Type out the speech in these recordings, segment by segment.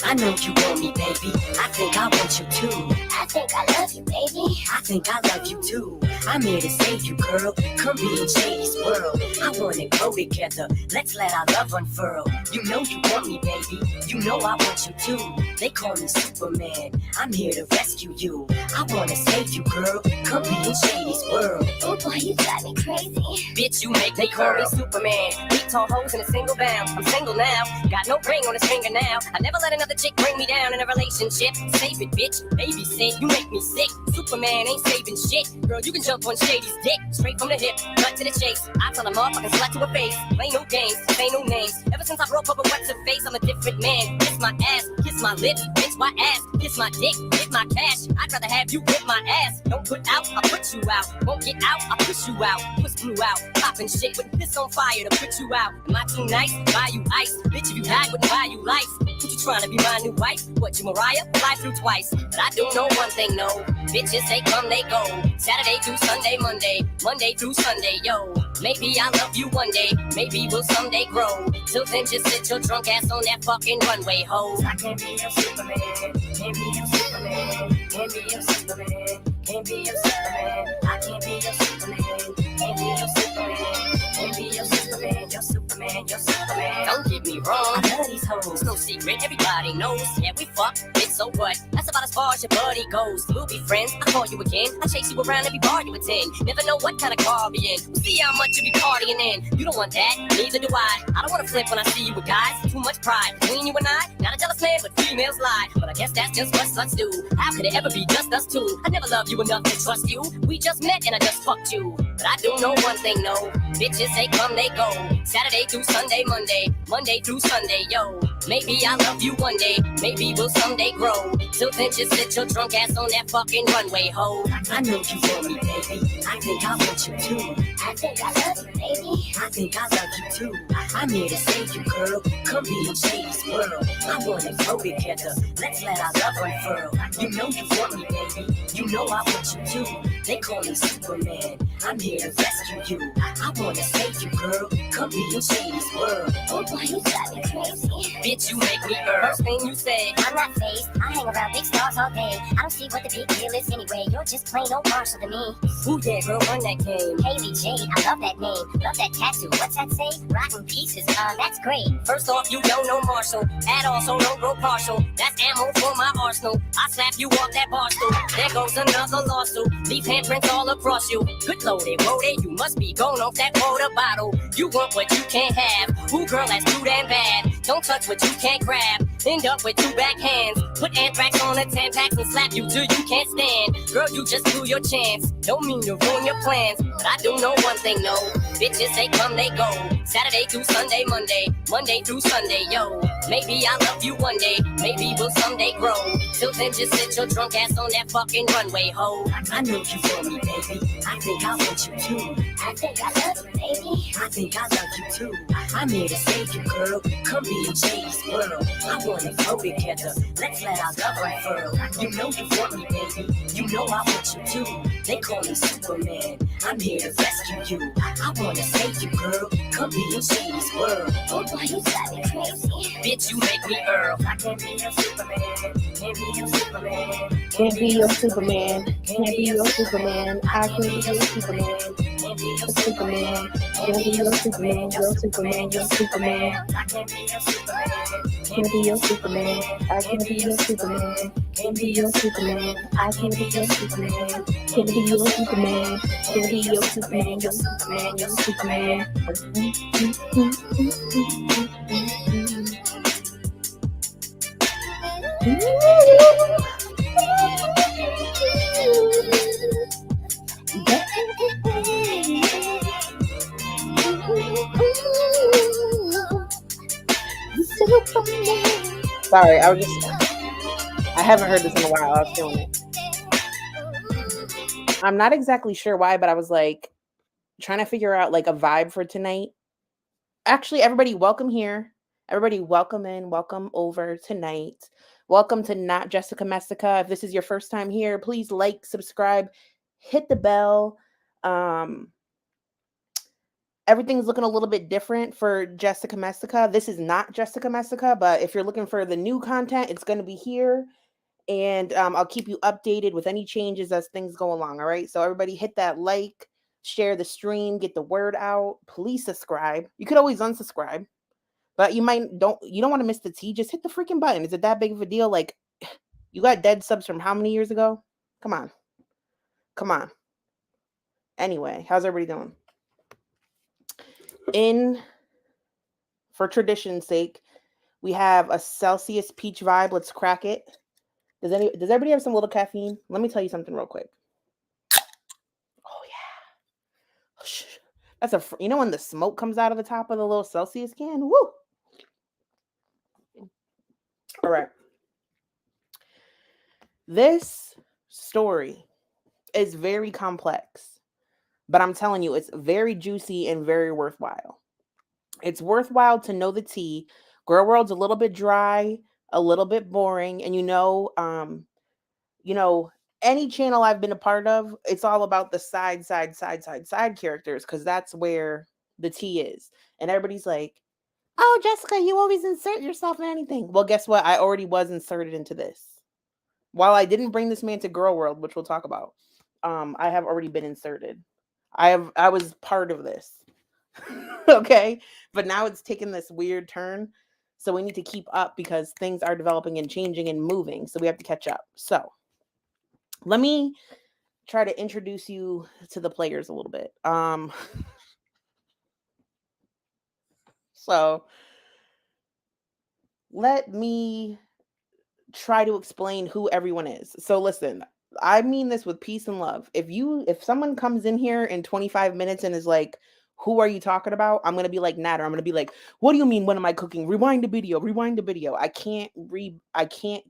I know you want me, baby. I think I want you too. I think I love you, baby. I think I love you too. I'm here to save you, girl. Come be in Shady's world. I wanna grow together. Let's let our love unfurl. You know you want me, baby. You know I want you too. They call me Superman. I'm here to rescue you. I wanna save you, girl. Come be in Shady's world. Oh boy, you drive me crazy. Bitch, you make me call me Superman. Beat tall hoes in a single bound. I'm single now. Got no ring on his finger now. I never let another chick bring me down in a relationship. Save it, bitch. Babysit. You make me sick. Superman ain't saving shit. Girl, you can jump on Shady's dick. Straight from the hip, cut to the chase. I tell him off, I can slut to her face. Play no games, say no names. Ever since I broke up with what's her face, I'm a different man. Kiss my ass, kiss my lips, bitch my ass, kiss my dick, hit my cash. I'd rather have you hit my ass. Don't put out, I'll put you out. Won't get out, I'll push you out. Push blew out, popping shit with piss on fire to put you out. Am I too nice? Buy you ice. Bitch, if you died, wouldn't buy you life. What you trying to be my new wife? What, you Mariah? Fly through twice. But I do know one thing, no. Bitches, they come, they go. Saturday through Sunday, Monday through Sunday, yo. Maybe I'll love you one day, maybe we'll someday grow. Till then, just sit your drunk ass on that fucking runway, ho. I can't be your Superman, can't be your Superman, can't be your Superman, can't be your Superman. I can't be your Superman, can't be your Superman, can't be your Superman, your Superman, your Superman. Don't get me wrong, I love these hoes, it's no secret, everybody knows. Yeah, we fuck, it's so what? That's about as far as your buddy goes. We'll be friends, I'll call you again. I'll chase you around every bar you attend. Never know what kind of car I'll be in. We'll see how much you be partying in. You don't want that, neither do I. I don't want to flip when I see you with guys. Too much pride between you and I. Not a jealous man, but females lie. But I guess that's just what sluts do. How could it ever be just us two? I never loved you enough to trust you. We just met and I just fucked you. But I do know one thing, no. Bitches, they come, they go. Saturday through Sunday, Monday through Sunday, yo. Maybe I'll love you one day, maybe we'll someday grow. Till then, just sit your drunk ass on that fucking runway, ho. I know you want me, baby. I think I want you too. I think I love you, baby. I think I love you too. I'm here to save you, girl. Come be in Shady's world. I wanna grow together. Let's let our love unfurl. You know you want me, baby. You know I want you too. They call me Superman. I'm here to rescue you. I wanna save you, girl. Come be in Shady's world. Oh boy, you drive me crazy. Bitch, you make me First thing you say, I'm not phased. I hang around big stars all day. I don't see what the big deal is anyway. You're just plain old Marshall to me. Ooh yeah, girl, run that game. Haley Jade, I love that name. Love that tattoo. What's that say? Rotten pieces. That's great. First off, you don't know Marshall at all, so don't grow partial. That's ammo for my arsenal. I slap you off that bar stool. There goes another lawsuit. Leave handprints all across you. Good loaded, loaded. You must be going off that water bottle. You want what you can't have. Ooh, girl, that's too damn bad. Don't touch what you can't grab. End up with two back hands. Put anthrax on the 10 packs and slap you till you can't stand. Girl, you just blew your chance. Don't mean to ruin your plans, but I do know one thing, no. Bitches, they come, they go. Saturday through Sunday, Monday through Sunday, yo. Maybe I'll love you one day, maybe we'll someday grow. Till then, just sit your drunk ass on that fucking runway, ho. I know you want me, baby. I think I want you too. I think I love you, baby. I think I love you too. I'm here to save you, girl. Come be in Shady's world. I wanna grow together. Let's let our love unfurl. You know you want me, baby. You know I want you too. They call me Superman. I'm here to rescue you. I wanna save you, girl. Come be in Shady's world. Oh boy, you drive me crazy. Bitch, you make me Earl. I can't be your Superman. Can't be your Superman. Can't be your Superman. Can't be your Superman. I can't be your Superman. Can't be your Superman. Can't be your Superman. Your Superman. Your Superman. I can't be your Superman. Can't be your Superman. I can't be your Superman. Can't be your Superman. I can't be your Superman. Can't be your Superman. Can't be your Superman. Your Superman. Your Superman. Sorry, I haven't heard this in a while. I was feeling it. I'm not exactly sure why, but I was like trying to figure out like a vibe for tonight. Actually, everybody, welcome here. Everybody, welcome in, welcome over tonight. Welcome to Not Jessica Messica. If this is your first time here, please like, subscribe, hit the bell. everything's looking a little bit different for Jessica Messica. This is not Jessica Messica, but if you're looking for the new content, it's going to be here. And I'll keep you updated with any changes as things go along. All right. So everybody hit that like, share the stream, get the word out. Please subscribe. You could always unsubscribe, but you don't want to miss the tea. Just hit the freaking button. Is it that big of a deal? Like, you got dead subs from how many years ago? Come on. Come on. Anyway, how's everybody doing? For tradition's sake, we have a Celsius peach vibe. Let's crack it. Does everybody have some little caffeine? Let me tell you something real quick. Oh yeah. That's you know when the smoke comes out of the top of the little Celsius can? Woo! All right. This story is very complex, but I'm telling you, it's very juicy and very worthwhile. It's worthwhile to know the tea. Girl World's a little bit dry, a little bit boring, and any channel I've been a part of, it's all about the side characters, because that's where the tea is. And everybody's like, oh, Jessica, you always insert yourself in anything. Well, guess what? I already was inserted into this. While I didn't bring this man to Girl World, which we'll talk about, I have already been inserted. I was part of this. Okay? But now it's taken this weird turn. So we need to keep up because things are developing and changing and moving. So we have to catch up. So let me try to introduce you to the players a little bit. So let me try to explain who everyone is. So listen, I mean this with peace and love. If someone comes in here in 25 minutes and is like, who are you talking about? I'm going to be like Natter. I'm going to be like, what do you mean? When am I cooking? Rewind the video. I can't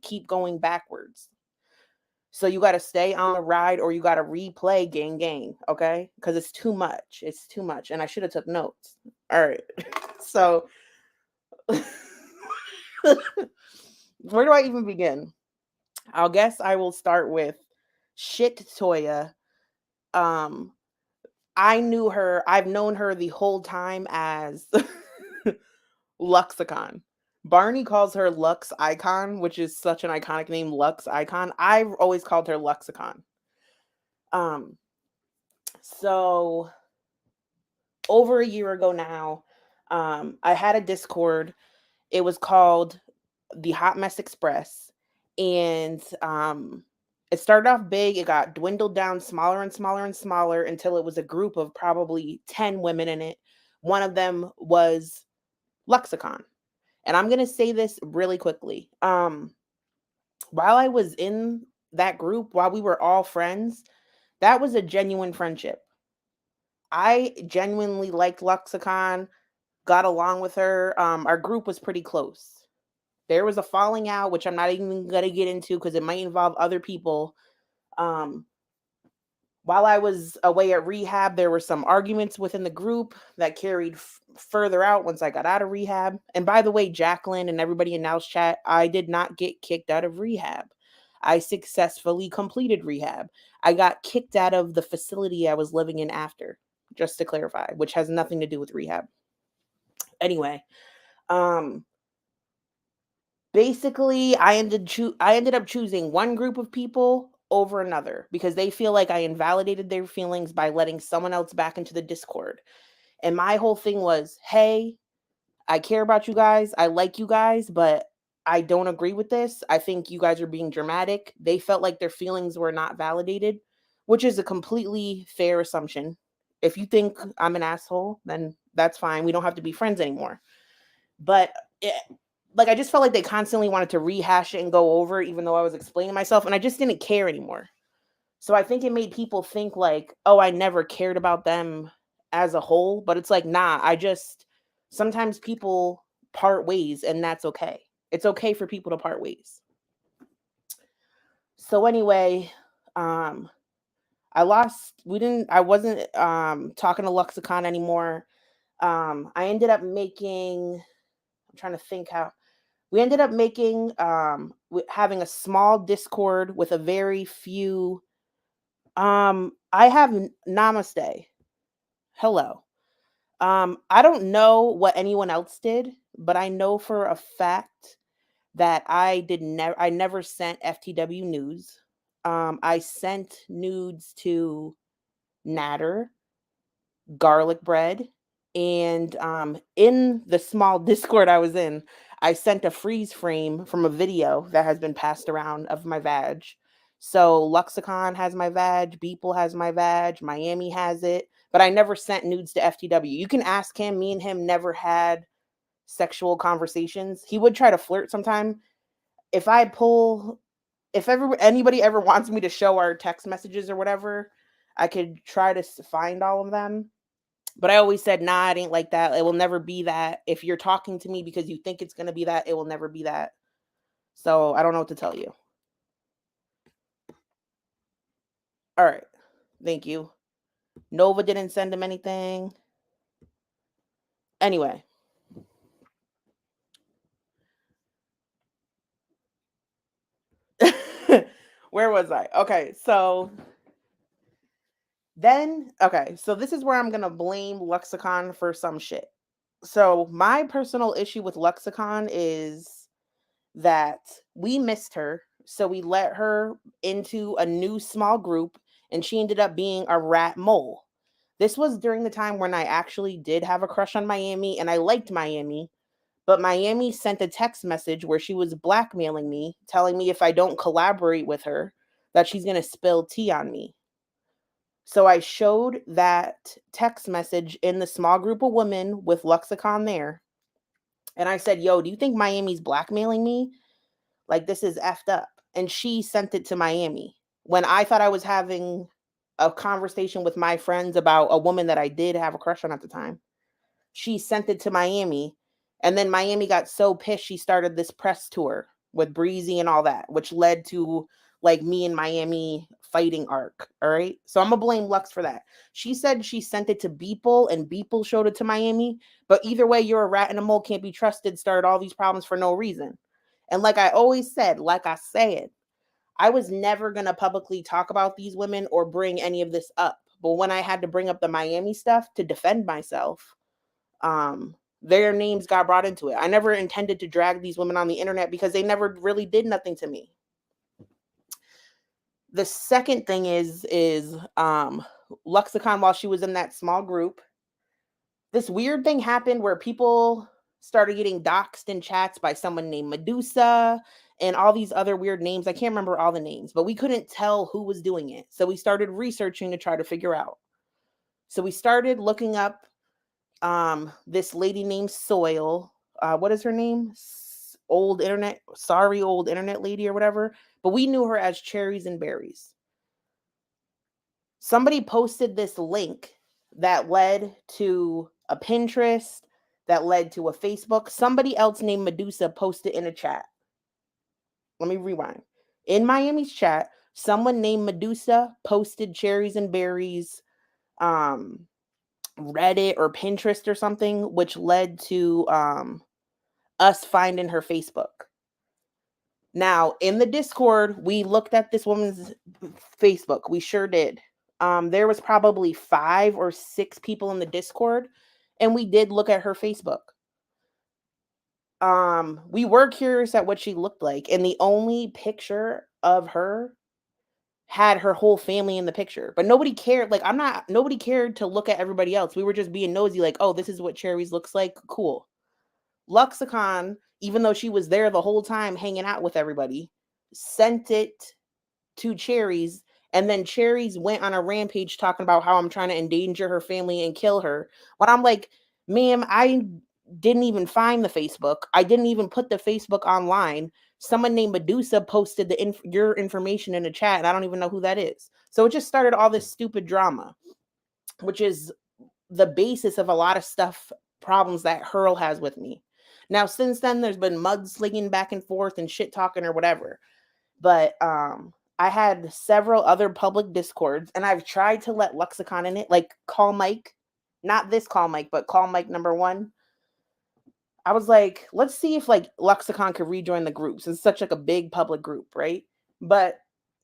keep going backwards. So you got to stay on the ride or you got to replay gang. Okay. Cause it's too much. And I should have took notes. All right. So where do I even begin? I guess I will start with Shit Toya. I've known her the whole time as Luxicon. Barney calls her Lux Icon, which is such an iconic name, Lux Icon. I've always called her Luxicon. So over a year ago now, I had a Discord. It was called the Hot Mess Express. And it started off big. It got dwindled down smaller and smaller until it was a group of probably 10 women in it. One of them was Luxicon. And I'm going to say this really quickly. While I was in that group, while we were all friends, that was a genuine friendship. I genuinely liked Luxicon, got along with her. Our group was pretty close. There was a falling out, which I'm not even going to get into because it might involve other people. While I was away at rehab, there were some arguments within the group that carried further out once I got out of rehab. And by the way, Jacqueline and everybody in Now's chat, I did not get kicked out of rehab. I successfully completed rehab. I got kicked out of the facility I was living in after, just to clarify, which has nothing to do with rehab. Anyway, basically, I ended up choosing one group of people over another because they feel like I invalidated their feelings by letting someone else back into the Discord. And my whole thing was, hey, I care about you guys. I like you guys, but I don't agree with this. I think you guys are being dramatic. They felt like their feelings were not validated, which is a completely fair assumption. If you think I'm an asshole, then that's fine. We don't have to be friends anymore. But I just felt like they constantly wanted to rehash it and go over it, even though I was explaining myself, and I just didn't care anymore. So I think it made people think like, oh, I never cared about them as a whole. But it's like, nah, sometimes people part ways and that's okay. It's okay for people to part ways. So anyway, I wasn't talking to Luxicon anymore. I ended up making, I'm trying to think how, we ended up making, having a small Discord with a very few, I have Namaste. Hello. I don't know what anyone else did, but I know for a fact that I never sent FTW nudes. I sent nudes to Natter, Garlic Bread, and in the small Discord I was in, I sent a freeze frame from a video that has been passed around of my vag. So Luxicon has my vag, Beeple has my vag, Miami has it, but I never sent nudes to FTW. You can ask him. Me and him never had sexual conversations. He would try to flirt sometime. If I pull, if ever anybody ever wants me to show our text messages or whatever, I could try to find all of them. But I always said, nah, it ain't like that. It will never be that. If you're talking to me because you think it's going to be that, it will never be that. So I don't know what to tell you. All right. Thank you. Nova didn't send him anything. Anyway. Where was I? Okay. So this is where I'm going to blame Lexicon for some shit. So my personal issue with Lexicon is that we missed her. So we let her into a new small group and she ended up being a rat mole. This was during the time when I actually did have a crush on Miami and I liked Miami, but Miami sent a text message where she was blackmailing me, telling me if I don't collaborate with her, that she's going to spill tea on me. So I showed that text message in the small group of women with Luxicon there. And I said, yo, do you think Miami's blackmailing me? Like, this is effed up. And she sent it to Miami when I thought I was having a conversation with my friends about a woman that I did have a crush on at the time. She sent it to Miami. And then Miami got so pissed, she started this press tour with Breezy and all that, which led to like me and Miami fighting arc. All right. So I'm going to blame Lux for that. She said she sent it to Beeple and Beeple showed it to Miami. But either way, you're a rat and a mole, can't be trusted, started all these problems for no reason. And like I always said, like I said, I was never going to publicly talk about these women or bring any of this up. But when I had to bring up the Miami stuff to defend myself, their names got brought into it. I never intended to drag these women on the internet because they never really did nothing to me. The second thing is Luxicon, while she was in that small group, this weird thing happened where people started getting doxxed in chats by someone named Medusa and all these other weird names. I can't remember all the names, but we couldn't tell who was doing it. So we started researching to try to figure out. So we started looking up this lady named Soil. What is her name? Old internet lady or whatever. But we knew her as Cherries and Berries. Somebody posted this link that led to a Pinterest, that led to a Facebook. Somebody else named Medusa posted in a chat. Let me rewind. In Miami's chat, someone named Medusa posted Cherries and Berries, Reddit or Pinterest or something, which led to us finding her Facebook. Now, in the Discord, we looked at this woman's Facebook. We sure did. There was probably 5 or 6 people in the Discord, and we did look at her Facebook. We were curious at what she looked like, and the only picture of her had her whole family in the picture, but nobody cared. Like, nobody cared to look at everybody else. We were just being nosy, like, oh, this is what Cherries looks like. Cool. Luxicon, even though she was there the whole time hanging out with everybody, sent it to Cherries, and then Cherries went on a rampage talking about how I'm trying to endanger her family and kill her. But I'm like, ma'am, I didn't even find the Facebook. I didn't even put the Facebook online. Someone named Medusa posted your information in the chat, and I don't even know who that is. So it just started all this stupid drama, which is the basis of a lot of stuff, problems that Hurl has with me. Now, since then, there's been mudslinging back and forth and shit talking or whatever. But I had several other public Discords, and I've tried to let Luxicon in it, like Call Mike. Not this Call Mike, but Call Mike #1. I was like, let's see if like Luxicon could rejoin the groups. It's such like a big public group, right? But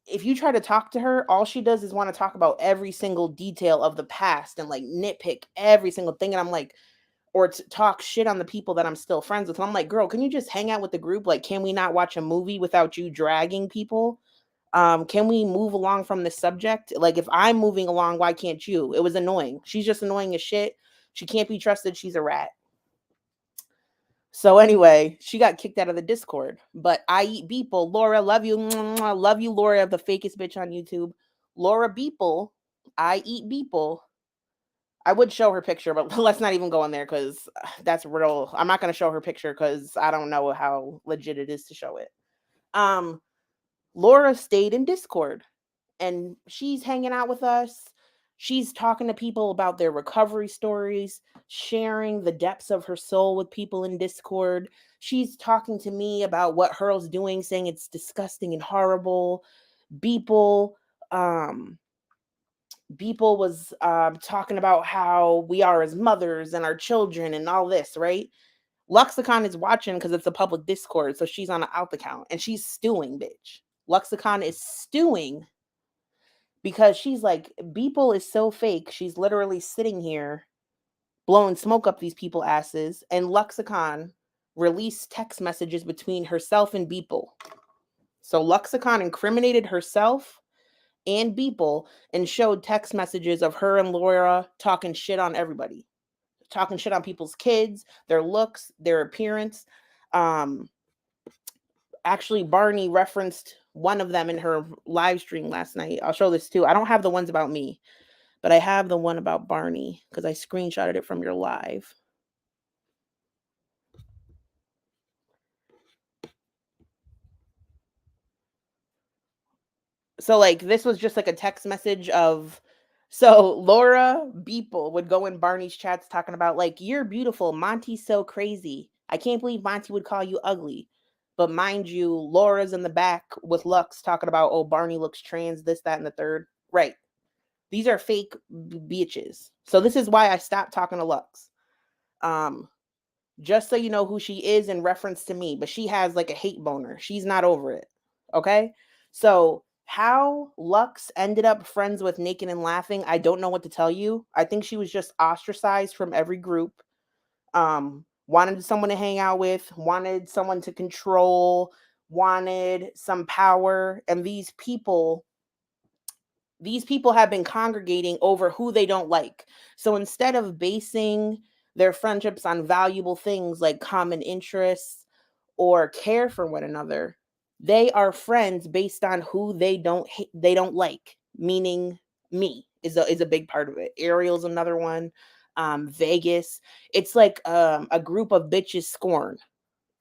if you try to talk to her, all she does is want to talk about every single detail of the past and like nitpick every single thing. And I'm like, or to talk shit on the people that I'm still friends with. And I'm like, girl, can you just hang out with the group? Like, can we not watch a movie without you dragging people? Can we move along from this subject? Like, if I'm moving along, why can't you? It was annoying. She's just annoying as shit. She can't be trusted. She's a rat. So anyway, she got kicked out of the Discord. But I eat Beeple. Laura, love you. Mwah, love you, Laura, the fakest bitch on YouTube. Laura Beeple. I eat Beeple. I would show her picture, but let's not even go in there because that's real. I'm not going to show her picture because I don't know how legit it is to show it. Laura stayed in Discord and she's hanging out with us. She's talking to people about their recovery stories, sharing the depths of her soul with people in Discord. She's talking to me about what Hurl's doing, saying it's disgusting and horrible. Beeple, Beeple was talking about how we are as mothers and our children and all this, right? Luxicon is watching because it's a public Discord, so she's on an out account and she's stewing, bitch. Luxicon is stewing because she's like, Beeple is so fake. She's literally sitting here blowing smoke up these people asses, and Luxicon released text messages between herself and Beeple. So Luxicon incriminated herself and Beeple and showed text messages of her and Laura talking shit on everybody, talking shit on people's kids, their looks, their appearance. Actually, Barney referenced one of them in her live stream last night. I'll show this too. I don't have the ones about me, but I have the one about Barney because I screenshotted it from your live. So like this was just like a text message of, so Laura Beeple would go in Barney's chats talking about like, you're beautiful, Monty's so crazy, I can't believe Monty would call you ugly. But mind you, Laura's in the back with Lux talking about, oh, Barney looks trans, this, that, and the third. Right. These are fake bitches. So this is why I stopped talking to Lux. Just so you know who she is in reference to me, but she has like a hate boner. She's not over it. Okay? So how Lux ended up friends with Naked and Laughing, I don't know what to tell you. I think she was just ostracized from every group. Wanted someone to hang out with, wanted someone to control, wanted some power, and these people have been congregating over who they don't like. So instead of basing their friendships on valuable things like common interests or care for one another, they are friends based on who they don't like, meaning me is a big part of it. Ariel's another one. Vegas. It's like a group of bitches scorn.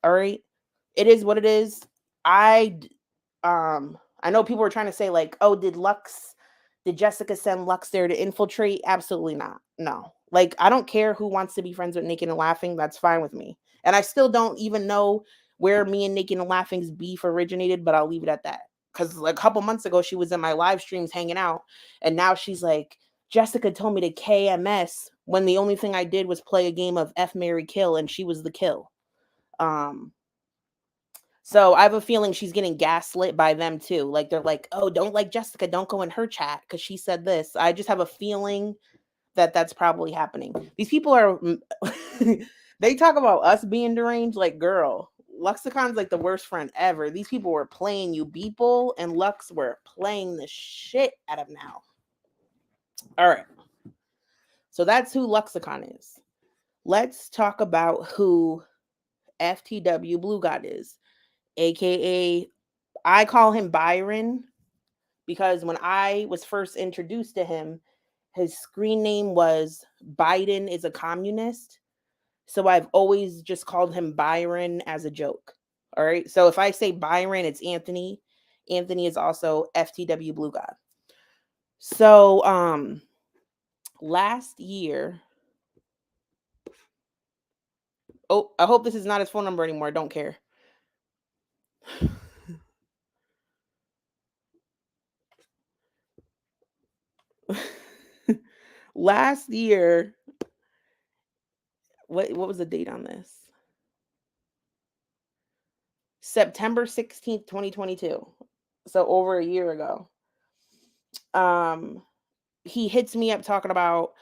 All right. It is what it is. I know people were trying to say like, oh, did Jessica send Lux there to infiltrate? Absolutely not. No. Like, I don't care who wants to be friends with Naked and Laughing. That's fine with me. And I still don't even know where me and Naked and Laughing's beef originated, but I'll leave it at that. Because like a couple months ago, she was in my live streams hanging out. And now she's like, Jessica told me to KMS when the only thing I did was play a game of F, Marry, Kill, and she was the kill. So I have a feeling she's getting gaslit by them too. Like they're like, oh, don't like Jessica, don't go in her chat because she said this. I just have a feeling that that's probably happening. These people are, they talk about us being deranged. Like, girl, Lexicon's like the worst friend ever. These people were playing you, Beeple and Lux were playing the shit out of now. All right. So that's who Luxicon is. Let's talk about who FTW Blue God is. AKA, I call him Byron because when I was first introduced to him, his screen name was Biden is a communist. So I've always just called him Byron as a joke. All right. So if I say Byron, it's Anthony. Anthony is also FTW Blue God. So last year, oh, I hope this is not his phone number anymore. I don't care. Last year, what was the date on this? September 16th, 2022. So over a year ago. He hits me up talking about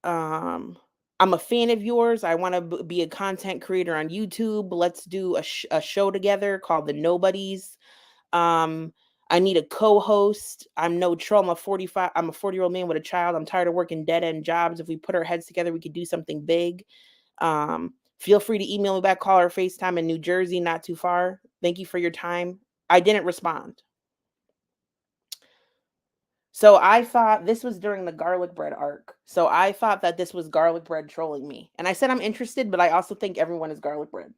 I'm a fan of yours. I want to be a content creator on YouTube. Let's do a show together called The Nobodies. I need a co-host. I'm no troll. I'm a 45. I'm a 40-year-old man with a child. I'm tired of working dead end jobs. If we put our heads together, we could do something big. Feel free to email me back, call or FaceTime in New Jersey, not too far. Thank you for your time. I didn't respond. So I thought this was during the garlic bread arc. So I thought that this was garlic bread trolling me. And I said I'm interested, but I also think everyone is garlic bread.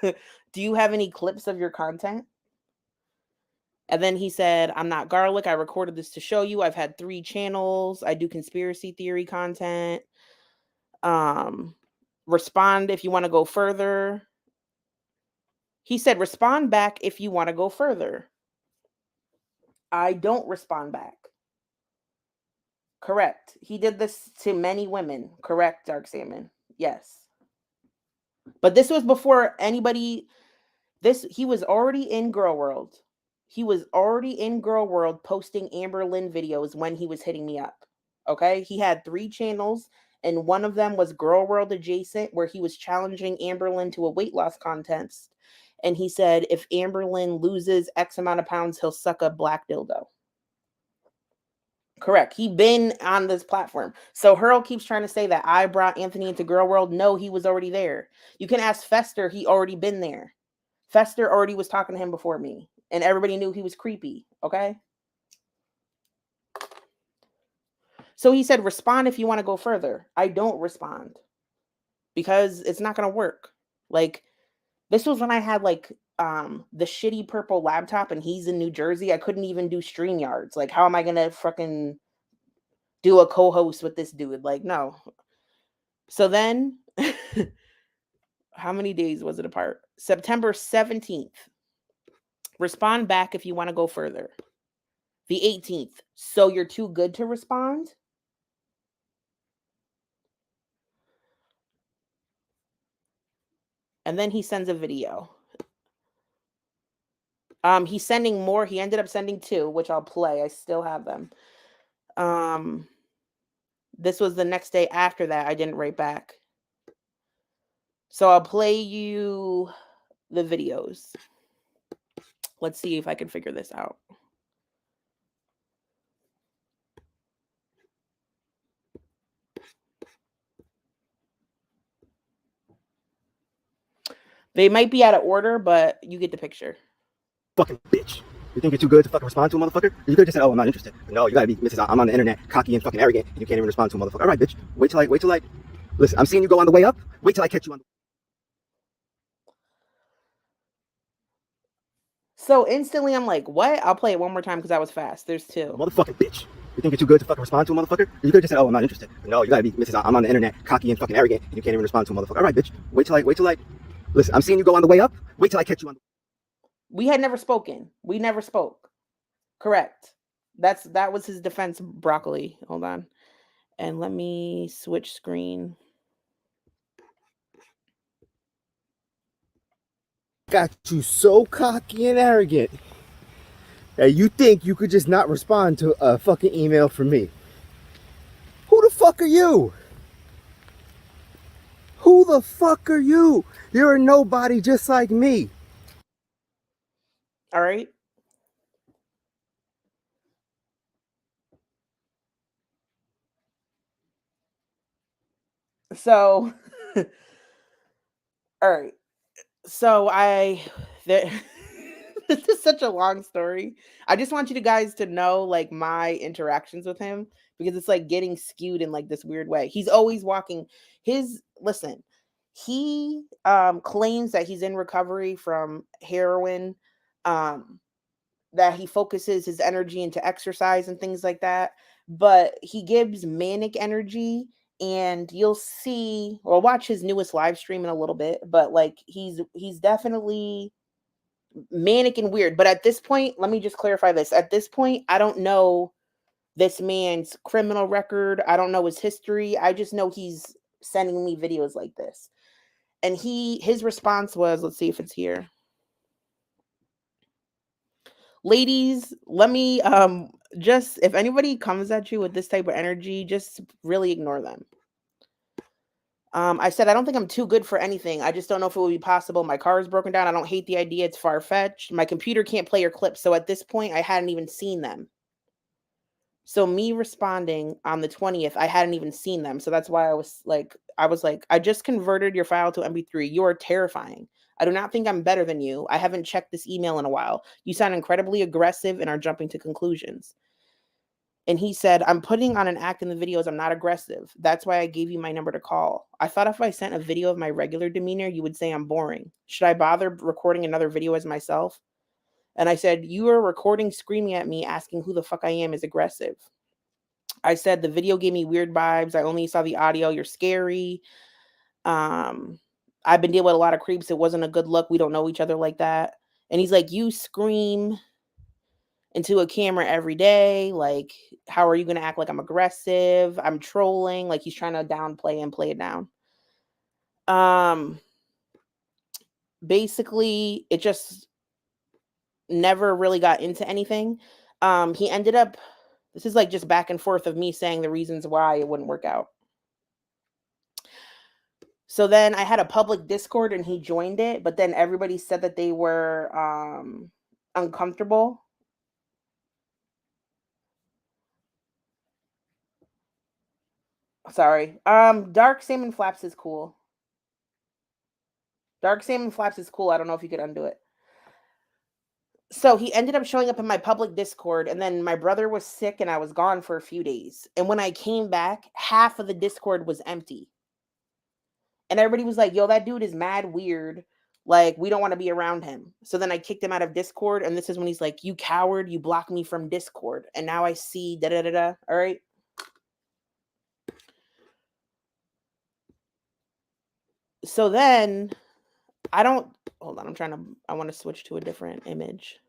Do you have any clips of your content? And then he said, I'm not garlic. I recorded this to show you. I've had 3 channels. I do conspiracy theory content. Respond if you want to go further. He said, respond back if you want to go further. I don't respond back. Correct. He did this to many women. Correct, Dark Salmon. Yes. But this was before anybody, he was already in Girl World. He was already in Girl World posting Amber Lynn videos when he was hitting me up. Okay? He had 3 channels, and one of them was Girl World adjacent, where he was challenging Amber Lynn to a weight loss contest. And he said, if Amber Lynn loses X amount of pounds, he'll suck a black dildo. Correct. He been on this platform. So Hurl keeps trying to say that I brought Anthony into Girl World. No, he was already there. You can ask Fester. He already been there. Fester already was talking to him before me. And everybody knew he was creepy. Okay? So he said, respond if you want to go further. I don't respond. Because it's not going to work. Like, this was when I had, like, the shitty purple laptop and he's in New Jersey. I couldn't even do StreamYards. Like, how am I going to fucking do a co-host with this dude? Like, no. So then, how many days was it apart? September 17th. Respond back if you want to go further. The 18th. So you're too good to respond? And then he sends a video. He's sending more. He ended up sending 2, which I'll play. I still have them. This was the next day after that. I didn't write back. So I'll play you the videos. Let's see if I can figure this out. They might be out of order, but you get the picture. Fucking bitch. You think you're too good to fucking respond to a motherfucker? You could just say, oh, I'm not interested. But no, you gotta be, Mrs. I'm on the internet, cocky and fucking arrogant, and you can't even respond to a motherfucker. All right, bitch. Wait till I, listen, I'm seeing you go on the way up. Wait till I catch you on the... So instantly I'm like, what? I'll play it one more time because I was fast. There's 2. Motherfucking bitch. You think you're too good to fucking respond to a motherfucker? You could just say, oh, I'm not interested. But no, you gotta be, Mrs. I'm on the internet, cocky and fucking arrogant, and you can't even respond to a motherfucker. All right, bitch. Wait till I, listen, I'm seeing you go on the way up. Wait till I catch you on the... We had never spoken. We never spoke. Correct. That was his defense, broccoli. Hold on. And let me switch screen. Got you so cocky and arrogant that you think you could just not respond to a fucking email from me. Who the fuck are you? Who the fuck are you? You're a nobody just like me. All right. So, all right. So this is such a long story. I just want you guys to know like my interactions with him because it's like getting skewed in like this weird way. He's always walking listen. He claims that he's in recovery from heroin, that he focuses his energy into exercise and things like that, but he gives manic energy. And you'll see, or watch his newest live stream in a little bit, but like he's definitely manic and weird. But at this point, let me just clarify this. At this point, I don't know this man's criminal record. I don't know his history. I just know he's sending me videos like this. And his response was, let's see if it's here. ladies, let me just, if anybody comes at you with this type of energy, just really ignore them. I said, I don't think I'm too good for anything. I just don't know if it would be possible. My car is broken down. I don't hate the idea. It's far-fetched. My computer can't play your clips. So at this point, I hadn't even seen them. So me responding on the 20th, I hadn't even seen them. So that's why I was like, I just converted your file to MP3. You are terrifying. I do not think I'm better than you. I haven't checked this email in a while. You sound incredibly aggressive and are jumping to conclusions. And he said, I'm putting on an act in the videos. I'm not aggressive. That's why I gave you my number to call. I thought if I sent a video of my regular demeanor, you would say I'm boring. Should I bother recording another video as myself? And I said, you are recording screaming at me, asking who the fuck I am is aggressive. I said, the video gave me weird vibes. I only saw the audio. You're scary. I've been dealing with a lot of creeps. It wasn't a good look. We don't know each other like that. And he's like, you scream into a camera every day. Like, how are you going to act like I'm aggressive? I'm trolling. Like, he's trying to downplay and play it down. Basically, it just never really got into anything. He ended up, this is like just back and forth of me saying the reasons why it wouldn't work out. So then I had a public Discord and he joined it, but then everybody said that they were uncomfortable. Sorry. Dark Salmon Flaps is cool. Dark Salmon Flaps is cool. I don't know if you could undo it. So he ended up showing up in my public Discord, and then my brother was sick and I was gone for a few days. And when I came back, half of the Discord was empty. And everybody was like, yo, that dude is mad weird. Like, we don't want to be around him. So then I kicked him out of Discord. And this is when he's like, you coward, you blocked me from Discord. And now I see da-da-da-da. All right. So then hold on. I want to switch to a different image.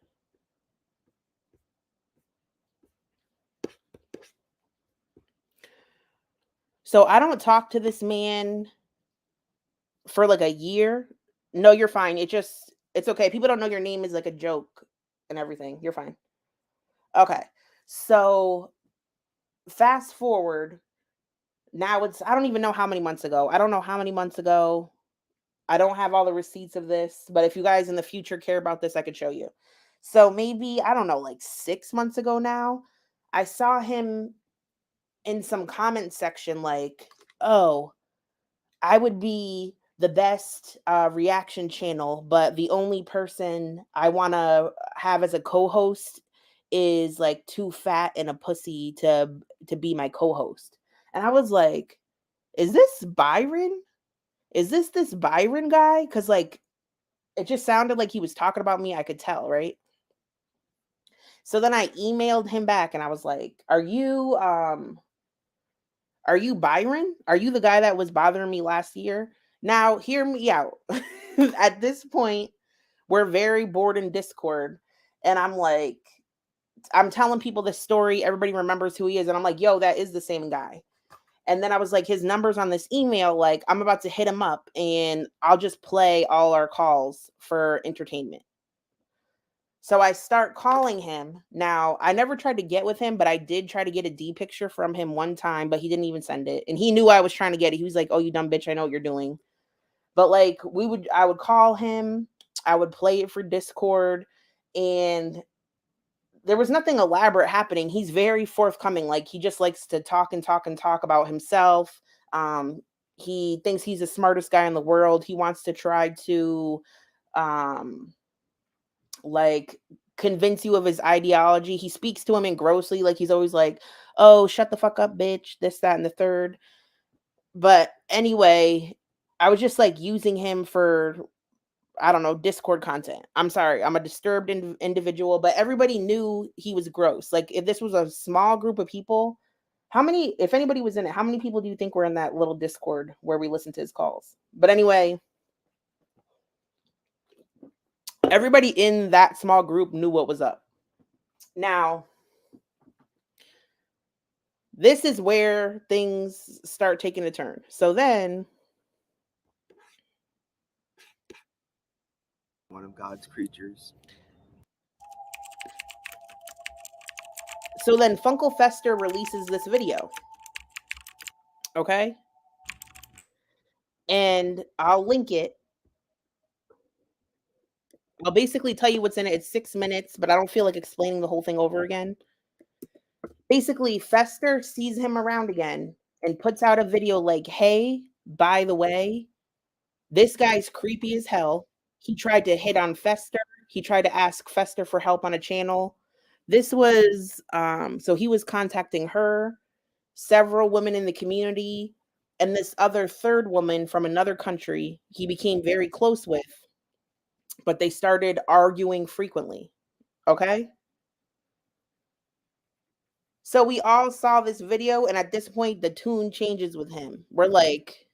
So I don't talk to this man for like a year. No, you're fine. It's okay. People don't know your name is like a joke and everything. You're fine. Okay. So fast forward. Now I don't even know how many months ago. I don't know how many months ago. I don't have all the receipts of this, but if you guys in the future care about this, I could show you. So maybe, I don't know, like 6 months ago now, I saw him in some comment section like, oh, I would be the best reaction channel, but the only person I want to have as a co-host is like too fat and a pussy to be my co-host. And I was like, is this Byron? Is this Byron guy? Because like, it just sounded like he was talking about me. I could tell, right? So then I emailed him back and I was like, are you Byron? Are you the guy that was bothering me last year? Now, hear me out. At this point, we're very bored in Discord. And I'm like, I'm telling people this story. Everybody remembers who he is. And I'm like, yo, that is the same guy. And then I was like, his number's on this email. Like, I'm about to hit him up and I'll just play all our calls for entertainment. So I start calling him. Now, I never tried to get with him, but I did try to get a D picture from him one time, but he didn't even send it. And he knew I was trying to get it. He was like, oh, you dumb bitch, I know what you're doing. But like, I would call him, I would play it for Discord, and there was nothing elaborate happening. He's very forthcoming. Like, he just likes to talk and talk and talk about himself. He thinks he's the smartest guy in the world. He wants to try to like convince you of his ideology. He speaks to him in grossly, like he's always like, oh, shut the fuck up, bitch, this, that, and the third. But anyway, I was just like using him for, I don't know, Discord content. I'm sorry, I'm a disturbed individual, but everybody knew he was gross. Like, if this was a small group of people, if anybody was in it, how many people do you think were in that little Discord where we listened to his calls? But anyway, everybody in that small group knew what was up. Now, this is where things start taking a turn. So then, one of God's creatures. So then Funkle Fester releases this video. Okay? And I'll link it. I'll basically tell you what's in it. It's 6 minutes, but I don't feel like explaining the whole thing over again. Basically, Fester sees him around again and puts out a video like, hey, by the way, this guy's creepy as hell. He tried to hit on Fester. He tried to ask Fester for help on a channel. This was, so he was contacting her, several women in the community, and this other third woman from another country he became very close with, but they started arguing frequently. Okay? So we all saw this video, and at this point, the tune changes with him. We're like,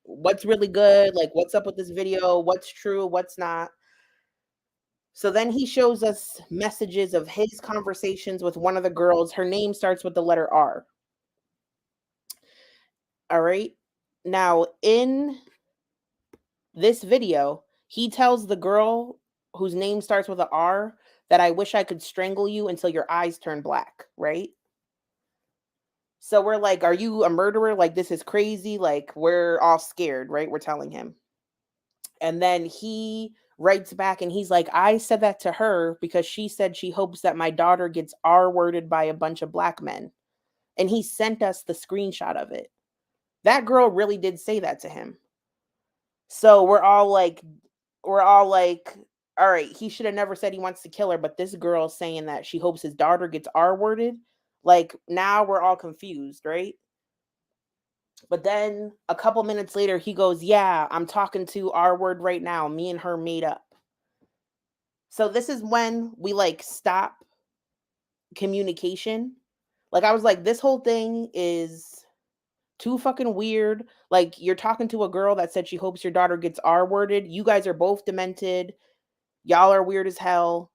what's really good? Like, what's up with this video? What's true? What's not? So then he shows us messages of his conversations with one of the girls. Her name starts with the letter R. All right. Now, in this video, he tells the girl whose name starts with an R that I wish I could strangle you until your eyes turn black, right? So we're like, are you a murderer? Like, this is crazy. Like, we're all scared, right? We're telling him. And then he writes back and he's like, I said that to her because she said she hopes that my daughter gets R-worded by a bunch of black men. And he sent us the screenshot of it. That girl really did say that to him. So we're all like, all right, he should have never said he wants to kill her, but this girl's saying that she hopes his daughter gets R-worded. Like, now we're all confused, right? But then a couple minutes later, he goes, yeah, I'm talking to R-word right now. Me and her made up. So this is when we like stop communication. Like, I was like, this whole thing is too fucking weird. Like, you're talking to a girl that said she hopes your daughter gets R-worded. You guys are both demented. Y'all are weird as hell.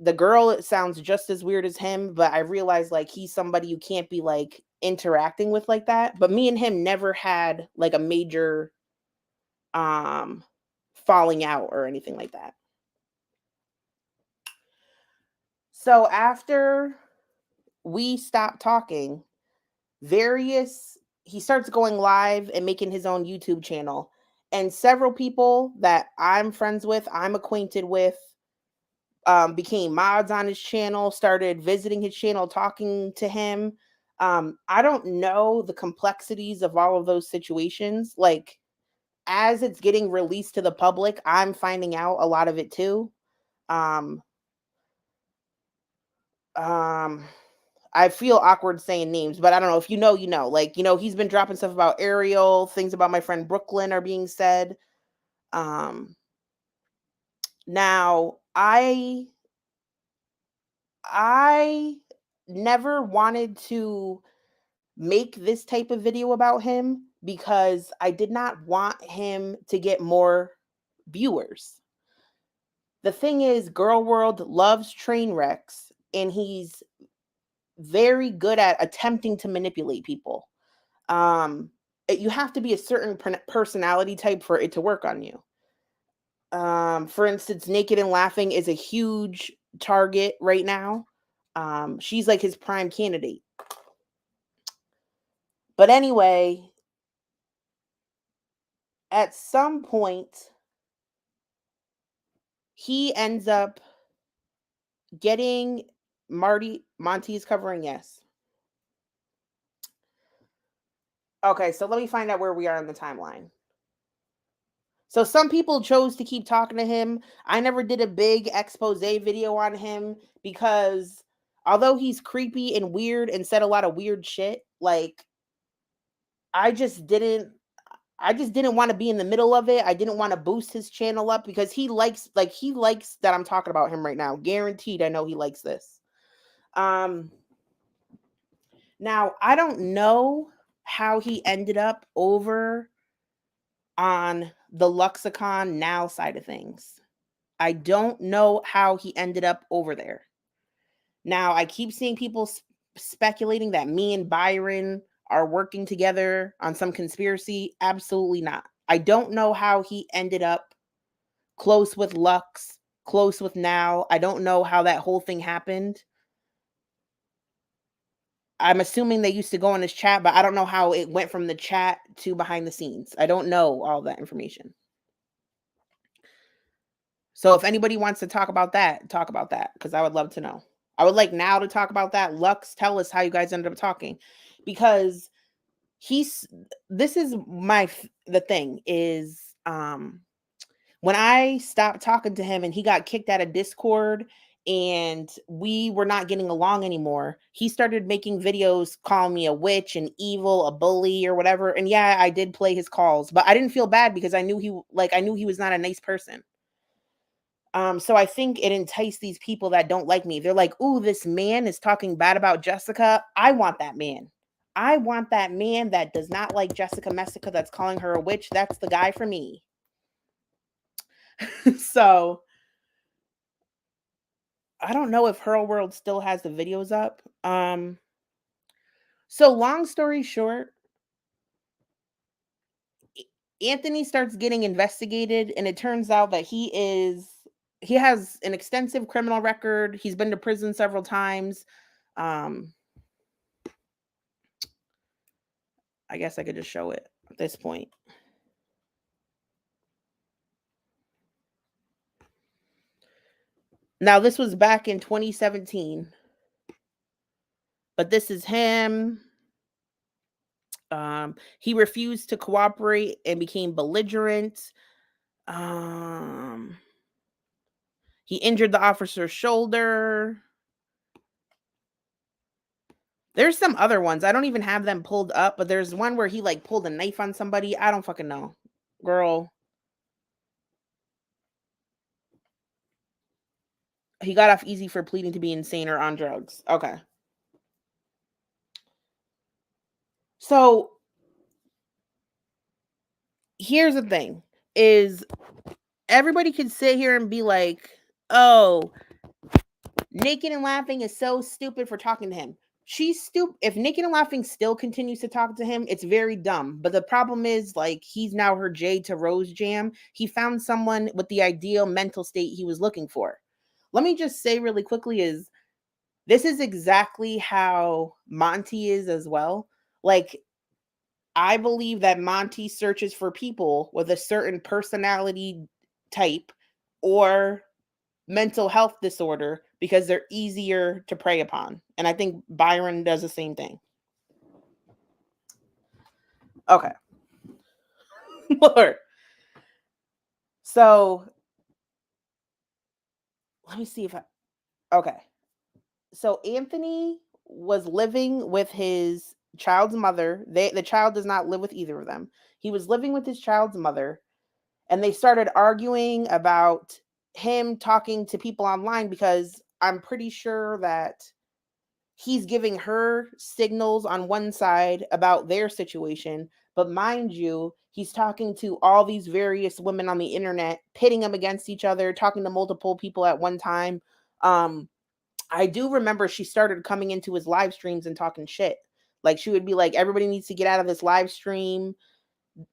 The girl, it sounds just as weird as him, but I realized like he's somebody you can't be like interacting with like that. But me and him never had like a major falling out or anything like that. So after we stopped talking, he starts going live and making his own YouTube channel. And several people that I'm friends with, I'm acquainted with, became mods on his channel, started visiting his channel, talking to him. I don't know the complexities of all of those situations. Like, as it's getting released to the public, I'm finding out a lot of it too. I feel awkward saying names, but I don't know. If you know, you know. Like, you know, he's been dropping stuff about Ariel, things about my friend Brooklyn are being said. Now, I never wanted to make this type of video about him because I did not want him to get more viewers. The thing is, Girl World loves train wrecks, and he's very good at attempting to manipulate people. You have to be a certain personality type for it to work on you. For instance, Naked and Laughing is a huge target right now. She's like his prime candidate. But anyway, at some point, he ends up getting Monty's covering, yes. Okay, so let me find out where we are in the timeline. So some people chose to keep talking to him. I never did a big expose video on him because although he's creepy and weird and said a lot of weird shit, like, I just didn't want to be in the middle of it. I didn't want to boost his channel up because he likes that I'm talking about him right now. Guaranteed, I know he likes this. Now, I don't know how he ended up over on the Luxicon now side of things. I don't know how he ended up over there. Now, I keep seeing people speculating that me and Byron are working together on some conspiracy. Absolutely not. I don't know how he ended up close with Lux, close with Now. I don't know how that whole thing happened. I'm assuming they used to go in his chat, but I don't know how it went from the chat to behind the scenes. I don't know all that information. So if anybody wants to talk about that, because I would love to know. I would like now to talk about that. Lux, tell us how you guys ended up talking, because this is the thing is, when I stopped talking to him and he got kicked out of Discord and we were not getting along anymore, he started making videos calling me a witch, an evil, a bully, or whatever. And yeah, I did play his calls, but I didn't feel bad because I knew he was not a nice person. So I think it enticed these people that don't like me. They're like, "Ooh, this man is talking bad about Jessica. I want that man. I want that man that does not like Jessica Messica, that's calling her a witch. That's the guy for me." So I don't know if Hurl World still has the videos up. So long story short, Anthony starts getting investigated, and it turns out that he has an extensive criminal record. He's been to prison several times. I guess I could just show it at this point. Now, this was back in 2017, but this is him. He refused to cooperate and became belligerent. He injured the officer's shoulder. There's some other ones. I don't even have them pulled up, but there's one where he like pulled a knife on somebody. I don't fucking know. Girl. He got off easy for pleading to be insane or on drugs. Okay. So here's the thing is, everybody can sit here and be like, "Oh, Naked and Laughing is so stupid for talking to him." She's stupid. If Naked and Laughing still continues to talk to him, it's very dumb. But the problem is, like, he's now her Jade to Rose jam. He found someone with the ideal mental state he was looking for. Let me just say really quickly is, this is exactly how Monty is as well. Like, I believe that Monty searches for people with a certain personality type or mental health disorder because they're easier to prey upon. And I think Byron does the same thing. Okay. Lord. So let me see if okay. So Anthony was living with his child's mother. The child does not live with either of them. He was living with his child's mother, and they started arguing about him talking to people online, because I'm pretty sure that he's giving her signals on one side about their situation. But mind you, he's talking to all these various women on the internet, pitting them against each other, talking to multiple people at one time. I do remember she started coming into his live streams and talking shit. Like, she would be like, "Everybody needs to get out of this live stream.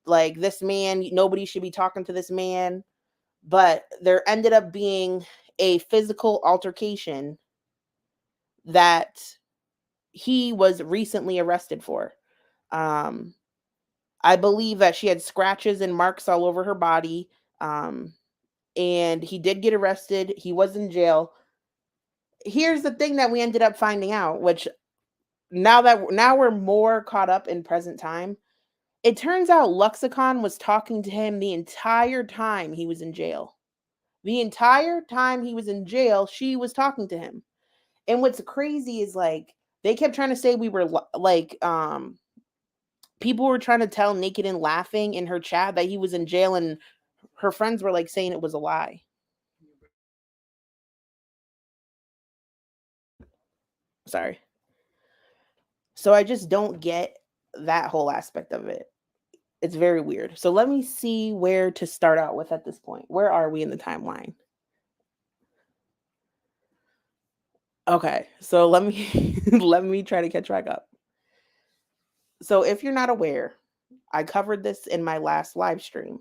Like, this man, nobody should be talking to this man." But there ended up being a physical altercation that he was recently arrested for. I believe that she had scratches and marks all over her body. And he did get arrested. He was in jail. Here's the thing that we ended up finding out, which now we're more caught up in present time. It turns out Luxicon was talking to him the entire time he was in jail. The entire time he was in jail, she was talking to him. And what's crazy is, like, they kept trying to say we were like, people were trying to tell Naked and Laughing in her chat that he was in jail, and her friends were like saying it was a lie. Sorry. So I just don't get that whole aspect of it. It's very weird. So let me see where to start out with at this point. Where are we in the timeline? Okay, so let me let me try to catch back up. So if you're not aware, I covered this in my last live stream.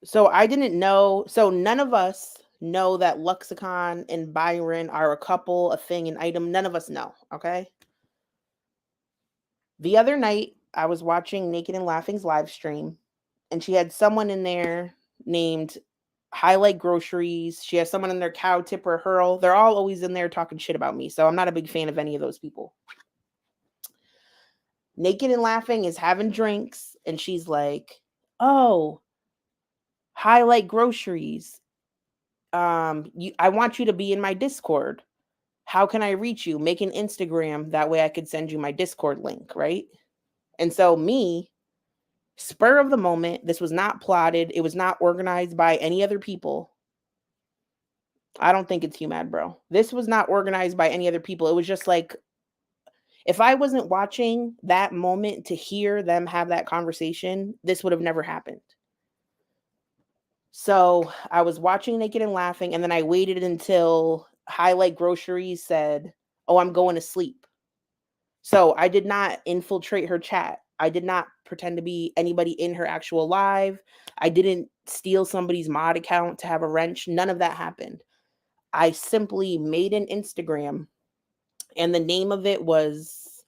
So I didn't know. So none of us know that Luxicon and Byron are a couple, a thing, an item. None of us know, okay? The other night, I was watching Naked and Laughing's live stream, and she had someone in there named Highlight Groceries. She has someone in there, Cow Tipper Hurl. They're all always in there talking shit about me, so I'm not a big fan of any of those people. Naked and Laughing is having drinks, and she's like, "Oh, Highlight Groceries. I want you to be in my Discord. How can I reach you? Make an Instagram. That way I could send you my Discord link," right? And so me, spur of the moment, this was not plotted. It was not organized by any other people. I don't think it's Humad, bro. This was not organized by any other people. It was just like, if I wasn't watching that moment to hear them have that conversation, this would have never happened. So I was watching Naked and Laughing, and then I waited until Highlight Groceries said, "Oh, I'm going to sleep." So I did not infiltrate her chat. I did not pretend to be anybody in her actual live. I didn't steal somebody's mod account to have a wrench. None of that happened. I simply made an Instagram, and the name of it was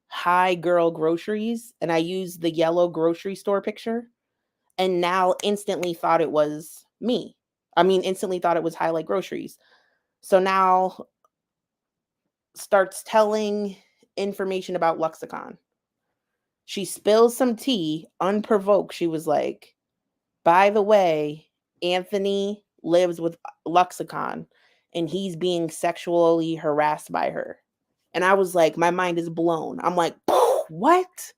Hi Girl Groceries, and I used the yellow grocery store picture, and now instantly thought it was me. I mean, instantly thought it was Highlight Groceries. So now starts telling information about Luxicon. She spills some tea, unprovoked. She was like, "By the way, Anthony lives with Luxicon, and he's being sexually harassed by her." And I was like, my mind is blown. I'm like, what?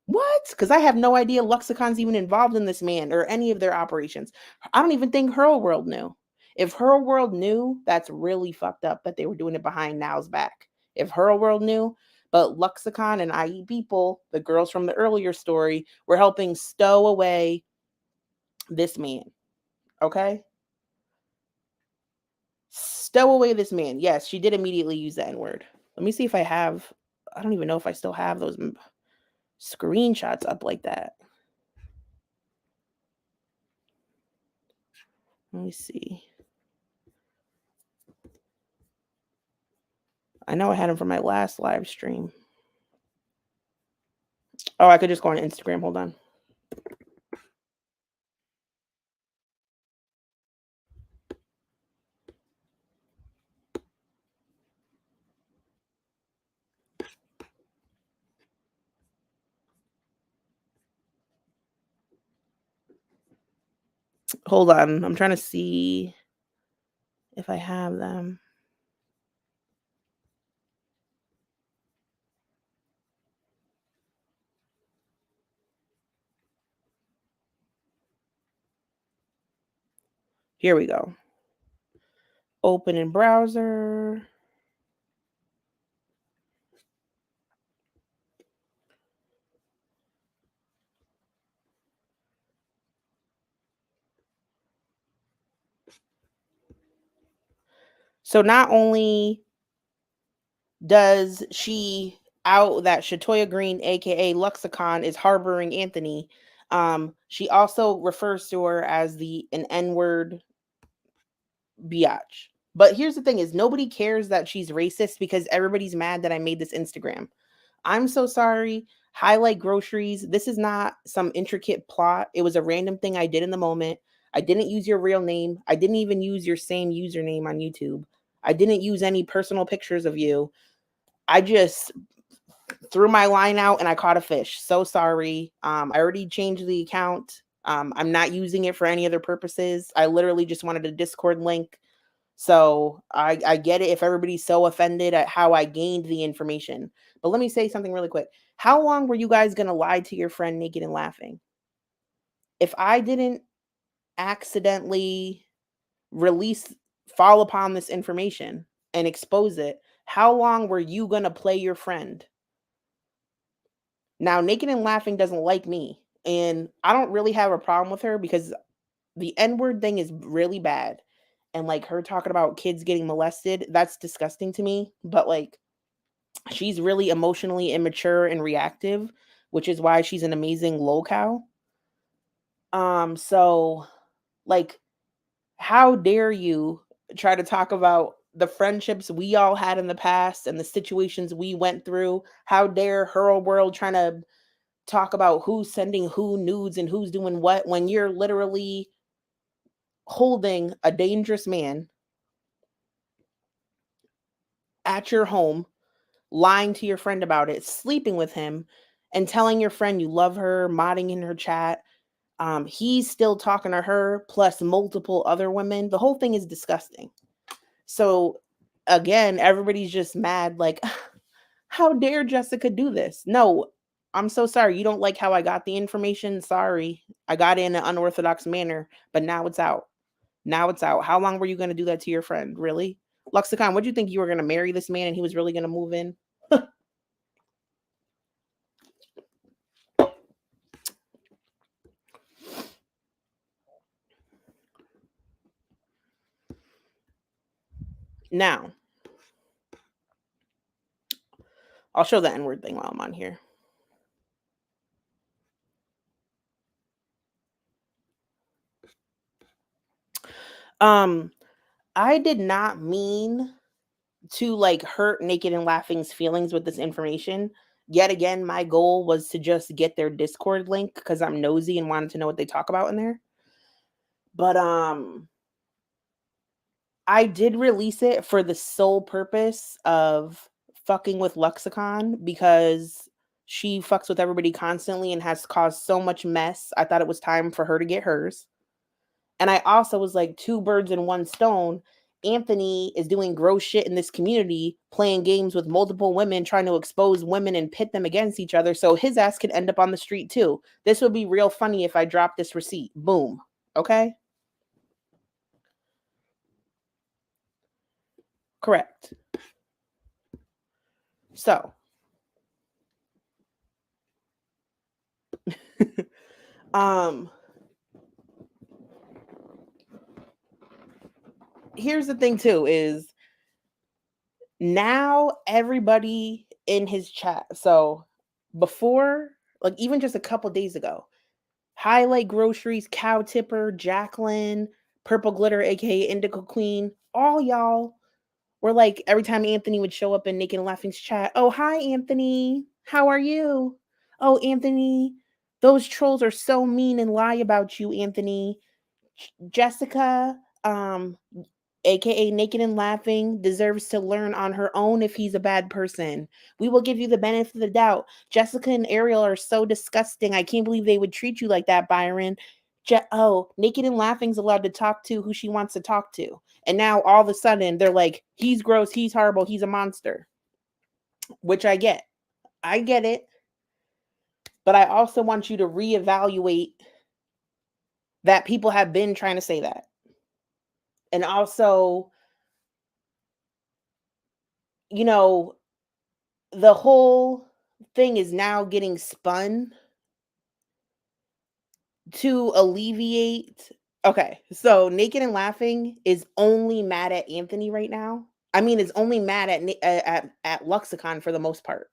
What? Because I have no idea Luxicon's even involved in this man or any of their operations. I don't even think Hurl World knew. If Hurl World knew, that's really fucked up that they were doing it behind Now's back. If Hurl World knew, but Luxicon and IE People, the girls from the earlier story, were helping stow away this man. Okay? Stow away this man. Yes, she did immediately use the N-word. Let me see if I have, I don't even know if I still have those screenshots up like that. Let me see. I know I had them from my last live stream. Oh, I could just go on Instagram. Hold on. Hold on. I'm trying to see if I have them. Here we go. Open in browser. So not only does she out that Shatoya Green, aka Luxicon, is harboring Anthony, she also refers to her as an N-word biatch. But here's the thing is nobody cares that she's racist because everybody's mad that I made this Instagram. I'm so sorry. Highlight Groceries. This is not some intricate plot. It was a random thing I did in the moment. I didn't use your real name. I didn't even use your same username on YouTube. I didn't use any personal pictures of you. I just threw my line out and I caught a fish. So sorry. I already changed the account. I'm not using it for any other purposes. I literally just wanted a Discord link. So I get it if everybody's so offended at how I gained the information. But let me say something really quick. How long were you guys going to lie to your friend Naked and Laughing? If I didn't accidentally fall upon this information and expose it, how long were you going to play your friend? Now, Naked and Laughing doesn't like me, and I don't really have a problem with her because the N-word thing is really bad. And like her talking about kids getting molested, that's disgusting to me. But like, she's really emotionally immature and reactive, which is why she's an amazing lol cow. So like, How dare you try to talk about the friendships we all had in the past and the situations we went through? How dare Hurl World trying to talk about who's sending who nudes and who's doing what when you're literally holding a dangerous man at your home, lying to your friend about it, sleeping with him, and telling your friend you love her, modding in her chat. He's still talking to her plus multiple other women. The whole thing is disgusting. So again, everybody's just mad, like, how dare Jessica do this? No, I'm so sorry. You don't like how I got the information? Sorry. I got it in an unorthodox manner, but now it's out. Now it's out. How long were you going to do that to your friend? Really? Luxicon, what do you think, you were going to marry this man and he was really going to move in? Now, I'll show the N-word thing while I'm on here. I did not mean to like hurt Naked and Laughing's feelings with this information. Yet again, my goal was to just get their Discord link because I'm nosy and wanted to know what they talk about in there. But I did release it for the sole purpose of fucking with Luxicon because she fucks with everybody constantly and has caused so much mess. I thought it was time for her to get hers. And I also was like, two birds in one stone. Anthony is doing gross shit in this community, playing games with multiple women, trying to expose women and pit them against each other. So his ass could end up on the street too. This would be real funny if I dropped this receipt. Boom. Okay? Correct. So. Here's the thing too is now everybody in his chat. So before, like even just a couple days ago, Highlight Groceries, Cow Tipper, Jacqueline, Purple Glitter, aka Indigo Queen, all y'all were like, every time Anthony would show up in Naked and Laughing's chat, oh, hi, Anthony. How are you? Oh, Anthony, those trolls are so mean and lie about you, Anthony. Jessica, aka Naked and Laughing, deserves to learn on her own if he's a bad person. We will give you the benefit of the doubt. Jessica and Ariel are so disgusting. I can't believe they would treat you like that, Byron. Naked and Laughing's allowed to talk to who she wants to talk to. And now all of a sudden they're like, he's gross, he's horrible, he's a monster. Which I get. I get it. But I also want you to reevaluate that people have been trying to say that. And also, you know, the whole thing is now getting spun to alleviate. Okay, so Naked and Laughing is only mad at Anthony right now. I mean, is only mad at Luxicon for the most part.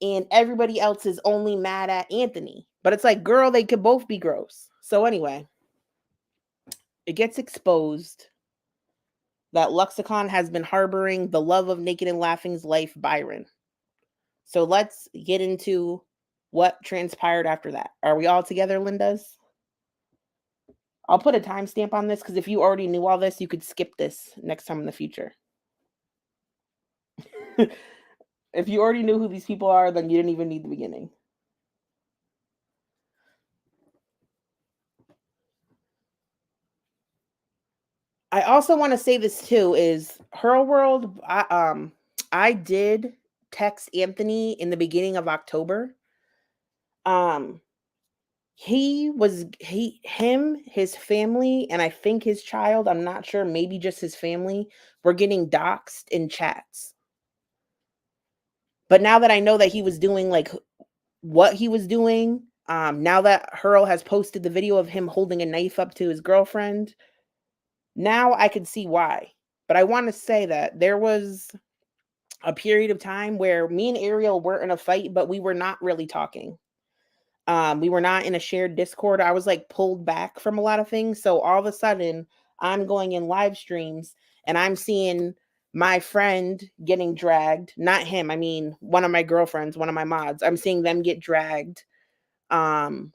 And everybody else is only mad at Anthony. But it's like, girl, they could both be gross. So anyway, it gets exposed that Luxicon has been harboring the love of Naked and Laughing's life, Byron. So let's get into what transpired after that. Are we all together, Lindas? I'll put a timestamp on this because if you already knew all this, you could skip this next time in the future. If you already knew who these people are, then you didn't even need the beginning. I also want to say this too is Hurl World. I did text Anthony in the beginning of October. His family, and I think his child, I'm not sure, maybe just his family, were getting doxxed in chats. But now that I know that he was doing like what he was doing, now that Hurl has posted the video of him holding a knife up to his girlfriend, now I can see why. But I want to say that there was a period of time where me and Ariel were in a fight, but we were not really talking. We were not in a shared Discord. I was like pulled back from a lot of things. So all of a sudden, I'm going in live streams and I'm seeing my friend getting dragged. Not him. I mean, one of my girlfriends, one of my mods. I'm seeing them get dragged. I'm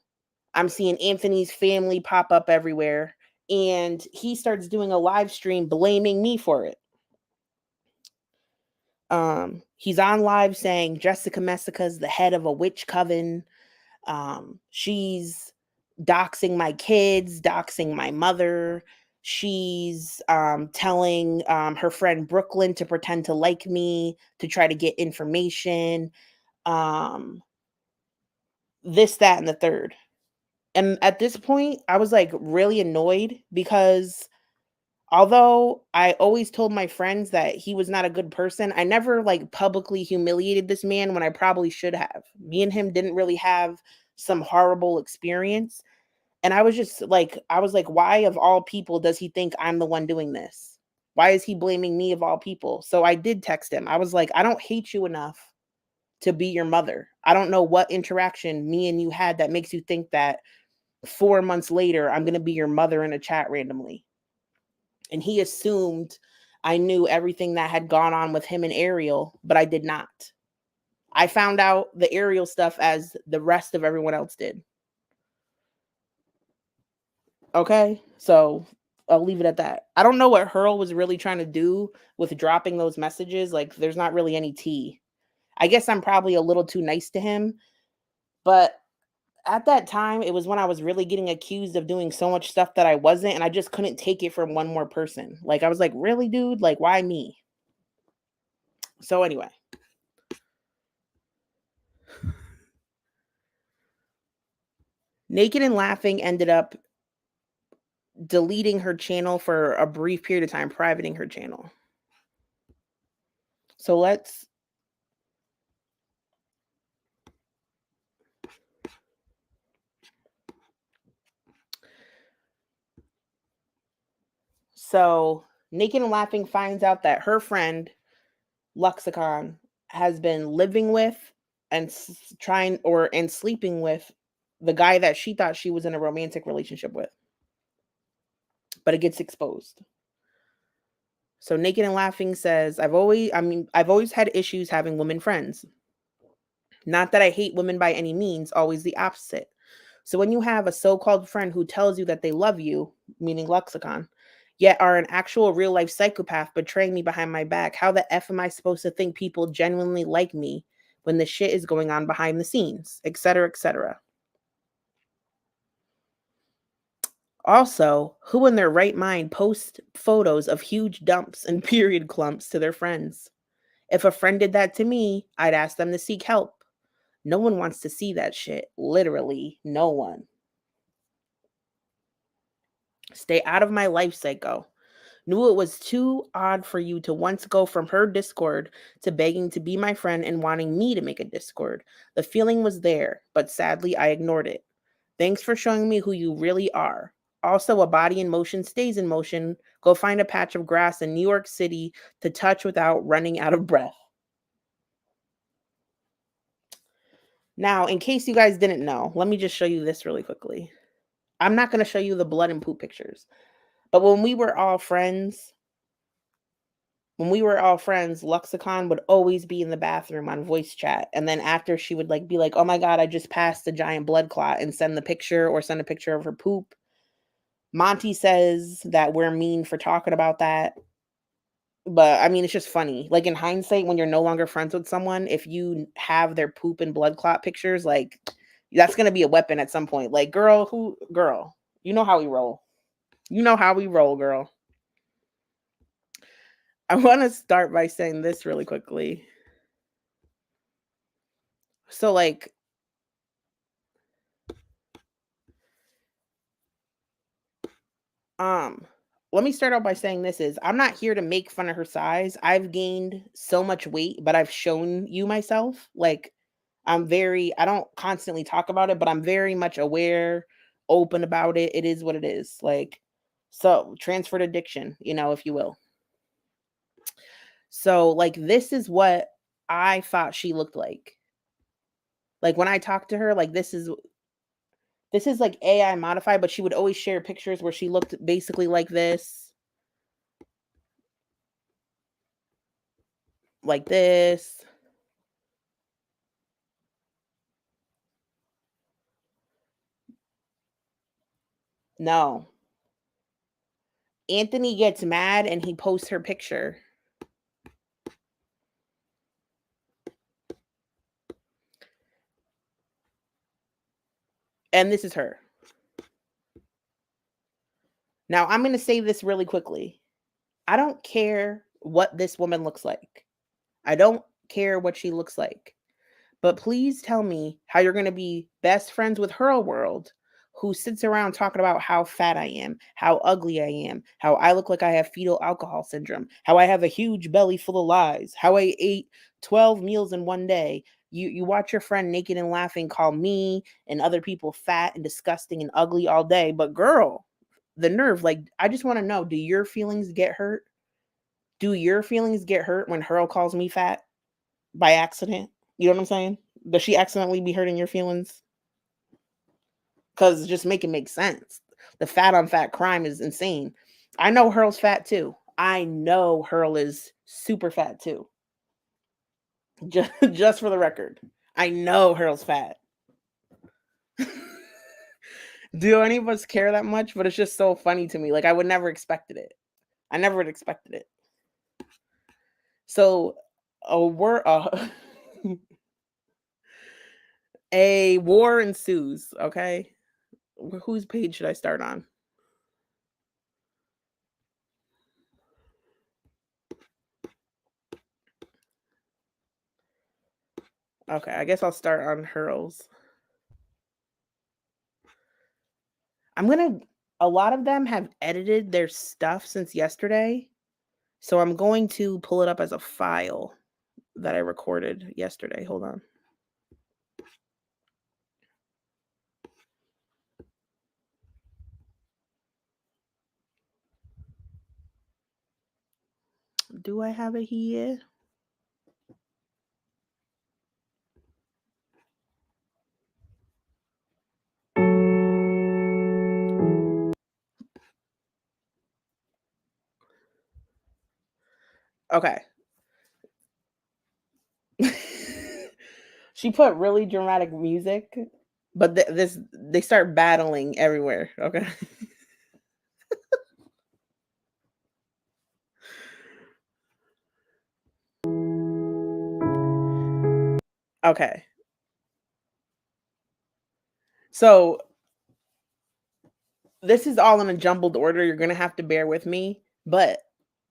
seeing Anthony's family pop up everywhere. And he starts doing a live stream blaming me for it. He's on live saying Jessica Messica's the head of a witch coven. She's doxing my kids, doxing my mother. She's telling her friend Brooklyn to pretend to like me to try to get information. This, that, and the third. And at this point, I was like really annoyed because although I always told my friends that he was not a good person, I never like publicly humiliated this man when I probably should have. Me and him didn't really have some horrible experience. And I was like, why of all people does he think I'm the one doing this? Why is he blaming me of all people? So I did text him. I was like, I don't hate you enough to be your mother. I don't know what interaction me and you had that makes you think that 4 months later, I'm going to be your mother in a chat randomly. And he assumed I knew everything that had gone on with him and Ariel, but I did not. I found out the Ariel stuff as the rest of everyone else did. Okay, so I'll leave it at that. I don't know what Hurl was really trying to do with dropping those messages. Like, there's not really any tea. I guess I'm probably a little too nice to him, but at that time, it was when I was really getting accused of doing so much stuff that I wasn't, and I just couldn't take it from one more person. Like, I was like, really, dude? Like, why me? So anyway. Naked and Laughing ended up deleting her channel for a brief period of time, privating her channel. So let's... So Naked and Laughing finds out that her friend, Luxicon, has been living with and sleeping with the guy that she thought she was in a romantic relationship with. But it gets exposed. So Naked and Laughing says, I've always had issues having women friends. Not that I hate women by any means, always the opposite. So when you have a so-called friend who tells you that they love you, meaning Lexicon, yet are an actual real-life psychopath betraying me behind my back, how the F am I supposed to think people genuinely like me when the shit is going on behind the scenes, etc., etc. Also, who in their right mind posts photos of huge dumps and period clumps to their friends? If a friend did that to me, I'd ask them to seek help. No one wants to see that shit. Literally, no one. Stay out of my life, psycho. Knew it was too odd for you to once go from her Discord to begging to be my friend and wanting me to make a Discord. The feeling was there, but sadly I ignored it. Thanks for showing me who you really are. Also, a body in motion stays in motion. Go find a patch of grass in New York City to touch without running out of breath. Now, in case you guys didn't know, let me just show you this really quickly. I'm not going to show you the blood and poop pictures. But when we were all friends, Luxicon would always be in the bathroom on voice chat. And then after she would be like, oh my God, I just passed a giant blood clot, and send a picture of her poop. Monty says that we're mean for talking about that. But I mean, it's just funny. Like, in hindsight, when you're no longer friends with someone, if you have their poop and blood clot pictures, that's going to be a weapon at some point. Like, girl, you know how we roll. Girl. I want to start by saying this really quickly. So, let me start out by saying I'm not here to make fun of her size. I've gained so much weight, but I've shown you myself. I don't constantly talk about it, but I'm very much aware, open about it. It is what it is. So transferred addiction, if you will. So this is what I thought she looked like. When I talked to her, this is This is like AI modified, but she would always share pictures where she looked basically like this. Like this. No. Anthony gets mad and he posts her picture. And this is her. Now, I'm going to say this really quickly. I don't care what this woman looks like. I don't care what she looks like. But please tell me how you're going to be best friends with her world, who sits around talking about how fat I am, how ugly I am, how I look like I have fetal alcohol syndrome, how I have a huge belly full of lies, how I ate 12 meals in one day. You watch your friend naked and laughing call me and other people fat and disgusting and ugly all day. But girl, the nerve, like, I just want to know, do your feelings get hurt? Do your feelings get hurt when Hurl calls me fat by accident? You know what I'm saying? Does she accidentally be hurting your feelings? Because just make it make sense. The fat on fat crime is insane. I know Hurl's fat too. I know Hurl is super fat too. Just for the record. I know Hurl's fat. Do any of us care that much? But it's just so funny to me. Like, I would never expected it. I never would expected it. So, a war ensues, okay? Whose page should I start on? Okay, I guess I'll start on Hurl's. A lot of them have edited their stuff since yesterday. So I'm going to pull it up as a file that I recorded yesterday. Hold on. Do I have it here? Okay. She put really dramatic music, but they start battling everywhere. Okay. Okay. So this is all in a jumbled order. You're going to have to bear with me. But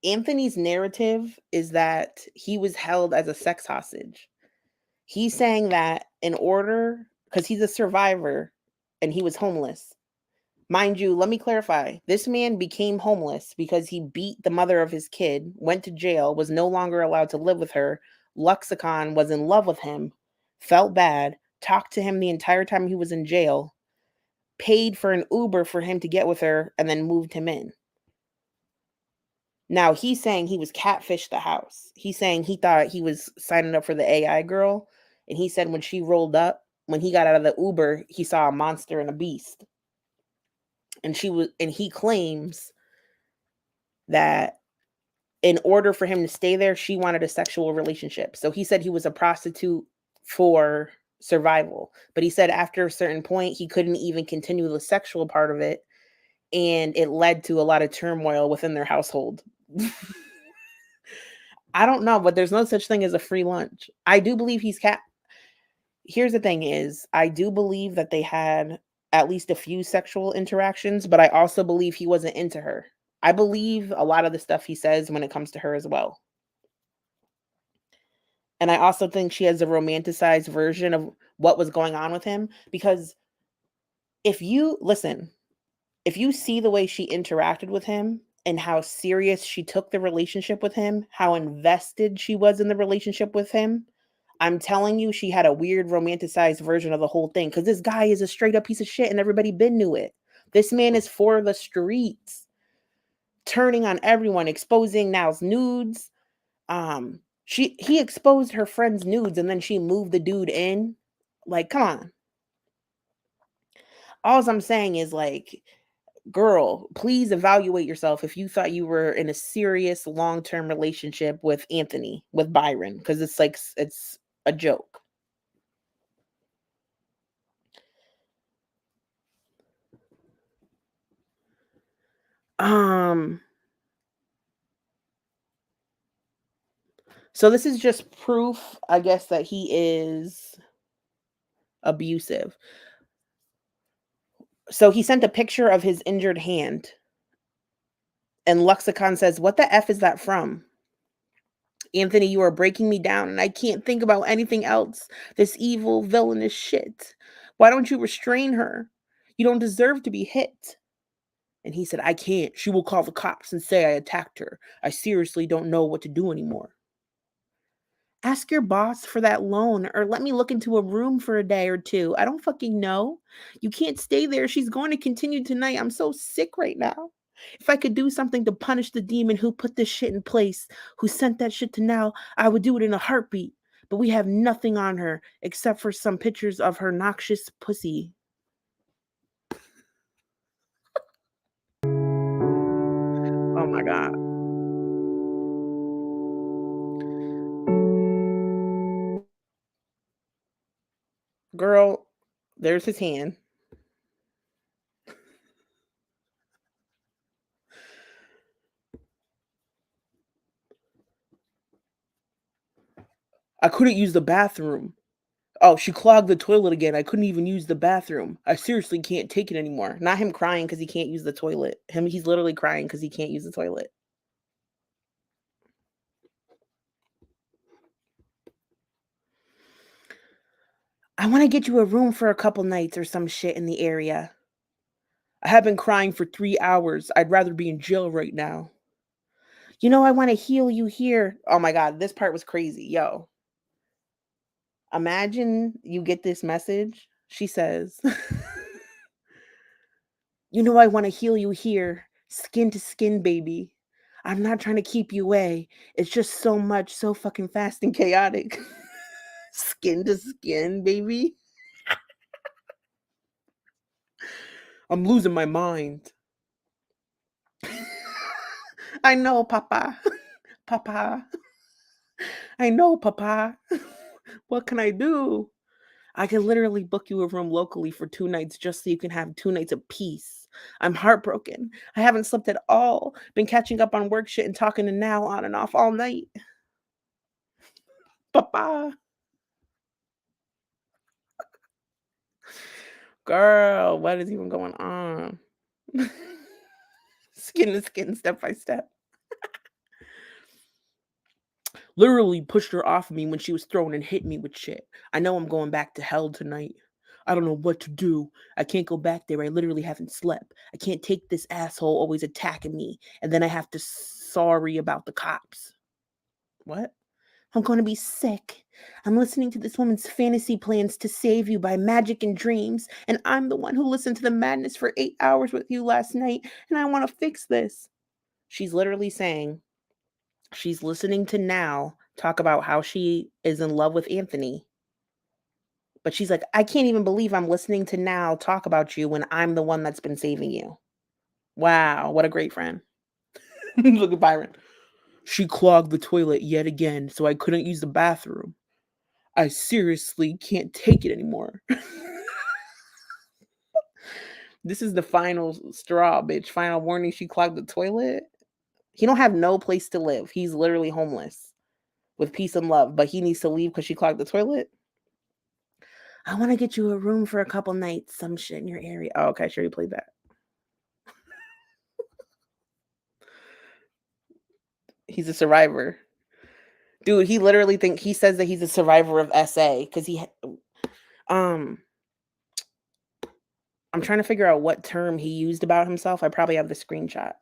Anthony's narrative is that he was held as a sex hostage. He's saying that in order, because he's a survivor and he was homeless. Mind you, let me clarify. This man became homeless because he beat the mother of his kid, went to jail, was no longer allowed to live with her. Luxicon was in love with him, felt bad, talked to him the entire time he was in jail, paid for an Uber for him to get with her, and then moved him in. Now, he's saying he was catfished the house. He's saying he thought he was signing up for the AI girl. And he said when she rolled up, when he got out of the Uber, he saw a monster and a beast. And he claims that in order for him to stay there, she wanted a sexual relationship. So he said he was a prostitute for survival. But he said after a certain point, he couldn't even continue the sexual part of it. And it led to a lot of turmoil within their household. I don't know, but there's no such thing as a free lunch. I do believe Here's the thing is, I do believe that they had at least a few sexual interactions, but I also believe he wasn't into her. I believe a lot of the stuff he says when it comes to her as well. And I also think she has a romanticized version of what was going on with him, because if you see the way she interacted with him and how serious she took the relationship with him, how invested she was in the relationship with him, I'm telling you, she had a weird romanticized version of the whole thing, because this guy is a straight up piece of shit and everybody been knew it. This man is for the streets, turning on everyone, exposing Now's nudes. He exposed her friend's nudes and then she moved the dude in. Like, come on. all I'm saying is like, girl, please evaluate yourself if you thought you were in a serious long-term relationship with Anthony, with Byron, because it's like it's a joke. So this is just proof, I guess, that he is abusive. So he sent a picture of his injured hand. And Luxicon says, "What the F is that from? Anthony, you are breaking me down, and I can't think about anything else. This evil, villainous shit. Why don't you restrain her? You don't deserve to be hit." And he said, "I can't. She will call the cops and say I attacked her. I seriously don't know what to do anymore." Ask your boss for that loan or let me look into a room for a day or two. I don't fucking know. You can't stay there. She's going to continue tonight. I'm so sick right now. If I could do something to punish the demon who put this shit in place, who sent that shit to now, I would do it in a heartbeat. But we have nothing on her except for some pictures of her noxious pussy. Oh my God. Girl, there's his hand. I couldn't use the bathroom. Oh, she clogged the toilet again. I couldn't even use the bathroom. I seriously can't take it anymore. Not him crying because he can't use the toilet. He's literally crying because he can't use the toilet. I want to get you a room for a couple nights or some shit in the area. I have been crying for 3 hours. I'd rather be in jail right now. You know, I want to heal you here. Oh my God, this part was crazy. Yo, imagine you get this message. She says, "You know, I want to heal you here, skin to skin, baby. I'm not trying to keep you away. It's just so much, so fucking fast and chaotic." Skin to skin, baby. I'm losing my mind. I know, Papa. Papa. I know, Papa. What can I do? I can literally book you a room locally for 2 nights just so you can have 2 nights of peace. I'm heartbroken. I haven't slept at all. Been catching up on work shit and talking to Now on and off all night. Papa. Girl, what is even going on? Skin to skin, step by step. Literally pushed her off of me when she was throwing and hit me with shit. I know I'm going back to hell tonight. I don't know what to do. I can't go back there. I literally haven't slept. I can't take this asshole always attacking me. And then I have to sorry about the cops. What? I'm going to be sick. I'm listening to this woman's fantasy plans to save you by magic and dreams. And I'm the one who listened to the madness for 8 hours with you last night. And I want to fix this. She's literally saying, she's listening to Now talk about how she is in love with Anthony. But she's like, I can't even believe I'm listening to Now talk about you when I'm the one that's been saving you. Wow, what a great friend. Look at Byron. She clogged the toilet yet again, so I couldn't use the bathroom. I seriously can't take it anymore. This is the final straw, bitch. Final warning, she clogged the toilet. He don't have no place to live. He's literally homeless with peace and love, but he needs to leave because she clogged the toilet. I want to get you a room for a couple nights, some shit in your area. Oh, okay, sure, you played that. He's a survivor. Dude, he literally he says that he's a survivor of SA because I'm trying to figure out what term he used about himself. I probably have the screenshot.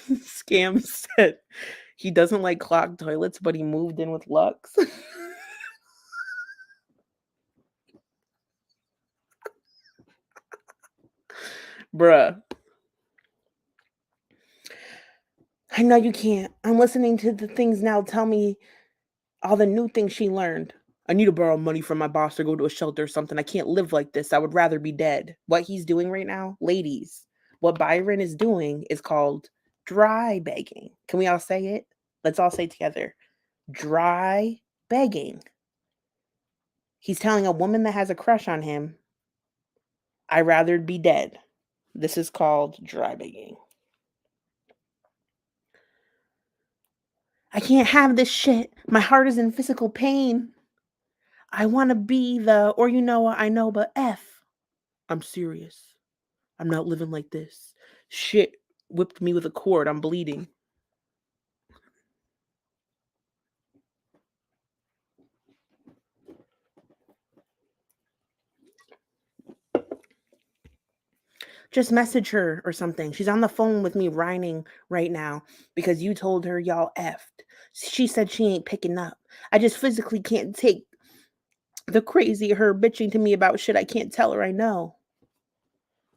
Scam said he doesn't like clogged toilets, but he moved in with Lux. Bruh. I know you can't. I'm listening to the things Now tell me All the new things she learned. I need to borrow money from my boss or go to a shelter or something. I can't live like this. I would rather be dead. What he's doing right now, ladies, what Byron is doing is called dry begging. Can we all say it? Let's all say it together. Dry begging. He's telling a woman that has a crush on him, I'd rather be dead. This is called dry begging. I can't have this shit. My heart is in physical pain. I want to be the, or you know what, I know, but F. I'm serious. I'm not living like this. Shit whipped me with a cord. I'm bleeding. Just message her or something. She's on the phone with me whining right now because you told her y'all effed. She said she ain't picking up. I just physically can't take the crazy her bitching to me about shit I can't tell her I know.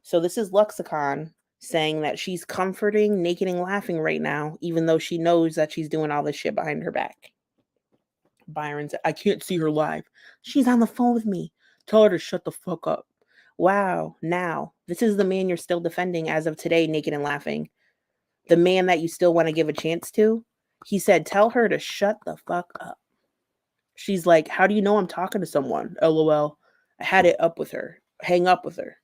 So this is Luxicon saying that she's comforting, naked and laughing right now, even though she knows that she's doing all this shit behind her back. Byron said, I can't see her live. She's on the phone with me. Tell her to shut the fuck up. Wow, now, this is the man you're still defending as of today, naked and laughing. The man that you still want to give a chance to. He said, tell her to shut the fuck up. She's like, how do you know I'm talking to someone? LOL. I had it up with her. Hang up with her.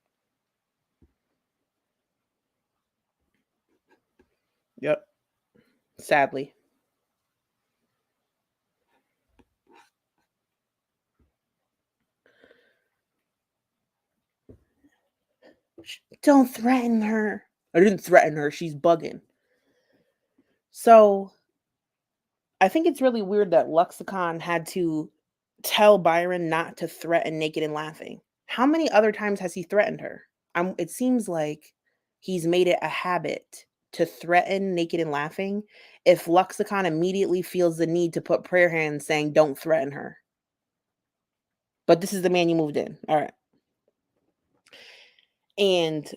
Yep. Sadly. Don't threaten her. I didn't threaten her. She's bugging. So I think it's really weird that Luxicon had to tell Byron not to threaten naked and laughing. How many other times has he threatened her? It seems like he's made it a habit to threaten naked and laughing if Luxicon immediately feels the need to put prayer hands saying, don't threaten her. But this is the man you moved in. All right. And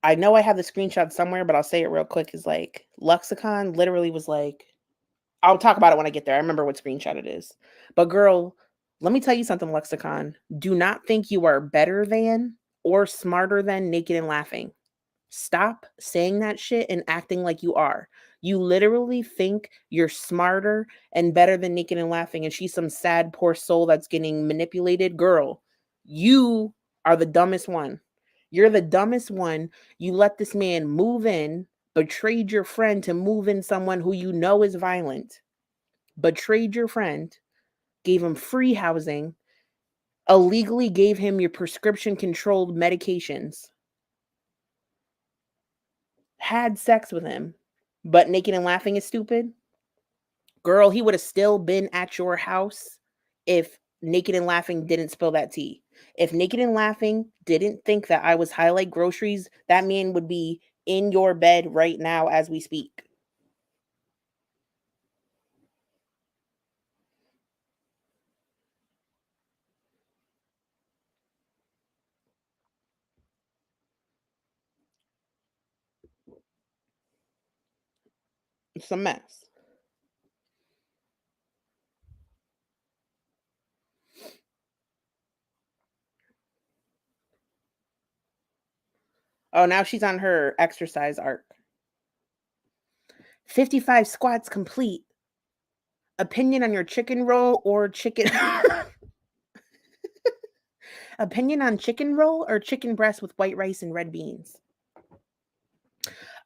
I know I have the screenshot somewhere, but I'll say it real quick. Is like Luxicon literally was like, I'll talk about it when I get there. I remember what screenshot it is. But girl, let me tell you something, Lexicon. Do not think you are better than or smarter than naked and laughing. Stop saying that shit and acting like you are. You literally think you're smarter and better than naked and laughing, and she's some sad, poor soul that's getting manipulated. Girl, you are the dumbest one. You're the dumbest one. You let this man move in, betrayed your friend to move in someone who you know is violent, betrayed your friend, gave him free housing, illegally gave him your prescription controlled medications, had sex with him, but naked and laughing is stupid. Girl, he would have still been at your house if naked and laughing didn't spill that tea. If naked and laughing didn't think that I was highlight groceries, that man would be in your bed right now as we speak. It's a mess. Oh, now she's on her exercise arc. 55 squats complete. Opinion on your chicken roll or chicken... Opinion on chicken roll or chicken breast with white rice and red beans?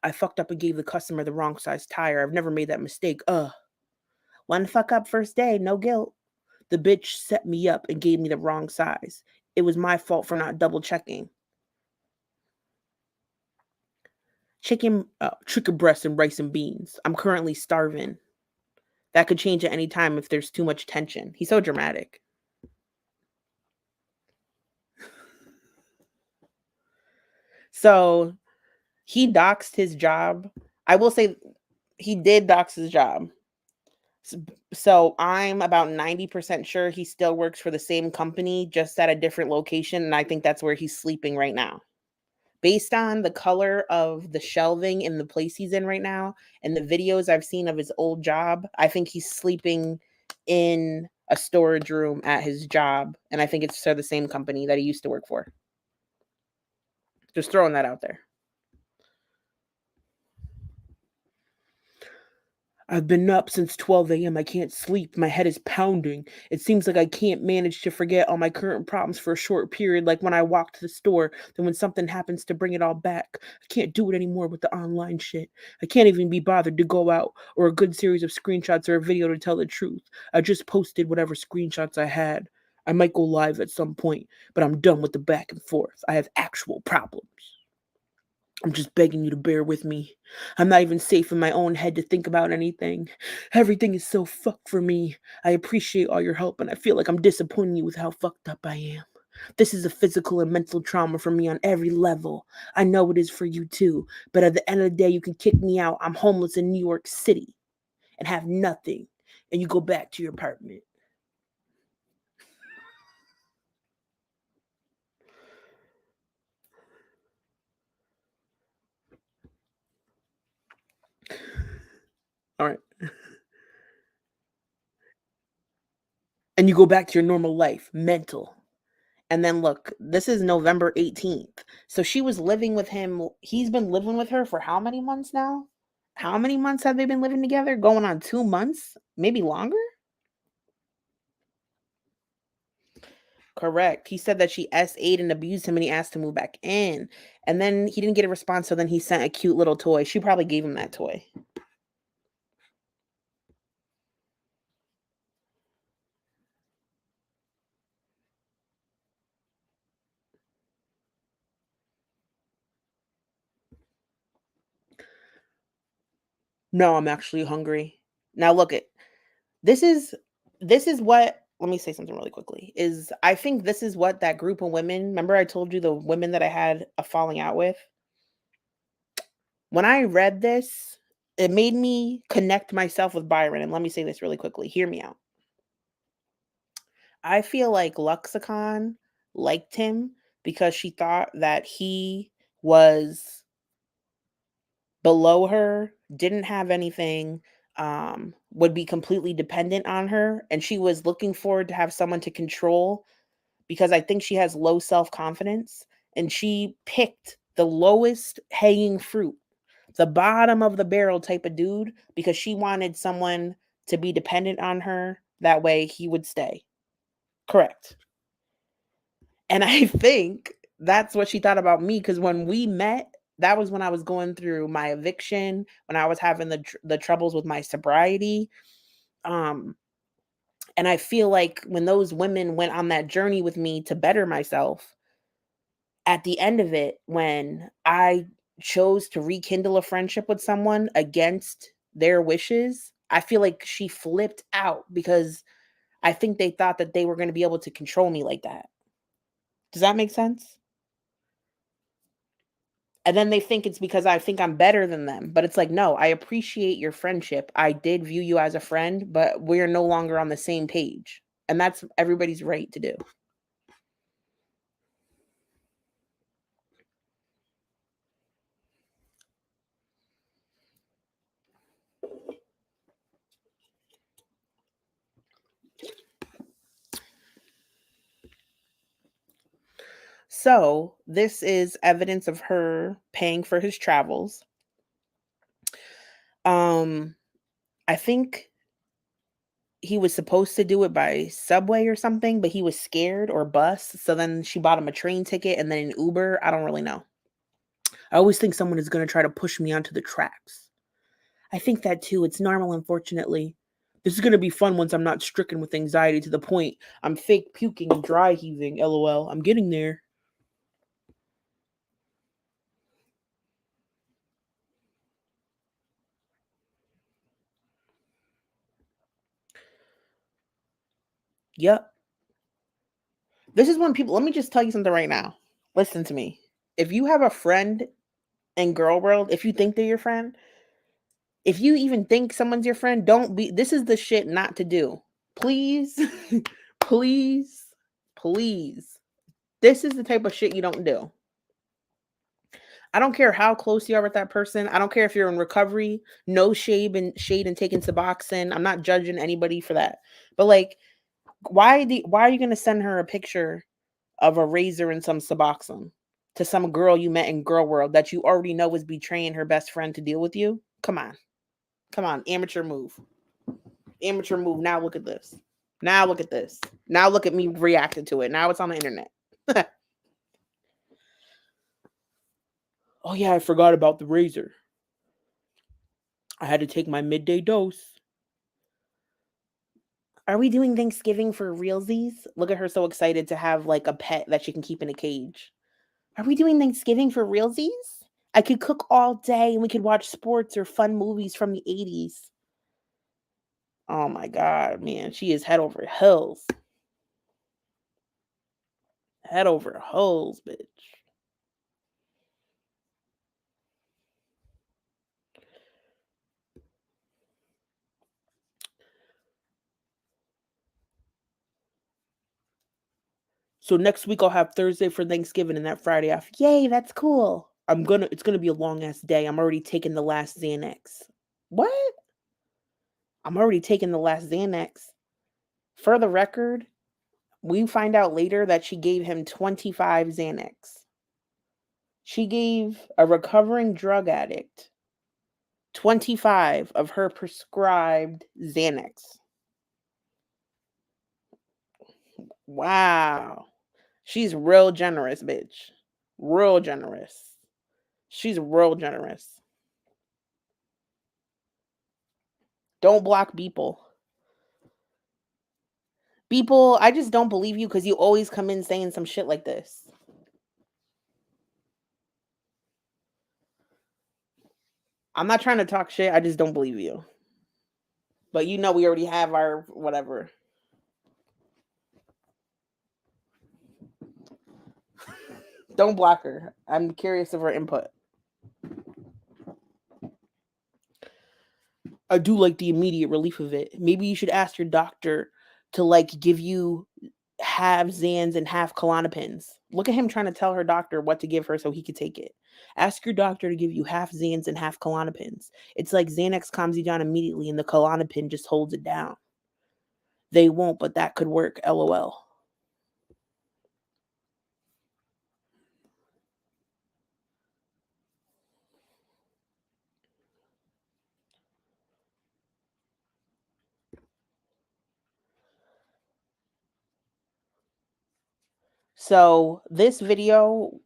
I fucked up and gave the customer the wrong size tire. I've never made that mistake. One fuck up first day, no guilt. The bitch set me up and gave me the wrong size. It was my fault for not double checking. Chicken breast and rice and beans. I'm currently starving. That could change at any time if there's too much tension. He's so dramatic. So he doxed his job. I will say he did dox his job. So I'm about 90% sure he still works for the same company, just at a different location. And I think that's where he's sleeping right now. Based on the color of the shelving in the place he's in right now and the videos I've seen of his old job, I think he's sleeping in a storage room at his job. And I think it's the same company that he used to work for. Just throwing that out there. I've been up since 12 a.m. I can't sleep. My head is pounding. It seems like I can't manage to forget all my current problems for a short period, like when I walk to the store, then when something happens to bring it all back. I can't do it anymore with the online shit. I can't even be bothered to go out or a good series of screenshots or a video to tell the truth. I just posted whatever screenshots I had. I might go live at some point, but I'm done with the back and forth. I have actual problems. I'm just begging you to bear with me. I'm not even safe in my own head to think about anything. Everything is so fucked for me. I appreciate all your help, and I feel like I'm disappointing you with how fucked up I am. This is a physical and mental trauma for me on every level. I know it is for you too, but at the end of the day, you can kick me out. I'm homeless in New York City and have nothing, and you go back to your apartment. All right. And you go back to your normal life, mental. And then look, this is November 18th. So she was living with him. He's been living with her for how many months now? How many months have they been living together? Going on 2 months? Maybe longer? Correct. He said that she S8 and abused him and he asked to move back in. And then he didn't get a response. So then he sent a cute little toy. She probably gave him that toy. No, I'm actually hungry. Now look it. This is what, let me say something really quickly. Is I think this is what that group of women, remember I told you the women that I had a falling out with? When I read this, it made me connect myself with Byron. And let me say this really quickly. Hear me out. I feel like Luxicon liked him because she thought that he was below her, didn't have anything, would be completely dependent on her. And she was looking forward to have someone to control because I think she has low self-confidence. And she picked the lowest hanging fruit, the bottom of the barrel type of dude, because she wanted someone to be dependent on her. That way he would stay. Correct. And I think that's what she thought about me because when we met, that was when I was going through my eviction, when I was having the troubles with my sobriety. And I feel like when those women went on that journey with me to better myself, at the end of it, when I chose to rekindle a friendship with someone against their wishes, I feel like she flipped out because I think they thought that they were going to be able to control me like that. Does that make sense? And then they think it's because I think I'm better than them. But it's like, no, I appreciate your friendship. I did view you as a friend, but we're no longer on the same page. And that's everybody's right to do. So this is evidence of her paying for his travels. I think he was supposed to do it by subway or something, but he was scared, or bus. So then she bought him a train ticket and then an Uber. I don't really know. I always think someone is going to try to push me onto the tracks. I think that too. It's normal, unfortunately. This is going to be fun once I'm not stricken with anxiety to the point I'm fake puking and dry heaving. LOL. I'm getting there. Yep. This is when people, let me just tell you something right now. Listen to me. If you have a friend in girl world, if you think they're your friend, if you even think someone's your friend, don't be, this is the shit not to do. Please, please, please. This is the type of shit you don't do. I don't care how close you are with that person. I don't care if you're in recovery, no shade and taking Suboxone. I'm not judging anybody for that. But like, why are you gonna send her a picture of a razor and some Suboxone to some girl you met in Girl World that you already know was betraying her best friend to deal with you? Come on, amateur move. Amateur move. Now look at this. Now look at this. Now look at me reacting to it. Now it's on the internet. Oh yeah, I forgot about the razor. I had to take my midday dose. Are we doing Thanksgiving for realsies? Look at her so excited to have like a pet that she can keep in a cage. Are we doing Thanksgiving for realsies? I could cook all day and we could watch sports or fun movies from the 80s. Oh my God, man. She is head over heels. Head over heels, bitch. So next week I'll have Thursday for Thanksgiving and that Friday off. Yay, that's cool. It's gonna be a long ass day. I'm already taking the last Xanax. What? I'm already taking the last Xanax. For the record, we find out later that she gave him 25 Xanax. She gave a recovering drug addict 25 of her prescribed Xanax. Wow. She's real generous, bitch. Real generous. She's real generous. Don't block people. People, I just don't believe you because you always come in saying some shit like this. I'm not trying to talk shit. I just don't believe you. But you know we already have our whatever. Don't block her. I'm curious of her input. I do like the immediate relief of it. Maybe you should ask your doctor to like give you half Xans and half Klonopins. Look at him trying to tell her doctor what to give her so he could take it. Ask your doctor to give you half Xans and half Klonopins. It's like Xanax calms you down immediately and the Klonopin just holds it down. They won't, but that could work. LOL. So this video,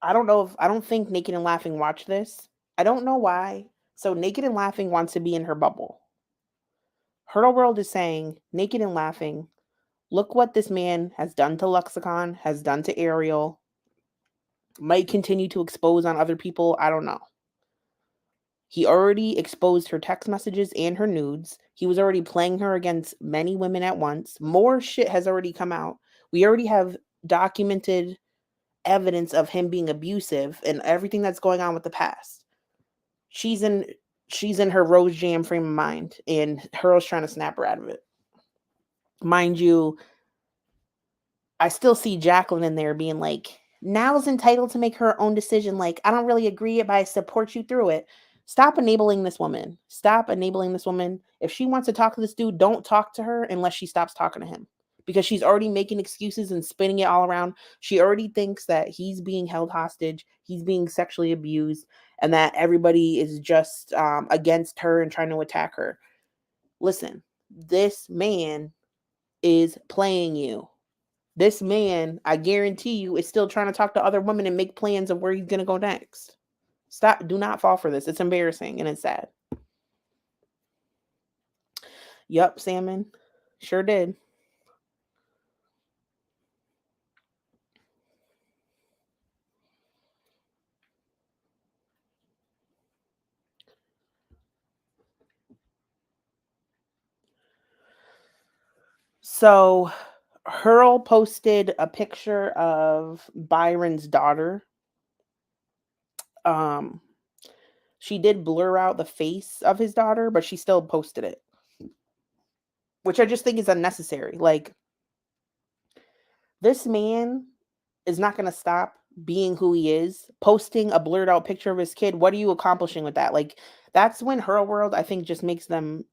I don't think Naked and Laughing watched this. I don't know why. So Naked and Laughing wants to be in her bubble. Hurdle World is saying, Naked and Laughing, look what this man has done to Luxicon, has done to Ariel, might continue to expose on other people. I don't know. He already exposed her text messages and her nudes. He was already playing her against many women at once. More shit has already come out. We already have documented evidence of him being abusive and everything that's going on with the past. She's in her Rose Jam frame of mind, and Hurl's trying to snap her out of it. Mind you, I still see Jacqueline in there being like, Now's entitled to make her own decision. Like, I don't really agree, but I support you through it. Stop enabling this woman. Stop enabling this woman. If she wants to talk to this dude, don't talk to her unless she stops talking to him. Because she's already making excuses and spinning it all around. She already thinks that he's being held hostage, he's being sexually abused, and that everybody is just against her and trying to attack her. Listen, this man is playing you. This man, I guarantee you, is still trying to talk to other women and make plans of where he's going to go next. Stop. Do not fall for this. It's embarrassing and it's sad. Yup, Salmon. Sure did. So Hurl posted a picture of Byron's daughter. She did blur out the face of his daughter, but she still posted it, which I just think is unnecessary. Like, this man is not going to stop being who he is, posting a blurred out picture of his kid. What are you accomplishing with that? Like, that's when her world, I think, just makes them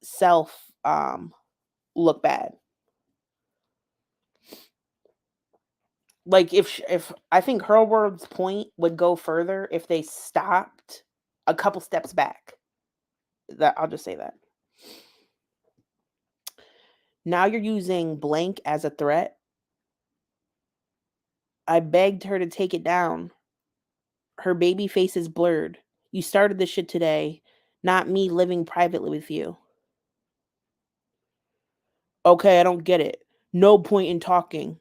self look bad. Like, if I think her world's point would go further if they stopped a couple steps back. That I'll just say that. Now you're using blank as a threat. I begged her to take it down. Her baby face is blurred. You started this shit today, not me living privately with you. Okay, I don't get it. No point in talking.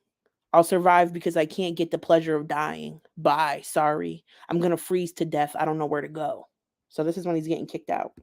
I'll survive because I can't get the pleasure of dying. Bye, sorry. I'm gonna freeze to death. I don't know where to go. So this is when he's getting kicked out.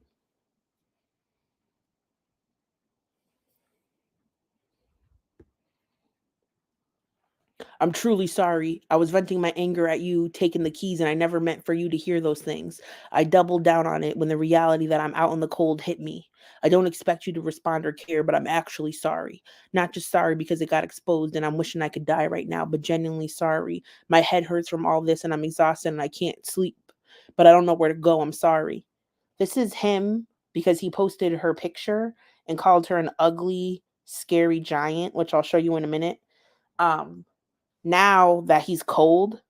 I'm truly sorry. I was venting my anger at you taking the keys, and I never meant for you to hear those things. I doubled down on it when the reality that I'm out in the cold hit me. I don't expect you to respond or care, but I'm actually sorry. Not just sorry because it got exposed and I'm wishing I could die right now, but genuinely sorry. My head hurts from all this and I'm exhausted and I can't sleep, but I don't know where to go. I'm sorry. This is him because he posted her picture and called her an ugly, scary giant, which I'll show you in a minute. Now that he's cold,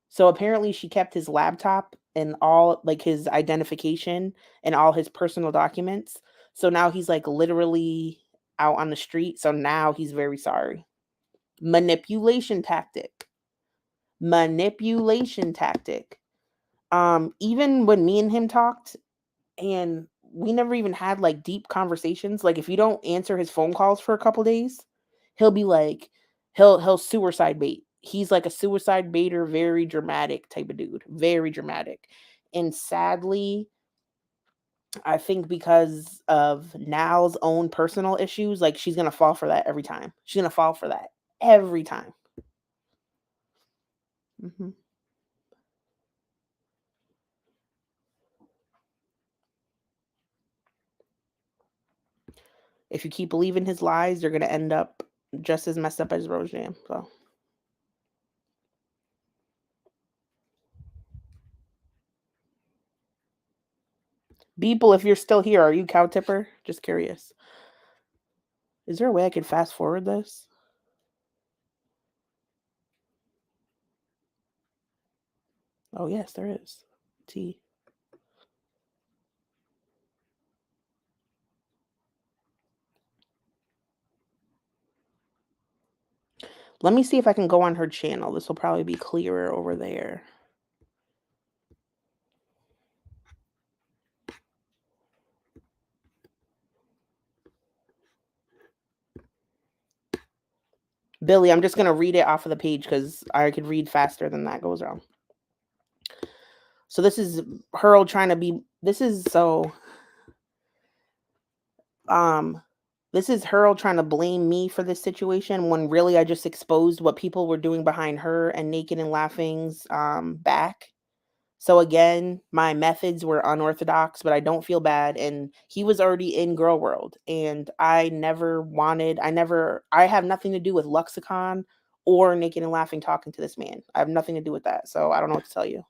so apparently she kept his laptop and all like his identification and all his personal documents. So now he's like literally out on the street. So now he's very sorry. Manipulation tactic. Manipulation tactic. Even when me and him talked, and we never even had like deep conversations. Like, if you don't answer his phone calls for a couple days, he'll be like, he'll suicide bait. He's like a suicide baiter, very dramatic type of dude, very dramatic. And sadly, I think because of Nal's own personal issues, like, she's gonna fall for that every time. She's gonna fall for that every time. hmm If you keep believing his lies, you're gonna end up just as messed up as Rose Jam. So. Beeple, if you're still here, are you Cow Tipper? Just curious. Is there a way I could fast forward this? Oh, yes, there is. T. Let me see if I can go on her channel. This will probably be clearer over there. Billy, I'm just going to read it off of the page because I could read faster than that goes around. So this is Hurl trying to be, this is Hurl trying to blame me for this situation when really I just exposed what people were doing behind her and Naked and Laughing's back. So again, my methods were unorthodox, but I don't feel bad. And he was already in Girl World, and I have nothing to do with Luxicon or Naked and Laughing talking to this man. I have nothing to do with that. So I don't know what to tell you.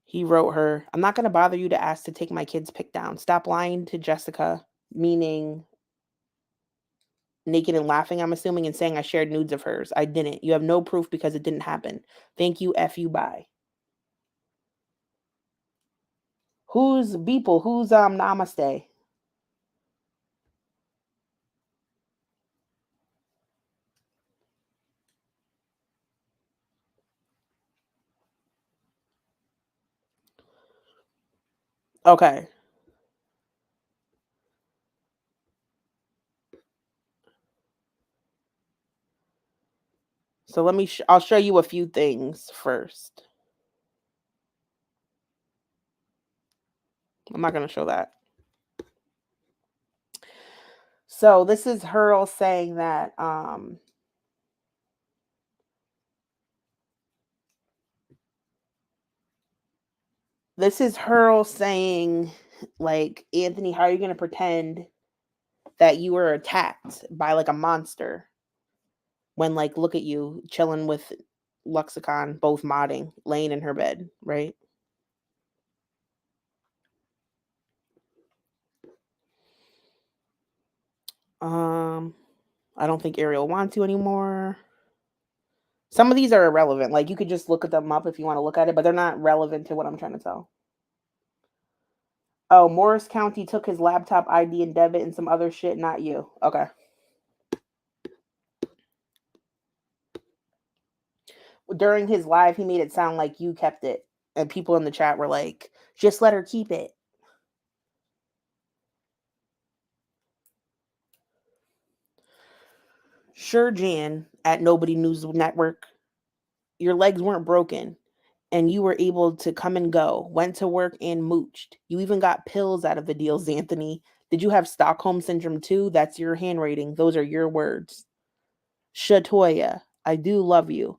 He wrote her, I'm not going to bother you to ask to take my kid's pic down. Stop lying to Jessica, meaning Naked and Laughing, I'm assuming, and saying I shared nudes of hers. I didn't. You have no proof because it didn't happen. Thank you. F you. Bye. Who's Beeple? Who's Namaste? Okay. So I'll show you a few things first. I'm not going to show that. So this is Hurl saying that this is Hurl saying Like, Anthony, how are you going to pretend that you were attacked by like a monster when, like, look at you chilling with Luxicon, both modding, laying in her bed, right? I don't think Ariel wants you anymore. Some of these are irrelevant. Like, you could just look at them up if you want to look at it, but they're not relevant to what I'm trying to tell. Oh, Morris County took his laptop ID and debit and some other shit, not you. Okay. During his live, he made it sound like you kept it. And people in the chat were like, just let her keep it. Sure, Jan, at Nobody News Network, your legs weren't broken and you were able to come and go, went to work and mooched. You even got pills out of the deals, Anthony. Did you have Stockholm Syndrome too? That's your handwriting. Those are your words. Shatoya, I do love you.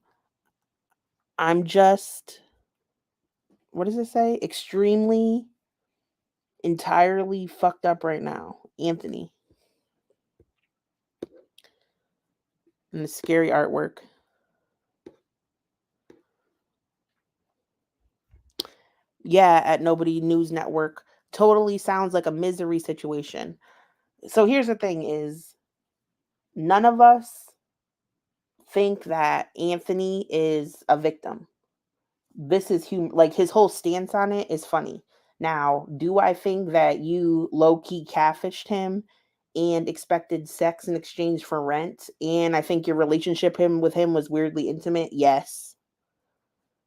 I'm just, what does it say? Extremely, entirely fucked up right now. Anthony. And the scary artwork. Yeah, at Nobody News Network. Totally sounds like a misery situation. So here's the thing is, none of us think that Anthony is a victim. This is like, his whole stance on it is funny. Now, do I think that you low-key catfished him and expected sex in exchange for rent? And I think your relationship with him was weirdly intimate? Yes.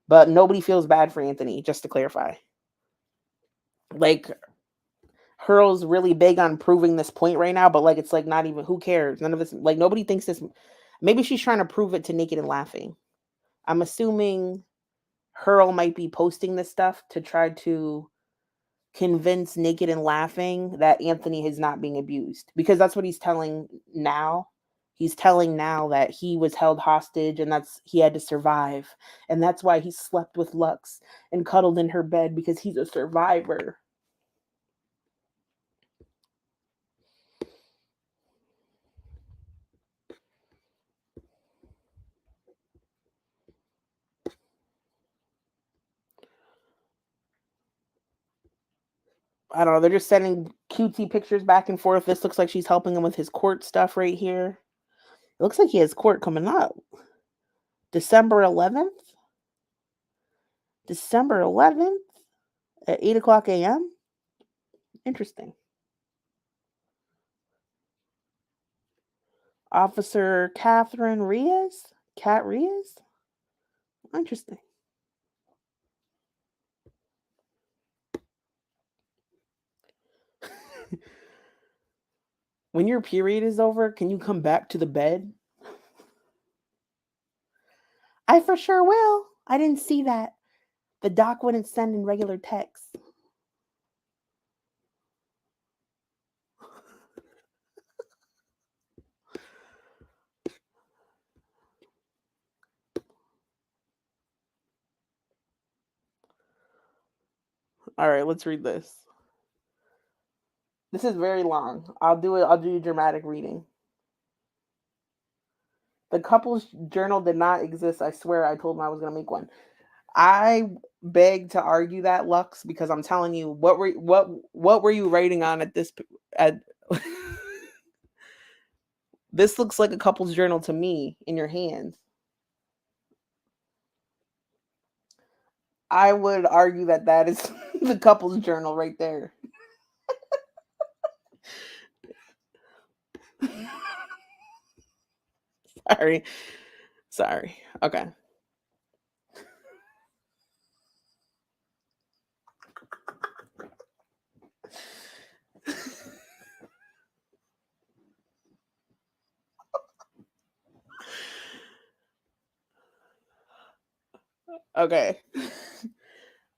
But nobody feels bad for Anthony, just to clarify. Like, Hurl's really big on proving this point right now, but like, it's like, not even, who cares? None of this, like, nobody thinks this. Maybe she's trying to prove it to Naked and Laughing. I'm assuming Hurl might be posting this stuff to try to convince Naked and Laughing that Anthony is not being abused, because that's what he's telling now. He's telling now that he was held hostage and that's he had to survive, and that's why he slept with Lux and cuddled in her bed, because he's a survivor. I don't know. They're just sending cutesy pictures back and forth. This looks like she's helping him with his court stuff right here. It looks like he has court coming up. December 11th? December 11th at 8 o'clock a.m.? Interesting. Officer Catherine Reyes? Cat Reyes? Interesting. When your period is over, can you come back to the bed? I for sure will. I didn't see that. The doc wouldn't send in regular text. All right, let's read this. This is very long. I'll do dramatic reading. The couple's journal did not exist. I swear I told him I was going to make one. I beg to argue that, Lux, because I'm telling you, what were you writing on at this at this looks like a couple's journal to me in your hands. I would argue that is the couple's journal right there. Sorry. Okay. Okay.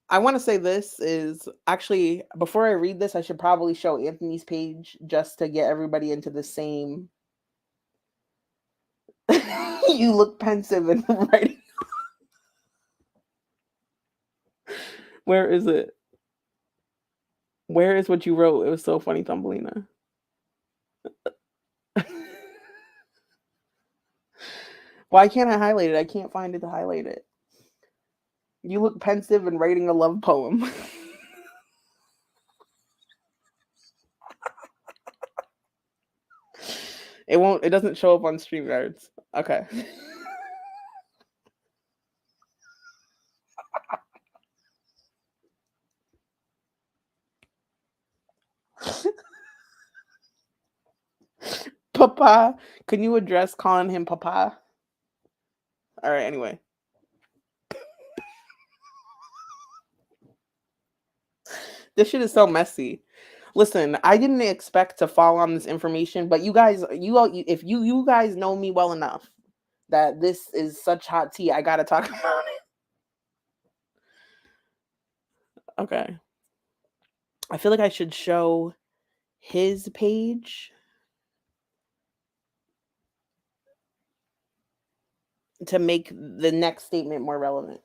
I want to say this is actually, before I read this, I should probably show Anthony's page just to get everybody into the same. You look pensive and writing. Where is it? Where is what you wrote? It was so funny, Thumbelina. Why can't I highlight it? I can't find it to highlight it. You look pensive and writing a love poem. It doesn't show up on StreamYards. Okay. Papa, can you address calling him Papa? All right, anyway. This shit is so messy. Listen, I didn't expect to fall on this information, but you guys, if you guys know me well enough that this is such hot tea, I gotta talk about it. Okay. I feel like I should show his page to make the next statement more relevant.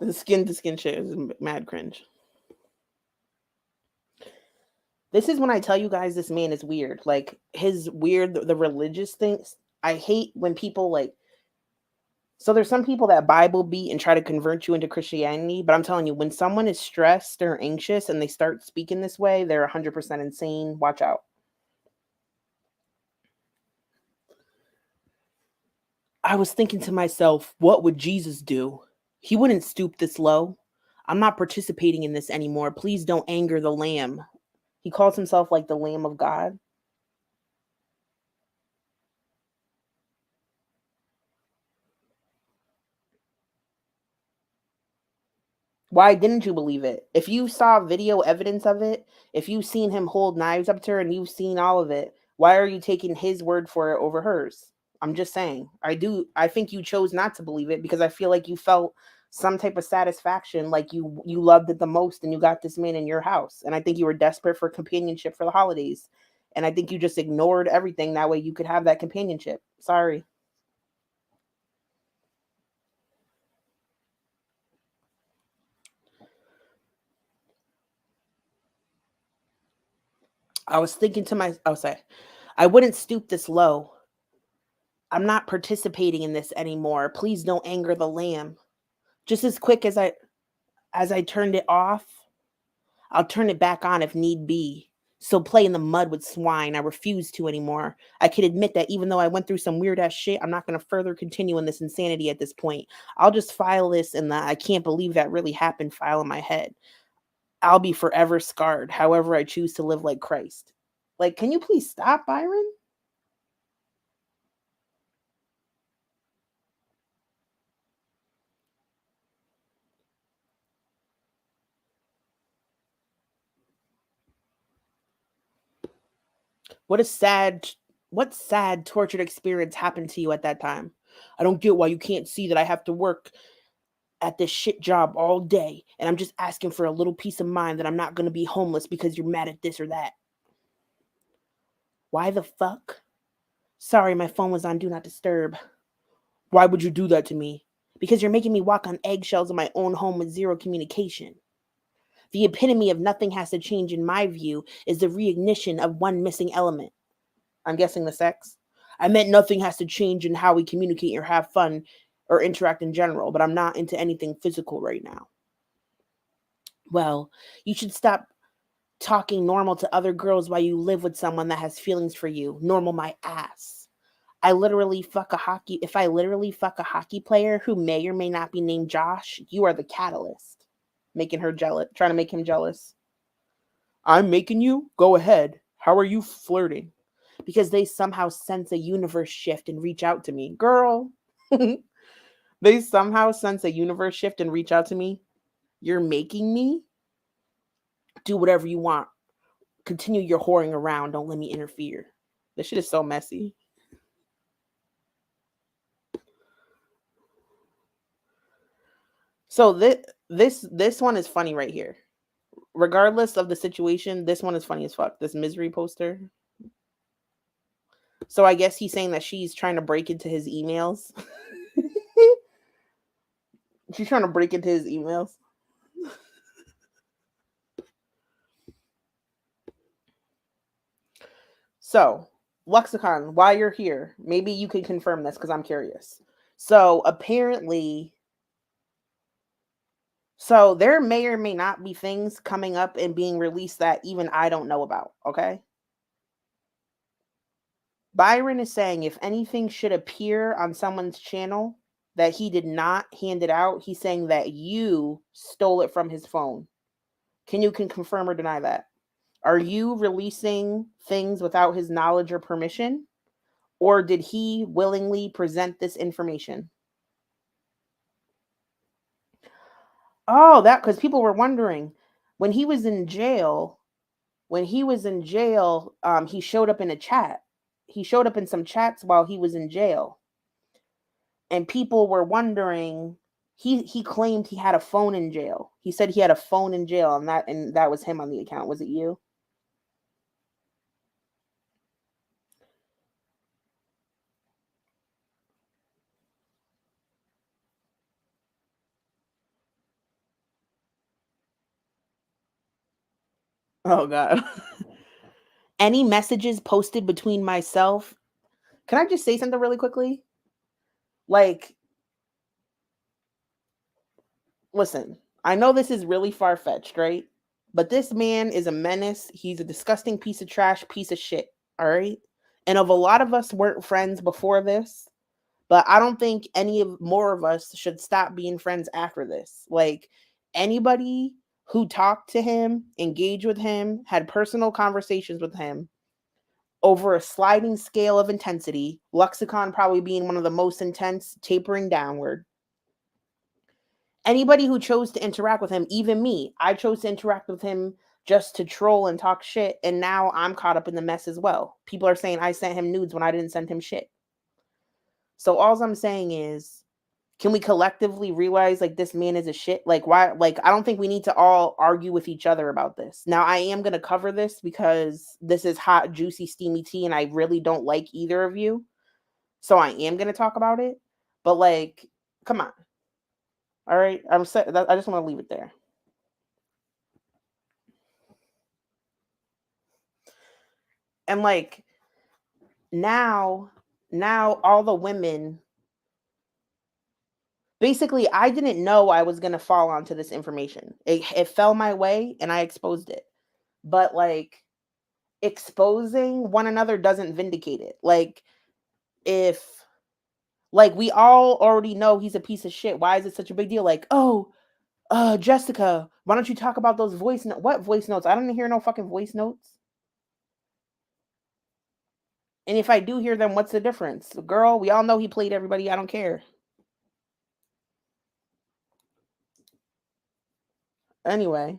The skin to skin shit is mad cringe. This is when I tell you guys this man is weird. Like his weird, the religious things. I hate when people like. So there's some people that Bible beat and try to convert you into Christianity. But I'm telling you, when someone is stressed or anxious and they start speaking this way, they're 100% insane. Watch out. I was thinking to myself, what would Jesus do? He wouldn't stoop this low. I'm not participating in this anymore. Please don't anger the lamb. He calls himself like the Lamb of God. Why didn't you believe it? If you saw video evidence of it, if you've seen him hold knives up to her and you've seen all of it, why are you taking his word for it over hers? I'm just saying. I think you chose not to believe it because I feel like you felt some type of satisfaction, like you loved it the most and you got this man in your house. And I think you were desperate for companionship for the holidays. And I think you just ignored everything. That way you could have that companionship. Sorry. I was thinking to myself, I wouldn't stoop this low. I'm not participating in this anymore. Please don't anger the lamb. Just as quick as I turned it off, I'll turn it back on if need be. So play in the mud with swine. I refuse to anymore. I can admit that even though I went through some weird ass shit, I'm not going to further continue in this insanity at this point. I'll just file this in the I can't believe that really happened file in my head. I'll be forever scarred, however I choose to live like Christ. Like, can you please stop, Byron? What sad tortured experience happened to you at that time? I don't get why you can't see that I have to work at this shit job all day and I'm just asking for a little peace of mind that I'm not going to be homeless because you're mad at this or that. Why the fuck? Sorry, my phone was on do not disturb. Why would you do that to me? Because you're making me walk on eggshells in my own home with zero communication. The epitome of nothing has to change in my view is the reignition of one missing element. I'm guessing the sex. I meant nothing has to change in how we communicate or have fun or interact in general, but I'm not into anything physical right now. Well, you should stop talking normal to other girls while you live with someone that has feelings for you. Normal my ass. If I literally fuck a hockey player who may or may not be named Josh, you are the catalyst. Making her jealous, trying to make him jealous. I'm making you? Go ahead. How are you flirting? Because they somehow sense a universe shift and reach out to me. Girl. They somehow sense a universe shift and reach out to me. You're making me? Do whatever you want. Continue your whoring around. Don't let me interfere. This shit is so messy. So this one is funny right here. Regardless of the situation, this one is funny as fuck. This misery poster. So I guess he's saying that she's trying to break into his emails. She's trying to break into his emails. So, Luxicon, while you're here, maybe you can confirm this because I'm curious. So, apparently, so there may or may not be things coming up and being released that even I don't know about, okay? Byron is saying if anything should appear on someone's channel that he did not hand it out, he's saying that you stole it from his phone. Can you confirm or deny that? Are you releasing things without his knowledge or permission? Or did he willingly present this information? Oh, that because people were wondering when he was in jail. He showed up in a chat. He showed up in some chats while he was in jail, and people were wondering. He claimed he had a phone in jail. He said he had a phone in jail, and that was him on the account. Was it you? Oh God. Any messages posted between myself? Can I just say something really quickly? Like, listen, I know this is really far-fetched, right? But this man is a menace. He's a disgusting piece of trash, piece of shit. All right. And of a lot of us weren't friends before this, but I don't think more of us should stop being friends after this. Like anybody who talked to him, engaged with him, had personal conversations with him over a sliding scale of intensity, Lexicon probably being one of the most intense, tapering downward. Anybody who chose to interact with him, even me, I chose to interact with him just to troll and talk shit, and now I'm caught up in the mess as well. People are saying I sent him nudes when I didn't send him shit. So all I'm saying is, can we collectively realize like this man is a shit? Like why? Like I don't think we need to all argue with each other about this. Now I am gonna cover this because this is hot, juicy, steamy tea, and I really don't like either of you. So I am gonna talk about it. But like, come on. All right, I just want to leave it there. And like now all the women, basically I didn't know I was going to fall onto this information. It fell my way and I exposed it. But like exposing one another doesn't vindicate it. Like if like we all already know he's a piece of shit, why is it such a big deal? Like, oh, Jessica, why don't you talk about those what voice notes? I don't hear no fucking voice notes. And if I do hear them, what's the difference? Girl, we all know he played everybody. I don't care. Anyway.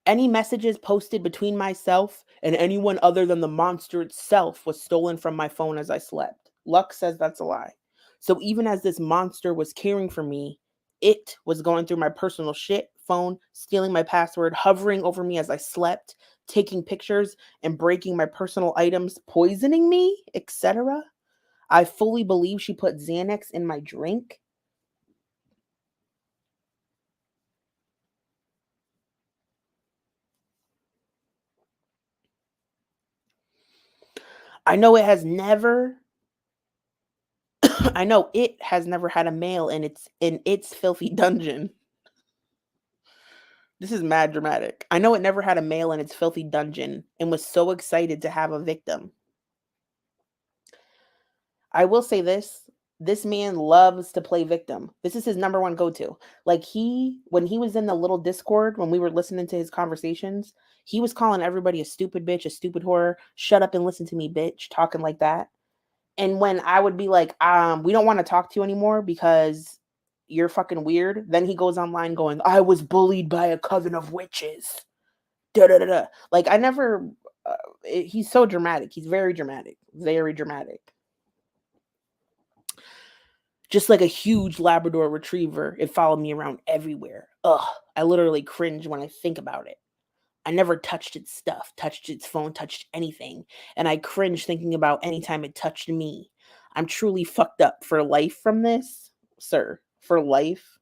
Any messages posted between myself and anyone other than the monster itself was stolen from my phone as I slept. Lux says that's a lie. So even as this monster was caring for me, it was going through my personal shit, phone, stealing my password, hovering over me as I slept, taking pictures and breaking my personal items, poisoning me, etc. I fully believe she put Xanax in my drink. I know it has never I know it has never had a male in its filthy dungeon. This is mad dramatic. I know it never had a male in its filthy dungeon and was so excited to have a victim. I will say this man loves to play victim. This is his number one go-to. Like when he was in the little Discord, when we were listening to his conversations, he was calling everybody a stupid bitch, a stupid whore, shut up and listen to me, bitch, talking like that. And when I would be like, we don't want to talk to you anymore because you're fucking weird, then he goes online going, I was bullied by a coven of witches. Da da da da. Like I never. He's so dramatic. He's very dramatic. Very dramatic. Just like a huge Labrador retriever, it followed me around everywhere. Ugh, I literally cringe when I think about it. I never touched its stuff, touched its phone, touched anything. And I cringe thinking about any time it touched me. I'm truly fucked up for life from this, sir. For life.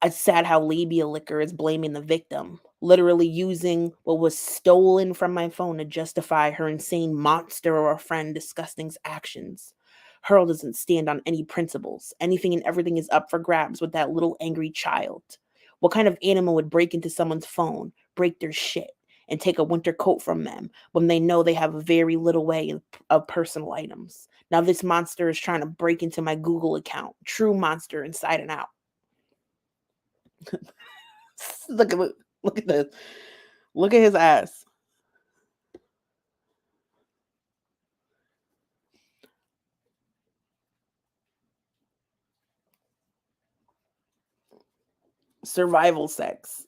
It's sad how labia liquor is blaming the victim, literally using what was stolen from my phone to justify her insane monster or a friend disgusting's actions. Hurl doesn't stand on any principles. Anything and everything is up for grabs with that little angry child. What kind of animal would break into someone's phone, break their shit, and take a winter coat from them when they know they have a very little way of personal items? Now this monster is trying to break into my Google account. True monster inside and out. Look at this. Look at his ass. Survival sex.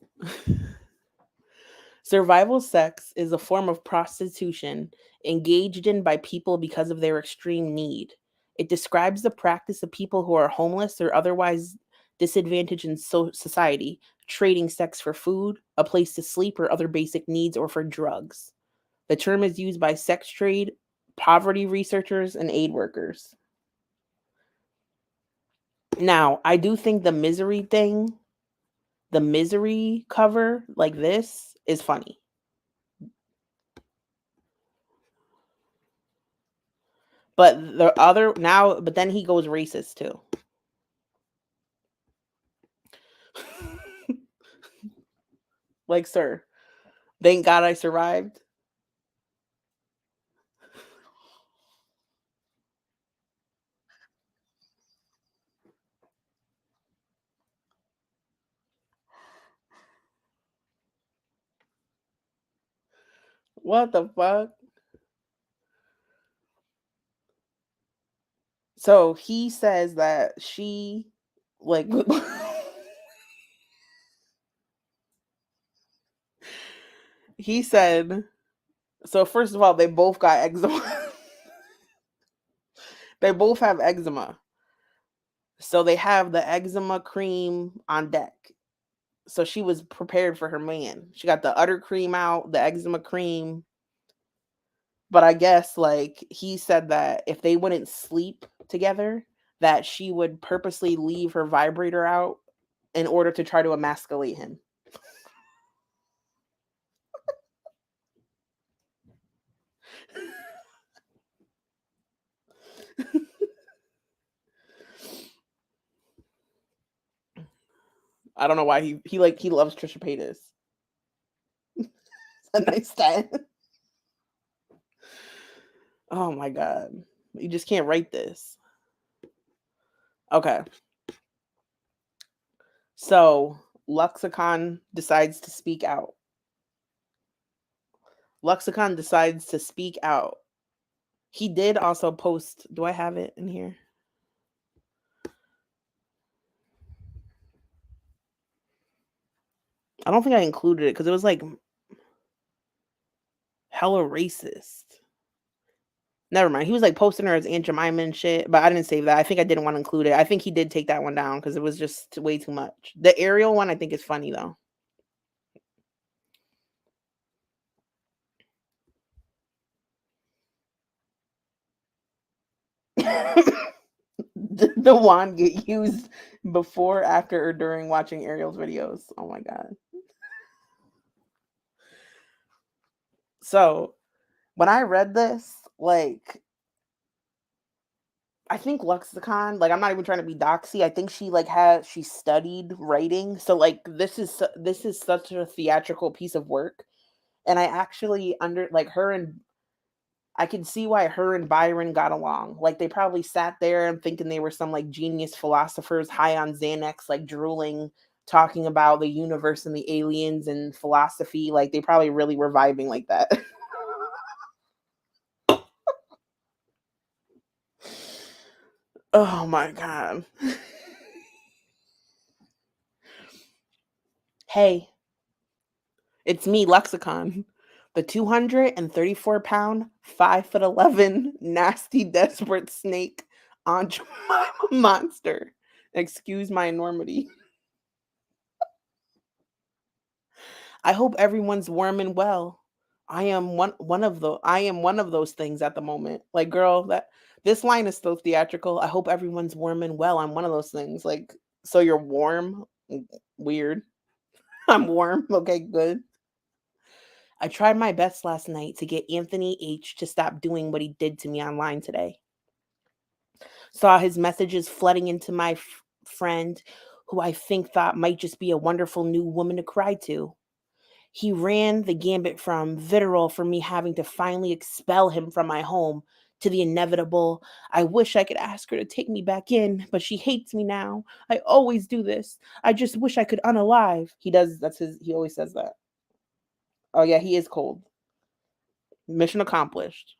Survival sex is a form of prostitution engaged in by people because of their extreme need. It describes the practice of people who are homeless or otherwise disadvantaged in society, trading sex for food, a place to sleep, or other basic needs, or for drugs. The term is used by sex trade, poverty researchers, and aid workers. Now, I do think the misery cover like this is funny. But but then he goes racist too. Like, sir, thank God I survived. What the fuck? So he says that she, like, he said, so first of all, they both got eczema. They both have eczema. So they have the eczema cream on deck. So she was prepared for her man. She got the udder cream out, the eczema cream. But I guess, like, he said that if they wouldn't sleep together, that she would purposely leave her vibrator out in order to try to emasculate him. I don't know why he loves Trisha Paytas. A nice stat. Oh my god. You just can't write this. Okay. So Luxicon decides to speak out. Luxicon decides to speak out. He did also post. Do I have it in here? I don't think I included it because it was like hella racist. Never mind. He was like posting her as Aunt Jemima and shit, but I didn't save that. I think I didn't want to include it. I think he did take that one down because it was just way too much. The Ariel one I think is funny though. Did the wand get used before, after, or during watching Ariel's videos? Oh my god. So when I read this, like, I think Luxicon, like, I'm not even trying to be doxy. I think she studied writing. So like this is such a theatrical piece of work. And I actually I can see why her and Byron got along. Like they probably sat there and thinking they were some like genius philosophers high on Xanax, like drooling, talking about the universe and the aliens and philosophy. Like they probably really were vibing like that. Oh my god. Hey, it's me, Lexicon. The 234-pound, 5'11", nasty, desperate snake Aunt Jemima monster. Excuse my enormity. I hope everyone's warm and well. I am one of those things at the moment. Like, girl, this line is so theatrical. I hope everyone's warm and well. I'm one of those things. Like, so you're warm. Weird. I'm warm. Okay, good. I tried my best last night to get Anthony H to stop doing what he did to me online today. Saw his messages flooding into my friend, who I think thought might just be a wonderful new woman to cry to. He ran the gambit from vitriol for me having to finally expel him from my home to the inevitable, I wish I could ask her to take me back in, but she hates me now. I always do this. I just wish I could unalive. He always says that. Oh yeah, he is cold. Mission accomplished.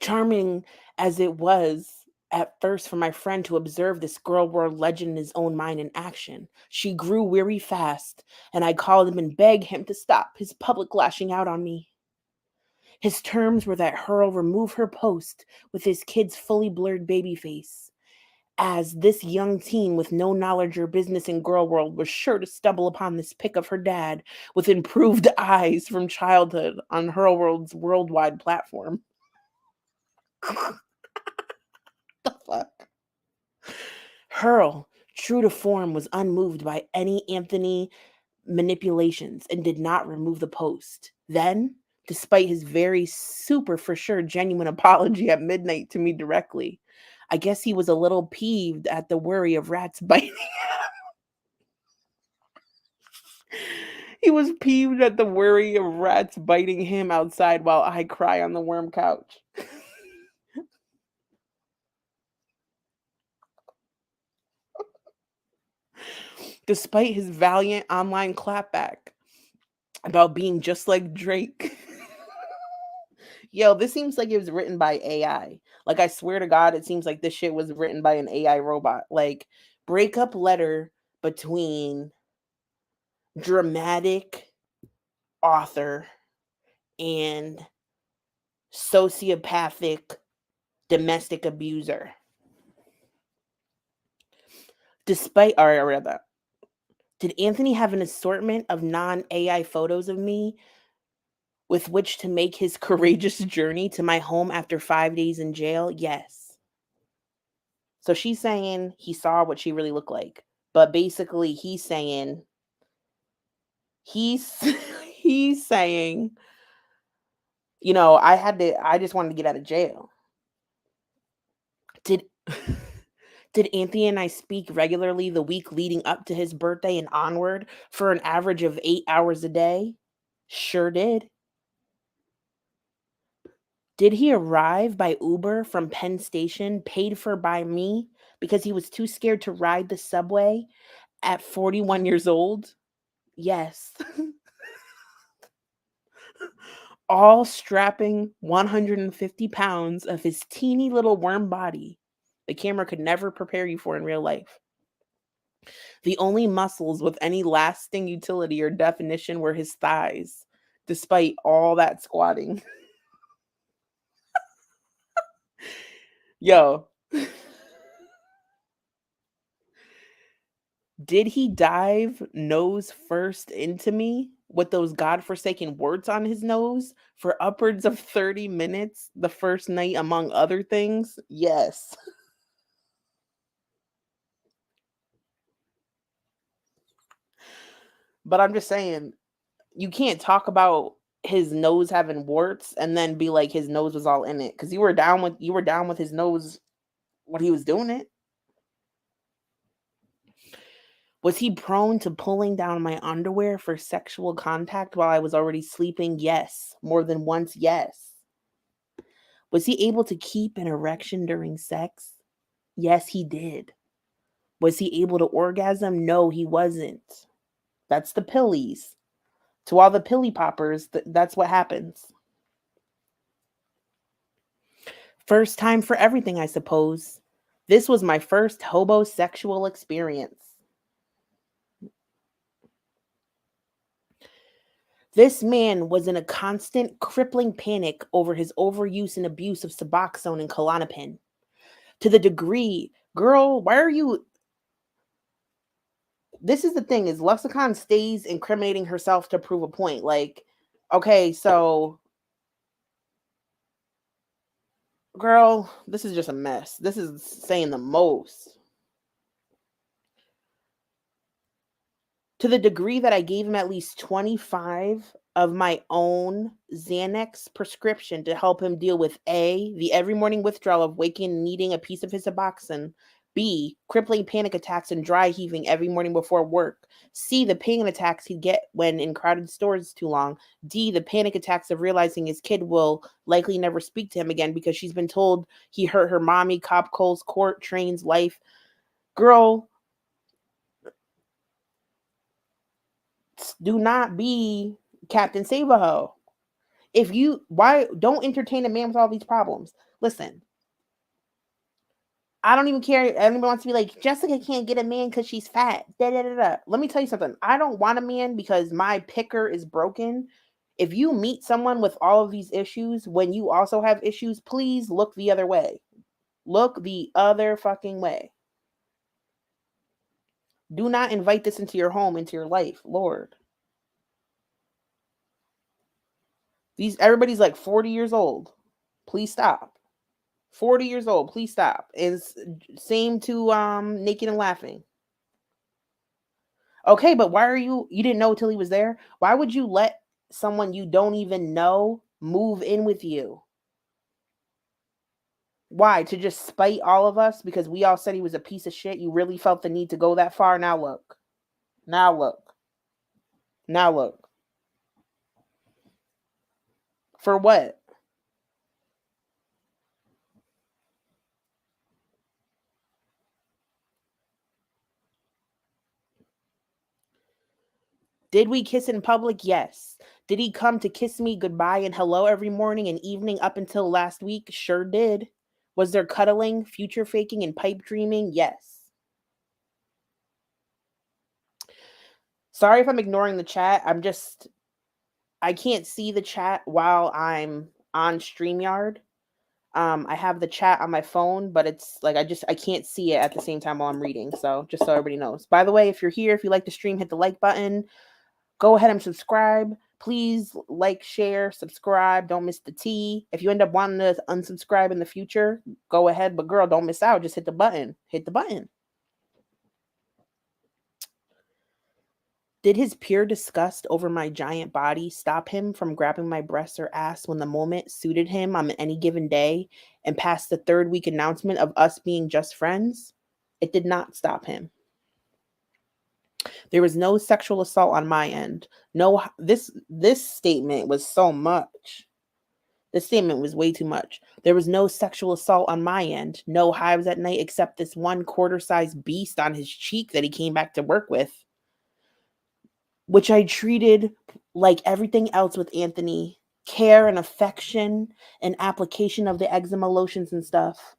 Charming as it was at first for my friend to observe this girl world legend in his own mind in action, she grew weary fast, and I called him and begged him to stop his public lashing out on me. His terms were that Hurl remove her post with his kid's fully blurred baby face, as this young teen with no knowledge or business in girl world was sure to stumble upon this pic of her dad with improved eyes from childhood on Hurl World's worldwide platform. The fuck? Hurl, true to form, was unmoved by any Anthony manipulations and did not remove the post. Then, despite his very super for sure genuine apology at midnight to me directly, I guess he was a little peeved at the worry of rats biting. He was peeved at the worry of rats biting him outside while I cry on the worm couch. Despite his valiant online clapback about being just like Drake. Yo, this seems like it was written by AI. Like, I swear to God, it seems like this shit was written by an AI robot. Like, breakup letter between dramatic author and sociopathic domestic abuser. All right, I read that. Did Anthony have an assortment of non-AI photos of me with which to make his courageous journey to my home after 5 days in jail? Yes. So she's saying he saw what she really looked like. But basically he's saying, he's saying, I just wanted to get out of jail. Did Anthony and I speak regularly the week leading up to his birthday and onward for an average of 8 hours a day? Sure did. Did he arrive by Uber from Penn Station, paid for by me, because he was too scared to ride the subway at 41 years old? Yes. All strapping 150 pounds of his teeny little worm body the camera could never prepare you for in real life. The only muscles with any lasting utility or definition were his thighs, despite all that squatting. Yo. Did he dive nose first into me with those godforsaken warts on his nose for upwards of 30 minutes the first night, among other things? Yes. But I'm just saying, you can't talk about his nose having warts and then be like his nose was all in it, because you were down with his nose when he was doing it. Was he prone to pulling down my underwear for sexual contact while I was already sleeping? Yes. More than once, yes. Was he able to keep an erection during sex? Yes, he did. Was he able to orgasm? No, he wasn't. That's the pillies. To all the pilly poppers, that's what happens. First time for everything, I suppose. This was my first hobosexual experience. This man was in a constant crippling panic over his overuse and abuse of Suboxone and Klonopin. To the degree, girl, why are you... This is the thing, is Lexicon stays incriminating herself to prove a point. Like, okay, so... Girl, this is just a mess. This is saying the most. To the degree that I gave him at least 25 of my own Xanax prescription to help him deal with A, the every morning withdrawal of waking and needing a piece of his Suboxone, B, crippling panic attacks and dry heaving every morning before work, C, the panic attacks he'd get when in crowded stores too long, D, the panic attacks of realizing his kid will likely never speak to him again because she's been told he hurt her mommy, cop calls, court, trains, life. Girl, do not be Captain Save-A-Ho. Why don't entertain a man with all these problems? Listen, I don't even care. Everyone wants to be like, Jessica can't get a man because she's fat. Da, da, da, da. Let me tell you something. I don't want a man because my picker is broken. If you meet someone with all of these issues when you also have issues, please look the other way. Look the other fucking way. Do not invite this into your home, into your life, Lord. Everybody's like 40 years old. Please stop. 40 years old. Please stop. It's same to Naked and Laughing. Okay, but why are you didn't know till he was there? Why would you let someone you don't even know move in with you? Why? To just spite all of us because we all said he was a piece of shit? You really felt the need to go that far? Now look. Now look. Now look. For what? Did we kiss in public? Yes. Did he come to kiss me goodbye and hello every morning and evening up until last week? Sure did. Was there cuddling, future faking, and pipe dreaming? Yes. Sorry if I'm ignoring the chat. I can't see the chat while I'm on StreamYard. I have the chat on my phone, but it's like I can't see it at the same time while I'm reading. So just so everybody knows. By the way, if you're here, if you like the stream, hit the like button. Go ahead and subscribe. Please like, share, subscribe. Don't miss the tea. If you end up wanting to unsubscribe in the future, go ahead. But girl, don't miss out. Just hit the button. Hit the button. Did his pure disgust over my giant body stop him from grabbing my breasts or ass when the moment suited him on any given day and past the 3rd week announcement of us being just friends? It did not stop him. There was no sexual assault on my end. No, this statement was so much. This statement was way too much. There was no sexual assault on my end. No hives at night except this one quarter-sized beast on his cheek that he came back to work with, which I treated like everything else with Anthony. Care and affection and application of the eczema lotions and stuff.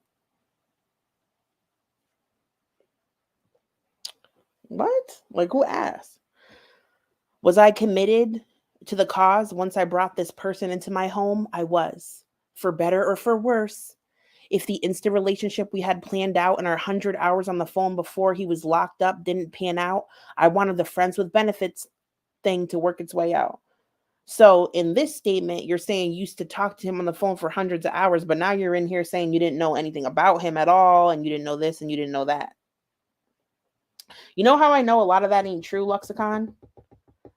What? Like, who asked? Was I committed to the cause once I brought this person into my home? I was. For better or for worse. If the instant relationship we had planned out and our 100 hours on the phone before he was locked up didn't pan out, I wanted the friends with benefits thing to work its way out. So in this statement, you're saying you used to talk to him on the phone for hundreds of hours, but now you're in here saying you didn't know anything about him at all, and you didn't know this and you didn't know that. You know how I know a lot of that ain't true, Luxicon?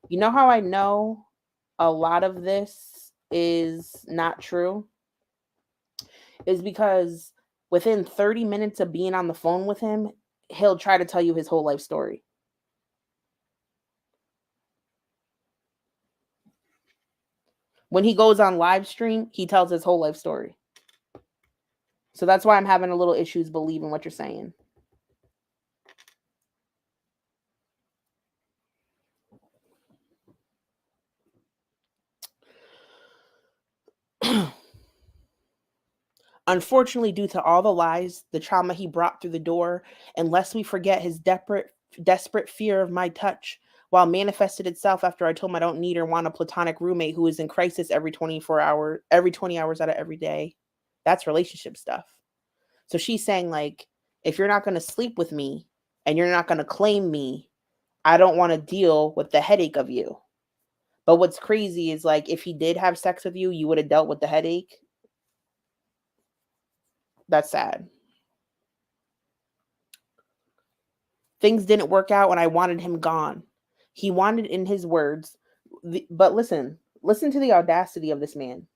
You know how I know a lot of this is not true? Is because within 30 minutes of being on the phone with him, he'll try to tell you his whole life story. When he goes on live stream, he tells his whole life story. So that's why I'm having a little issues believing what you're saying. Unfortunately, due to all the lies, the trauma he brought through the door, and lest we forget his desperate fear of my touch, while manifested itself after I told him I don't need or want a platonic roommate who is in crisis every 20 hours out of every day. That's relationship stuff. So she's saying, like, if you're not going to sleep with me and you're not going to claim me, I don't want to deal with the headache of you. But what's crazy is, like, if he did have sex with you, you would have dealt with the headache. That's sad. Things didn't work out and I wanted him gone. He wanted, in his words, but listen to the audacity of this man.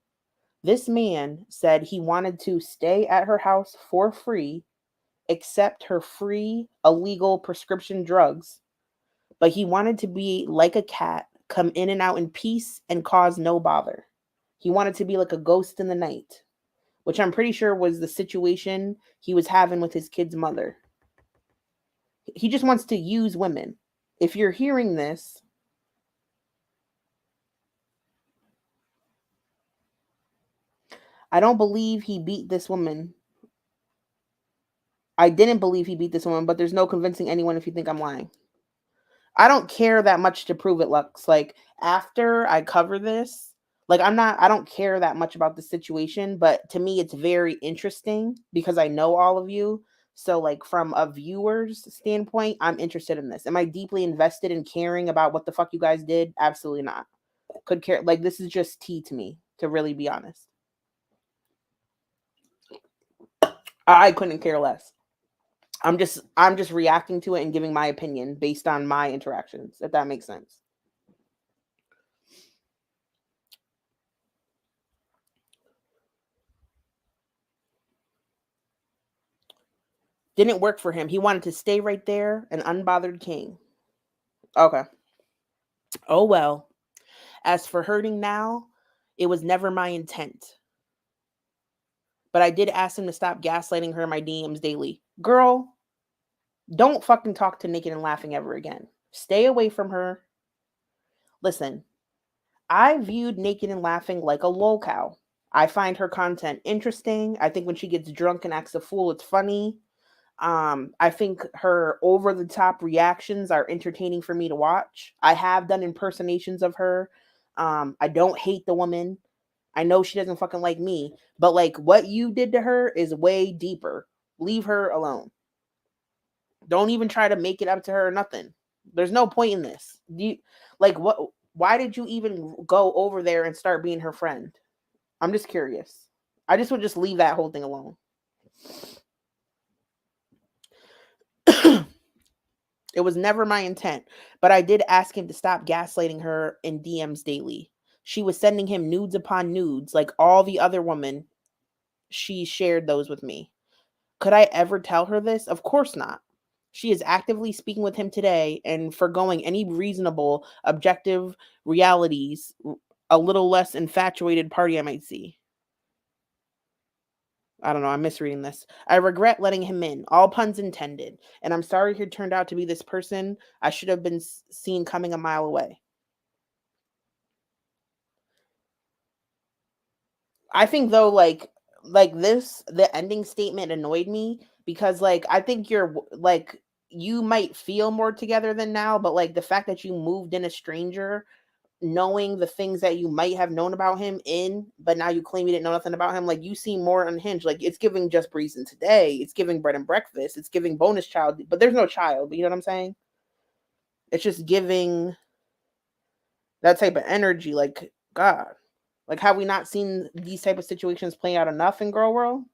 This man said he wanted to stay at her house for free, accept her free illegal prescription drugs, but he wanted to be like a cat, come in and out in peace and cause no bother. He wanted to be like a ghost in the night, which I'm pretty sure was the situation he was having with his kid's mother. He just wants to use women. If you're hearing this, I don't believe he beat this woman. I didn't believe he beat this woman, but there's no convincing anyone if you think I'm lying. I don't care that much to prove it, Lux. Like, after I cover this, like, I don't care that much about the situation, but to me, it's very interesting because I know all of you. So, like, from a viewer's standpoint, I'm interested in this. Am I deeply invested in caring about what the fuck you guys did? Absolutely not. Could care. Like, this is just tea to me, to really be honest. I couldn't care less. I'm just reacting to it and giving my opinion based on my interactions, if that makes sense. Didn't work for him. He wanted to stay right there, an unbothered king. Okay. Oh well. As for hurting now, it was never my intent. But I did ask him to stop gaslighting her in my DMs daily. Girl, don't fucking talk to Naked and Laughing ever again. Stay away from her. Listen, I viewed Naked and Laughing like a lol cow. I find her content interesting. I think when she gets drunk and acts a fool, it's funny. I think her over the top reactions are entertaining for me to watch. I have done impersonations of her. I don't hate the woman. I know she doesn't fucking like me, but like what you did to her is way deeper. Leave her alone. Don't even try to make it up to her or nothing. There's no point in this. Why did you even go over there and start being her friend? I'm just curious. I just would just leave that whole thing alone. It was never my intent, but I did ask him to stop gaslighting her in DMs daily. She was sending him nudes upon nudes, like all the other women. She shared those with me. Could I ever tell her this? Of course not. She is actively speaking with him today and forgoing any reasonable, objective realities, a little less infatuated party I might see. I don't know, I'm misreading this. I regret letting him in, all puns intended, and I'm sorry he turned out to be this person I should have been seen coming a mile away. I think though, like this, the ending statement annoyed me because like I think you might feel more together than now, but like the fact that you moved in a stranger, knowing the things that you might have known about him but now you claim you didn't know nothing about him, like you seem more unhinged. Like it's giving Just Breeze and Today, it's giving Bread and Breakfast, it's giving Bonus Child, but there's no child, but you know what I'm saying? It's just giving that type of energy, like God. Like have we not seen these type of situations playing out enough in Girl World?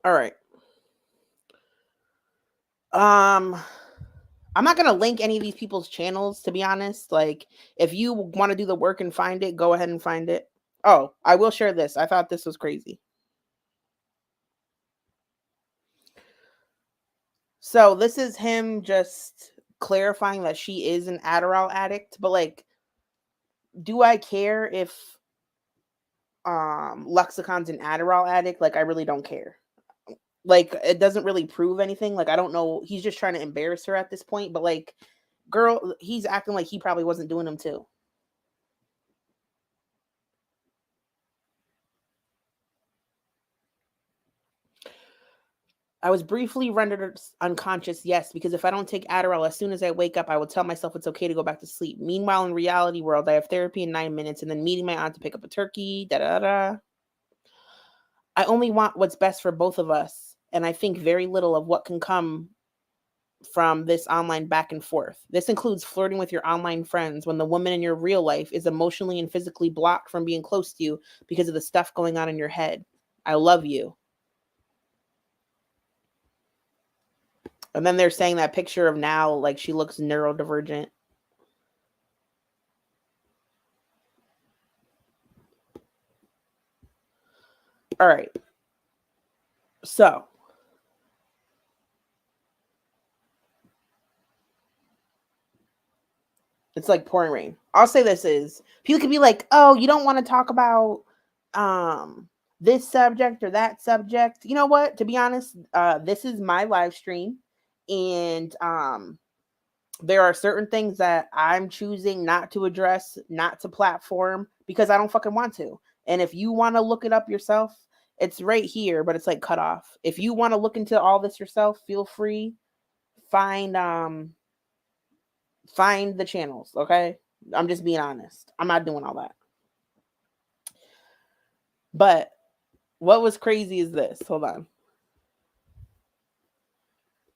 All right. I'm not gonna link any of these people's channels, to be honest. Like, if you want to do the work and find it, go ahead and find it. Oh, I will share this. I thought this was crazy. So this is him just clarifying that she is an Adderall addict, but like, do I care if Luxicon's an Adderall addict? Like, I really don't care. Like, it doesn't really prove anything. Like, I don't know. He's just trying to embarrass her at this point. But like, girl, he's acting like he probably wasn't doing them too. I was briefly rendered unconscious, yes, because if I don't take Adderall, as soon as I wake up, I will tell myself it's okay to go back to sleep. Meanwhile, in reality world, I have therapy in 9 minutes and then meeting my aunt to pick up a turkey, da-da-da. I only want what's best for both of us, and I think very little of what can come from this online back and forth. This includes flirting with your online friends when the woman in your real life is emotionally and physically blocked from being close to you because of the stuff going on in your head. I love you. And then they're saying that picture of now, like she looks neurodivergent. All right. So it's like pouring rain. I'll say this is people can be like, oh, you don't want to talk about this subject or that subject. You know what? To be honest, this is my live stream, and there are certain things that I'm choosing not to address, not to platform because I don't fucking want to. And if you want to look it up yourself, it's right here, but it's like cut off. If you want to look into all this yourself, feel free. Find the channels, okay? I'm just being honest. I'm not doing all that. But what was crazy is this. Hold on.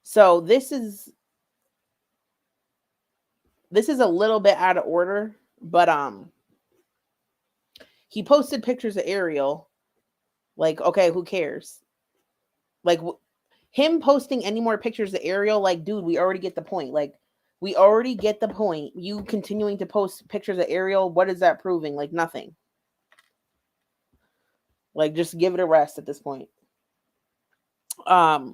So this is a little bit out of order, but he posted pictures of Ariel. Like, okay, who cares? Like him posting any more pictures of Ariel, like, dude, we already get the point. Like, we already get the point. You continuing to post pictures of Ariel, what is that proving? Like, nothing. Like, just give it a rest at this point. What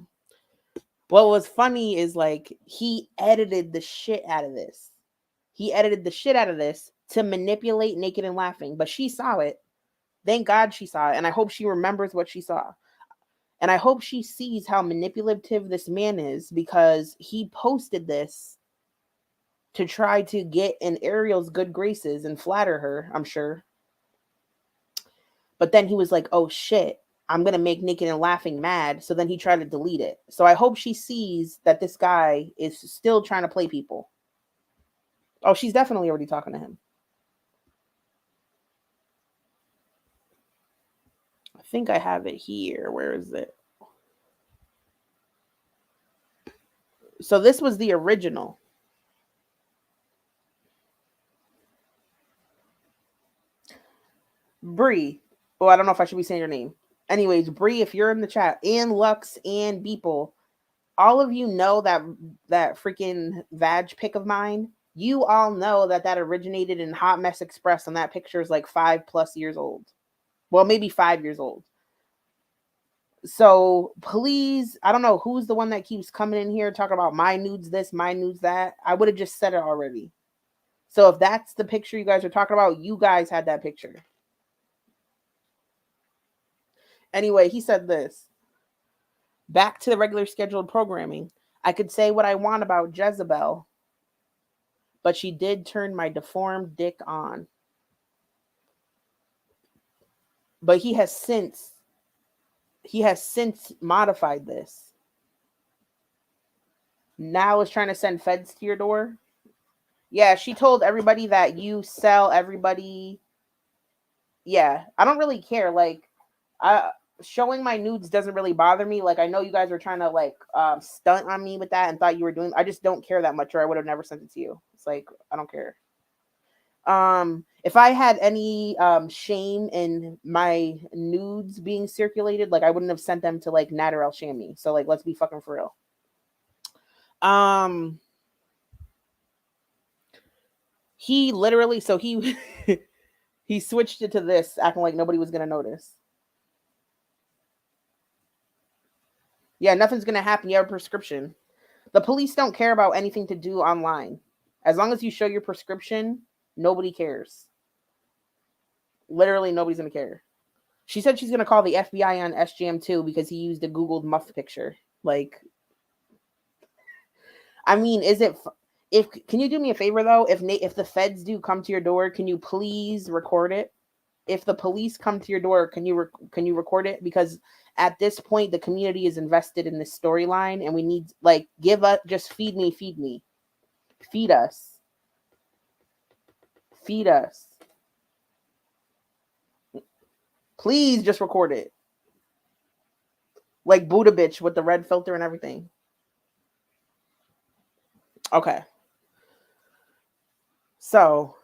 was funny is like he edited the shit out of this. He edited the shit out of this to manipulate Naked and Laughing, but she saw it. Thank God she saw it, and I hope she remembers what she saw. And I hope she sees how manipulative this man is, because he posted this to try to get in Ariel's good graces and flatter her, I'm sure. But then he was like, oh shit, I'm going to make Naked and Laughing mad. So then he tried to delete it. So I hope she sees that this guy is still trying to play people. Oh, she's definitely already talking to him. I think I have it here. Where is it? So this was the original. Bree. Oh, I don't know if I should be saying your name. Anyways, Bree, if you're in the chat, and Lux and Beeple, all of you know that freaking vag pic of mine. You all know that originated in Hot Mess Express, and that picture is like 5+ years old. Well, maybe 5 years old. So please, I don't know who's the one that keeps coming in here talking about my nudes this, my nudes that. I would have just said it already. So if that's the picture you guys are talking about, you guys had that picture. Anyway, he said this. Back to the regular scheduled programming. I could say what I want about Jezebel, but she did turn my deformed dick on. But he has since modified this. Now is trying to send feds to your door. Yeah, she told everybody that you sell everybody. Yeah, I don't really care. Like, showing my nudes doesn't really bother me. Like, I know you guys were trying to like stunt on me with that and thought you were doing. I just don't care that much, or I would have never sent it to you. It's like, I don't care. If I had any shame in my nudes being circulated, like I wouldn't have sent them to like Nader El Shami. So like, let's be fucking for real. He literally, so he he switched it to this, acting like nobody was gonna notice. Yeah, nothing's gonna happen. You have a prescription. The police don't care about anything to do online. As long as you show your prescription, nobody cares. Literally, nobody's gonna care. She said she's gonna call the FBI on SGM2 because he used a Googled muff picture. Like, I mean, is it? Can you do me a favor though? If the feds do come to your door, can you please record it? If the police come to your door, can you record it? Because at this point, the community is invested in this storyline, and we need like just feed me, feed us. Please just record it. Like Buddha bitch with the red filter and everything. Okay. So,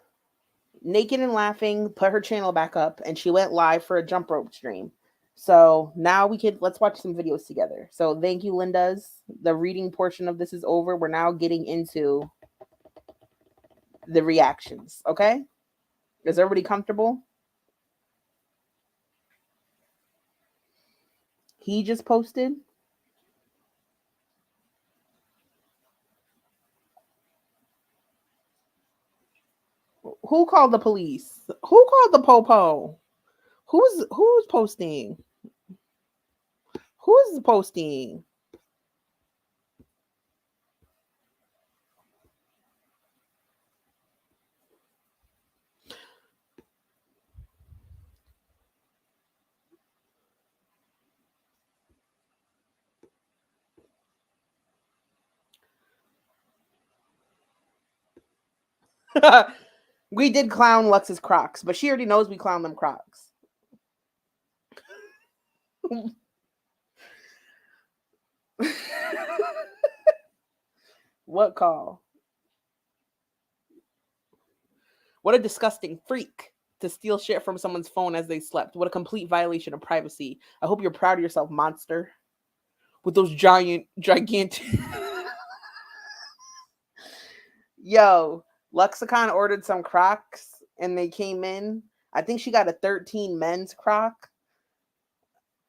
Naked and Laughing put her channel back up and she went live for a jump rope stream. So now let's watch some videos together. So thank you, Linda's. The reading portion of this is over. We're now getting into the reactions. Okay? Is everybody comfortable? He just posted. Who called the police? Who called the popo? Who's posting? Who's posting? We did clown Lux's Crocs, but she already knows we clown them Crocs. What call? What a disgusting freak to steal shit from someone's phone as they slept. What a complete violation of privacy. I hope you're proud of yourself, monster. With those gigantic. Yo, Lexicon ordered some Crocs and they came in. I think she got a 13 men's Croc.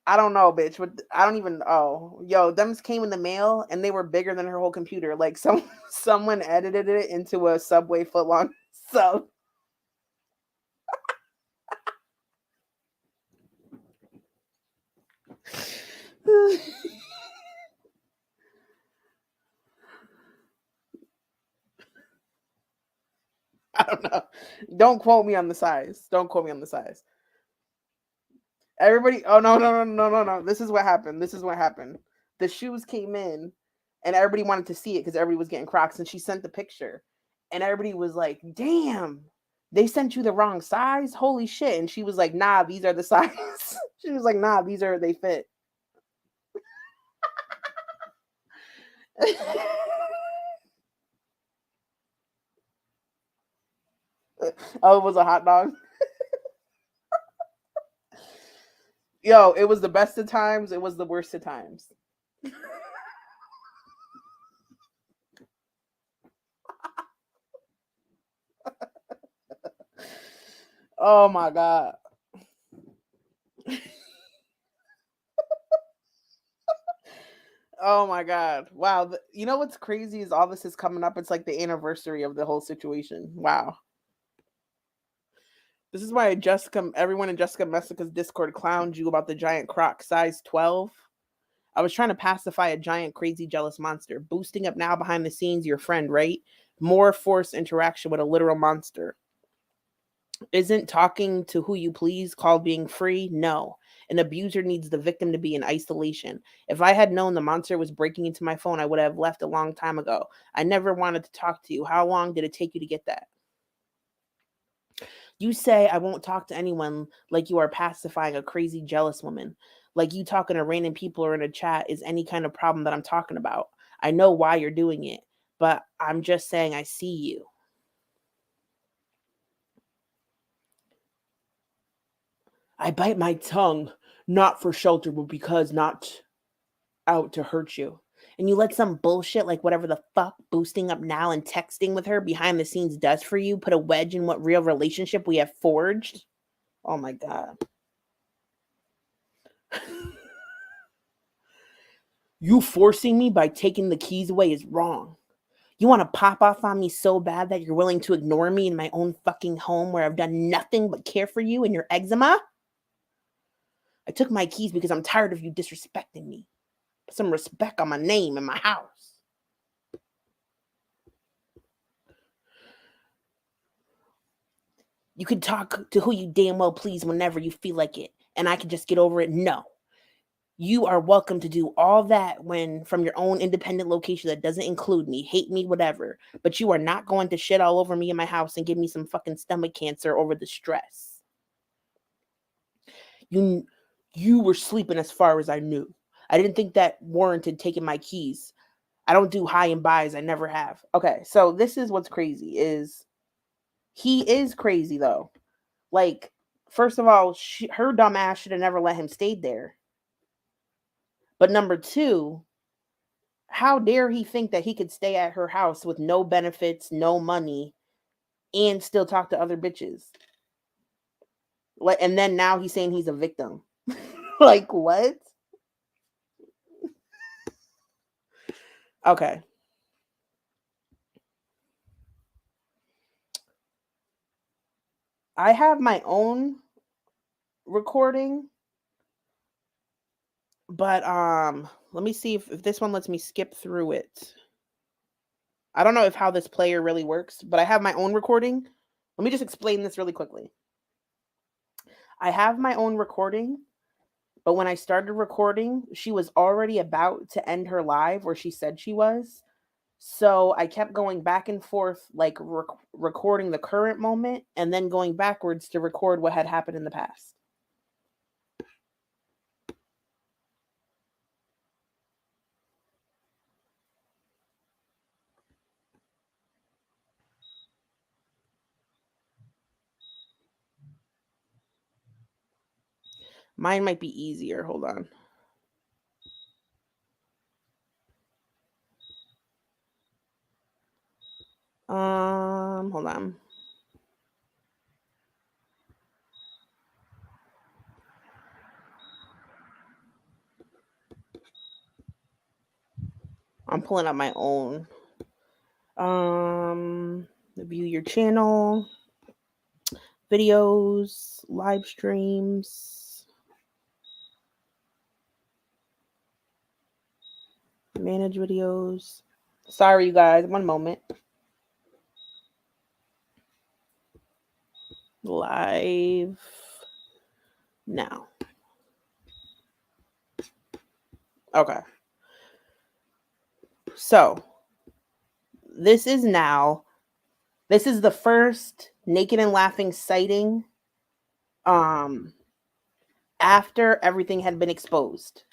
I don't know, bitch. But I don't even. Oh, yo, them came in the mail and they were bigger than her whole computer. Like someone edited it into a Subway footlong sub. I don't know. Don't quote me on the size. Don't quote me on the size. Everybody, oh no. This is what happened. The shoes came in and everybody wanted to see it because everybody was getting Crocs and she sent the picture. And everybody was like, damn, they sent you the wrong size? Holy shit. And she was like, nah, these are the size. She was like, nah, they fit. Oh, it was a hot dog. Yo, it was the best of times. It was the worst of times. Oh my God. Oh my God. Wow. You know what's crazy is all this is coming up. It's like the anniversary of the whole situation. Wow. This is why everyone in Jessica Messica's Discord clowned you about the giant Croc size 12. I was trying to pacify a giant, crazy, jealous monster. Boosting up now behind the scenes, your friend, right? More forced interaction with a literal monster. Isn't talking to who you please called being free? No. An abuser needs the victim to be in isolation. If I had known the monster was breaking into my phone, I would have left a long time ago. I never wanted to talk to you. How long did it take you to get that? You say I won't talk to anyone like you are pacifying a crazy, jealous woman. Like you talking to random people or in a chat is any kind of problem that I'm talking about. I know why you're doing it, but I'm just saying I see you. I bite my tongue, not for shelter, but because not out to hurt you. And you let some bullshit like whatever the fuck boosting up now and texting with her behind the scenes does for you put a wedge in what real relationship we have forged? Oh my God. You forcing me by taking the keys away is wrong. You want to pop off on me so bad that you're willing to ignore me in my own fucking home where I've done nothing but care for you and your eczema? I took my keys because I'm tired of you disrespecting me. Put some respect on my name and my house. You can talk to who you damn well please whenever you feel like it, and I can just get over it. No. You are welcome to do all that when from your own independent location that doesn't include me, hate me, whatever. But you are not going to shit all over me in my house and give me some fucking stomach cancer over the stress. You were sleeping as far as I knew. I didn't think that warranted taking my keys. I don't do high and buys. I never have. Okay, so this is what's crazy is he is crazy though. Like, first of all, her dumb ass should have never let him stay there. But number two, how dare he think that he could stay at her house with no benefits, no money, and still talk to other bitches? Like, and then now he's saying he's a victim. Like, what? Okay. I have my own recording, but let me see if this one lets me skip through it. I don't know if how this player really works, but I have my own recording. Let me just explain this really quickly. I have my own recording, but when I started recording, she was already about to end her live, or she said she was. So I kept going back and forth, like recording the current moment and then going backwards to record what had happened in the past. Mine might be easier. Hold on. Hold on. I'm pulling up my own. View your channel, videos, live streams, manage videos. Sorry, you guys. One moment. Live now. Okay. So this is the first Naked and Laughing sighting after everything had been exposed.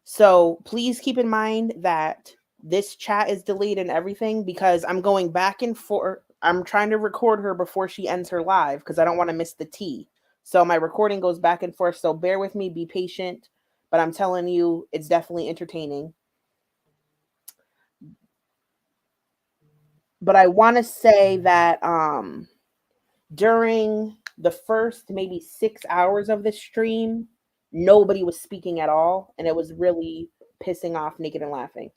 So please keep in mind that this chat is delayed and everything because I'm going back and forth. I'm trying to record her before she ends her live because I don't want to miss the tea. So my recording goes back and forth. So bear with me, be patient. But I'm telling you, it's definitely entertaining. But I want to say that during the first maybe 6 hours of the stream, nobody was speaking at all, and it was really pissing off Naked and Laughing.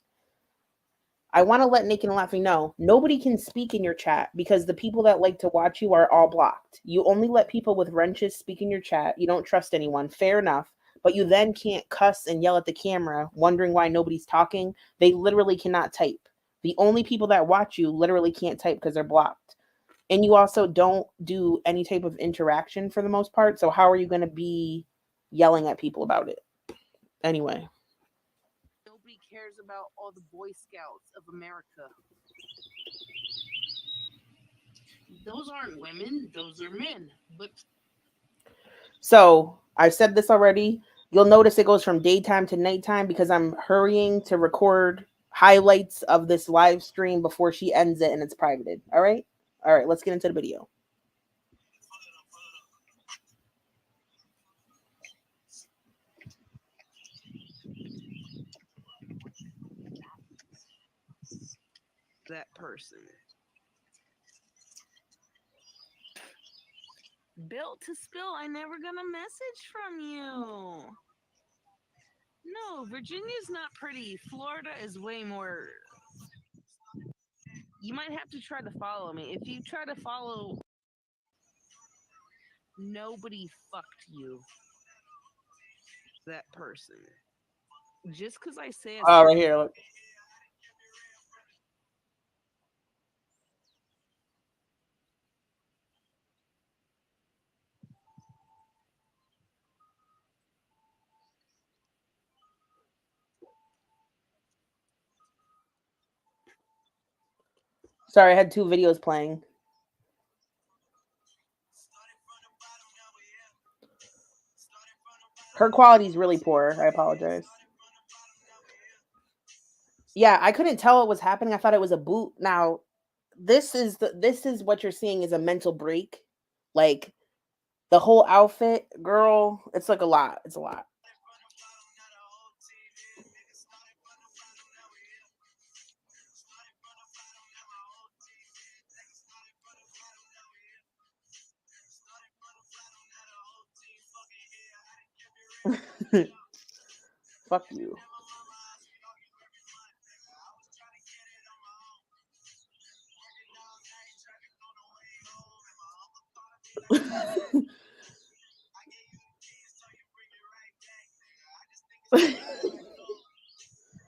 I want to let Naked and Laughing know nobody can speak in your chat because the people that like to watch you are all blocked. You only let people with wrenches speak in your chat. You don't trust anyone. Fair enough. But you then can't cuss and yell at the camera, wondering why nobody's talking. They literally cannot type. The only people that watch you literally can't type because they're blocked. And you also don't do any type of interaction for the most part. So how are you going to be yelling at people about it? Anyway. Nobody cares about all the Boy Scouts of America. Those aren't women, those are men. But so I've said this already. You'll notice it goes from daytime to nighttime because I'm hurrying to record highlights of this live stream before she ends it and it's privated. All right, let's get into the video. that person. Built to spill, I never got a message from you. No, Virginia's not pretty. Florida is way more. You might have to try to follow me. If you try to follow, nobody fucked you. That person. Just because I say it. Oh, right here, look. Sorry, I had two videos playing. Her quality is really poor. I apologize. Yeah, I couldn't tell what was happening. I thought it was a boot. Now, this is what you're seeing is a mental break. Like the whole outfit, girl, it's like a lot. It's a lot. Fuck you.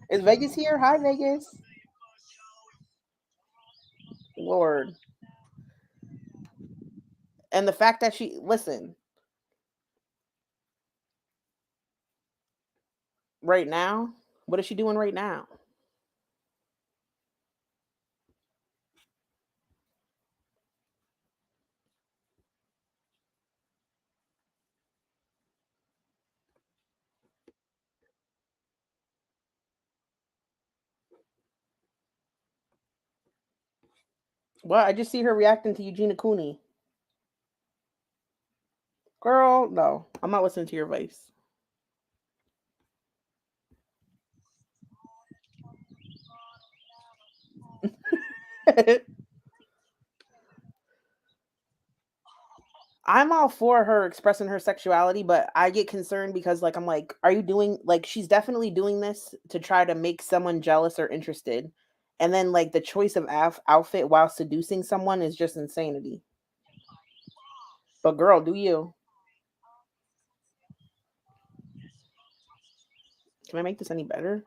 Is Vegas here? Hi, Vegas. Lord. And the fact that listen, right now, what is she doing right now? Well, I just see her reacting to Eugenia Cooney. Girl, no, I'm not listening to your voice. I'm all for her expressing her sexuality, but I get concerned because, like, I'm like, are you doing, like, she's definitely doing this to try to make someone jealous or interested. And then, like, the choice of outfit while seducing someone is just insanity. But, girl, do you? Can I make this any better?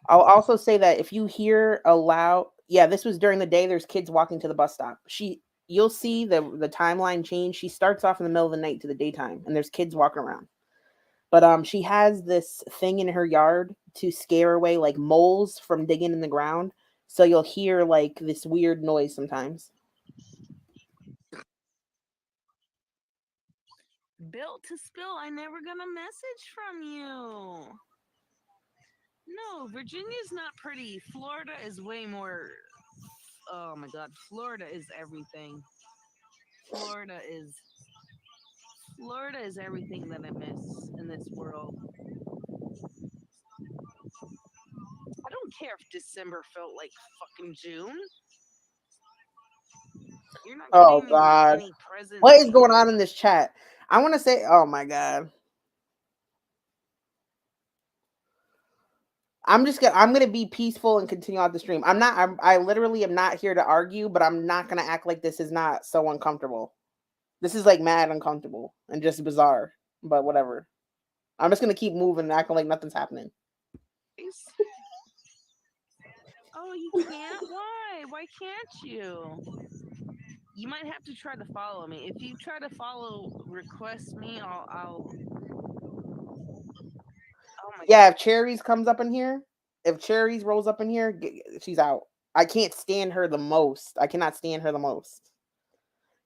I'll also say that if you hear a loud, yeah, this was during the day. There's kids walking to the bus stop. You'll see the timeline change. She starts off in the middle of the night to the daytime, and there's kids walking around. But she has this thing in her yard to scare away like moles from digging in the ground. So you'll hear like this weird noise sometimes. Built to spill, I never got a message from you. No, Virginia's not pretty. Florida is way more. Oh my god, Florida is everything. Florida is Florida is everything that I miss in this world. I don't care if December felt like fucking June. You're not Oh getting God. any presents What is going here. on in this chat? I want to say, oh my God. I'm gonna be peaceful and continue out the stream. I literally am not here to argue, but I'm not gonna act like this is not so uncomfortable. This is like mad uncomfortable and just bizarre. But whatever. I'm just gonna keep moving and acting like nothing's happening. Oh, you can't? Why? Why can't you? You might have to try to follow me. If you try to request me, I'll. Oh my Yeah, god. if Cherries comes up in here, if Cherries rolls up in here, she's out. I can't stand her the most. I cannot stand her the most.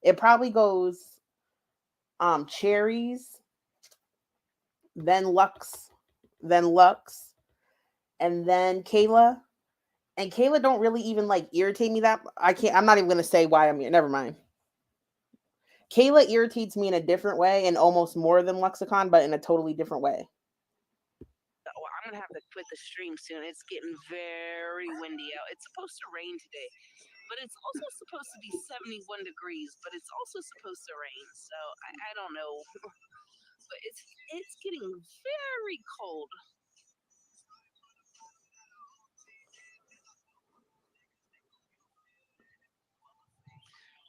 It probably goes Cherries, then Lux, and then Kayla. And Kayla don't really even like irritate me that I'm not even gonna say why I'm here. Never mind. Kayla irritates me in a different way and almost more than Lexicon, but in a totally different way. Oh, I'm gonna have to quit the stream soon. It's getting very windy out. It's supposed to rain today, but it's also supposed to be 71 degrees. But it's also supposed to rain, so I don't know. But it's getting very cold.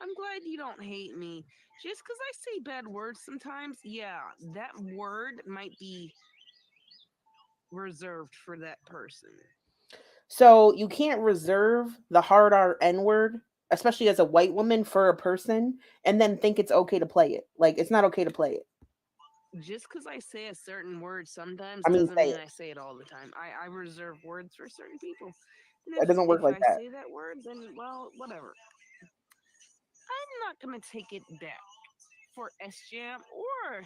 I'm glad you don't hate me. Just because I say bad words sometimes, yeah, that word might be reserved for that person. So you can't reserve the hard R N word, especially as a white woman, for a person, and then think it's okay to play it. Like it's not okay to play it. Just because I say a certain word sometimes I mean, doesn't say mean it. I say it all the time. I reserve words for certain people. And It doesn't work if like I that. say that word, then, well, whatever. I'm not going to take it back. for SJam or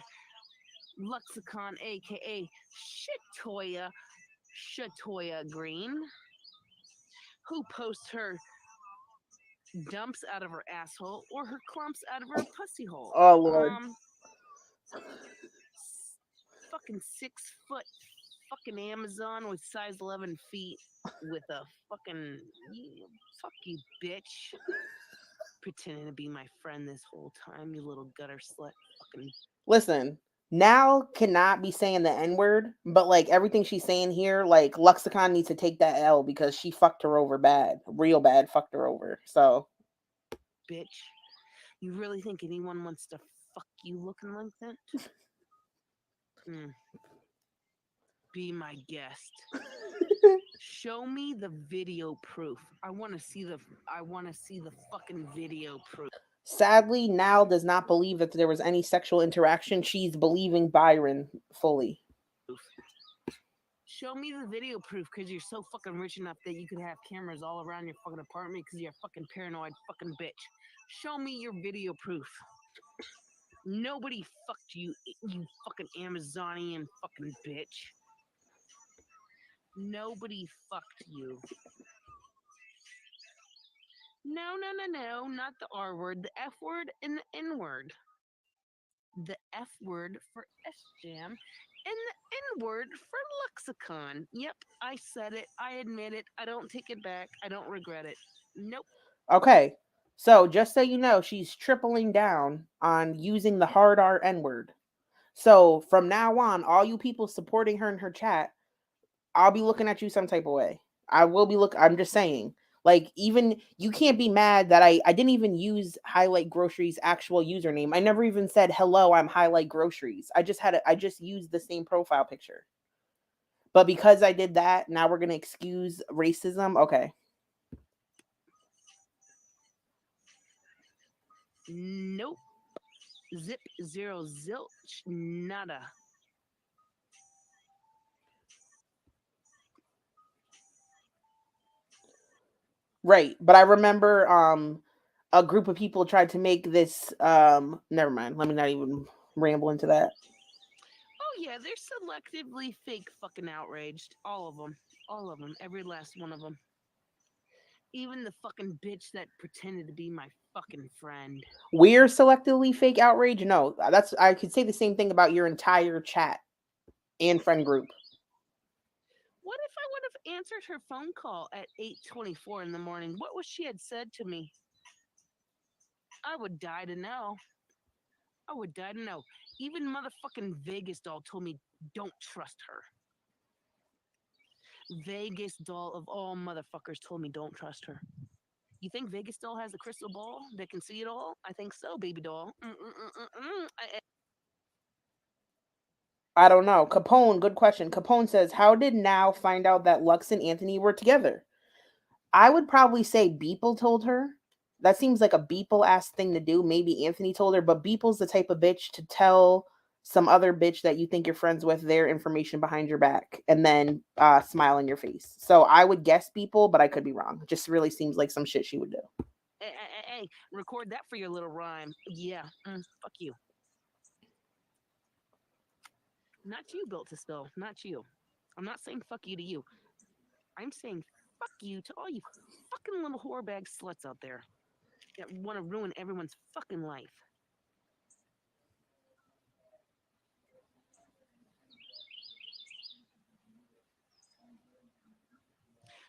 Luxicon, aka Shatoya Green, who posts her dumps out of her asshole or her clumps out of her pussy hole. Oh Lord. Fucking 6 foot fucking Amazon with size 11 feet with a fucking fuck you, bitch. Pretending to be my friend this whole time, you little gutter slut. Fucking Listen, now cannot be saying the N-word, but like everything she's saying here, like Luxicon needs to take that L because she fucked her over bad. Real bad fucked her over. So bitch. You really think anyone wants to fuck you looking like that? Be my guest. Show me the video proof. I want to see the fucking video proof. sadly, Nal does not believe that there was any sexual interaction. She's believing Byron fully. Show me the video proof because you're so fucking rich enough that you could have cameras all around your fucking apartment because you're a fucking paranoid fucking bitch. Show me your video proof. Nobody fucked you, you fucking Amazonian fucking bitch. Nobody fucked you. No, not the R word, the F word and the N word. The F word for SJam and the N word for Lexicon. Yep, I said it. I admit it. I don't take it back. I don't regret it. Nope. Okay. So just so you know, she's tripling down on using the hard R N-word. So from now on, all you people supporting her in her chat, I'll be looking at you some type of way. I will be I'm just saying. Like, even you can't be mad that I didn't even use Highlight Groceries actual username. I never even said hello, I'm Highlight Groceries. I just used the same profile picture. But because I did that, now we're gonna excuse racism. Okay. Nope. Zip, zero, zilch, nada. Right. But I remember a group of people tried to make this never mind. Let me not even ramble into that. Oh yeah, they're selectively fake fucking outraged. All of them. All of them. Every last one of them. Even the fucking bitch that pretended to be my fucking friend. We're selectively fake outrage? No. I could say the same thing about your entire chat and friend group. What if I would have answered her phone call at 8:24 in the morning? What was she had said to me? I would die to know. I would die to know. Even motherfucking Vegas doll told me don't trust her. Vegas doll of all motherfuckers told me don't trust her. You think Vegas doll has a crystal ball that can see it all? I think so, baby doll. I don't know. Capone, good question. Capone says, how did Now find out that Lux and Anthony were together? I would probably say Beeple told her. That seems like a Beeple-ass thing to do. Maybe Anthony told her, but Beeple's the type of bitch to tell some other bitch that you think you're friends with their information behind your back and then smile in your face. So I would guess Beeple, but I could be wrong. It just really seems like some shit she would do. Hey, record that for your little rhyme. Yeah, fuck you. Not you, Built to Spill. Not you. I'm not saying fuck you to you. I'm saying fuck you to all you fucking little whorebag sluts out there that want to ruin everyone's fucking life.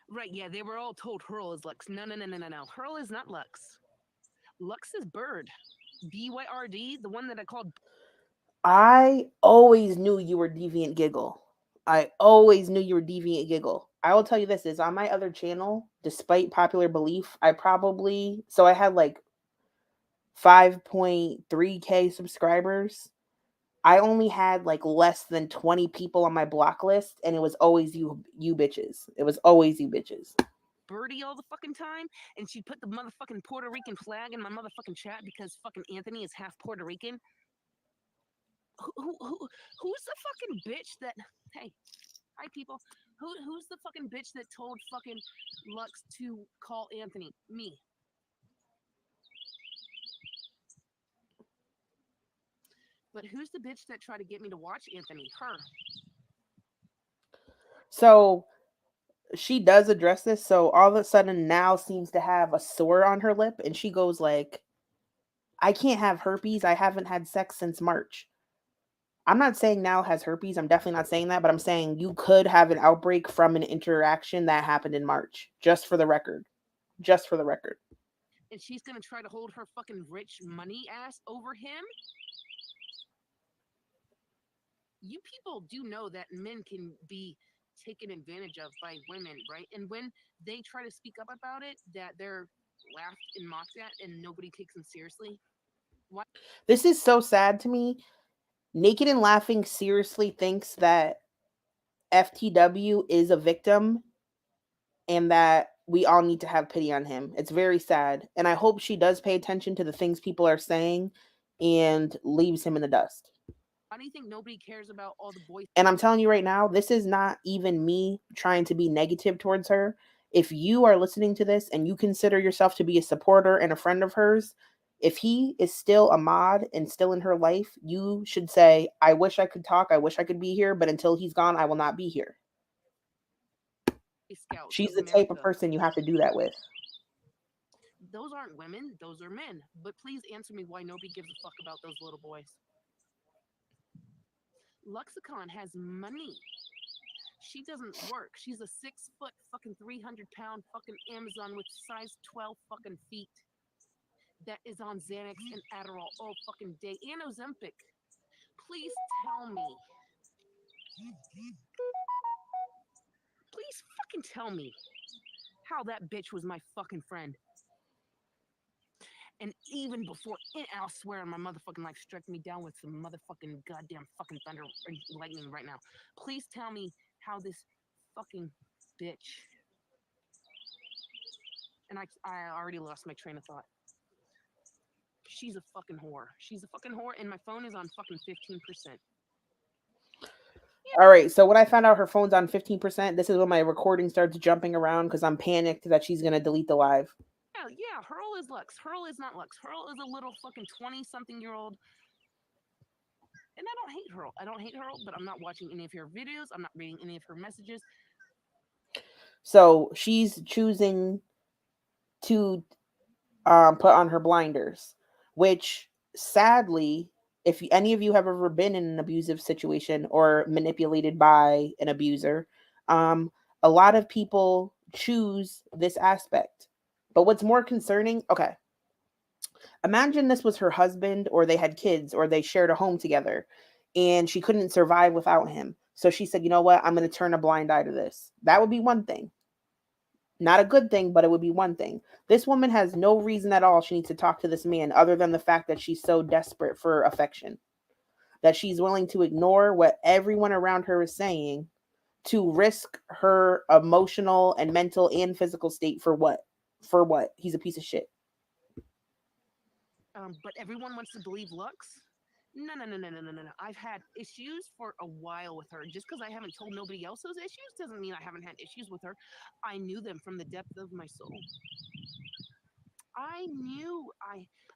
Right, yeah, they were all told Hurl is Lux. No. Hurl is not Lux. Lux is Bird. BYRD, the one that I called. I always knew you were Deviant Giggle. I always knew you were Deviant Giggle. I will tell you this is on my other channel, despite popular belief, I had like 5.3K subscribers. I only had like less than 20 people on my block list, and it was always you bitches. It was always you bitches. Birdie all the fucking time, and she put the motherfucking Puerto Rican flag in my motherfucking chat because fucking Anthony is half Puerto Rican. Who's the fucking bitch that? Hey, hi people. Who's the fucking bitch that told fucking Lux to call Anthony? Me. But who's the bitch that tried to get me to watch Anthony? Her. So she does address this. So all of a sudden now seems to have a sore on her lip, and she goes like, I can't have herpes. I haven't had sex since March. I'm not saying Now has herpes. I'm definitely not saying that, but I'm saying you could have an outbreak from an interaction that happened in March. Just for the record. Just for the record. And she's gonna try to hold her fucking rich money ass over him? You people do know that men can be taken advantage of by women, right? And when they try to speak up about it, that they're laughed and mocked at and nobody takes them seriously. Why? This is so sad to me. Naked and Laughing seriously thinks that FTW is a victim and that we all need to have pity on him. It's very sad. And I hope she does pay attention to the things people are saying and leaves him in the dust. Why do you think nobody cares about all the boys? And I'm telling you right now, this is not even me trying to be negative towards her. If you are listening to this and you consider yourself to be a supporter and a friend of hers, if he is still a mod and still in her life, you should say, I wish I could talk. I wish I could be here. But until he's gone, I will not be here. Scouts She's of the type of America. person you have to do that with. Those aren't women, those are men. But please answer me why nobody gives a fuck about those little boys. Luxicon has money. She doesn't work. She's a 6 foot fucking 300-pound fucking Amazon with size 12 fucking feet that is on Xanax and Adderall all fucking day and Ozempic. Please tell me. Please fucking tell me how that bitch was my fucking friend. And even before, I'll swear on my motherfucking life, struck me down with some motherfucking goddamn fucking thunder and lightning right now. Please tell me how this fucking bitch. And I already lost my train of thought. She's a fucking whore. She's a fucking whore, and my phone is on fucking 15%. All right. So when I found out her phone's on 15%, this is when my recording starts jumping around because I'm panicked that she's going to delete the live. Yeah, Hurl is Lux. Hurl is not Lux. Hurl is a little fucking 20-something-year-old. And I don't hate Hurl. I don't hate Hurl, but I'm not watching any of her videos. I'm not reading any of her messages. So she's choosing to put on her blinders, which sadly, if any of you have ever been in an abusive situation or manipulated by an abuser, a lot of people choose this aspect. But what's more concerning, okay, imagine this was her husband or they had kids or they shared a home together and she couldn't survive without him. So she said, you know what? I'm going to turn a blind eye to this. That would be one thing. Not a good thing, but it would be one thing. This woman has no reason at all she needs to talk to this man other than the fact that she's so desperate for affection. That she's willing to ignore what everyone around her is saying to risk her emotional and mental and physical state for what? For what? He's a piece of shit. But everyone wants to believe Lux? No. I've had issues for a while with her. Just because I haven't told nobody else those issues doesn't mean I haven't had issues with her. I knew them from the depth of my soul.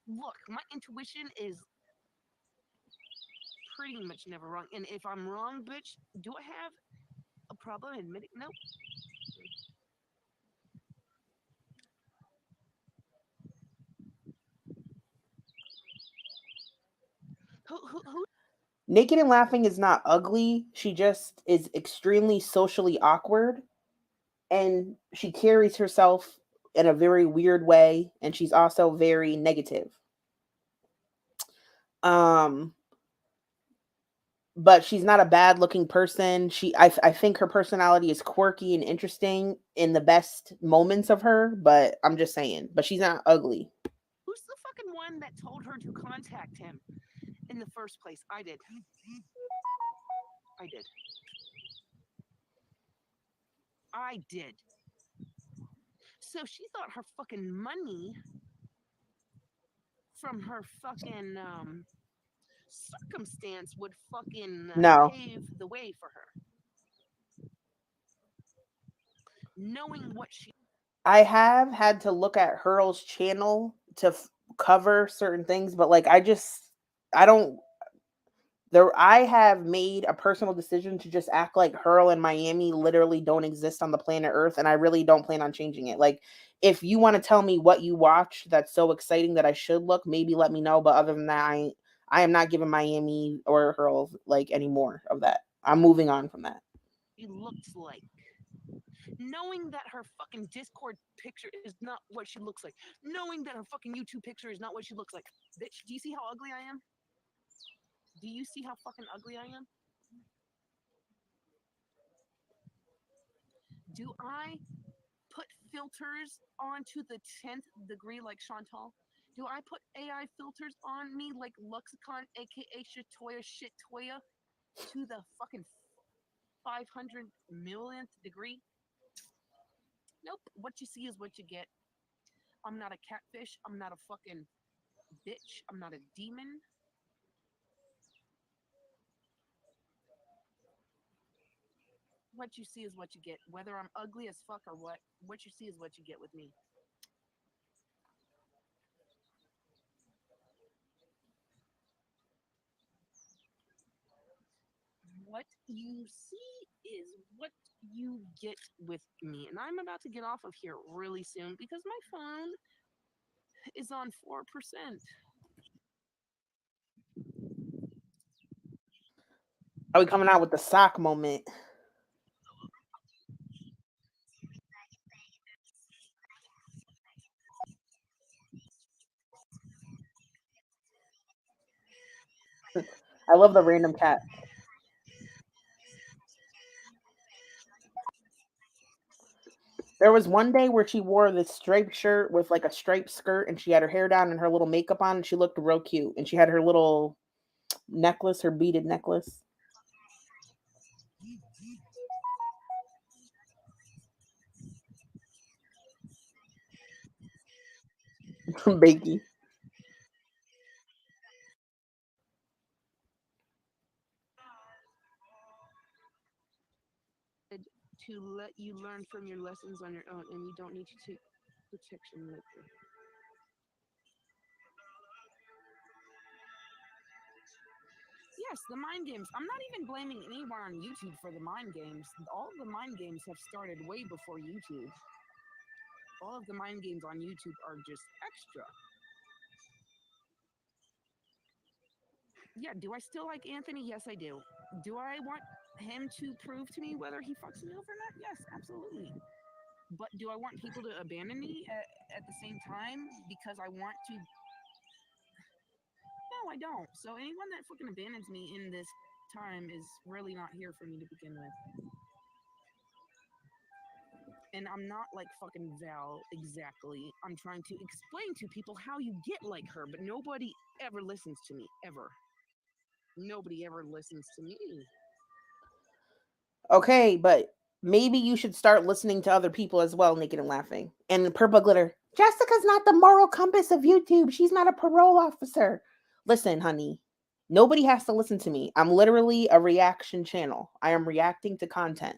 Look, my intuition is pretty much never wrong. And if I'm wrong, bitch, do I have a problem admitting? Nope. Who? Naked and Laughing is not ugly. She just is extremely socially awkward. And she carries herself in a very weird way. And she's also very negative. But she's not a bad looking person. I think her personality is quirky and interesting in the best moments of her, but I'm just saying, but she's not ugly. Who's the fucking one that told her to contact him in the first place? I did. So she thought her fucking money from her fucking circumstance would fucking No. pave the way for her. Knowing what she... I have had to look at Hurl's channel to cover certain things, but like I don't I have made a personal decision to just act like Hurl and Miami literally don't exist on the planet Earth, and I really don't plan on changing it. Like, if you want to tell me what you watched that's so exciting that I should look, maybe let me know. But other than that, I am not giving Miami or Hurl like any more of that. I'm moving on from that. She looks like. Knowing that her fucking Discord picture is not what she looks like. Knowing that her fucking YouTube picture is not what she looks like. Bitch, do you see how ugly I am? Do you see how fucking ugly I am? Do I put filters onto the 10th degree like Chantal? Do I put AI filters on me like Luxicon, aka Shitoya Shitoya, to the fucking 500 millionth degree? Nope. What you see is what you get. I'm not a catfish. I'm not a fucking bitch. I'm not a demon. What you see is what you get. Whether I'm ugly as fuck or what you see is what you get with me. What you see is what you get with me. And I'm about to get off of here really soon because my phone is on 4%. Are we coming out with the sock moment? I love the random cat. There was one day where she wore this striped shirt with like a striped skirt and she had her hair down and her little makeup on and she looked real cute. And she had her little necklace, her beaded necklace. Bakey. To let you learn from your lessons on your own, and you don't need to take protection with you. Yes, the mind games. I'm not even blaming anyone on YouTube for the mind games. All of the mind games have started way before YouTube. All of the mind games on YouTube are just extra. Yeah, do I still like Anthony? Yes, I do. Do I want him to prove to me whether he fucks me over or not? Yes, absolutely. But do I want people to abandon me at the same time because I want to? No, I don't. So anyone that fucking abandons me in this time is really not here for me to begin with. And I'm not like fucking Val exactly. I'm trying to explain to people how you get like her, but nobody ever listens to me, ever. Nobody ever listens to me. Okay, but maybe you should start listening to other people as well, naked and laughing. And Purple Glitter. Jessica's not the moral compass of YouTube. She's not a parole officer. Listen, honey. Nobody has to listen to me. I'm literally a reaction channel. I am reacting to content.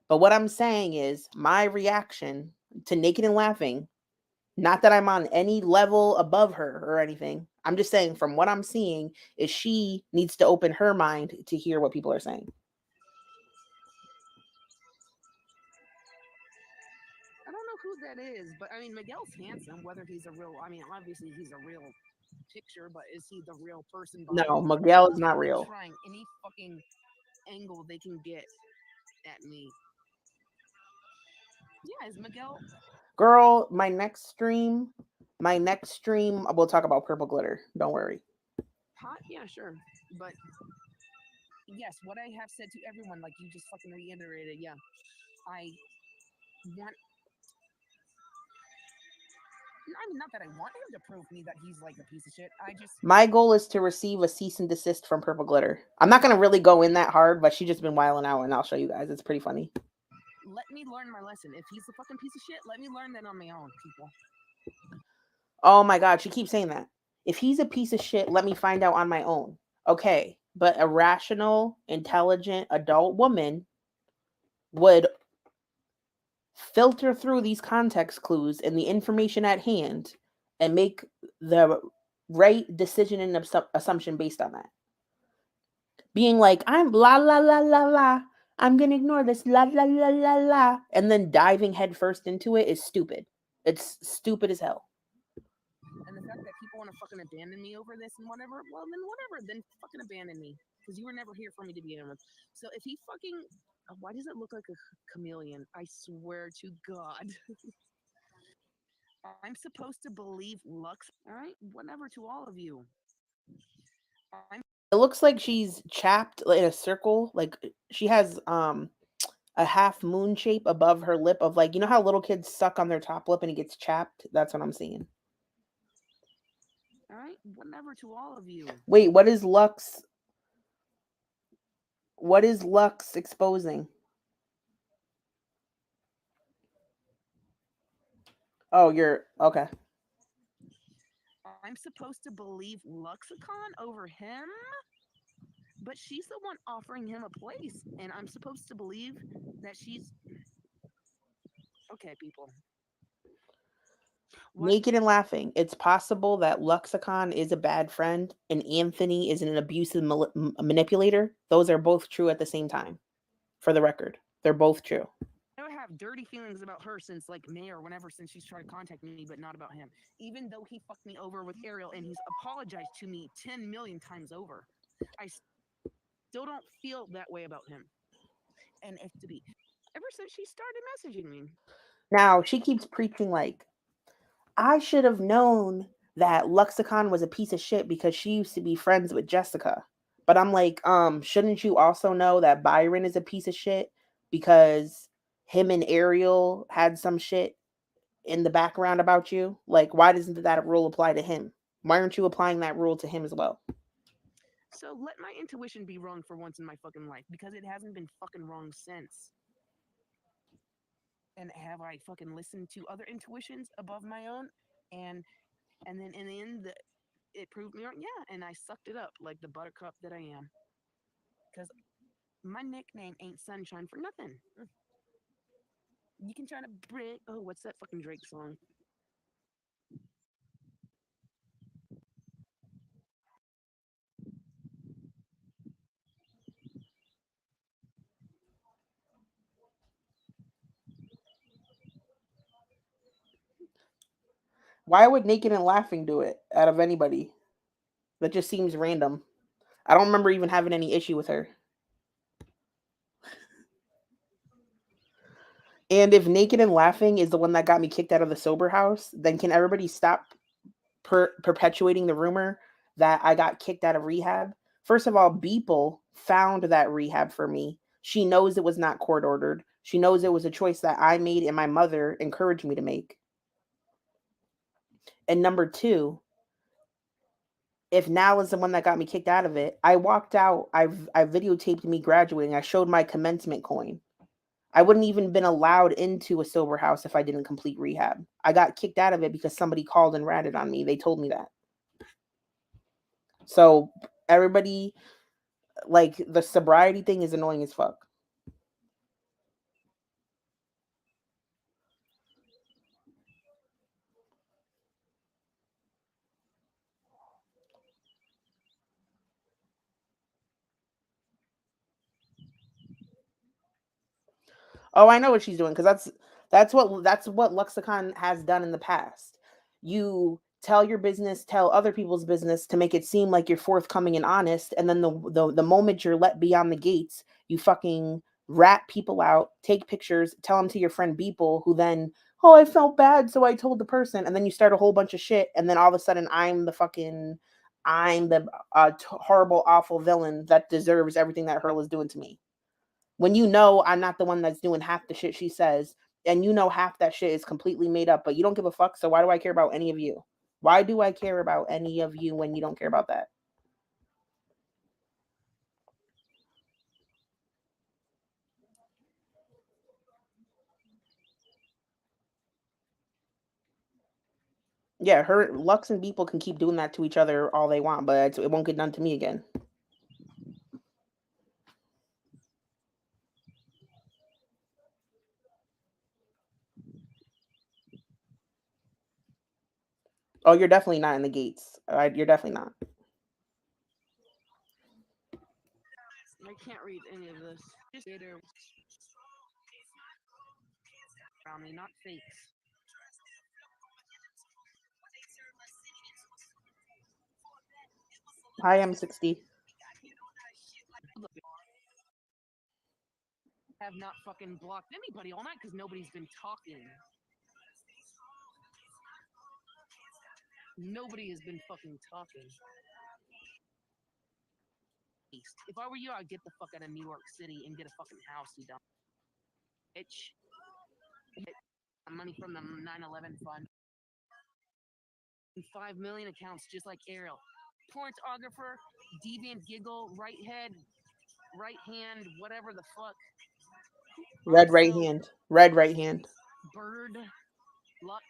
But what I'm saying is my reaction to naked and laughing, not that I'm on any level above her or anything. I'm just saying from what I'm seeing is she needs to open her mind to hear what people are saying. I don't know who that is, but I mean, Miguel's handsome. Whether he's a real, I mean, obviously he's a real picture, but is he the real person behind No, it? Miguel is not They're real. trying any fucking angle they can get at me. Yeah, is Miguel? Girl, my next stream, we'll talk about Purple Glitter. Don't worry. Hot? Yeah, sure. But yes, what I have said to everyone, like you just fucking reiterated, yeah. I want I mean not that I want him to prove me that he's like a piece of shit. I just My goal is to receive a cease and desist from Purple Glitter. I'm not gonna really go in that hard, but she just been wilding out, and I'll show you guys. It's pretty funny. let me learn my lesson. If he's a fucking piece of shit, let me learn that on my own, people. Oh my god, she keeps saying that. If he's a piece of shit, let me find out on my own. Okay, but a rational, intelligent adult woman would filter through these context clues and the information at hand and make the right decision and assumption based on that. being like, I'm la la la la la. I'm gonna ignore this la la la la la, and then diving headfirst into it is stupid. It's stupid as hell. And the fact that people want to fucking abandon me over this and whatever, well, then whatever. Then fucking abandon me. Because you were never here for me to begin with. So if he fucking. Why does it look like a chameleon? I swear to God. I'm supposed to believe Lux. All right? Whatever to all of you. It looks like she's chapped in a circle. Like she has a half moon shape above her lip of like, you know how little kids suck on their top lip and it gets chapped? That's what I'm seeing. All right? Whatever to all of you. Wait, what is Lux? What is Lux exposing? Oh, you're okay. I'm supposed to believe Luxicon over him? But she's the one offering him a place. And I'm supposed to believe that she's. Okay, people. What? Naked and laughing. It's possible that Luxicon is a bad friend and Anthony is an abusive manipulator. Those are both true at the same time. For the record, they're both true. I have dirty feelings about her since like May or whenever since she's tried to contact me, but not about him. Even though he fucked me over with Ariel and he's apologized to me 10 million times over, I still don't feel that way about him. And if to be, ever since she started messaging me. Now, she keeps preaching like, I should have known that Luxicon was a piece of shit because she used to be friends with Jessica. But I'm like, shouldn't you also know that Byron is a piece of shit because him and Ariel had some shit in the background about you? Like, why doesn't that rule apply to him? Why aren't you applying that rule to him as well? So let my intuition be wrong for once in my fucking life because it hasn't been fucking wrong since. And have I fucking listened to other intuitions above my own? And then in the end, it proved me wrong. Yeah, and I sucked it up like the buttercup that I am. Because my nickname ain't Sunshine for nothing. You can try to break. Oh, what's that fucking Drake song? Why would Naked and Laughing do it out of anybody? That just seems random. I don't remember even having any issue with her. And if Naked and Laughing is the one that got me kicked out of the sober house, then can everybody stop perpetuating the rumor that I got kicked out of rehab? First of all, Beeple found that rehab for me. She knows it was not court ordered. She knows it was a choice that I made and my mother encouraged me to make. And number two, if Nal is the one that got me kicked out of it, I walked out. I videotaped me graduating. I showed my commencement coin. I wouldn't even been allowed into a sober house if I didn't complete rehab. I got kicked out of it because somebody called and ratted on me. They told me that. So everybody, like, the sobriety thing is annoying as fuck. Oh, I know what she's doing because that's what Lexicon has done in the past. You tell your business, tell other people's business to make it seem like you're forthcoming and honest, and then the moment you're let beyond the gates, you fucking rat people out, take pictures, tell them to your friend Beeple, who then, oh, I felt bad, so I told the person, and then you start a whole bunch of shit, and then all of a sudden I'm the horrible, awful villain that deserves everything that Hurl is doing to me. When you know I'm not the one that's doing half the shit she says, and you know half that shit is completely made up, but you don't give a fuck. So why do I care about any of you? Why do I care about any of you when you don't care about that? Yeah, her Lux and Beeple can keep doing that to each other all they want, but it won't get done to me again. Oh, you're definitely not in the gates. All right, you're definitely not. can't read any of this. Just later. Around me, not fakes. Hi, I'm 60. Have not fucking blocked anybody all night because nobody's been talking. Nobody has been fucking talking. If I were you, I'd get the fuck out of New York City and get a fucking house, you dumb bitch. Money from the 9/11 fund. 5 million accounts just like Ariel. Pornographer, deviant giggle, right head, right hand, whatever the fuck. Red right Also, hand. Red right hand. Bird, Lux.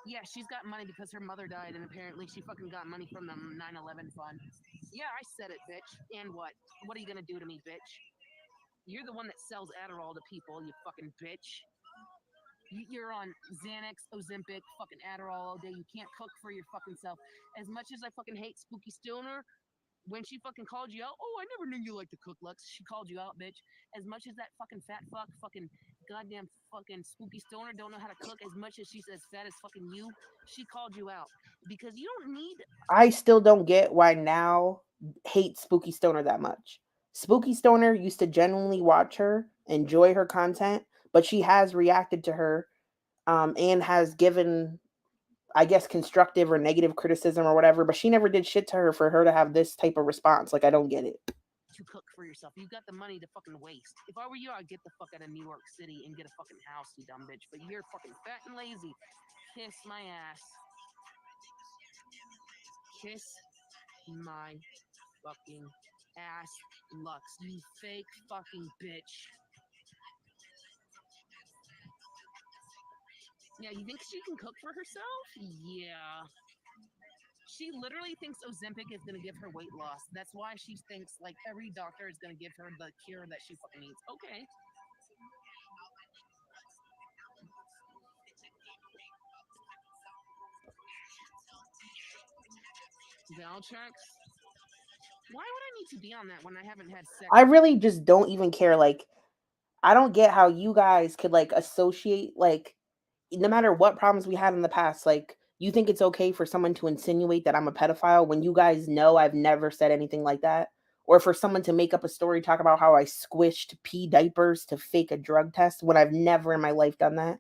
Yeah, she's got money because her mother died, and apparently she fucking got money from the 9/11 fund. Yeah, I said it, bitch. And what? What are you gonna do to me, bitch? You're the one that sells Adderall to people, you fucking bitch. You're on Xanax, Ozempic, fucking Adderall all day. You can't cook for your fucking self. As much as I fucking hate Spooky Stoner, when she fucking called you out, oh, I never knew you liked to cook, Lux. She called you out, bitch. As much as that fucking fat fuck, fucking goddamn fucking Spooky Stoner don't know how to cook, as much as she's as fat as fucking you, she called you out. Because you don't need... I still don't get why now hate Spooky Stoner that much. Spooky Stoner used to genuinely watch her, enjoy her content, but she has reacted to her and has given, I guess, constructive or negative criticism or whatever, but she never did shit to her for her to have this type of response. Like, I don't get it. To cook for yourself. You got the money to fucking waste. If I were you, I'd get the fuck out of New York City and get a fucking house, you dumb bitch. But you're fucking fat and lazy. Kiss my ass. Kiss my fucking ass, Lux. You fake fucking bitch. Yeah, you think she can cook for herself? Yeah. She literally thinks Ozempic is gonna give her weight loss. That's why she thinks like every doctor is gonna give her the cure that she fucking needs. Okay. Valtrex? Why would I need to be on that when I haven't had sex? I really just don't even care. Like, I don't get how you guys could like associate, like, no matter what problems we had in the past, like, you think it's okay for someone to insinuate that I'm a pedophile when you guys know I've never said anything like that? Or for someone to make up a story, talk about how I squished pee diapers to fake a drug test when I've never in my life done that?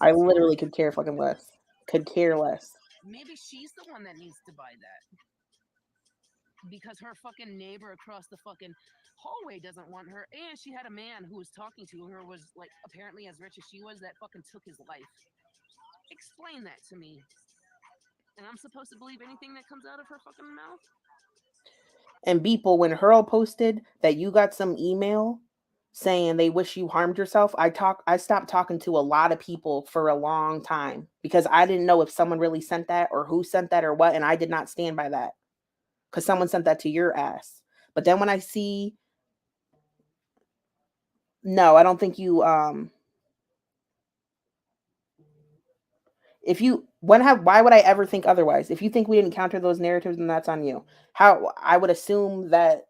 I literally could care fucking less. Could care less. Maybe she's the one that needs to buy that. Because her fucking neighbor across the fucking hallway doesn't want her, and she had a man who was talking to her was like apparently as rich as she was that fucking took his life. Explain that to me. And I'm supposed to believe anything that comes out of her fucking mouth? And Beeple, when Hurl posted that you got some email saying they wish you harmed yourself, I stopped talking to a lot of people for a long time because I didn't know if someone really sent that or who sent that or what, and I did not stand by that because someone sent that to your ass. But then when I see, no, I don't think you if you why would I ever think otherwise? If you think we didn't counter those narratives, then that's on you. How I would assume that.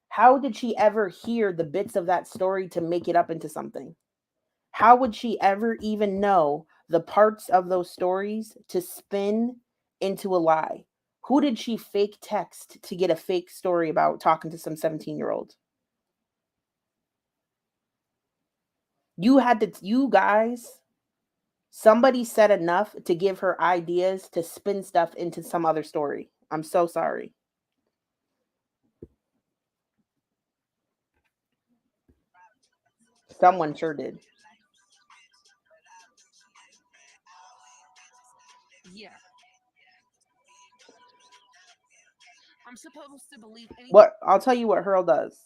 How did she ever hear the bits of that story to make it up into something? How would she ever even know the parts of those stories to spin into a lie? Who did she fake text to get a fake story about talking to some 17-year-old? You guys, somebody said enough to give her ideas to spin stuff into some other story. I'm so sorry. Someone sure did. Yeah. I'm supposed to believe anything. What I'll tell you what Hurl does.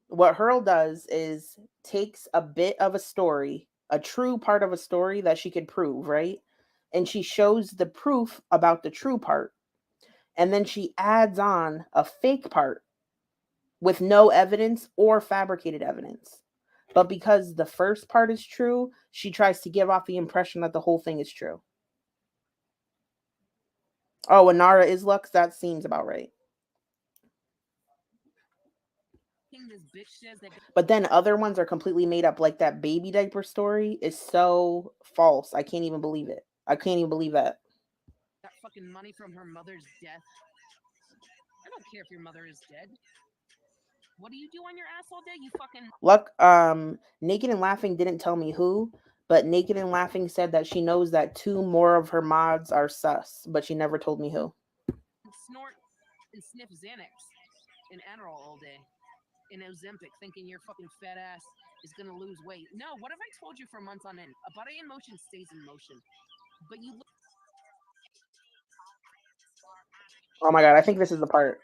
What Hurl does is takes a bit of a story, a true part of a story that she could prove, right? And she shows the proof about the true part. And then she adds on a fake part with no evidence or fabricated evidence. But because the first part is true, she tries to give off the impression that the whole thing is true. Oh, Anara is Lux. That seems about right. This bitch says that But then other ones are completely made up. Like that baby diaper story is so false. I can't even believe it. I can't even believe that. got fucking money from her mother's death. I don't care if your mother is dead. What do you do on your ass all day? You fucking Luck, Naked and Laughing didn't tell me who, but Naked and Laughing said that she knows that 2 more of her mods are sus, but she never told me who. snort and sniff Xanax and Adderall all day. In Ozempic, thinking your fucking fat ass is gonna lose weight. No, what have I told you for months on end? A body in motion stays in motion. But you Oh my god, I think this is the part.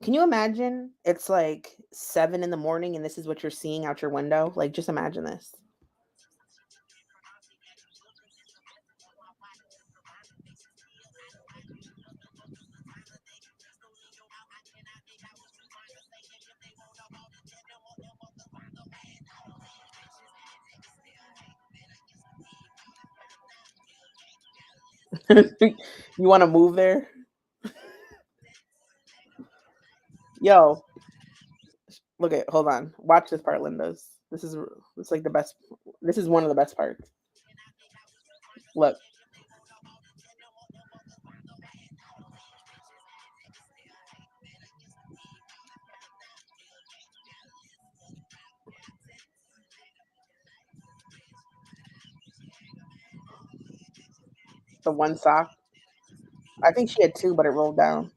Can you imagine? It's like 7 in the morning and this is what you're seeing out your window. Like, just imagine this. You want to move there? Yo, look at. Hold on. Watch this part, Linda's. It's like the best. This is one of the best parts. Look. The one sock. I think she had 2, but it rolled down.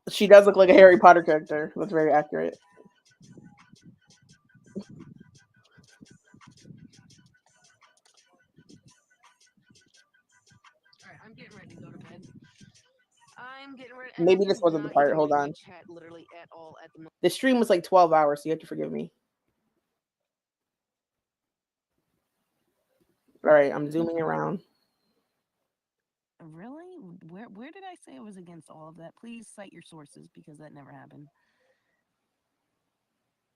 She does look like a Harry Potter character. That's very accurate. Alright, I'm getting ready to go to bed. I'm getting ready. And Maybe I this am wasn't the not part. even Hold reading my on. chat literally at all at the moment. The stream was like 12 hours, so you have to forgive me. All right, I'm zooming around. Really? Where did I say I was against all of that? Please cite your sources because that never happened.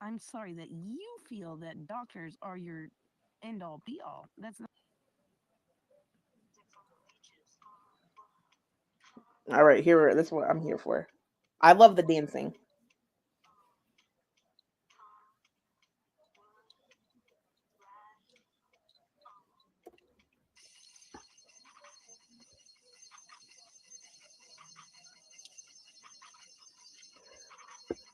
I'm sorry that you feel that doctors are your end all be all. That's not. All right, here. This is what I'm here for. I love the dancing.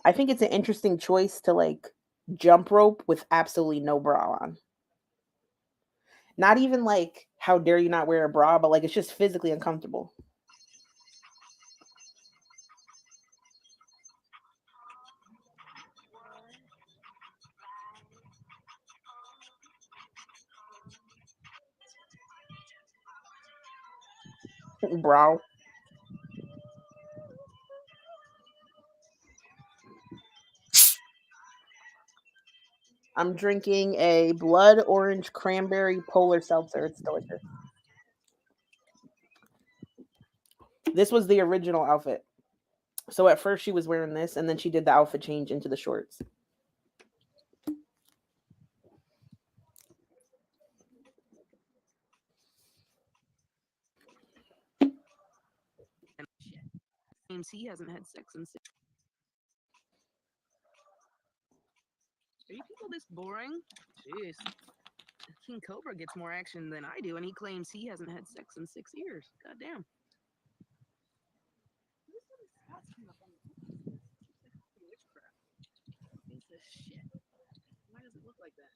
I think it's an interesting choice to like jump rope with absolutely no bra on. Not even like how dare you not wear a bra, but like it's just physically uncomfortable. Bra. I'm drinking a blood orange cranberry polar seltzer. It's delicious. This was the original outfit. So at first she was wearing this, and then she did the outfit change into the shorts. James, he hasn't had sex in 6. Are you people this boring? Jeez. King Cobra gets more action than I do, and he claims he hasn't had sex in 6 years. God damn. Witchcraft. Piece of shit. Why does it look like that?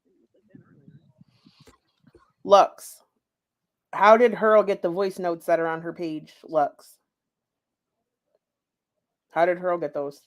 It looked like that earlier. Lux. How did Hurl get the voice notes that are on her page, Lux? How did Hurl get those?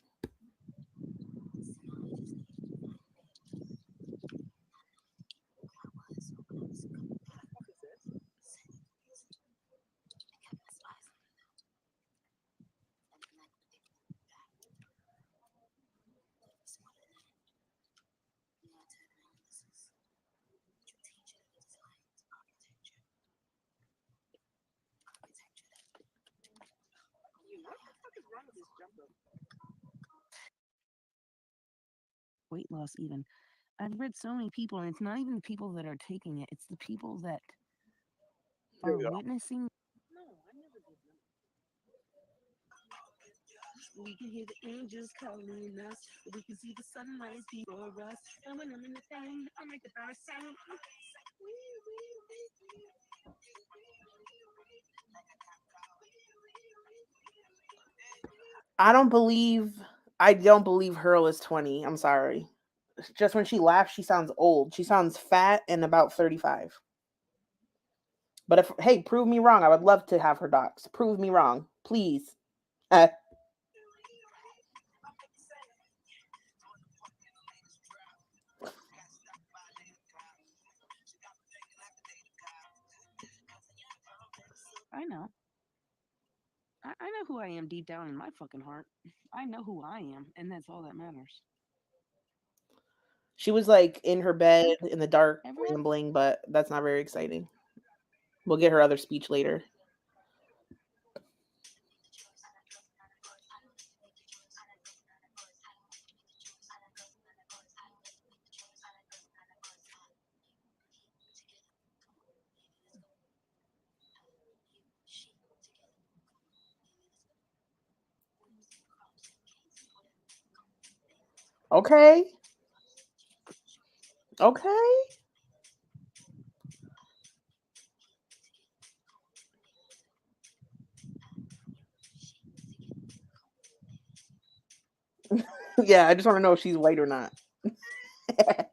Weight loss, even. I've read so many people, and it's not even the people that are taking it, it's the people that There are we go. witnessing. No, I never did that. We can hear the angels calling us. We can see the sunrise before us. And when I'm in the thing, I make the power sound. I don't believe Hurl is 20. I'm sorry. Just when she laughs, she sounds old. She sounds fat and about 35. But if hey, prove me wrong. I would love to have her docs. Prove me wrong, please. Uh, I know. I know who I am deep down in my fucking heart. I know who I am, and that's all that matters. she was like in her bed in the dark, Everyone, rambling, but that's not very exciting. We'll get her other speech later. Okay. Okay. Yeah, I just want to know if she's white or not. I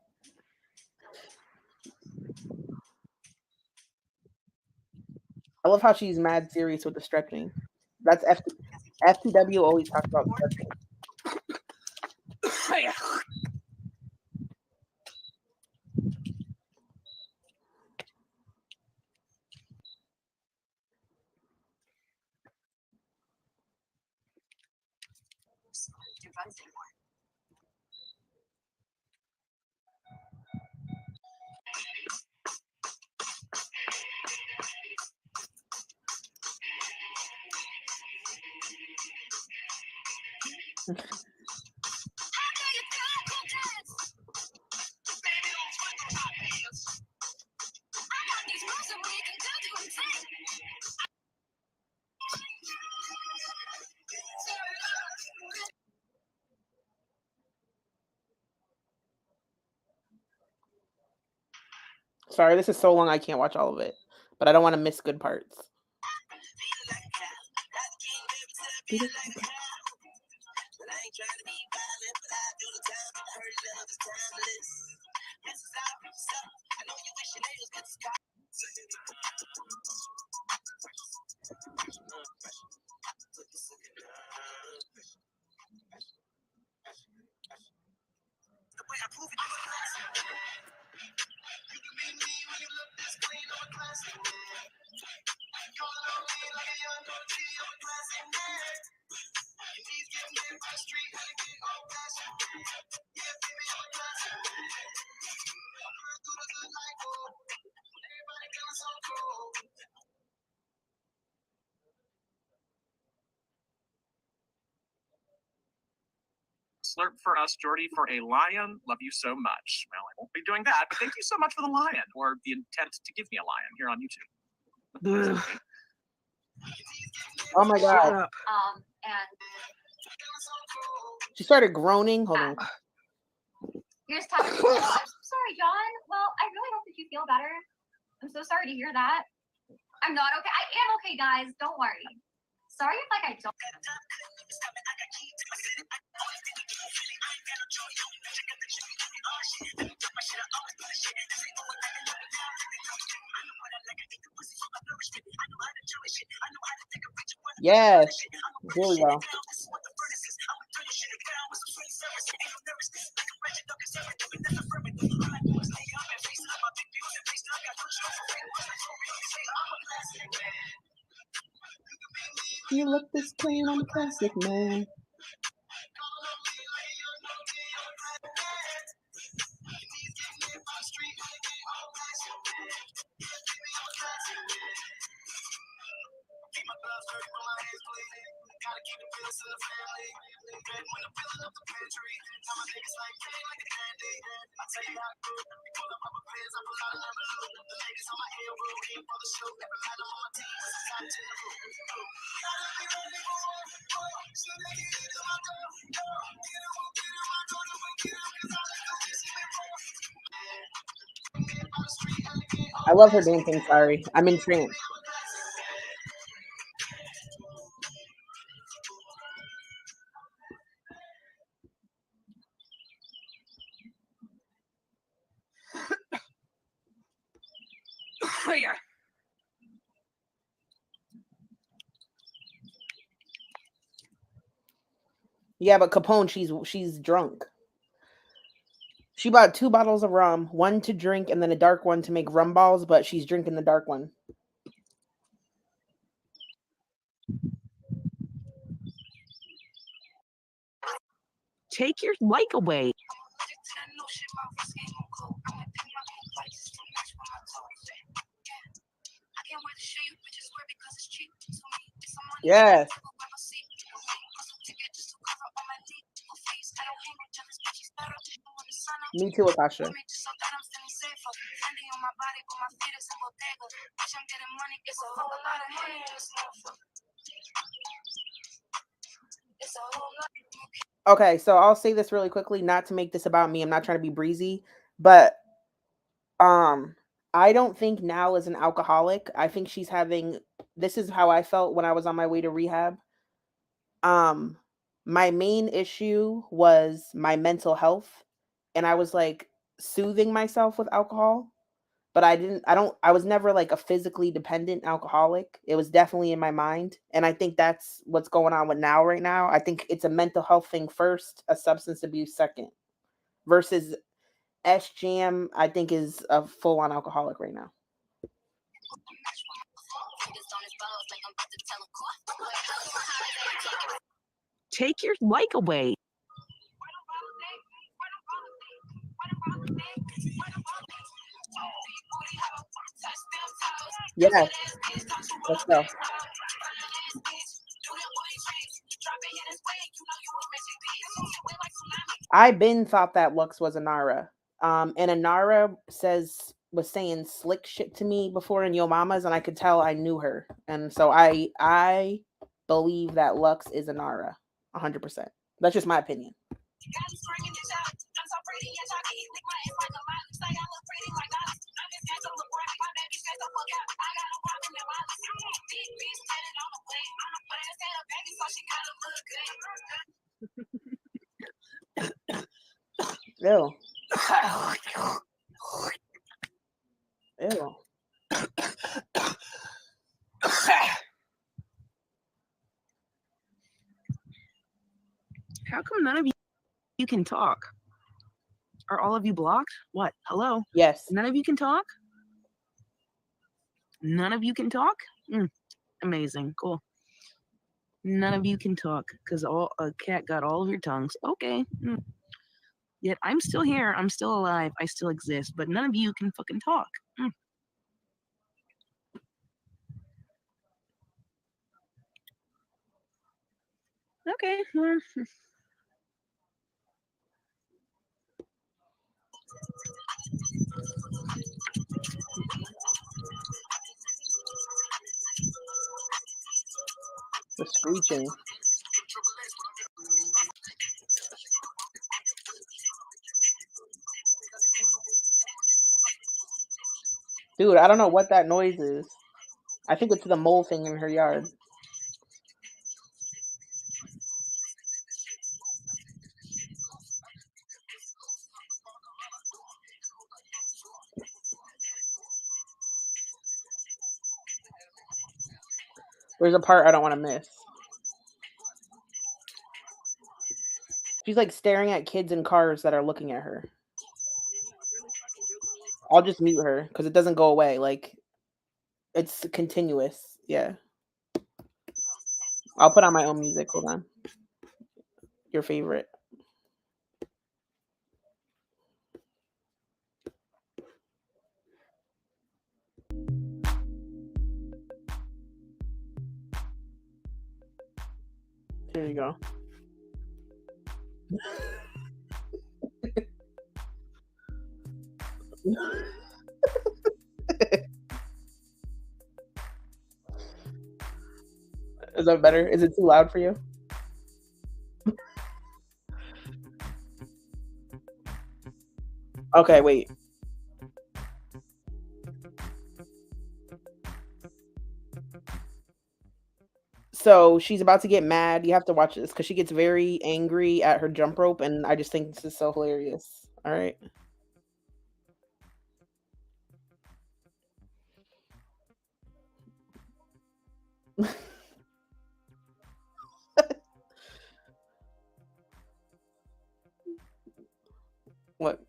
love how she's mad serious with the stretching. That's FTW always talks about stretching. Sorry, this is so long I can't watch all of it, but I don't want to miss good parts. Slurp for us, Jordy, for a lion. Love you so much. Well, I won't be doing that, but thank you so much for the lion, or the intent to give me a lion here on YouTube. Oh my god. shut up. And She started groaning. Hold on. here's Tyler. I'm sorry, John. Well, I really hope that you feel better. I'm so sorry to hear that. I'm not okay. I am okay, guys. Don't worry. Sorry if I don't. Yes. Here we go. You look this clean, I'm a classic man. I love her dancing. Sorry, I'm in trance. Yeah, but Capone, she's drunk. She bought 2 bottles of rum, one to drink and then a dark one to make rum balls, but she's drinking the dark one. Take your like away. Yes. Me too, Akasha. Okay, so I'll say this really quickly, not to make this about me. I'm not trying to be breezy, but I don't think Nal is an alcoholic. I think she's having, this is how I felt when I was on my way to rehab. My main issue was my mental health, and I was like soothing myself with alcohol, but I was never like a physically dependent alcoholic. It was definitely in my mind, and I think that's what's going on with Now right now. I think it's a mental health thing first, a substance abuse second, versus S Jam, I think, is a full-on alcoholic right now. Take your like away. Yeah, let's go. I been thought that Lux was Anara. And Anara was saying slick shit to me before in Yo Mama's, and I could tell I knew her. And so I believe that Lux is Anara 100%. That's just my opinion. Ew. Ew. How come none of you can talk? Are all of you blocked? What? Hello? Yes. None of you can talk? None of you can talk? Amazing. Cool. None of you can talk because a cat got all of your tongues. Okay. Yet I'm still here. I'm still alive. I still exist. But none of you can fucking talk. Okay. The screeching. Dude, I don't know what that noise is. I think it's the mole thing in her yard. There's a part I don't want to miss. She's like staring at kids in cars that are looking at her. I'll just mute her because it doesn't go away. Like, it's continuous. Yeah. I'll put on my own music. Hold on. Your favorite. Here you go. Is that better? Is it too loud for you? Okay, wait. So she's about to get mad. You have to watch this because she gets very angry at her jump rope, and I just think this is so hilarious. All right. What?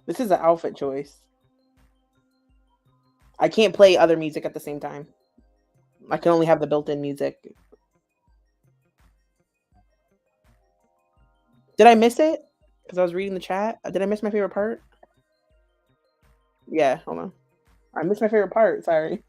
This is an outfit choice. I can't play other music at the same time. I can only have the built-in music. Did I miss it? Because I was reading the chat. Did I miss my favorite part? Yeah, hold on. I missed my favorite part. Sorry.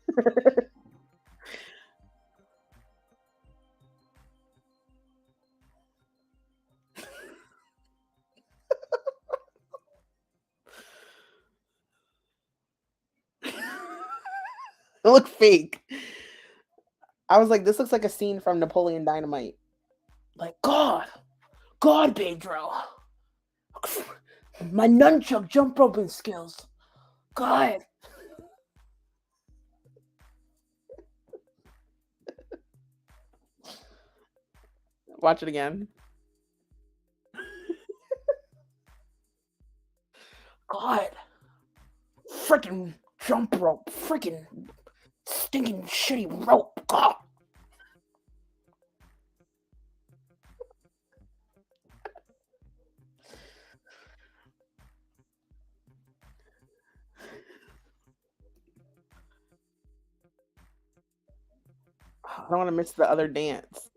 It looked fake. I was like, this looks like a scene from Napoleon Dynamite. Like, God, Pedro. My nunchuck jump roping skills. God. Watch it again. God. Freaking jump rope. Freaking stinking shitty rope. God. I don't want to miss the other dance.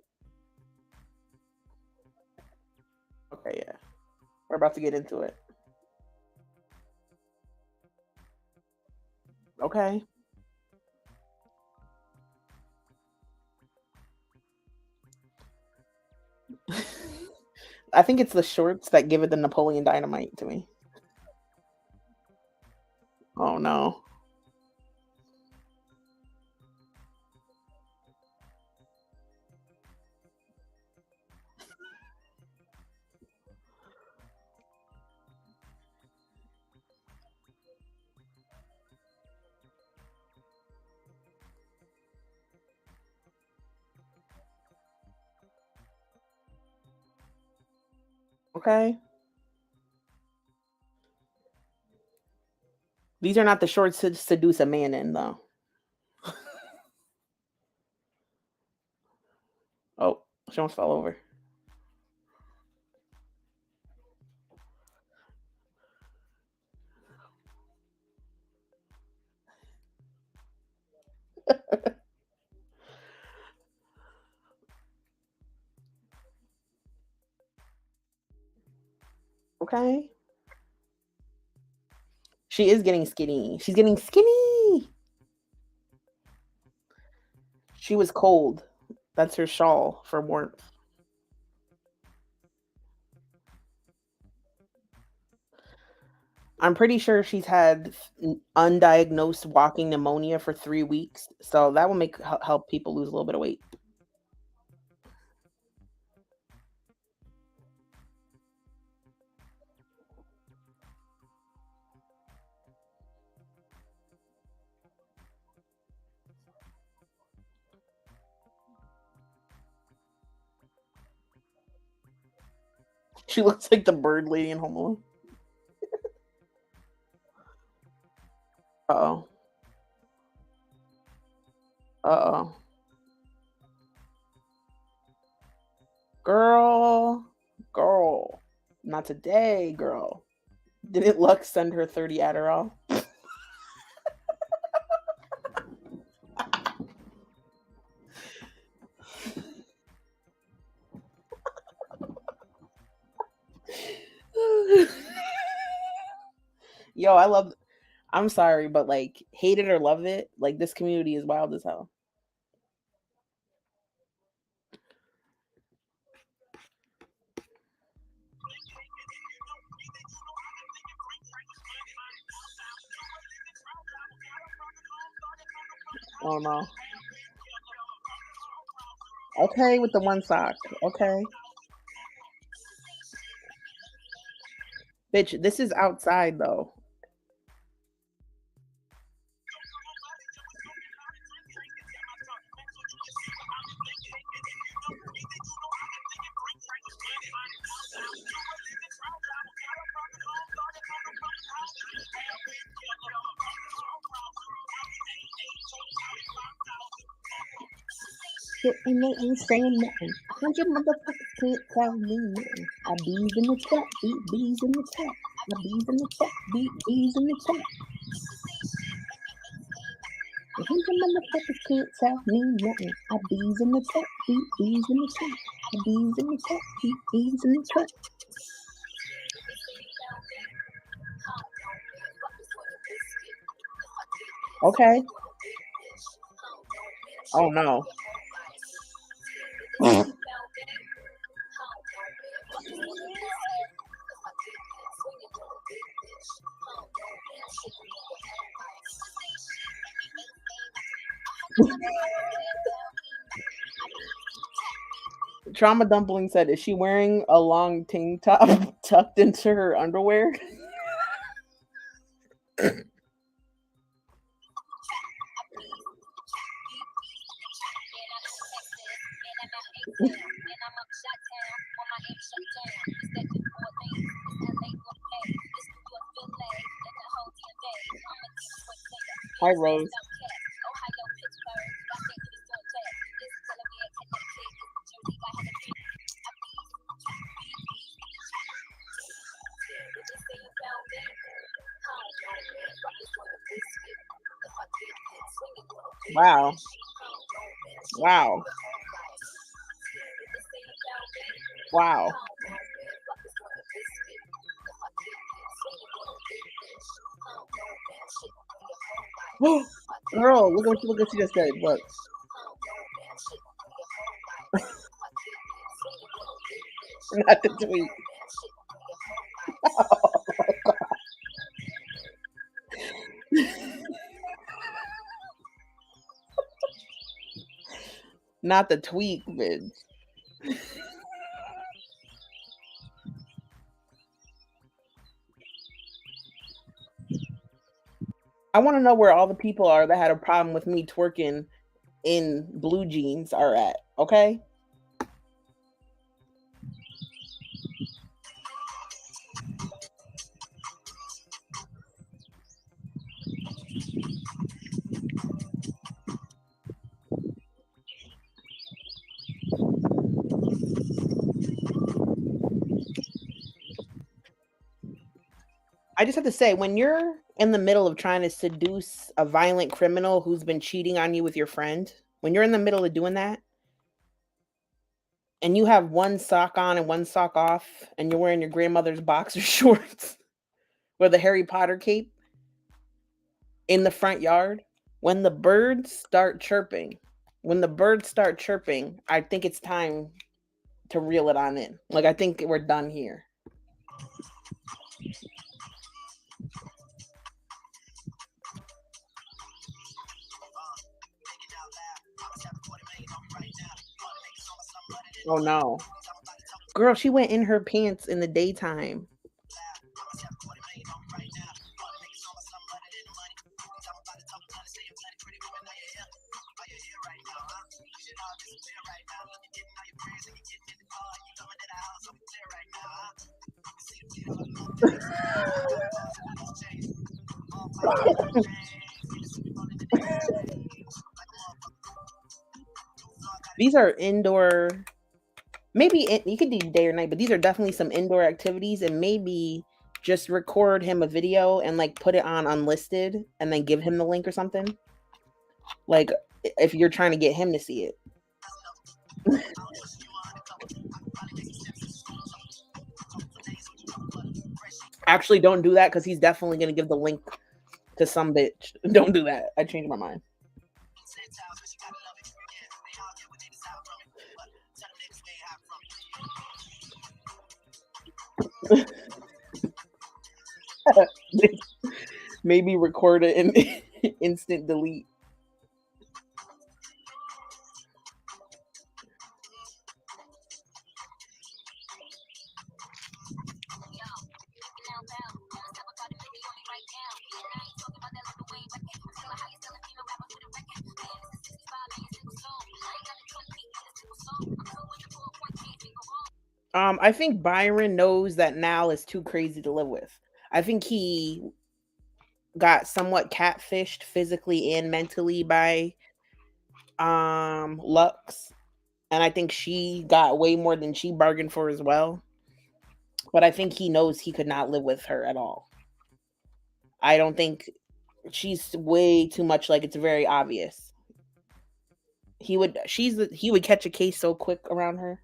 Okay, yeah. We're about to get into it. Okay. I think it's the shorts that give it the Napoleon Dynamite to me. Oh no. Okay. These are not the shorts to seduce a man in, though. Oh, she almost fell over. Okay. She is getting skinny. She's getting skinny. She was cold. That's her shawl for warmth. I'm pretty sure she's had undiagnosed walking pneumonia for 3 weeks, so that will help people lose a little bit of weight. She looks like the bird lady in Home Alone. Uh-oh. Uh-oh. Girl. Not today, girl. Didn't Lux send her 30 Adderall? Yo, I'm sorry, but like, hate it or love it, like this community is wild as hell. Oh no. Okay, with the one sock. Okay. Bitch, this is outside though. And they ain't saying nothing. 100 motherfuckers can't tell me nothing. I bees in the trap, bees in the trap. I bees in the trap, bees in the trap. 100 motherfuckers can't tell me nothing. I bees in the trap, bees in the trap. I bees in the trap, bees in the trap. Okay. Oh no. Trauma Dumpling said, is she wearing a long tank top tucked into her underwear? Hi, Rose. Wow. Wow. Wow. Girl, look what you just said. Look. Not the tweet. Not the tweet, bitch. I want to know where all the people are that had a problem with me twerking in blue jeans are at, okay? I just have to say, when you're in the middle of trying to seduce a violent criminal who's been cheating on you with your friend, when you're in the middle of doing that, and you have one sock on and one sock off, and you're wearing your grandmother's boxer shorts with a Harry Potter cape in the front yard, when the birds start chirping, I think it's time to reel it on in. Like, I think we're done here. Oh no. Girl, she went in her pants in the daytime. These are indoor, maybe you could do day or night, but these are definitely some indoor activities, and maybe just record him a video and like put it on unlisted and then give him the link or something. Like, if you're trying to get him to see it. Actually, don't do that because he's definitely gonna give the link to some bitch. Don't do that. I changed my mind. Maybe record it and instant delete. I think Byron knows that Nal is too crazy to live with. I think he got somewhat catfished physically and mentally by Lux, and I think she got way more than she bargained for as well. But I think he knows he could not live with her at all. I don't think she's way too much like it's very obvious. He would catch a case so quick around her.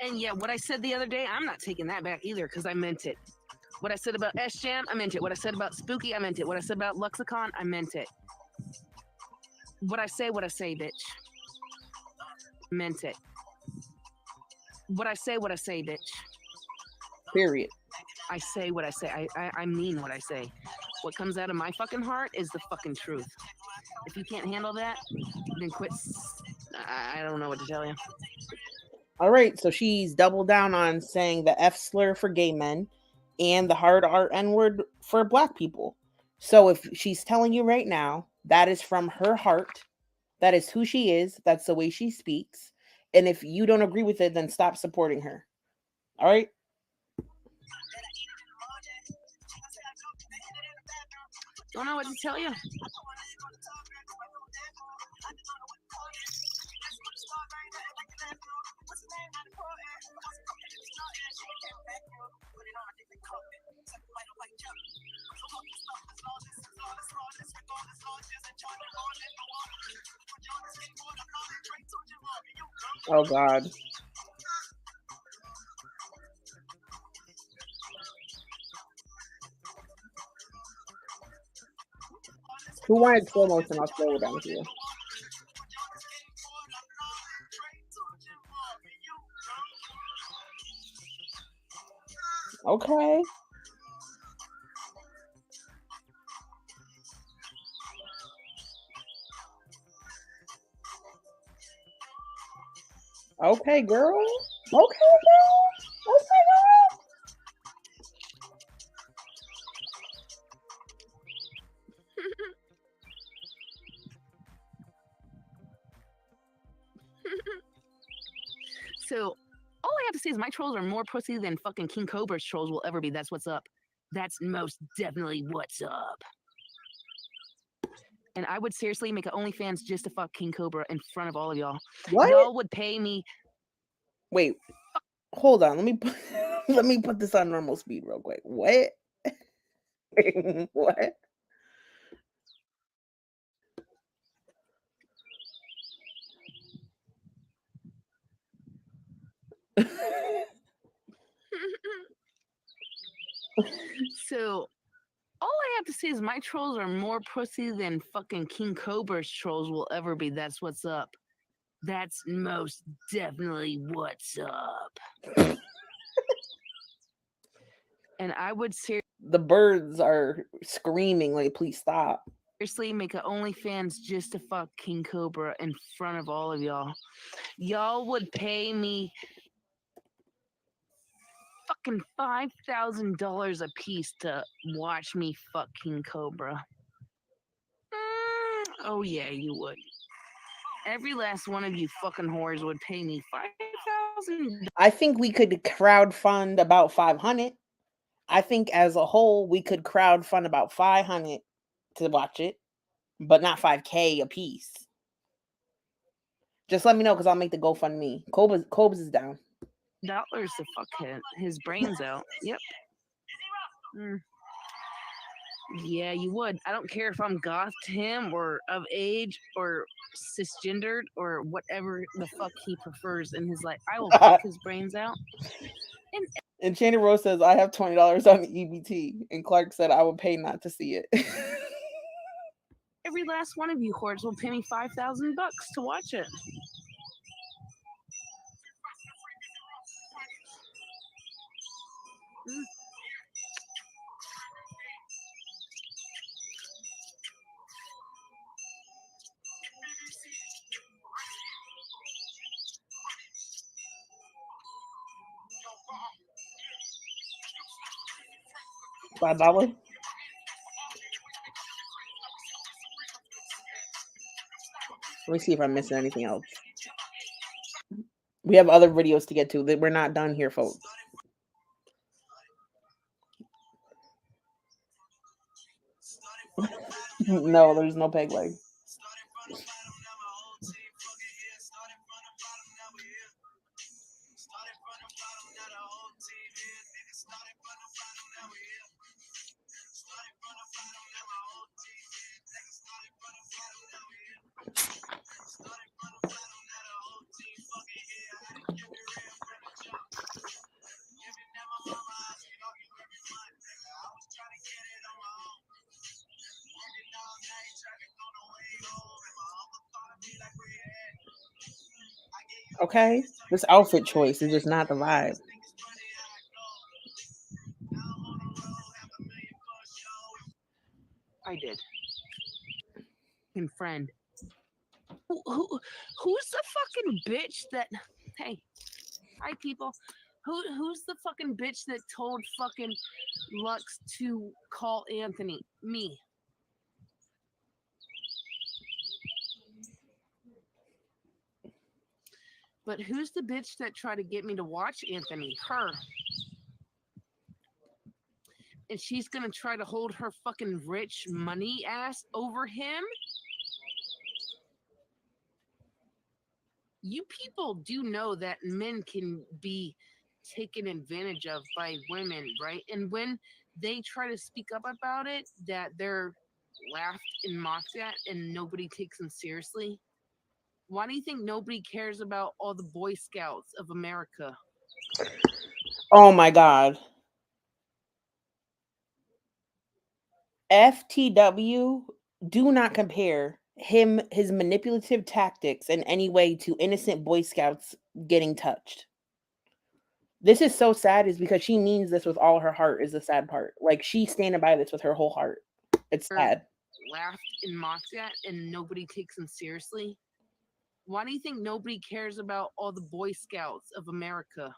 And yeah, what I said the other day, I'm not taking that back either because I meant it. What I said about S-Jam, I meant it. What I said about Spooky, I meant it. What I said about Luxicon, I meant it. What I say, bitch. Meant it. What I say, bitch. Period. I say what I say. I mean what I say. What comes out of my fucking heart is the fucking truth. If you can't handle that, then quit. I don't know what to tell you. All right, so she's doubled down on saying the F slur for gay men and the hard R N word for black people. So if she's telling you right now, that is from her heart. That is who she is. That's the way she speaks. And if you don't agree with it, then stop supporting her. All right? Don't know what to tell you. Oh, God. Who wanted slow motion? I'll slow it down for you. Okay. Okay, girl. Okay, girl. Okay, girl. So all I have to say is my trolls are more pussy than fucking King Cobra's trolls will ever be. That's what's up. That's most definitely what's up. And I would seriously make an OnlyFans just to fuck King Cobra in front of all of y'all. What? Y'all would pay me. Wait. Hold on. Let me put this on normal speed real quick. What? What? So all I have to say is my trolls are more pussy than fucking King Cobra's trolls will ever be. That's what's up. That's most definitely what's up. And I would The birds are screaming like, please stop. Seriously make an OnlyFans just to fuck King Cobra in front of all of y'all. Y'all would pay me fucking $5,000 a piece to watch me fuck King Cobra. Oh yeah, you would. Every last one of you fucking whores would pay me $5,000. I think we could crowdfund about 500. I think as a whole, we could crowdfund about 500 to watch it, but not 5K a piece. Just let me know because I'll make the GoFundMe. Cobes is down. Dollars to fuck his brains out. Yep. Yeah, you would. I don't care if I'm goth to him or of age or cisgendered or whatever the fuck he prefers in his life. I will fuck his brains out. And Shannon Rose says, I have $20 on EBT. And Clark said, I would pay not to see it. Every last one of you whores will pay me $5,000 to watch it. $5? Let me see if I'm missing anything else. We have other videos to get to. We're not done here, folks. No, there's no peg leg. Okay, this outfit choice is just not the vibe. I did. And friend. Who's the fucking bitch that? Hey, hi people. Who's the fucking bitch that told fucking Lux to call Anthony? Me. But who's the bitch that tried to get me to watch Anthony? Her. And she's gonna try to hold her fucking rich money ass over him? You people do know that men can be taken advantage of by women, right? And when they try to speak up about it, that they're laughed and mocked at and nobody takes them seriously. Why do you think nobody cares about all the Boy Scouts of America? Oh my God. FTW, do not compare his manipulative tactics in any way to innocent Boy Scouts getting touched. This is so sad, is because she means this with all her heart, is the sad part. Like, she's standing by this with her whole heart. It's sad. Laughed and mocked at and nobody takes them seriously. Why do you think nobody cares about all the Boy Scouts of America?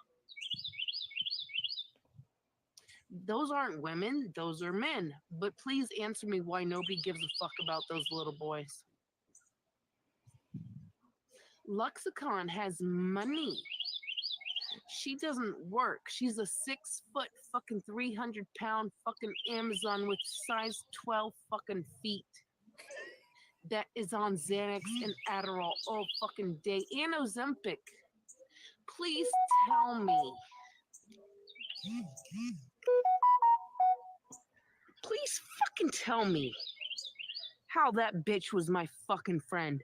Those aren't women, those are men. But please answer me why nobody gives a fuck about those little boys. Luxicon has money. She doesn't work. She's a 6 foot fucking 300-pound fucking Amazon with size 12 fucking feet that is on Xanax and Adderall all fucking day and Ozempic. Please tell me. Please fucking tell me how that bitch was my fucking friend.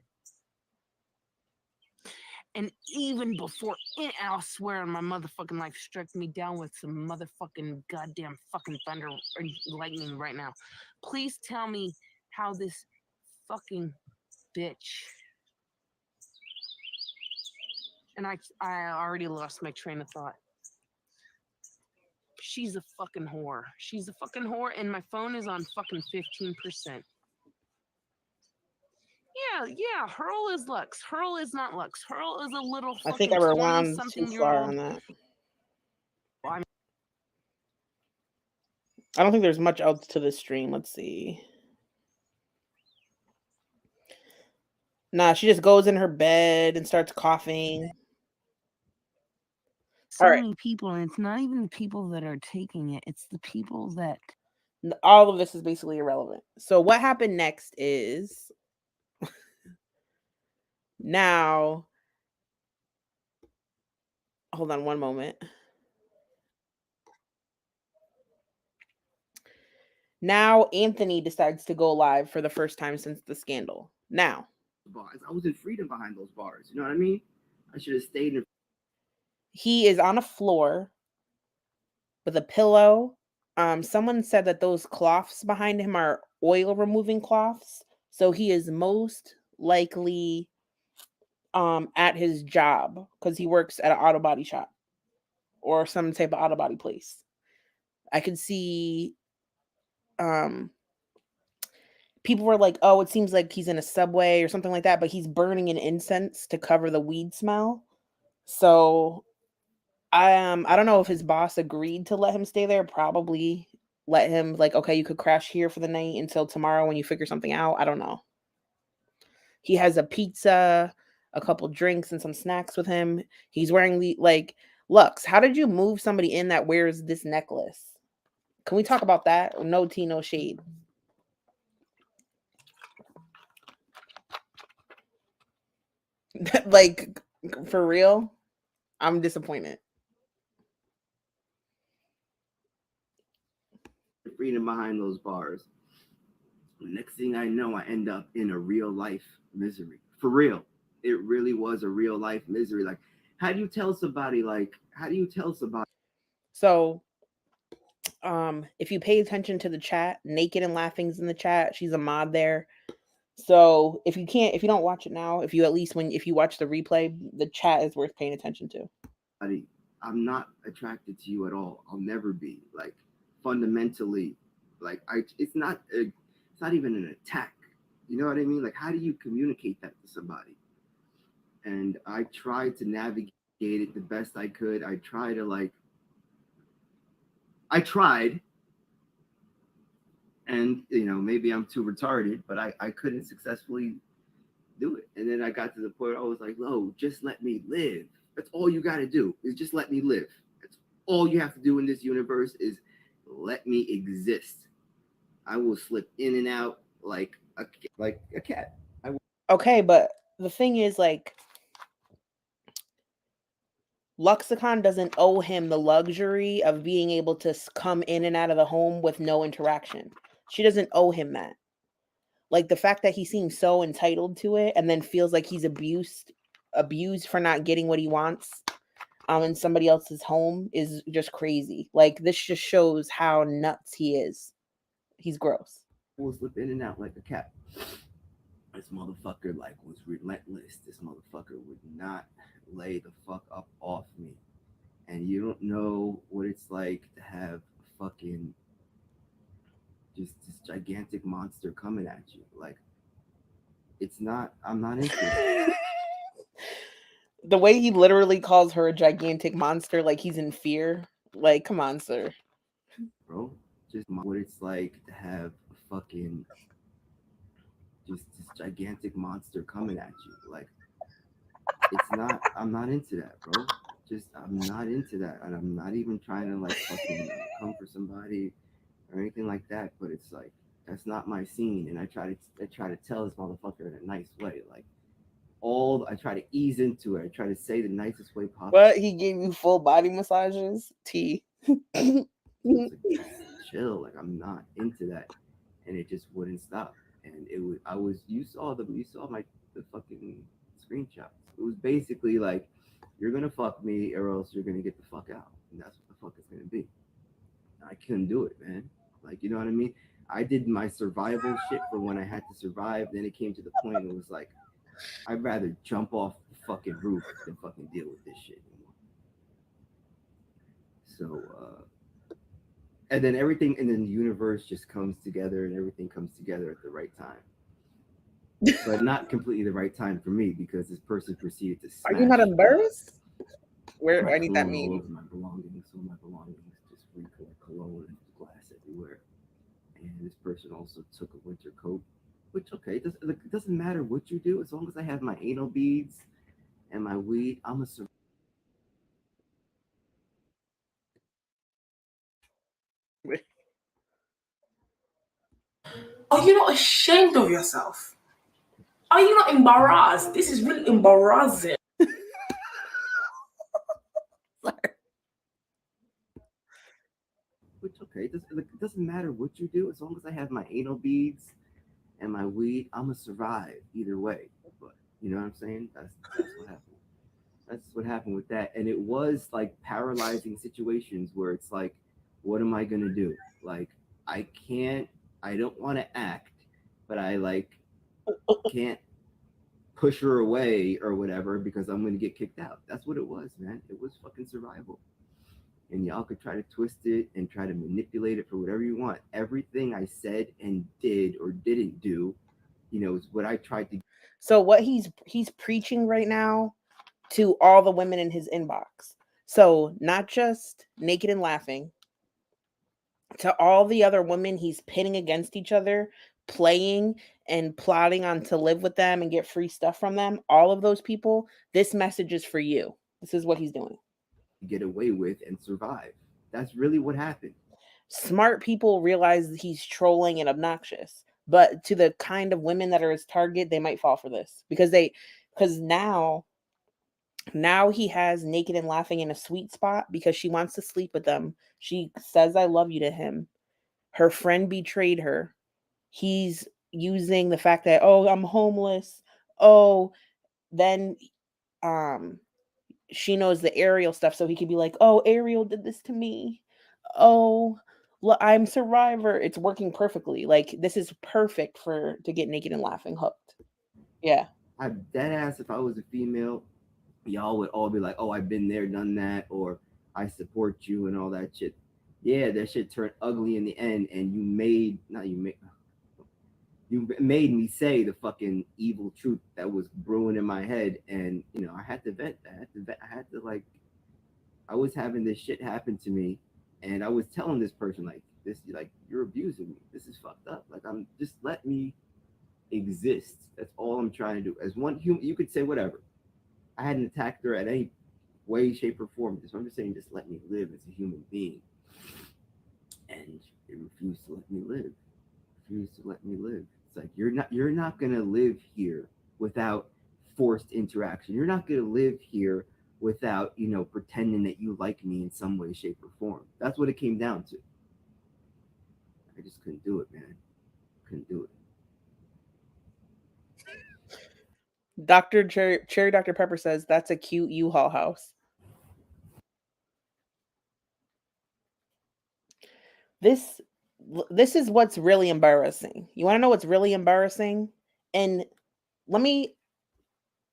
And even before it, I'll swear on my motherfucking life, struck me down with some motherfucking goddamn fucking thunder or lightning right now. Please tell me how this fucking bitch. And I already lost my train of thought. She's a fucking whore. She's a fucking whore, and my phone is on fucking 15%. Yeah, Hurl is Lux. Hurl is not Lux. Hurl is a little fucking I think I rewound something too year far old. on that. I don't think there's much else to this stream. Let's see. Nah, she just goes in her bed and starts coughing. So All right. many people, and it's not even the people that are taking it. It's the people that... All of this is basically irrelevant. So what happened next is... now Hold on one moment. Now Anthony decides to go live for the first time since the scandal. Now. Bars. I was in freedom behind those bars. You know what I mean? I should have stayed in. He is on a floor with a pillow. Someone said that those cloths behind him are oil removing cloths. So he is most likely at his job because he works at an auto body shop or some type of auto body place. I could see people were like, oh, it seems like he's in a Subway or something like that, but he's burning an incense to cover the weed smell. So I don't know if his boss agreed to let him stay there. Probably let him like, okay, you could crash here for the night until tomorrow when you figure something out. I don't know. He has a pizza, a couple drinks, and some snacks with him. He's wearing the like Lux. How did you move somebody in that wears this necklace? Can we talk about that? No tea, no shade. Like for real, I'm disappointed. Freedom behind those bars. Next thing I know, I end up in a real life misery. For real. It really was a real life misery. Like, how do you tell somebody, So if you pay attention to the chat, Naked and Laughing's in the chat. She's a mod there. So if you don't watch it now, if you watch the replay, the chat is worth paying attention to. I'm not attracted to you at all. I'll never be. Like, fundamentally, like it's not even an attack. You know what I mean? Like, how do you communicate that to somebody? And I tried to navigate it the best I could. I tried, and maybe I'm too retarded, but I couldn't successfully do it. And then I got to the point where I was like, "Lo, just let me live. That's all you got to do is just let me live. That's all you have to do in this universe is let me exist. I will slip in and out like a cat." Okay, but the thing is, like, Luxicon doesn't owe him the luxury of being able to come in and out of the home with no interaction. She doesn't owe him that. Like, the fact that he seems so entitled to it and then feels like he's abused for not getting what he wants in somebody else's home is just crazy. Like, this just shows how nuts he is. He's gross. Will slip in and out like a cat. This motherfucker was relentless. This motherfucker would not lay the fuck up off me. And you don't know what it's like to have fucking just this gigantic monster coming at you. Like, I'm not into it. The way he literally calls her a gigantic monster, like he's in fear. Like, come on, sir. Bro, just what it's like to have fucking just this gigantic monster coming at you. Like, I'm not into that, bro. I'm not into that. And I'm not even trying to fucking come for somebody or anything like that. But it's like, that's not my scene. And I try to tell this motherfucker in a nice way. Like, I try to ease into it. I try to say the nicest way possible. But he gave you full body massages? T. Like, chill. Like, I'm not into that. And it just wouldn't stop. And you saw the fucking screenshots. It was basically like, you're gonna fuck me or else you're gonna get the fuck out. And that's what the fuck it's gonna be. I couldn't do it, man. Like, you know what I mean? I did my survival shit for when I had to survive. Then it came to the point where it was like, I'd rather jump off the fucking roof than fucking deal with this shit anymore. So and then everything in the universe just comes together, and everything comes together at the right time. But not completely the right time for me, because this person proceeded to smash. Are you not embarrassed? Where I need that all mean? over my belongings, all my belongings just reek like cologne and glass everywhere. And this person also took a winter coat, which, okay, it doesn't matter what you do, as long as I have my anal beads and my weed, I'm a survivor. Are you not ashamed of yourself? Are you not embarrassed? This is really embarrassing. It doesn't matter what you do as long as I have my anal beads and my weed. I'm gonna survive either way. But you know what I'm saying? That's what happened. That's what happened with that, and it was like paralyzing situations where it's like, what am I gonna do? Like, I can't. I don't want to act, but I like can't push her away or whatever because I'm gonna get kicked out. That's what it was, man. It was fucking survival. And y'all could try to twist it and try to manipulate it for whatever you want. Everything I said and did or didn't do, is what I tried to. So what he's preaching right now to all the women in his inbox. So not just Naked and Laughing, to all the other women he's pitting against each other, playing and plotting on to live with them and get free stuff from them, all of those people, this message is for you. This is what he's doing. Get away with and survive. That's really what happened. Smart people realize that he's trolling and obnoxious, but to the kind of women that are his target, they might fall for this because now he has Naked and Laughing in a sweet spot because she wants to sleep with them. She says I love you to him. Her friend betrayed her. He's using the fact that, oh, I'm homeless. Oh, then she knows the Ariel stuff, so he could be like, oh, Ariel did this to me. Oh, I'm Survivor. It's working perfectly. Like, this is perfect to get Naked and Laughing hooked. Yeah. I'm dead ass. If I was a female, y'all would all be like, oh, I've been there, done that, or I support you and all that shit. Yeah, that shit turned ugly in the end, and you made me say the fucking evil truth that was brewing in my head, and I had to vent. I had to I was having this shit happen to me, and I was telling this person like this, like, you're abusing me. This is fucked up. Like, I'm just let me exist. That's all I'm trying to do. As one human, you could say whatever. I hadn't attacked her at any way, shape, or form. So I'm just saying, just let me live as a human being. And it refused to let me live. Refused to let me live. It's like you're not gonna live here without forced interaction. You're not gonna live here without pretending that you like me in some way, shape, or form. That's what it came down to. I just couldn't do it, man. Couldn't do it. Dr. Cherry Dr. Pepper says that's a cute U-Haul house. This is what's really embarrassing. You want to know what's really embarrassing? And let me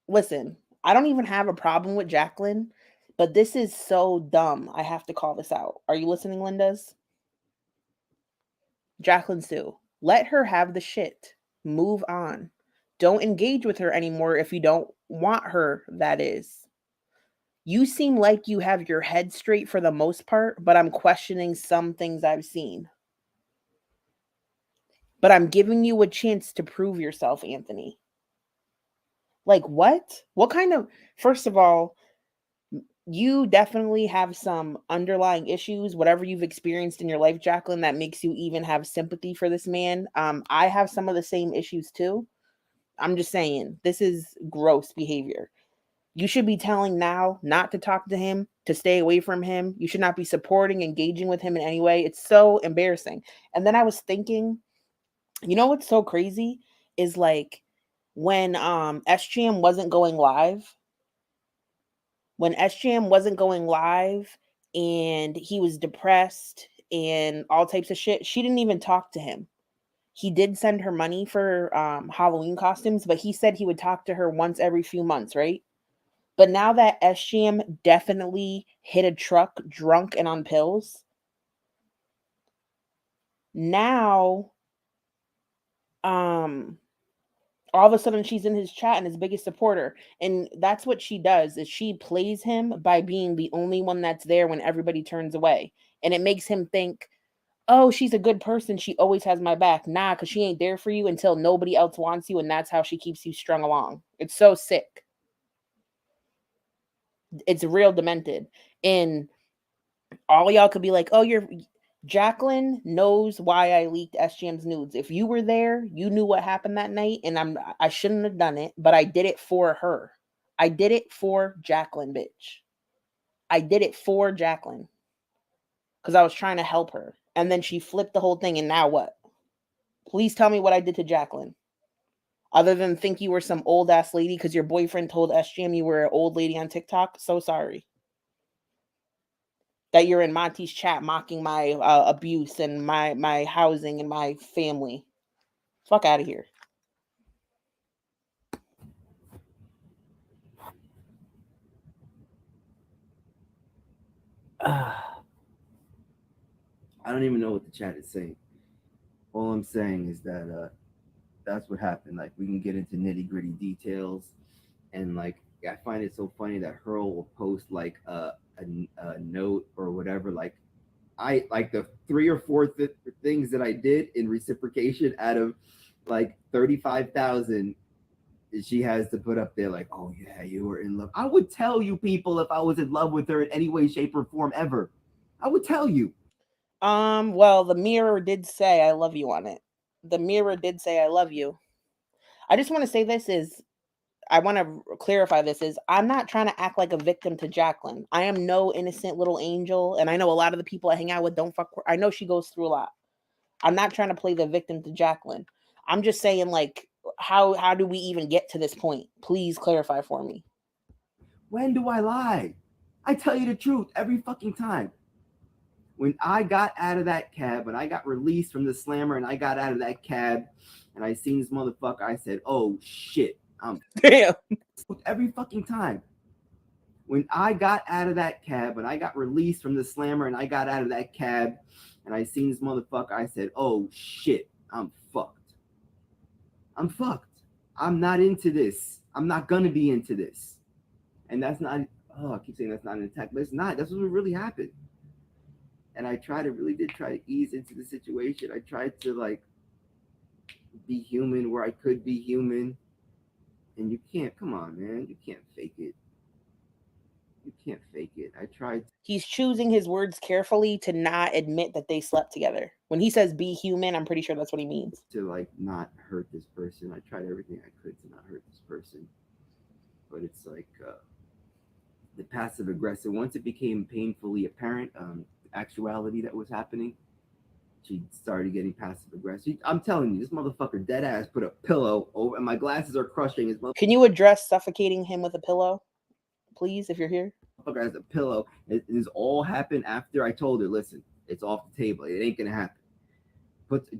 listen. I don't even have a problem with Jacqueline, but this is so dumb. I have to call this out. Are you listening, Lindas? Jacqueline Sue, let her have the shit. Move on. Don't engage with her anymore if you don't want her, that is. You seem like you have your head straight for the most part, but I'm questioning some things I've seen. But I'm giving you a chance to prove yourself, Anthony. Like, what? What kind of... First of all, you definitely have some underlying issues, whatever you've experienced in your life, Jacqueline, that makes you even have sympathy for this man. I have some of the same issues too. I'm just saying, this is gross behavior. You should be telling now not to talk to him, to stay away from him. You should not be supporting, engaging with him in any way. It's so embarrassing. And then I was thinking, what's so crazy is like when SGM wasn't going live, and he was depressed and all types of shit, she didn't even talk to him. He did send her money for Halloween costumes, but he said he would talk to her once every few months, right? But now that SGM definitely hit a truck drunk and on pills, now all of a sudden she's in his chat and his biggest supporter. And that's what she does, is she plays him by being the only one that's there when everybody turns away. And it makes him think, oh, she's a good person, she always has my back. Nah, because she ain't there for you until nobody else wants you, and that's how she keeps you strung along. It's so sick. It's real demented. And all y'all could be like, oh, Jacqueline knows why I leaked SGM's nudes. If you were there, you knew what happened that night, and I shouldn't have done it, but I did it for her. I did it for Jacqueline, bitch. I did it for Jacqueline because I was trying to help her. And then she flipped the whole thing, and now what? Please tell me what I did to Jacqueline. Other than think you were some old ass lady because your boyfriend told SGM you were an old lady on TikTok. So sorry. That you're in Monty's chat mocking my abuse and my housing and my family. Fuck out of here. I don't even know what the chat is saying. All I'm saying is that that's what happened. Like, we can get into nitty gritty details, and like, I find it so funny that Hurl will post like a note or whatever. Like, I like the 3 or 4 things that I did in reciprocation out of like 35,000. She has to put up there like, oh yeah, you were in love. I would tell you people if I was in love with her in any way, shape, or form ever. I would tell you. Well, the mirror did say I love you on it. The mirror did say I love you. I just want to say this is, I want to clarify this is, I'm not trying to act like a victim to Jacqueline. I am no innocent little angel, and I know a lot of the people I hang out with don't fuck her. I know she goes through a lot. I'm not trying to play the victim to Jacqueline. I'm just saying, like, how do we even get to this point? Please clarify for me. When do I lie? I tell you the truth every fucking time. When I got out of that cab, when I got released from the slammer and I got out of that cab and I seen this motherfucker, I said, oh shit. Damn. Every fucking time. When I got out of that cab, when I got released from the slammer and I got out of that cab and I seen this motherfucker, I said, oh shit, I'm fucked. I'm fucked. I'm not into this. I'm not gonna be into this. And that's not, I keep saying that's not an attack, but it's not. That's what really happened. And I really did try to ease into the situation. I tried to like be human where I could be human. And you can't, come on, man. You can't fake it. You can't fake it. I tried. He's choosing his words carefully to not admit that they slept together. When he says be human, I'm pretty sure that's what he means. To like not hurt this person. I tried everything I could to not hurt this person. But it's like the passive aggressive, once it became painfully apparent, actuality that was happening, she started getting passive aggressive. I'm telling you, this motherfucker dead ass put a pillow over, and my glasses are crushing his motherfucker. Can you address suffocating him with a pillow, please, if you're here? Motherfucker has a pillow. This all happened after I told her, listen, it's off the table. It ain't gonna happen.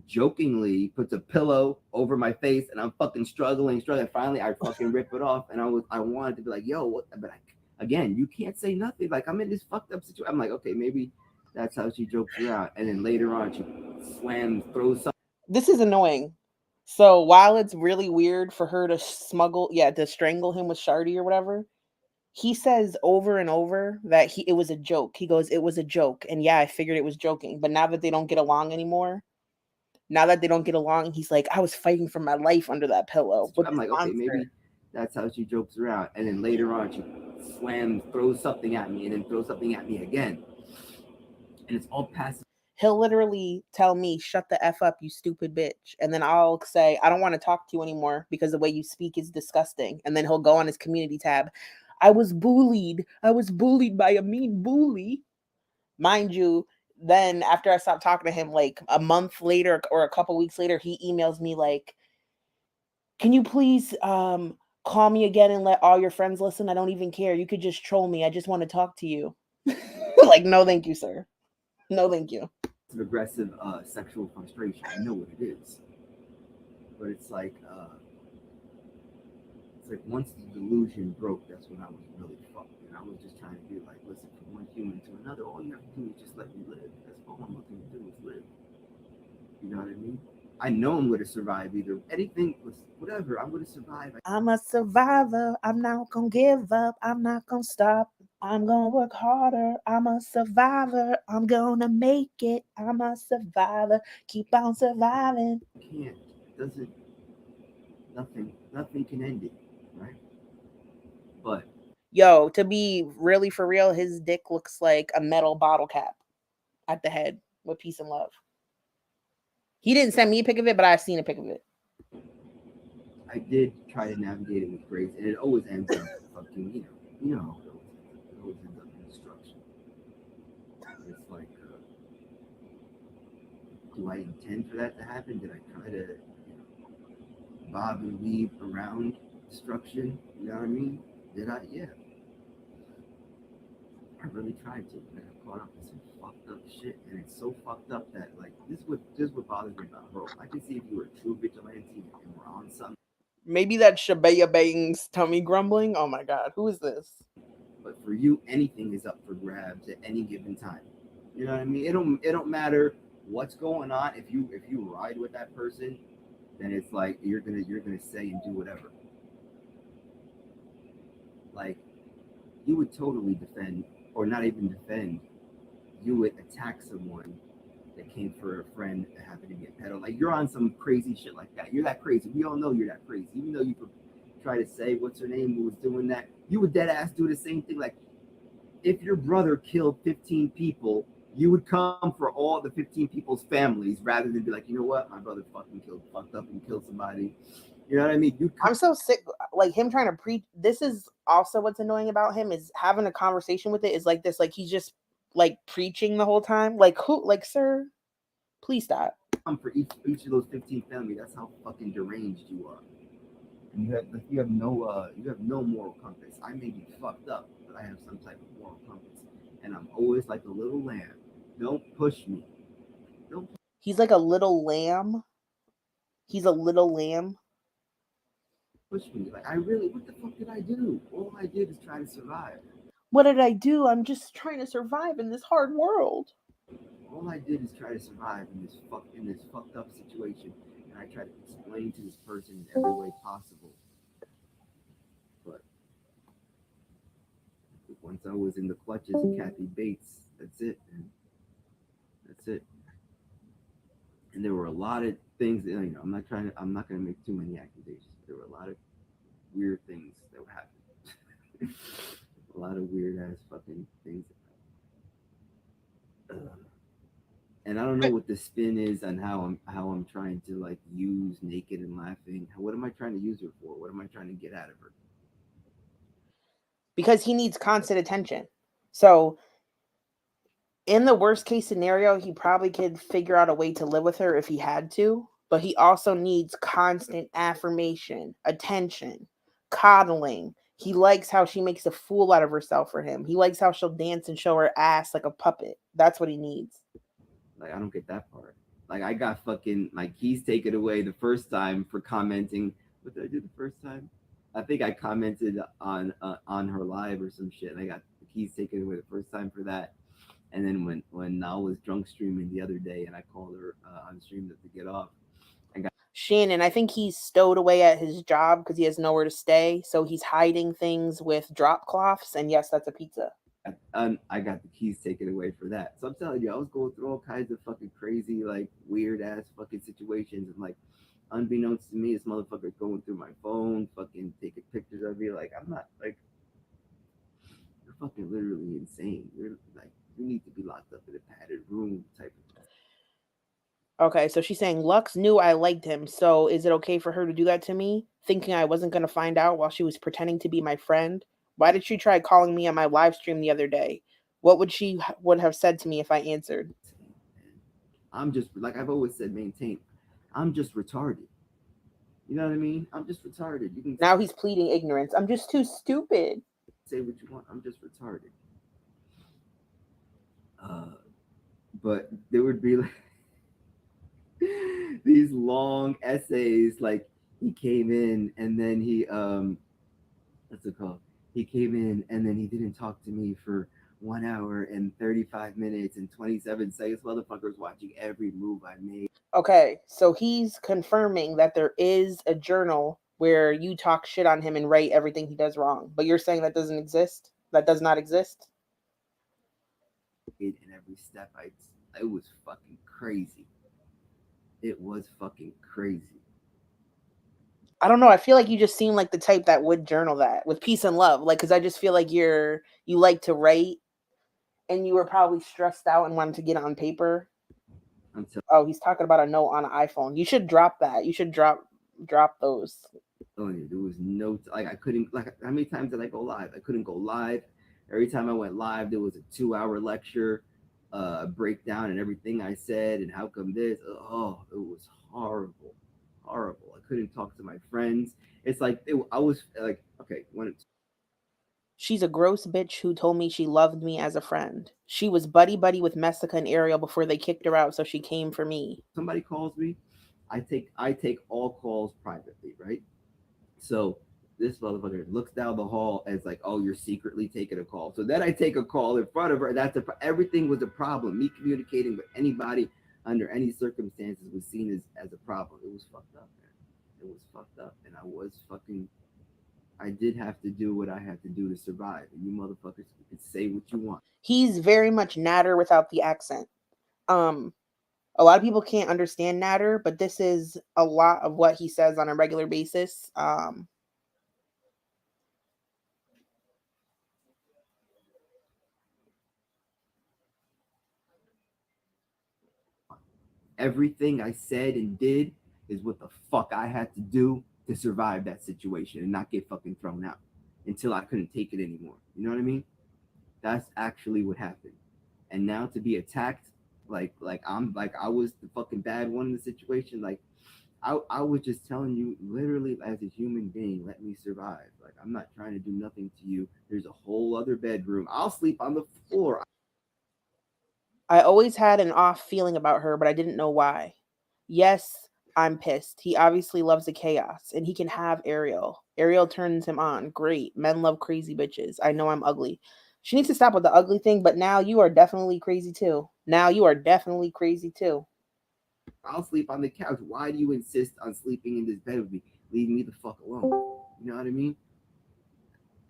Jokingly puts a pillow over my face, and I'm fucking struggling. Finally, I fucking rip it off, and I wanted to be like, yo, what? But again, you can't say nothing. Like, I'm in this fucked up situation. I'm like, okay, maybe that's how she jokes you out. And then later on, she throws something. This is annoying. So while it's really weird for her to to strangle him with Shardy or whatever, he says over and over that it was a joke. He goes, it was a joke. And yeah, I figured it was joking. But now that they don't get along anymore, he's like, I was fighting for my life under that pillow. I'm like, okay, maybe that's how she jokes around. And then later on, she throws something at me, and then throws something at me again. And it's all passive. He'll literally tell me, shut the F up, you stupid bitch. And then I'll say, I don't want to talk to you anymore because the way you speak is disgusting. And then he'll go on his community tab. I was bullied by a mean bully. Mind you, then after I stopped talking to him, like a month later or a couple weeks later, he emails me like, can you please call me again and let all your friends listen? I don't even care. You could just troll me. I just want to talk to you. Like, no, thank you, sir. No, thank you. Aggressive sexual frustration. I know what it is. But it's like once the delusion broke, that's when I was really fucked. And I was just trying to be like, listen, from one human to another, all you have to do is just let me live. That's all I'm looking to do is live. You know what I mean? I know I'm going to survive either. Anything, whatever, I'm going to survive. I'm a survivor. I'm not going to give up. I'm not going to stop. I'm going to work harder. I'm a survivor. I'm going to make it. I'm a survivor. Keep on surviving. Can't. Nothing can end it, right? But yo, to be really for real, his dick looks like a metal bottle cap at the head with peace and love. He didn't send me a pic of it, but I've seen a pic of it. I did try to navigate it with grace, and it always ends up fucking, you know, it always ends up in destruction. It's like, Do I intend for that to happen? Did I try to bob and weave around destruction? You know what I mean? Did I? Yeah. I really tried to. I got caught up in some fucked up shit, and it's so fucked up that like this is what bothers me about bro. I can see if you were a true vigilante and we're on something. Maybe that Shabaya Bangs tummy grumbling. Oh my god, who is this? But for you, anything is up for grabs at any given time. You know what I mean? It don't matter what's going on. If you ride with that person, then it's like you're gonna say and do whatever. Like you would totally defend, or not even defend. You would attack someone that came for a friend that happened to get pedo. Like you're on some crazy shit like that. You're that crazy. We all know you're that crazy. Even though you could try to say what's her name who was doing that, you would dead ass do the same thing. Like if your brother killed 15 people, you would come for all the 15 people's families rather than be like, you know what, my brother fucked up and killed somebody. You know what I mean? I'm so sick. Like him trying to preach. This is also what's annoying about him is having a conversation with it is like this. Like he's just like preaching the whole time. Like who? Like sir, please stop. Come for each of those 15 families. That's how fucking deranged you are. And you have no moral compass. I may be fucked up, but I have some type of moral compass, and I'm always like a little lamb. Don't push me. Don't. He's like a little lamb. He's a little lamb. Push me. Like what the fuck did I do? All I did is try to survive. What did I do? I'm just trying to survive in this hard world. All I did is try to survive in this fucked up situation, and I tried to explain to this person in every way possible. But once I was in the clutches of Kathy Bates, that's it, man. That's it. And there were a lot of things that, I'm not going to make too many accusations. There were a lot of weird things that would happen. A lot of weird ass fucking things. And I don't know what the spin is on how I'm trying to like use Naked and Laughing. What am I trying to use her for? What am I trying to get out of her? Because he needs constant attention. So in the worst case scenario, he probably could figure out a way to live with her if he had to, but he also needs constant affirmation, attention, coddling. He likes how she makes a fool out of herself for him. He likes how she'll dance and show her ass like a puppet. That's what he needs. Like, I don't get that part. Like, I got fucking my keys taken away the first time for commenting. What did I do the first time? I think I commented on her live or some shit, and I got the keys taken away the first time for that. And then when I was drunk streaming the other day and I called her on stream to get off, Shannon, I think he's stowed away at his job because he has nowhere to stay. So he's hiding things with drop cloths. And yes, that's a pizza. I got the keys taken away for that. So I'm telling you, I was going through all kinds of fucking crazy, like weird ass fucking situations. And like, unbeknownst to me, this motherfucker's going through my phone, fucking taking pictures of me. Like, I'm not like, you're fucking literally insane. You're like, you need to be locked up in a padded room type of thing. Okay, so she's saying Lux knew I liked him, so is it okay for her to do that to me, thinking I wasn't going to find out while she was pretending to be my friend? Why did she try calling me on my live stream the other day? What would she would have said to me if I answered? I'm just, like I've always said, maintain. I'm just retarded. You know what I mean? I'm just retarded. You can Now he's pleading ignorance. I'm just too stupid. Say what you want. I'm just retarded. But there would be like these long essays. Like he came in and then he what's it called? He came in and then he didn't talk to me for 1 hour and 35 minutes and 27 seconds. Motherfuckers watching every move I made. Okay, so he's confirming that there is a journal where you talk shit on him and write everything he does wrong. But you're saying that doesn't exist? That does not exist? In every step, it was fucking crazy. It was fucking crazy. I don't know. I feel like you just seem like the type that would journal that with peace and love. Like, because I just feel like you like to write, and you were probably stressed out and wanted to get on paper. Oh, he's talking about a note on an iPhone. You should drop that. You should drop those. There was no like I couldn't like how many times did I go live? I couldn't go live. Every time I went live, there was a 2-hour lecture. breakdown and everything I said and how come this. Oh, it was horrible, horrible. I couldn't talk to my friends. It's like I was like, okay, when She's a gross bitch who told me she loved me as a friend. She was buddy with Messica and Ariel before they kicked her out, so she came for me. somebody calls me, I take all calls privately, right? So this motherfucker looks down the hall as like, oh, you're secretly taking a call. So then I take a call in front of her. Everything was a problem. Me communicating with anybody under any circumstances was seen as a problem. It was fucked up, man. It was fucked up, and I did have to do what I had to do to survive. And you motherfuckers can say what you want. He's very much Natter without the accent. A lot of people can't understand Natter, but this is a lot of what he says on a regular basis. Everything I said and did is what the fuck I had to do to survive that situation and not get fucking thrown out until I couldn't take it anymore. You know what I mean? That's actually what happened. And now to be attacked like I was the fucking bad one in the situation, like I was just telling you literally as a human being, let me survive. Like I'm not trying to do nothing to you. There's a whole other bedroom. I'll sleep on the floor. I always had an off feeling about her, but I didn't know why. Yes, I'm pissed. He obviously loves the chaos, and he can have Ariel. Ariel turns him on. Great. Men love crazy bitches. I know I'm ugly. She needs to stop with the ugly thing, but now you are definitely crazy too. Now you are definitely crazy too. I'll sleep on the couch. Why do you insist on sleeping in this bed with me? Leave me the fuck alone. You know what I mean?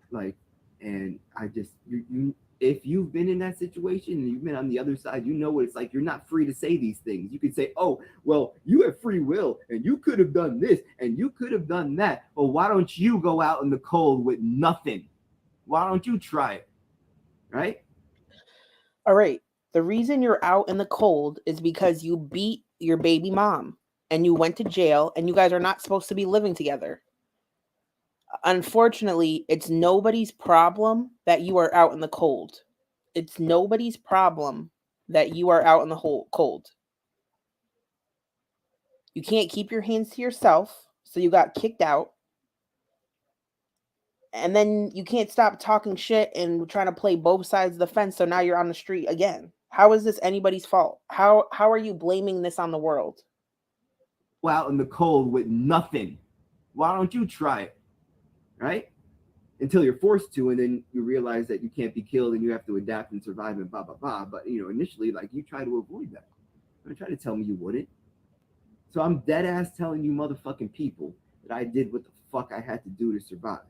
Like, and I just you if you've been in that situation and you've been on the other side, you know what it's like. You're not free to say these things. You could say, oh, well, you have free will and you could have done this and you could have done that. Well, why don't you go out in the cold with nothing? Why don't you try it? Right? All right. The reason you're out in the cold is because you beat your baby mom and you went to jail and you guys are not supposed to be living together. Unfortunately, it's nobody's problem that you are out in the cold. It's nobody's problem that you are out in the cold. You can't keep your hands to yourself, so you got kicked out. And then you can't stop talking shit and trying to play both sides of the fence, so now you're on the street again. How is this anybody's fault? How are you blaming this on the world? Go out in the cold with nothing. Why don't you try it? Right? Until you're forced to, and then you realize that you can't be killed and you have to adapt and survive and blah blah blah. But initially, like you try to avoid that. Don't try to tell me you wouldn't. So I'm dead ass telling you motherfucking people that I did what the fuck I had to do to survive.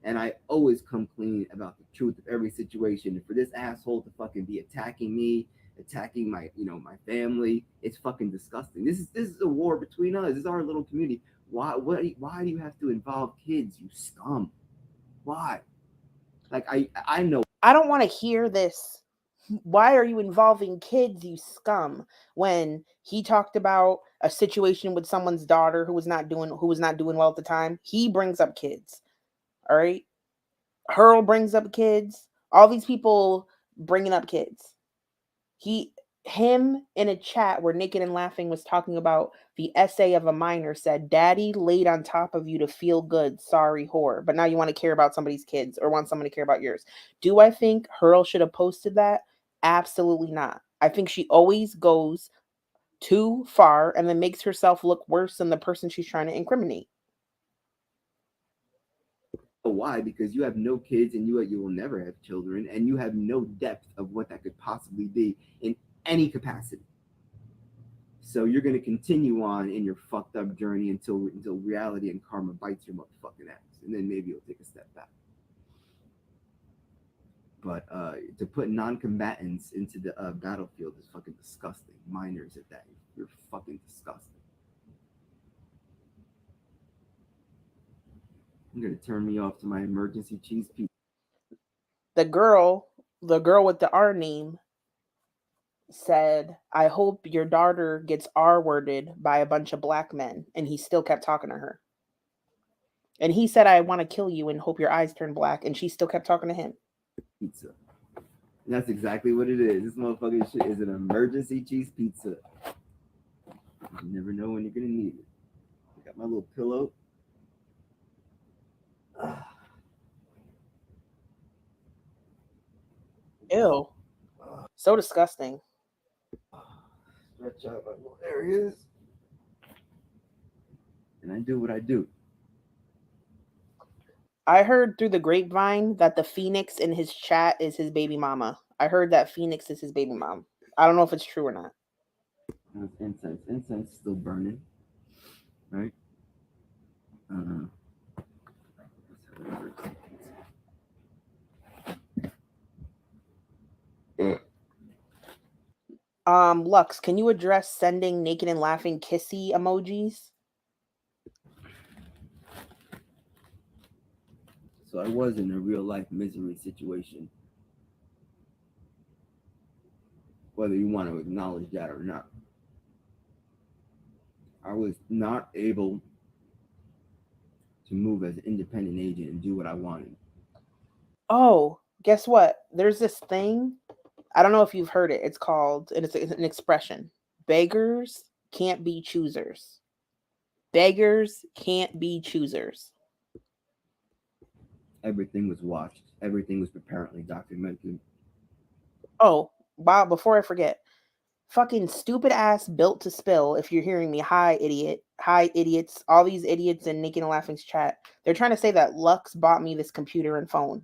And I always come clean about the truth of every situation. And for this asshole to fucking be attacking me, attacking my my family, it's fucking disgusting. This is a war between us. This is our little community. Why do you have to involve kids, you scum? Why? Like I know. I don't want to hear this. Why are you involving kids, you scum? When he talked about a situation with someone's daughter who was not doing well at the time, he brings up kids. All right. Hurl brings up kids. All these people bringing up kids. Him in a chat where Naked and Laughing was talking about the essay of a minor said, "Daddy laid on top of you to feel good. Sorry, whore." But now you want to care about somebody's kids or want someone to care about yours. Do I think Hurl should have posted that? Absolutely not. I think she always goes too far and then makes herself look worse than the person she's trying to incriminate. Why? Because you have no kids and you will never have children and you have no depth of what that could possibly be in any capacity. So you're going to continue on in your fucked up journey until reality and karma bites your motherfucking ass, and then maybe you'll take a step back. But to put non-combatants into the battlefield is fucking disgusting. Minors at that, you're fucking disgusting. I'm gonna turn me off to my emergency cheese pizza. The girl with the R name said, "I hope your daughter gets R-worded by a bunch of black men," and he still kept talking to her. And he said, "I want to kill you and hope your eyes turn black," and she still kept talking to him. Pizza. And that's exactly what it is. This motherfucking shit is an emergency cheese pizza. You never know when you're gonna need it. I got my little pillow. Ew. So disgusting. Stretch out my little areas. And I do what I do. I heard through the grapevine that the Phoenix in his chat is his baby mama. I heard that Phoenix is his baby mom. I don't know if it's true or not. That's incense. Incense is still burning. Right? Lux, can you address sending naked and laughing kissy emojis? So I was in a real life misery situation. Whether you want to acknowledge that or not. I was not able to move as an independent agent and do what I wanted. Oh, guess what? There's this thing. I don't know if you've heard it. It's called, and it's an expression. Beggars can't be choosers. Beggars can't be choosers. Everything was watched. Everything was apparently documented. Oh, wow. Before I forget, fucking stupid ass built to spill. If you're hearing me, hi, idiot. Hi, idiots. All these idiots in Naked and Laughing's chat. They're trying to say that Lux bought me this computer and phone.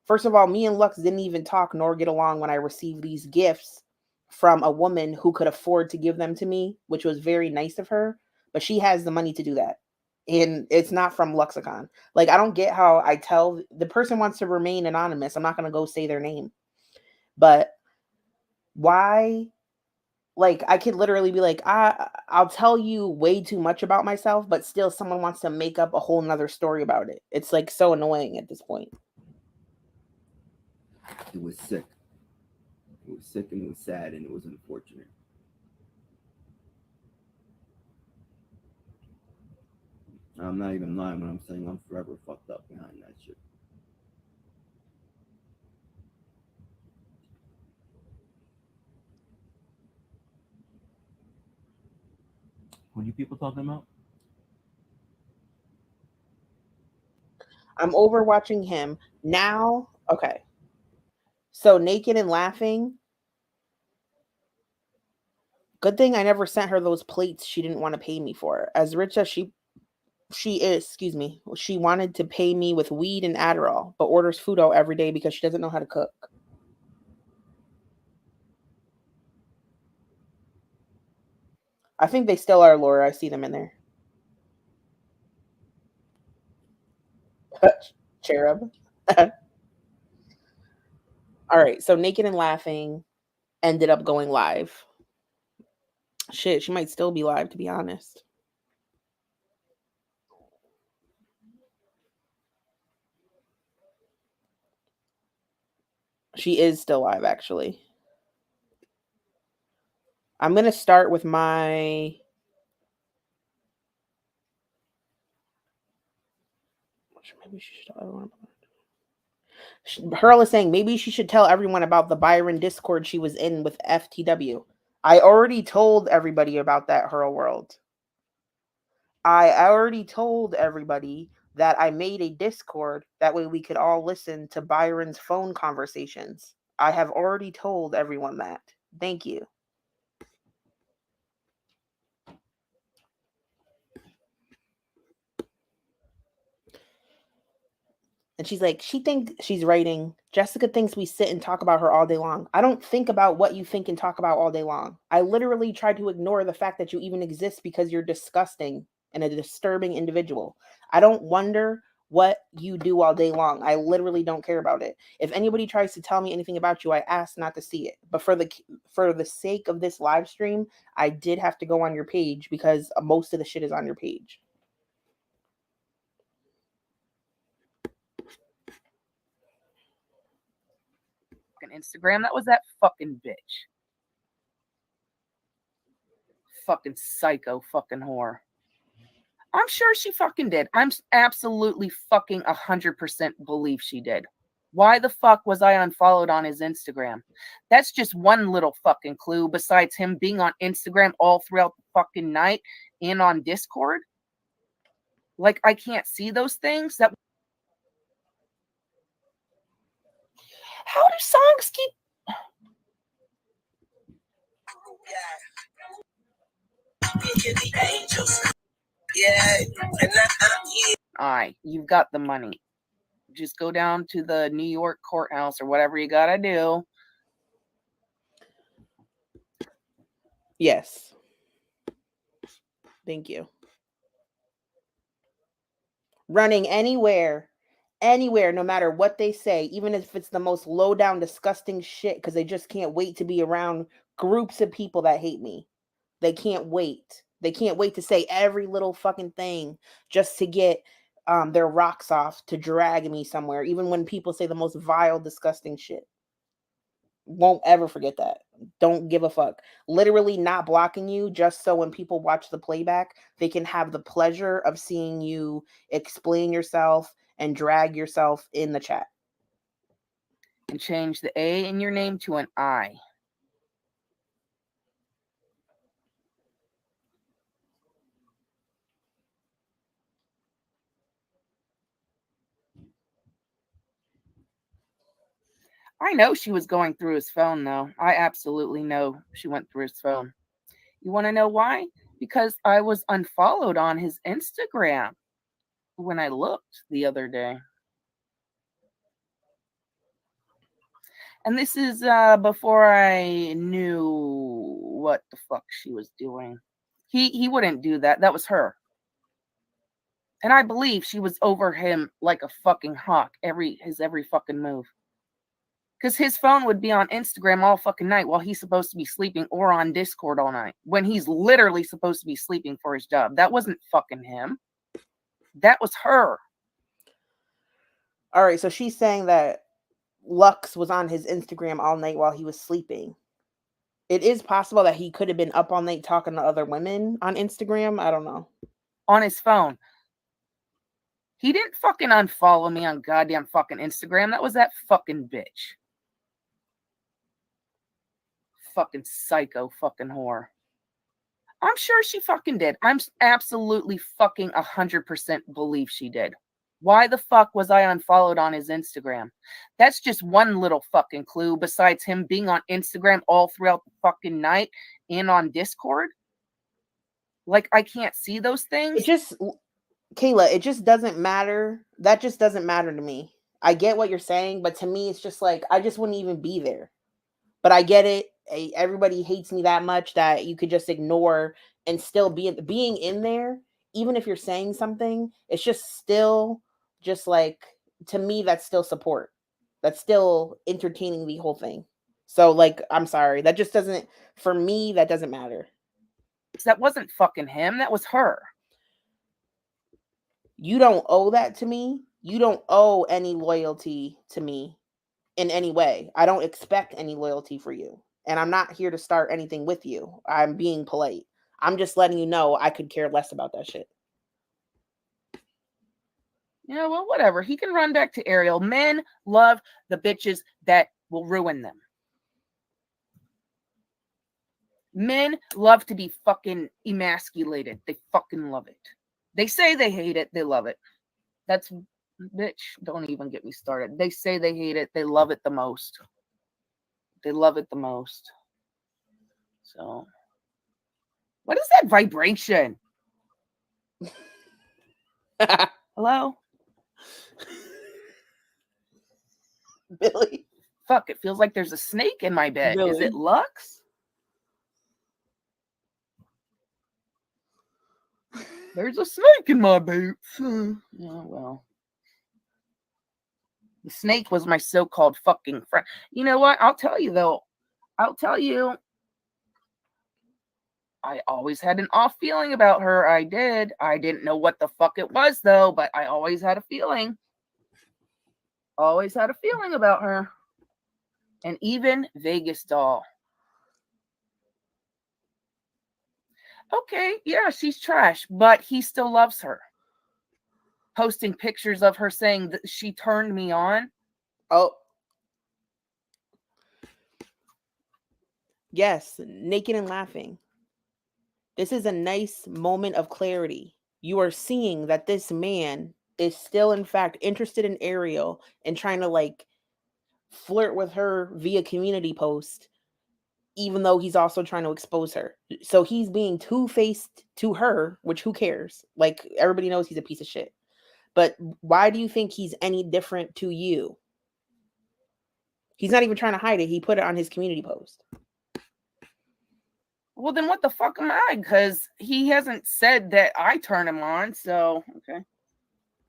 First of all, me and Lux didn't even talk nor get along when I received these gifts from a woman who could afford to give them to me, which was very nice of her, but she has the money to do that. And it's not from Luxicon. Like, I don't get how I tell the person wants to remain anonymous. I'm not going to go say their name. But why? Like, I could literally be like, I'll tell you way too much about myself, but still someone wants to make up a whole nother story about it. It's like so annoying at this point. It was sick. It was sick and it was sad and it was unfortunate. I'm not even lying when I'm saying I'm forever fucked up behind that shit. What are you people talking about? I'm overwatching him now. Okay. So Naked and Laughing. Good thing I never sent her those plates she didn't want to pay me for. As rich as she is, excuse me, she wanted to pay me with weed and Adderall, but orders food out every day because she doesn't know how to cook. I think they still are, Laura. I see them in there. Cherub. All right, so Naked and Laughing ended up going live. Shit, she might still be live, to be honest. She is still live, actually. I'm going to start with my... Maybe she should tell everyone about... Hurl is saying maybe she should tell everyone about the Byron Discord she was in with FTW. I already told everybody about that, Hurl World. I already told everybody that I made a Discord. That way we could all listen to Byron's phone conversations. I have already told everyone that. Thank you. And she's like, she's writing, Jessica thinks we sit and talk about her all day long. I don't think about what you think and talk about all day long. I literally try to ignore the fact that you even exist because you're disgusting and a disturbing individual. I don't wonder what you do all day long. I literally don't care about it. If anybody tries to tell me anything about you, I ask not to see it. But for the sake of this live stream, I did have to go on your page because most of the shit is on your page. Instagram. That was that fucking bitch. Fucking psycho fucking whore. I'm sure she fucking did. I'm absolutely fucking 100% believe she did. Why the fuck was I unfollowed on his Instagram? That's just one little fucking clue besides him being on Instagram all throughout the fucking night and on Discord. Like, I can't see those things. That how do songs keep Alright, you've got the money. Just go down to the New York courthouse or whatever you gotta do. Yes. Thank you. Running anywhere, no matter what they say, even if it's the most low down, disgusting shit, because they just can't wait to be around groups of people that hate me. They can't wait. They can't wait to say every little fucking thing just to get their rocks off, to drag me somewhere, even when people say the most vile, disgusting shit. Won't ever forget that. Don't give a fuck. Literally not blocking you just so when people watch the playback, they can have the pleasure of seeing you explain yourself and drag yourself in the chat. And change the A in your name to an I. I know she was going through his phone, though. I absolutely know she went through his phone. You want to know why? Because I was unfollowed on his Instagram when I looked the other day. And this is before I knew what the fuck she was doing. He wouldn't do that. That was her. And I believe she was over him like a fucking hawk, his every fucking move. Because his phone would be on Instagram all fucking night while he's supposed to be sleeping, or on Discord all night when he's literally supposed to be sleeping for his job. That wasn't fucking him. That was her. All right, so she's saying that Lux was on his Instagram all night while he was sleeping. It is possible that he could have been up all night talking to other women on Instagram. I don't know. On his phone. He didn't fucking unfollow me on goddamn fucking Instagram. That was that fucking bitch. Fucking psycho fucking whore. I'm sure she fucking did. I'm absolutely fucking 100% believe she did. Why the fuck was I unfollowed on his Instagram? That's just one little fucking clue besides him being on Instagram all throughout the fucking night and on Discord. Like, I can't see those things. Kayla, it just doesn't matter. That just doesn't matter to me. I get what you're saying, but to me, it's just like, I just wouldn't even be there. But I get it. Everybody hates me that much that you could just ignore and still being in there. Even if you're saying something, it's just still just like, to me, that's still support. That's still entertaining the whole thing. So like, I'm sorry. That just doesn't, for me, that doesn't matter. That wasn't fucking him. That was her. You don't owe that to me. You don't owe any loyalty to me in any way. I don't expect any loyalty for you. And I'm not here to start anything with you. I'm being polite. I'm just letting you know I could care less about that shit. Yeah, well, whatever. He can run back to Ariel. Men love the bitches that will ruin them. Men love to be fucking emasculated. They fucking love it. They say they hate it. They love it. That's, bitch, don't even get me started. They say they hate it. They love it the most. They love it the most. So, what is that vibration? Hello? Billy. Fuck, it feels like there's a snake in my bed. Billy. Is it Lux? There's a snake in my boots. Yeah, well. The snake was my so-called fucking friend. You know what? I'll tell you, though. I'll tell you. I always had an off feeling about her. I did. I didn't know what the fuck it was, though, but I always had a feeling. Always had a feeling about her. And even Vegas Doll. Okay, yeah, she's trash, but he still loves her. Posting pictures of her saying that she turned me on. Oh. Yes, naked and laughing. This is a nice moment of clarity. You are seeing that this man is still, in fact, interested in Ariel and trying to like flirt with her via community post, even though he's also trying to expose her. So he's being two-faced to her, which who cares? Like, everybody knows he's a piece of shit. But why do you think he's any different to you? He's not even trying to hide it. He put it on his community post. Well, then what the fuck am I? Because he hasn't said that I turn him on, so okay.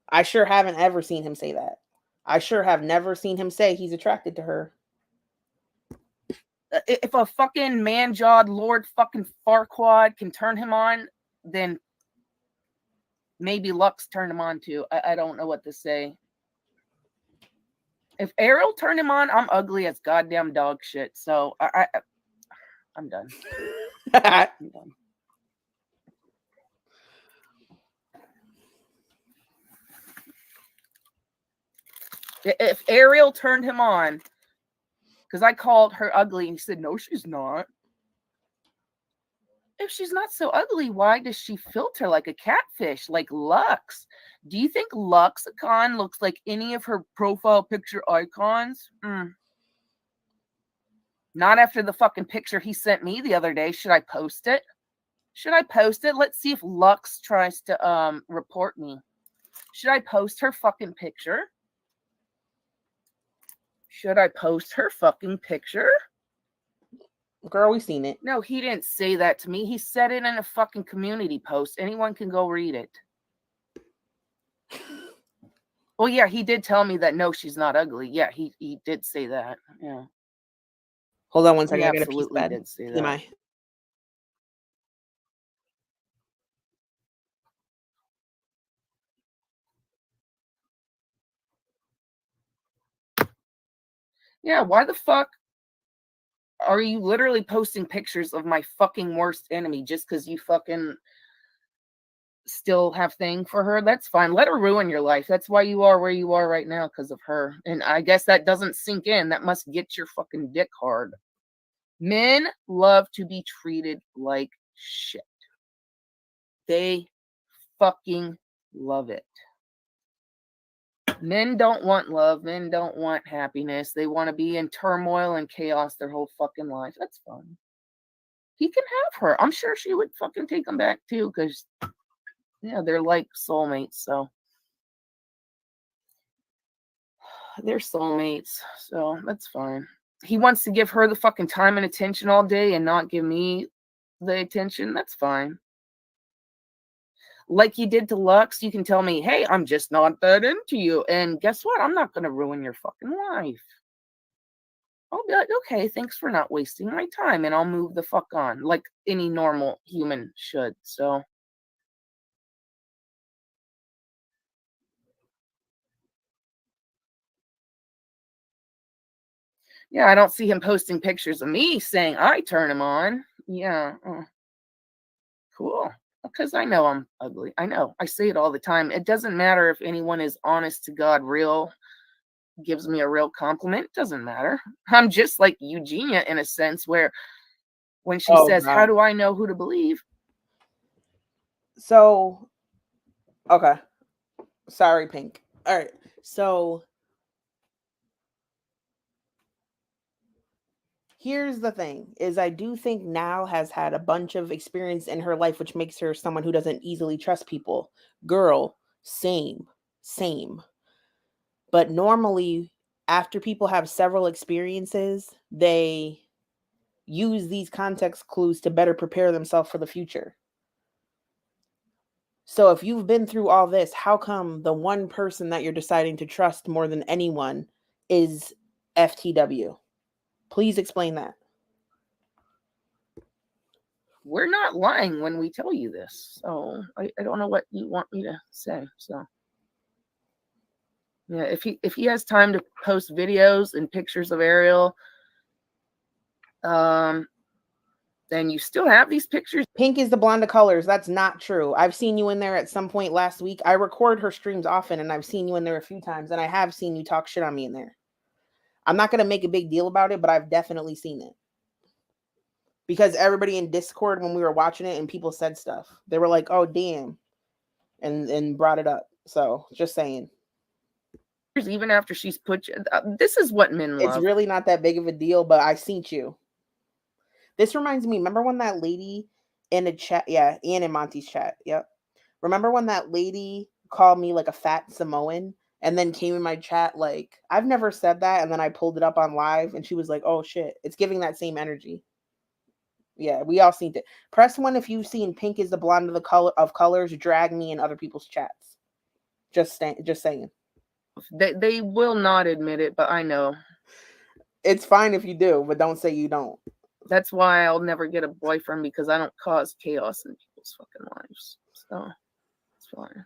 I sure haven't ever seen him say that. I sure have never seen him say he's attracted to her. If a fucking man-jawed Lord fucking Farquaad can turn him on, then maybe Lux turned him on too. I don't know what to say. If Ariel turned him on, I'm ugly as goddamn dog shit. So I'm done. I'm done. If Ariel turned him on, because I called her ugly and he said, no, she's not. If she's not so ugly, why does she filter like a catfish, like Lux? Do you think Luxicon looks like any of her profile picture icons? Not after the fucking picture he sent me the other day. Should I post it? Should I post it? Let's see if Lux tries to report me. Should I post her fucking picture? Should I post her fucking picture? Girl, we seen it. No, he didn't say that to me. He said it in a fucking community post. Anyone can go read it. Well, yeah, he did tell me that no, she's not ugly. Yeah, he did say that. Yeah. Hold on one second. He I got a piece absolutely bed. did say Am that. I? Yeah, why the fuck are you literally posting pictures of my fucking worst enemy just because you fucking still have thing for her? That's fine. Let her ruin your life. That's why you are where you are right now, because of her. And I guess that doesn't sink in. That must get your fucking dick hard. Men love to be treated like shit. They fucking love it. Men don't want love. Men don't want happiness. They want to be in turmoil and chaos their whole fucking life. That's fine. He can have her. I'm sure she would fucking take him back too, because yeah, they're like soulmates. So they're soulmates. So that's fine. He wants to give her the fucking time and attention all day and not give me the attention. That's fine. Like you did to Lux, you can tell me, hey, I'm just not that into you. And guess what? I'm not going to ruin your fucking life. I'll be like, okay, thanks for not wasting my time. And I'll move the fuck on like any normal human should. So. Yeah, I don't see him posting pictures of me saying I turn him on. Yeah. Cool. Because I know I'm ugly. I know. I say it all the time. It doesn't matter if anyone is honest to God, real, gives me a real compliment. It doesn't matter. I'm just like Eugenia in a sense where when she says, God. how do I know who to believe? So, okay. Sorry, Pink. All right. So, here's the thing is I do think Nal has had a bunch of experience in her life, which makes her someone who doesn't easily trust people. Girl, same. But normally, after people have several experiences, they use these context clues to better prepare themselves for the future. So if you've been through all this, how come the one person that you're deciding to trust more than anyone is FTW? Please explain that. We're not lying when we tell you this. So I don't know what you want me to say. So yeah, if he has time to post videos and pictures of Ariel, then you still have these pictures. Pink is the blonde of colors. That's not true. I've seen you in there at some point last week. I record her streams often, and I've seen you in there a few times, and I have seen you talk shit on me in there. I'm not going to make a big deal about it, but I've definitely seen it. Because everybody in Discord, when we were watching it and people said stuff, they were like, oh, damn. And brought it up. So just saying. Even after she's put you, this is what men love. It's really not that big of a deal, but I seen you. This reminds me, remember when that lady in the chat, yeah, Ian and Monty's chat, yep. Remember when that lady called me like a fat Samoan and then came in my chat like, I've never said that, and then I pulled it up on live and she was like, oh shit, it's giving that same energy. Yeah, we all seen it. Press 1 if you've seen Pink is the Blonde of the color of colors drag me in other people's chats. Just saying. They will not admit it, but I know. It's fine if you do, but don't say you don't. That's why I'll never get a boyfriend, because I don't cause chaos in people's fucking lives. So it's fine.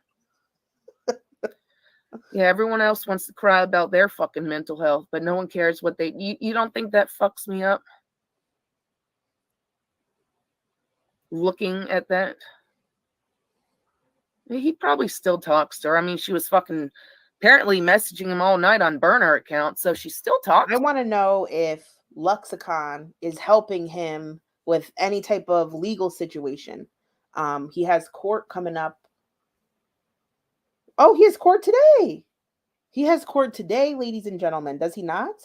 Yeah, everyone else wants to cry about their fucking mental health, but no one cares what they. You don't think that fucks me up? Looking at that, he probably still talks to her. I mean, she was fucking apparently messaging him all night on burner account, so she still talks. I want to know if Luxicon is helping him with any type of legal situation. He has court coming up. Oh, he has court today. He has court today, ladies and gentlemen. Does he not?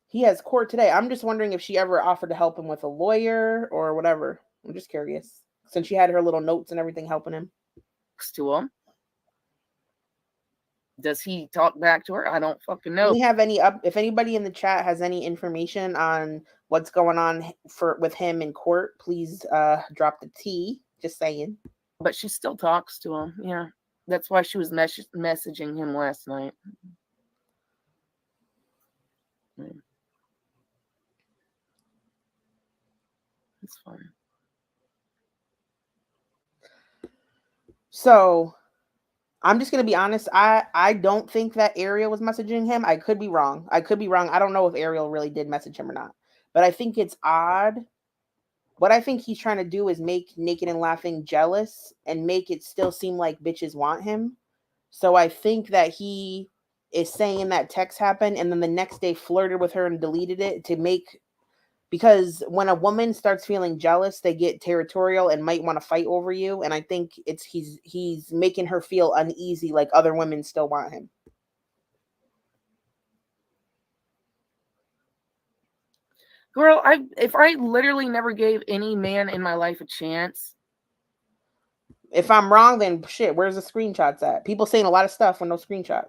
He has court today. I'm just wondering if she ever offered to help him with a lawyer or whatever. I'm just curious. Since she had her little notes and everything helping him. To him. Does he talk back to her? I don't fucking know. Do we have any if anybody in the chat has any information on what's going on with him in court, please drop the T. Just saying. But she still talks to him. Yeah. That's why she was messaging him last night. It's fine. So I'm just going to be honest. I don't think that Ariel was messaging him. I could be wrong. I don't know if Ariel really did message him or not. But I think it's odd. What I think he's trying to do is make Naked and Laughing jealous and make it still seem like bitches want him. So I think that he is saying that text happened and then the next day flirted with her and deleted it to make... Because when a woman starts feeling jealous, they get territorial and might want to fight over you. And I think he's making her feel uneasy, like other women still want him. Girl, if I literally never gave any man in my life a chance. If I'm wrong, then shit, where's the screenshots at? People saying a lot of stuff with no screenshots.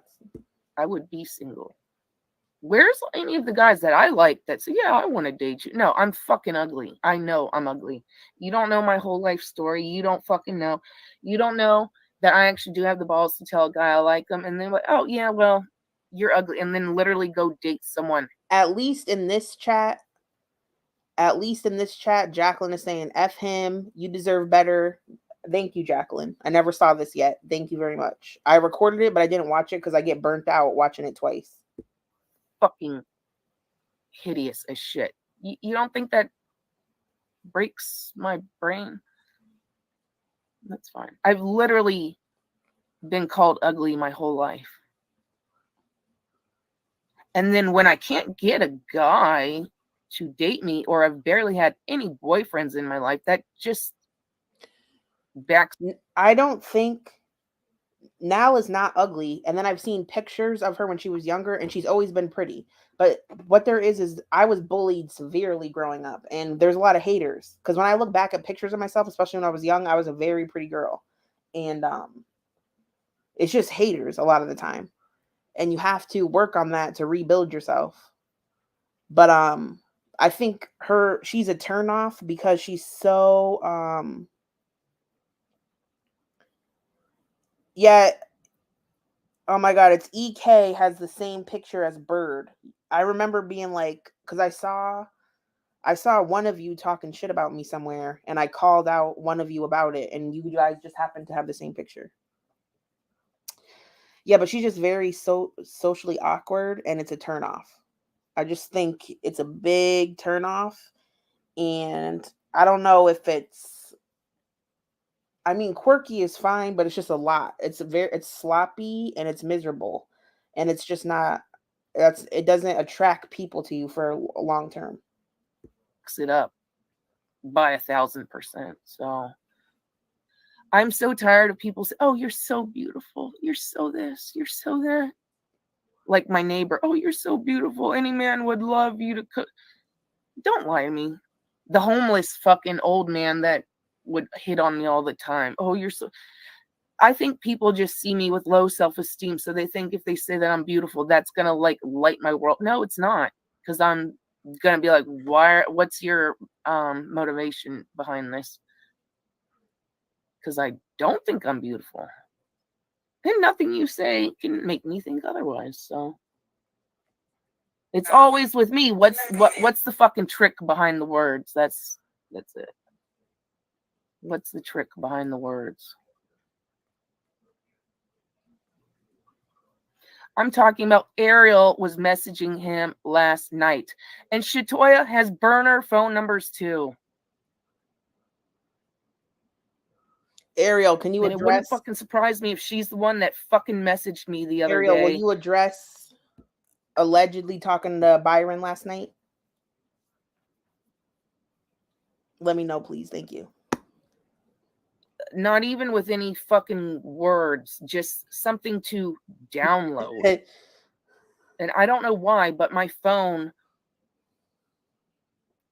I would be single. Where's any of the guys that I like that say, yeah, I want to date you? No, I'm fucking ugly. I know I'm ugly. You don't know my whole life story. You don't fucking know. You don't know that I actually do have the balls to tell a guy I like him. And then like, oh, yeah, well, you're ugly. And then literally go date someone. At least in this chat, Jacqueline is saying, F him. You deserve better. Thank you, Jacqueline. I never saw this yet. Thank you very much. I recorded it, but I didn't watch it because I get burnt out watching it twice. Fucking hideous as shit. You don't think that breaks my brain? That's fine. I've literally been called ugly my whole life. And then when I can't get a guy to date me, or I've barely had any boyfriends in my life, that just backs. I don't think Nal is not ugly, and then I've seen pictures of her when she was younger, and she's always been pretty. But what there is I was bullied severely growing up, and there's a lot of haters. Because when I look back at pictures of myself, especially when I was young, I was a very pretty girl, and it's just haters a lot of the time, and you have to work on that to rebuild yourself. But I think she's a turnoff because she's so yeah. Oh my God, it's EK has the same picture as Bird. I remember being like, because I saw one of you talking shit about me somewhere, and I called out one of you about it, and you guys just happened to have the same picture. Yeah, but she's just very socially awkward, and it's a turnoff. I just think it's a big turnoff, and I don't know if it's... I mean, quirky is fine, but it's just a lot. It's sloppy and it's miserable, and it's just not... it doesn't attract people to you for a long term. It up by 1,000%. So I'm so tired of people saying, "Oh, you're so beautiful. You're so this. You're so that." Like my neighbor, "Oh, you're so beautiful. Any man would love you to cook." Don't lie to me. The homeless fucking old man that would hit on me all the time. "Oh, you're so." I think people just see me with low self-esteem, so they think if they say that I'm beautiful, that's gonna like light my world. No, it's not, because I'm gonna be like, "Why? What's your motivation behind this?" Because I don't think I'm beautiful, and nothing you say can make me think otherwise. So it's always with me. What's the fucking trick behind the words? That's it. What's the trick behind the words? I'm talking about Ariel was messaging him last night. And Shatoya has burner phone numbers too. Ariel, can you And it wouldn't address fucking surprise me if she's the one that fucking messaged me the other Ariel, will day. you address allegedly talking to Byron last night? Let me know, please. Thank you. Not even with any fucking words, just something to download. And I don't know why, but my phone,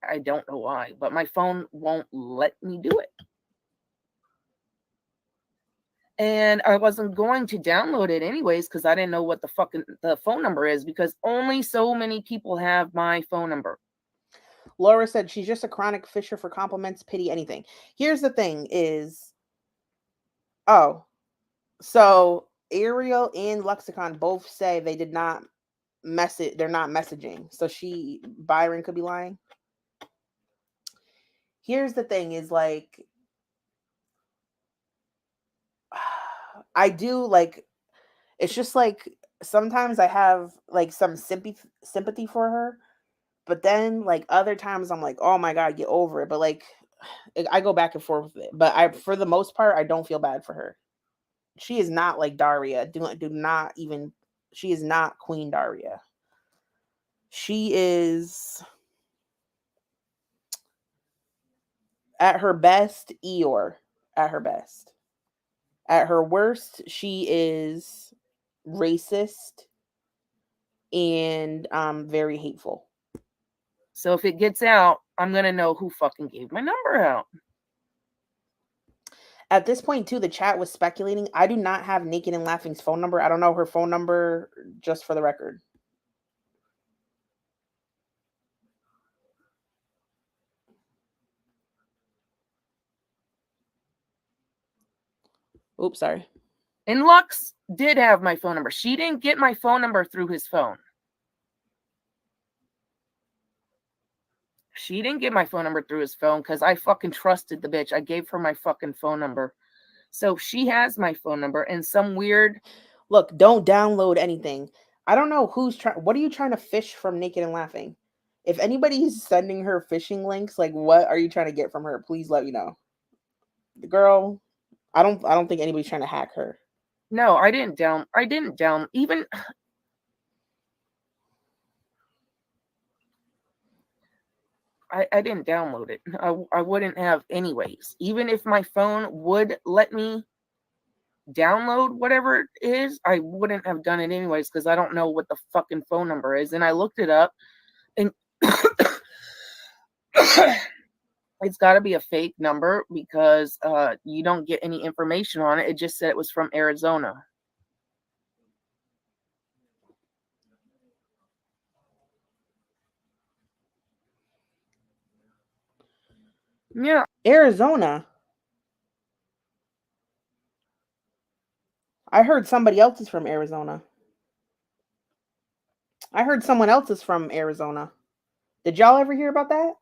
I don't know why, but my phone won't let me do it. And I wasn't going to download it anyways because I didn't know what the phone number is, because only so many people have my phone number. Laura said she's just a chronic fisher for compliments, pity, anything. Here's the thing is, so Ariel and Lexicon both say they did not message. They're not messaging. So Byron could be lying. Here's the thing is, like, I do, like, it's just like sometimes I have like some sympathy for her, but then like other times I'm like, oh my God, get over it. But like I go back and forth with it. But for the most part, I don't feel bad for her. She is not like Daria. Do not even. She is not Queen Daria. She is at her best Eeyore. At her best. At her worst, she is racist and very hateful. So if it gets out, I'm going to know who fucking gave my number out. At this point, too, the chat was speculating. I do not have Naked and Laughing's phone number. I don't know her phone number, just for the record. Oops, sorry. And Lux did have my phone number. She didn't get my phone number through his phone. She didn't get my phone number through his phone because I fucking trusted the bitch. I gave her my fucking phone number. So she has my phone number, and some weird... Look, don't download anything. I don't know who's trying. What are you trying to fish from Naked and Laughing? If anybody's sending her phishing links, like, what are you trying to get from her? Please let me know. The girl, I don't think anybody's trying to hack her. No, I didn't even... I didn't download it. I wouldn't have anyways. Even if my phone would let me download whatever it is, I wouldn't have done it anyways because I don't know what the fucking phone number is. And I looked it up, and it's got to be a fake number because you don't get any information on it. It just said it was from Arizona. Yeah. Arizona. I heard somebody else is from Arizona. I heard someone else is from Arizona. Did y'all ever hear about that?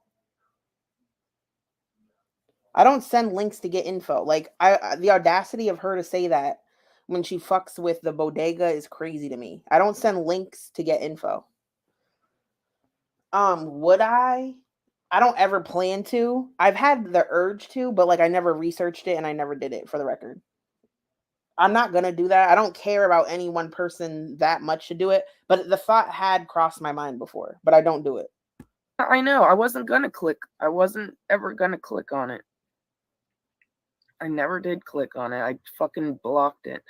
I don't send links to get info. Like, the audacity of her to say that when she fucks with the bodega is crazy to me. I don't send links to get info. Would I? I don't ever plan to. I've had the urge to, but like I never researched it and I never did it, for the record. I'm not gonna do that. I don't care about any one person that much to do it, but the thought had crossed my mind before, but I don't do it. I know. I wasn't gonna click. I wasn't ever gonna click on it. I never did click on it. I fucking blocked it.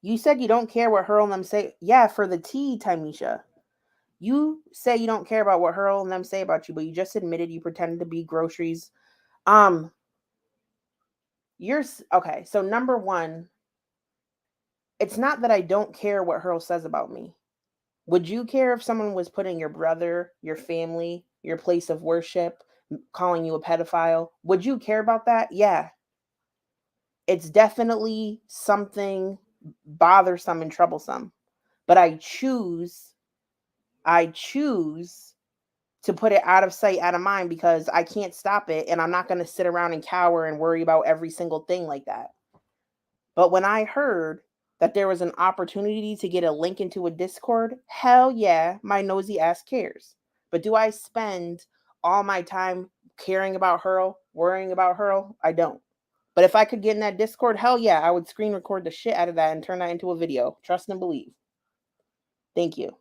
You said you don't care what Hurl and them say. Yeah, for the tea, Tymisha. You say you don't care about what Hurl and them say about you, but you just admitted you pretended to be groceries. You're okay. So number one, it's not that I don't care what Hurl says about me. Would you care if someone was putting your brother, your family, your place of worship, calling you a pedophile? Would you care about that? Yeah. It's definitely something bothersome and troublesome. But I choose to put it out of sight, out of mind, because I can't stop it, and I'm not going to sit around and cower and worry about every single thing like that. But when I heard that there was an opportunity to get a link into a Discord, hell yeah, my nosy ass cares. But do I spend all my time caring about Hurl, worrying about Hurl? I don't. But if I could get in that Discord, hell yeah, I would screen record the shit out of that and turn that into a video. Trust and believe. Thank you.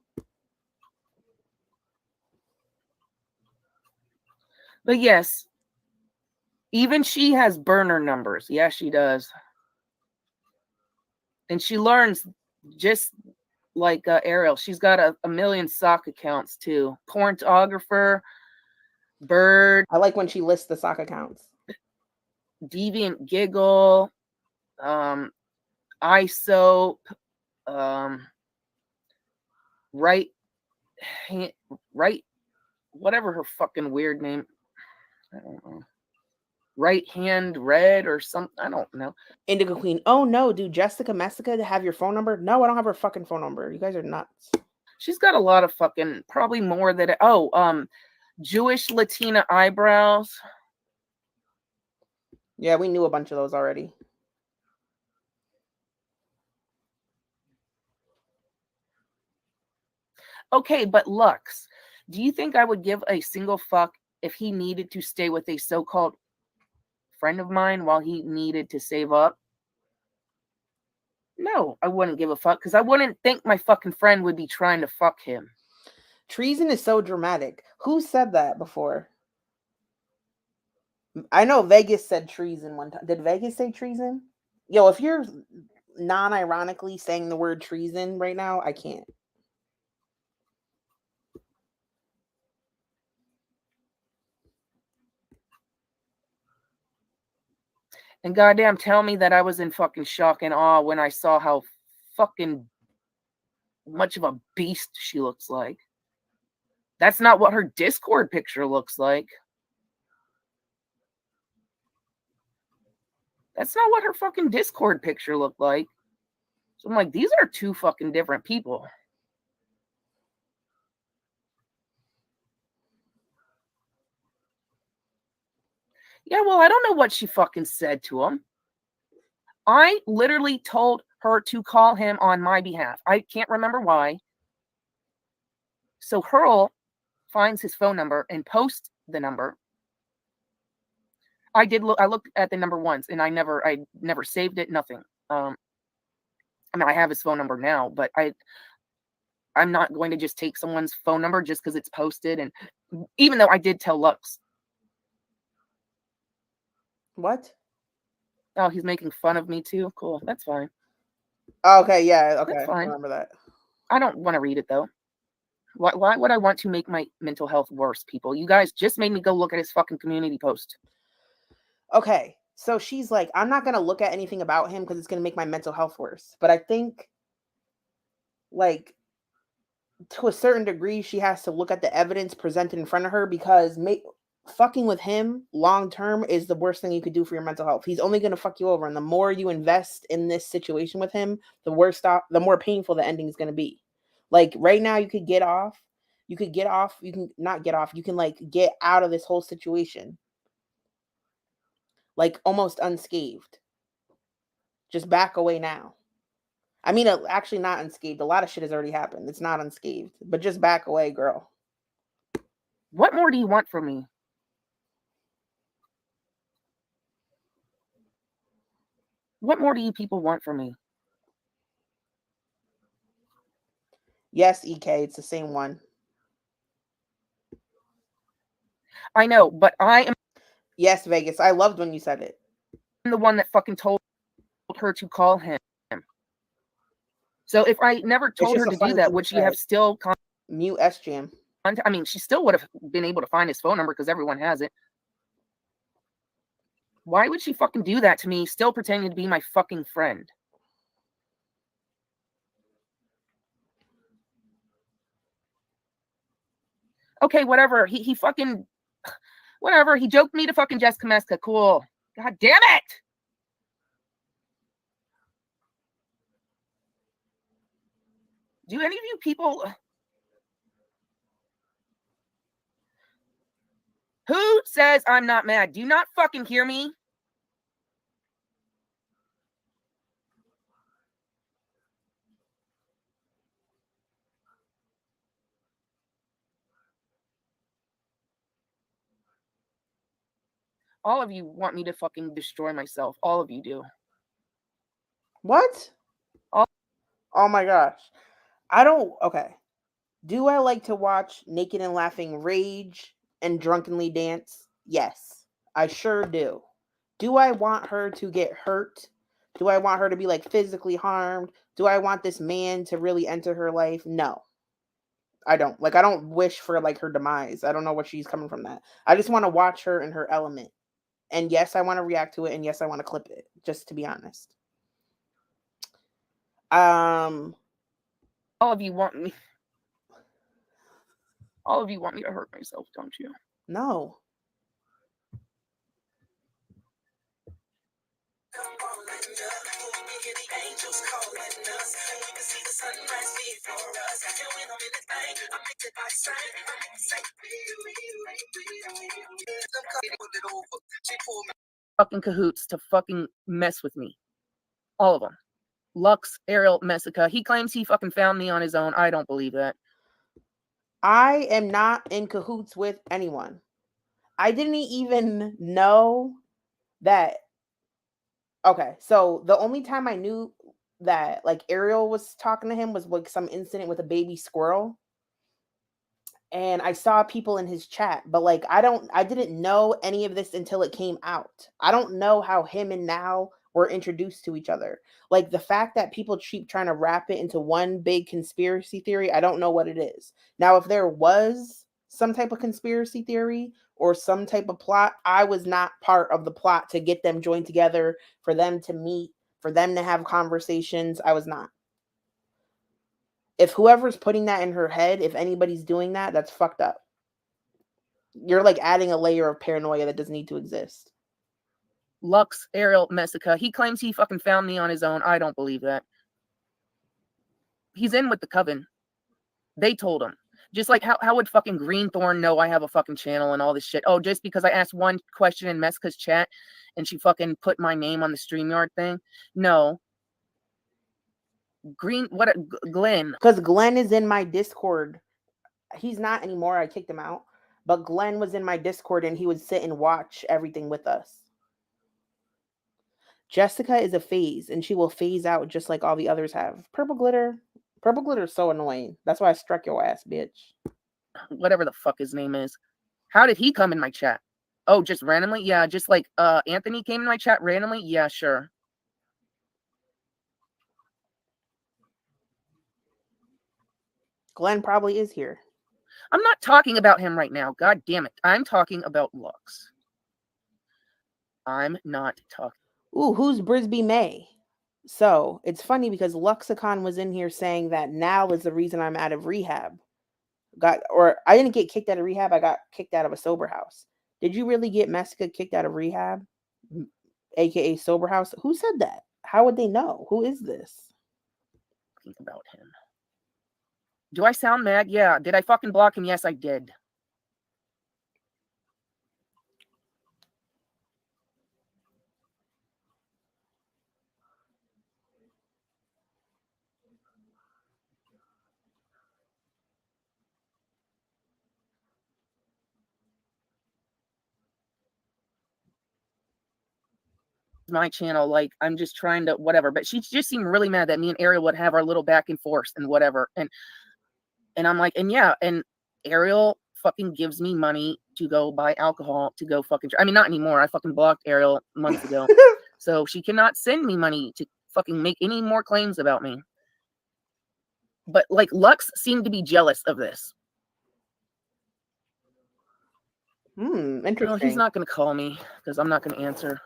But yes, even she has burner numbers. Yeah, she does. And she learns just like Ariel. She's got a million sock accounts too. Pornographer, Bird. I like when she lists the sock accounts. Deviant Giggle, ISOP, right, whatever her fucking weird name. I don't know. Right Hand Red or something. I don't know. Indigo Queen. Oh no, dude, Jessica Messica to have your phone number? No, I don't have her fucking phone number. You guys are nuts. She's got a lot of fucking, probably more than, Jewish Latina eyebrows. Yeah, we knew a bunch of those already. Okay, but Lux, do you think I would give a single fuck if he needed to stay with a so-called friend of mine while he needed to save up? No, I wouldn't give a fuck, because I wouldn't think my fucking friend would be trying to fuck him. Treason is so dramatic. Who said that before? I know Vegas said treason one time. Did Vegas say treason? Yo, if you're non-ironically saying the word treason right now, I can't. And goddamn, tell me that I was in fucking shock and awe when I saw how fucking much of a beast she looks like. That's not what her Discord picture looks like. That's not what her fucking Discord picture looked like. So I'm like, these are two fucking different people. Yeah, well, I don't know what she fucking said to him. I literally told her to call him on my behalf. I can't remember why. So Hurl finds his phone number and posts the number. I looked at the number once, and I never saved it. Nothing. I mean, I have his phone number now, but I'm not going to just take someone's phone number just because it's posted. And even though I did tell Lux. What? Oh, he's making fun of me too. Cool, that's fine. Okay, yeah, okay. That's fine. I remember that. I don't want to read it though. Why would I want to make my mental health worse, people? You guys just made me go look at his fucking community post. Okay, so she's like, I'm not going to look at anything about him because it's going to make my mental health worse. But I think, like, to a certain degree, she has to look at the evidence presented in front of her, because fucking with him long term is the worst thing you could do for your mental health. He's only going to fuck you over. And the more you invest in this situation with him, the more painful the ending is going to be. Like right now, you can like get out of this whole situation like almost unscathed. Just back away now. I mean, actually not unscathed. A lot of shit has already happened. It's not unscathed, but just back away, girl. What more do you want from me? What more do you people want from me? Yes, EK, it's the same one. I know, but I am Yes, Vegas. I loved when you said it. the one that fucking told her to call him. So if I never told her to do that, would she have still mute SGM? I mean, she still would have been able to find his phone number because everyone has it. Why would she fucking do that to me, still pretending to be my fucking friend? Okay, whatever. He fucking whatever. He joked me to fucking Jessica Meska. Cool. God damn it! Do any of you people who says I'm not mad? Do you not fucking hear me? All of you want me to fucking destroy myself. All of you do. What? Oh my gosh. I don't. Okay. Do I like to watch Naked and Laughing rage and drunkenly dance? Yes, I sure do. Do I want her to get hurt? Do I want her to be like physically harmed? Do I want this man to really enter her life? No. I don't. Like, I don't wish for like her demise. I don't know where she's coming from that. I just want to watch her in her element. And yes, I want to react to it, and yes, I want to clip it, just to be honest. All of you want me. All of you want me to hurt myself, don't you? No. Fucking cahoots to fucking mess with me. All of them. Lux, Ariel, Messica. He claims he fucking found me on his own. I don't believe that. I am not in cahoots with anyone. I didn't even know that. Okay, so the only time I knew that like Ariel was talking to him was like some incident with a baby squirrel. And I saw people in his chat, but like I didn't know any of this until it came out. I don't know how him and Now were introduced to each other. Like the fact that people keep trying to wrap it into one big conspiracy theory, I don't know what it is. Now, if there was some type of conspiracy theory or some type of plot, I was not part of the plot to get them joined together, for them to meet, for them to have conversations. I was not. If whoever's putting that in her head, if anybody's doing that, that's fucked up. You're like adding a layer of paranoia that doesn't need to exist. Lux, Ariel, Messica. He claims he fucking found me on his own. I don't believe that. He's in with the coven. They told him. Just like how would fucking Greenthorn know I have a fucking channel and all this shit? Oh, just because I asked one question in Messica's chat and she fucking put my name on the StreamYard thing? No. Glenn? Because Glenn is in my Discord. He's not anymore. I kicked him out. But Glenn was in my Discord and he would sit and watch everything with us. Jessica is a phase and she will phase out just like all the others have. Purple glitter. Purple glitter is so annoying. That's why I struck your ass, bitch. Whatever the fuck his name is. How did he come in my chat? Oh, just randomly? Yeah, just like Anthony came in my chat randomly? Yeah, sure. Glenn probably is here. I'm not talking about him right now. God damn it. I'm talking about Lux. I'm not talking. Ooh, who's Brisby May? So it's funny because Luxicon was in here saying that Now is the reason I'm out of rehab. I didn't get kicked out of rehab. I got kicked out of a sober house. Did you really get Messica kicked out of rehab? AKA sober house? Who said that? How would they know? Who is this? Think about him. Do I sound mad? Yeah. Did I fucking block him? Yes, I did. my channel, like I'm just trying to whatever. But she just seemed really mad that me and Ariel would have our little back and forth and whatever. And I'm like, and yeah, and Ariel fucking gives me money to go buy alcohol to go fucking. I mean, not anymore. I fucking blocked Ariel months ago, so she cannot send me money to fucking make any more claims about me. But like Lux seemed to be jealous of this. Interesting. Oh, he's not going to call me because I'm not going to answer.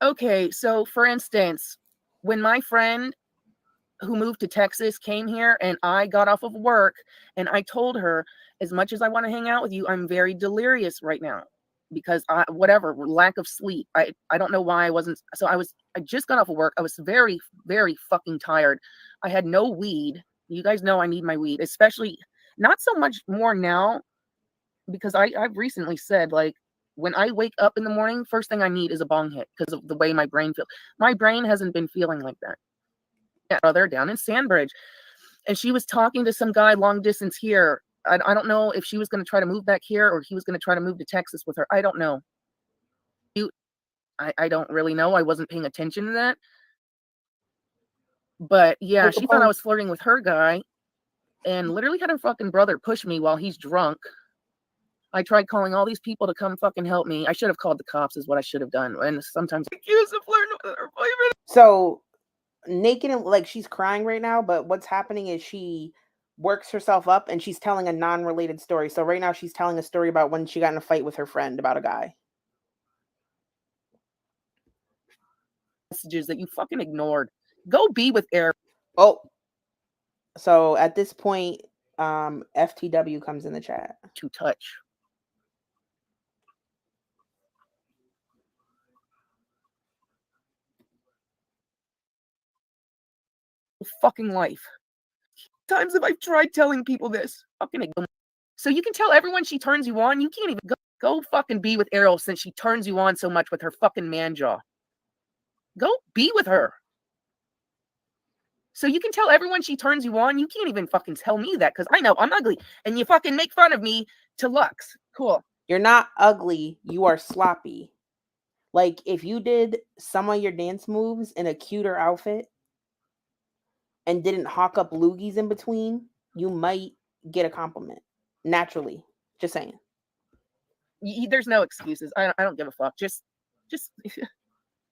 Okay, so for instance, when my friend who moved to Texas came here and I got off of work and I told her, as much as I want to hang out with you, I'm very delirious right now because whatever, lack of sleep. I don't know why I wasn't. So I just got off of work. I was very, very fucking tired. I had no weed. You guys know I need my weed, especially not so much more now because I've recently said, like, when I wake up in the morning, first thing I need is a bong hit because of the way my brain feels. My brain hasn't been feeling like that. Yeah, they're down in Sandbridge. And she was talking to some guy long distance here. I don't know if she was going to try to move back here or he was going to try to move to Texas with her. I don't know. I don't really know. I wasn't paying attention to that. But yeah, she thought I was flirting with her guy and literally had her fucking brother push me while he's drunk. I tried calling all these people to come fucking help me. I should have called the cops is what I should have done. And sometimes accused of flirting with her boyfriend. So naked and like she's crying right now, but what's happening is she works herself up and she's telling a non-related story. So right now she's telling a story about when she got in a fight with her friend about a guy. Messages that you fucking ignored. Go be with Eric. Oh. So at this point, FTW comes in the chat. To touch. Fucking life. Times have I tried telling people this. Fucking ignore. So you can tell everyone she turns you on. You can't even go fucking be with Ariel since she turns you on so much with her fucking man jaw. Go be with her. So you can tell everyone she turns you on. You can't even fucking tell me that because I know I'm ugly and you fucking make fun of me to Lux. Cool. You're not ugly. You are sloppy. Like if you did some of your dance moves in a cuter outfit and didn't hawk up loogies in between, you might get a compliment naturally. Just saying. There's no excuses. I don't give a fuck. Just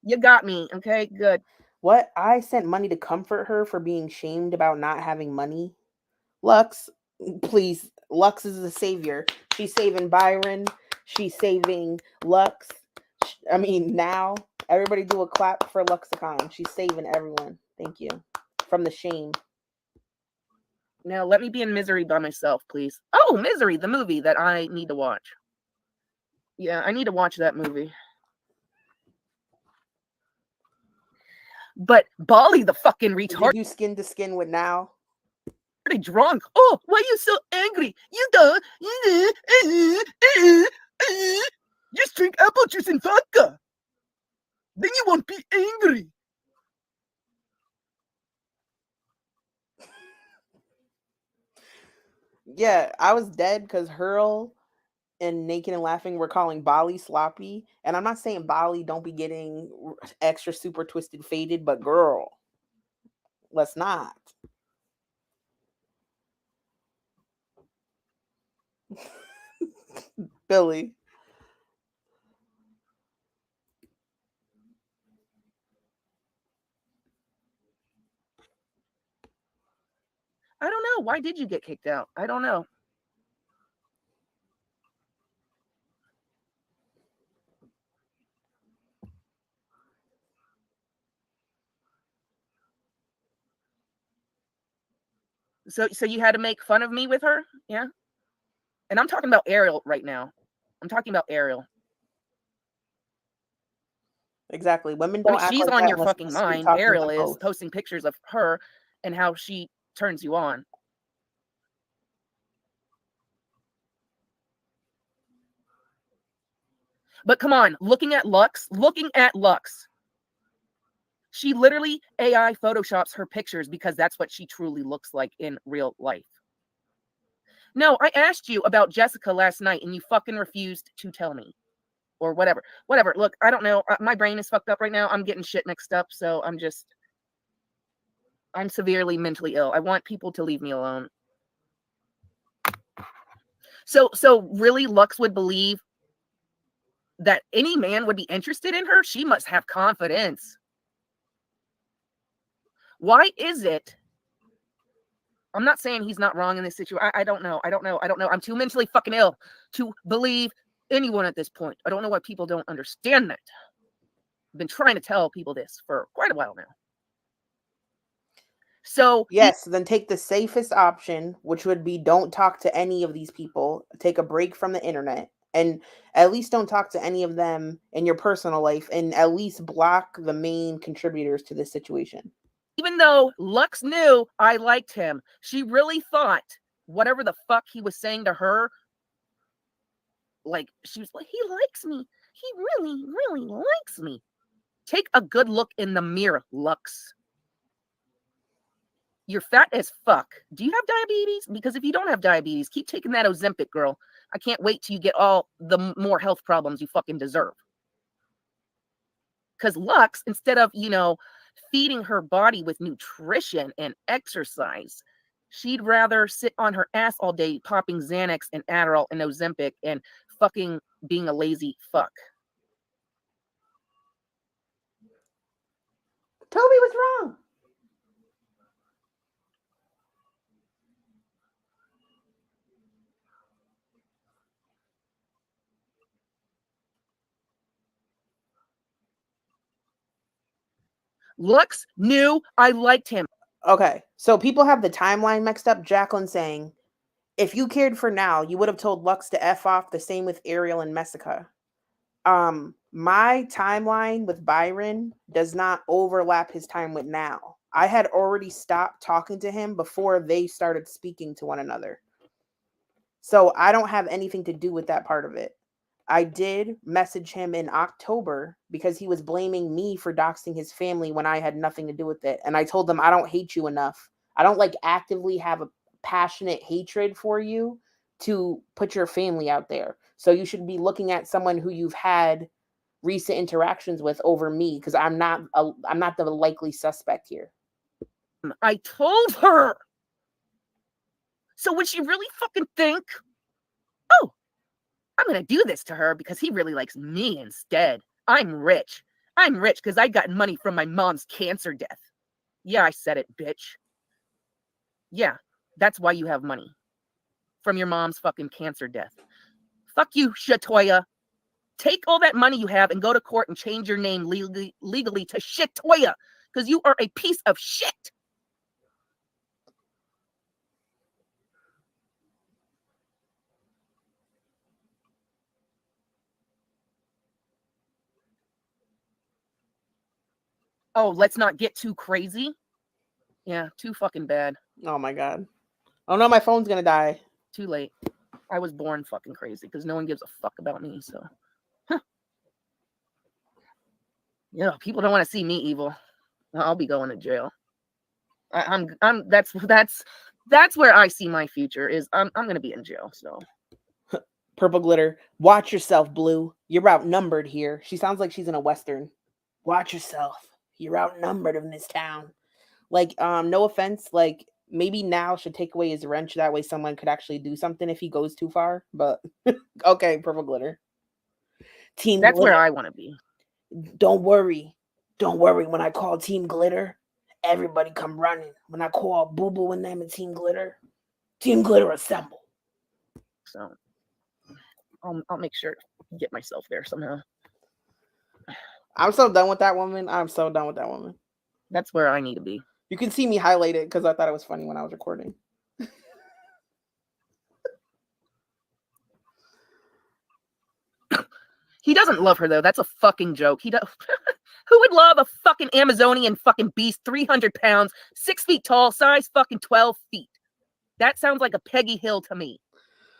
you got me. Okay, good. What? I sent money to comfort her for being shamed about not having money. Lux, please. Lux is the savior. She's saving Byron. She's saving Lux. I mean, now everybody do a clap for Luxicon. She's saving everyone. Thank you. From the shame. Now let me be in misery by myself, please. Oh, Misery, the movie that I need to watch. Yeah, I need to watch that movie. But Bali, the fucking retard. Did you skin to skin with Now? Pretty drunk. Oh, why are you so angry? You don't. Just drink apple juice and vodka. Then you won't be angry. Yeah, I was dead because Hurl and Naked and Laughing were calling Bali sloppy. And I'm not saying Bali don't be getting extra super twisted faded, but girl, let's not. Billy. I don't know. Why did you get kicked out? I don't know. So you had to make fun of me with her? Yeah. And I'm talking about Ariel right now. I'm talking about Ariel. Exactly. Women don't act she's like on that your unless fucking you're mind. talking Ariel to is both. posting pictures of her and how she turns you on. But come on, looking at Lux, she literally AI photoshops her pictures because that's what she truly looks like in real life. No, I asked you about Jessica last night and you fucking refused to tell me. Or whatever. Whatever. Look, I don't know. My brain is fucked up right now. I'm getting shit mixed up. So I'm severely mentally ill. I want people to leave me alone. So really Lux would believe that any man would be interested in her? She must have confidence. Why is it? I'm not saying he's not wrong in this situation. I don't know. I'm too mentally fucking ill to believe anyone at this point. I don't know why people don't understand that. I've been trying to tell people this for quite a while now. So yes, then take the safest option, which would be don't talk to any of these people. Take a break from the internet. And at least don't talk to any of them in your personal life, and at least block the main contributors to this situation. Even though Lux knew I liked him, she really thought whatever the fuck he was saying to her, like, she was like, he likes me. He really, really likes me. Take a good look in the mirror, Lux. You're fat as fuck. Do you have diabetes? Because if you don't have diabetes, keep taking that Ozempic, girl. I can't wait till you get all the more health problems you fucking deserve. Because Lux, instead of, feeding her body with nutrition and exercise, she'd rather sit on her ass all day popping Xanax and Adderall and Ozempic and fucking being a lazy fuck. Toby was wrong. Lux knew I liked him. Okay, so people have the timeline mixed up. Jacqueline saying, if you cared for now, you would have told Lux to F off. The same with Ariel and Messica. My timeline with Byron does not overlap his time with now. I had already stopped talking to him before they started speaking to one another. So I don't have anything to do with that part of it. I did message him in October because he was blaming me for doxing his family when I had nothing to do with it. And I told him, I don't hate you enough. I don't actively have a passionate hatred for you to put your family out there. So you should be looking at someone who you've had recent interactions with over me, because I'm not the likely suspect here. I told her. So would she really fucking think, oh, I'm going to do this to her because he really likes me instead. I'm rich. I'm rich because I got money from my mom's cancer death. Yeah, I said it, bitch. Yeah, that's why you have money. From your mom's fucking cancer death. Fuck you, Shatoya. Take all that money you have and go to court and change your name legally to Shatoya, because you are a piece of shit. Oh, let's not get too crazy. Yeah, too fucking bad. Oh my God. Oh no, my phone's gonna die. Too late. I was born fucking crazy because no one gives a fuck about me, so. Huh. Yeah, people don't want to see me evil. I'll be going to jail. That's where I see my future is I'm gonna be in jail, so. Purple Glitter, watch yourself, Blue. You're outnumbered here. She sounds like she's in a Western. Watch yourself. You're outnumbered in this town. No offense, maybe now should take away his wrench. That way someone could actually do something if he goes too far. But okay, Purple Glitter. Team That's Glitter. where I want to be. Don't worry. Don't worry. When I call Team Glitter, everybody come running. When I call Boo Boo and them and Team Glitter assemble. So I'll make sure to get myself there somehow. I'm so done with that woman. That's where I need to be. You can see me highlight it because I thought it was funny when I was recording. He doesn't love her, though. That's a fucking joke. He does. Who would love a fucking Amazonian fucking beast, 300 pounds, 6 feet tall, size fucking 12 feet? That sounds like a Peggy Hill to me.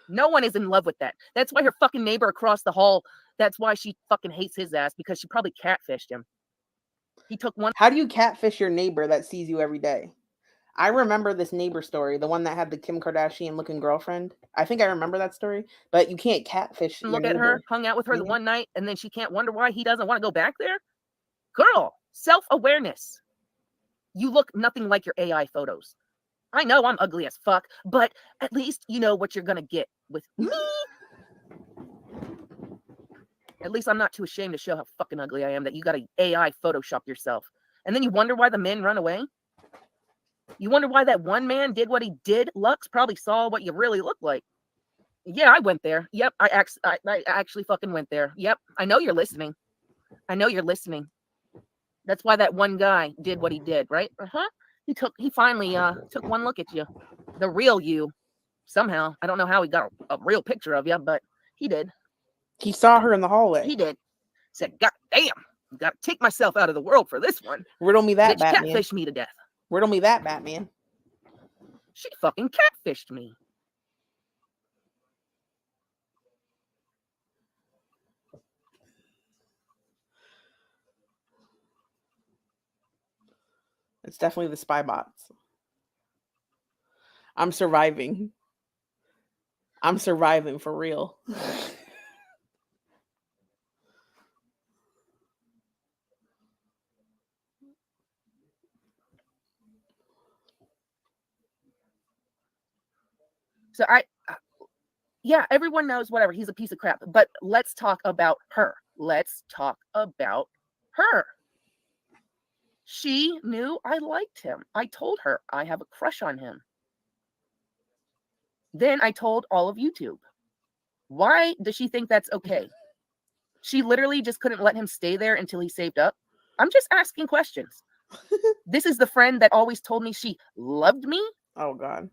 No one is in love with that. That's why her fucking neighbor across the hall That's why she fucking hates his ass, because she probably catfished him. He took one. How do you catfish your neighbor that sees you every day? I remember this neighbor story, the one that had the Kim Kardashian looking girlfriend. I think I remember that story, but you can't catfish your Look at neighbor. her, hung out with her the one night, and then she can't wonder why he doesn't want to go back there. Girl, self-awareness. You look nothing like your AI photos. I know I'm ugly as fuck, but at least you know what you're gonna get with me. At least I'm not too ashamed to show how fucking ugly I am that you got to AI Photoshop yourself. And then you wonder why the men run away? You wonder why that one man did what he did? Lux probably saw what you really look like. Yeah, I went there. Yep, I actually fucking went there. Yep, I know you're listening. I know you're listening. That's why that one guy did what he did, right? He finally took one look at you. The real you. Somehow. I don't know how he got a real picture of you, but he did. He saw her in the hallway. He did. Said, God damn, gotta take myself out of the world for this one. Riddle me that, Bitch, Batman. catfish me to death. Riddle me that, Batman. She fucking catfished me. It's definitely the spy bots. I'm surviving. I'm surviving for real. So yeah, everyone knows whatever. He's a piece of crap. But let's talk about her. Let's talk about her. She knew I liked him. I told her I have a crush on him. Then I told all of YouTube. Why does she think that's okay? She literally just couldn't let him stay there until he saved up. I'm just asking questions. This is the friend that always told me she loved me. Oh, God.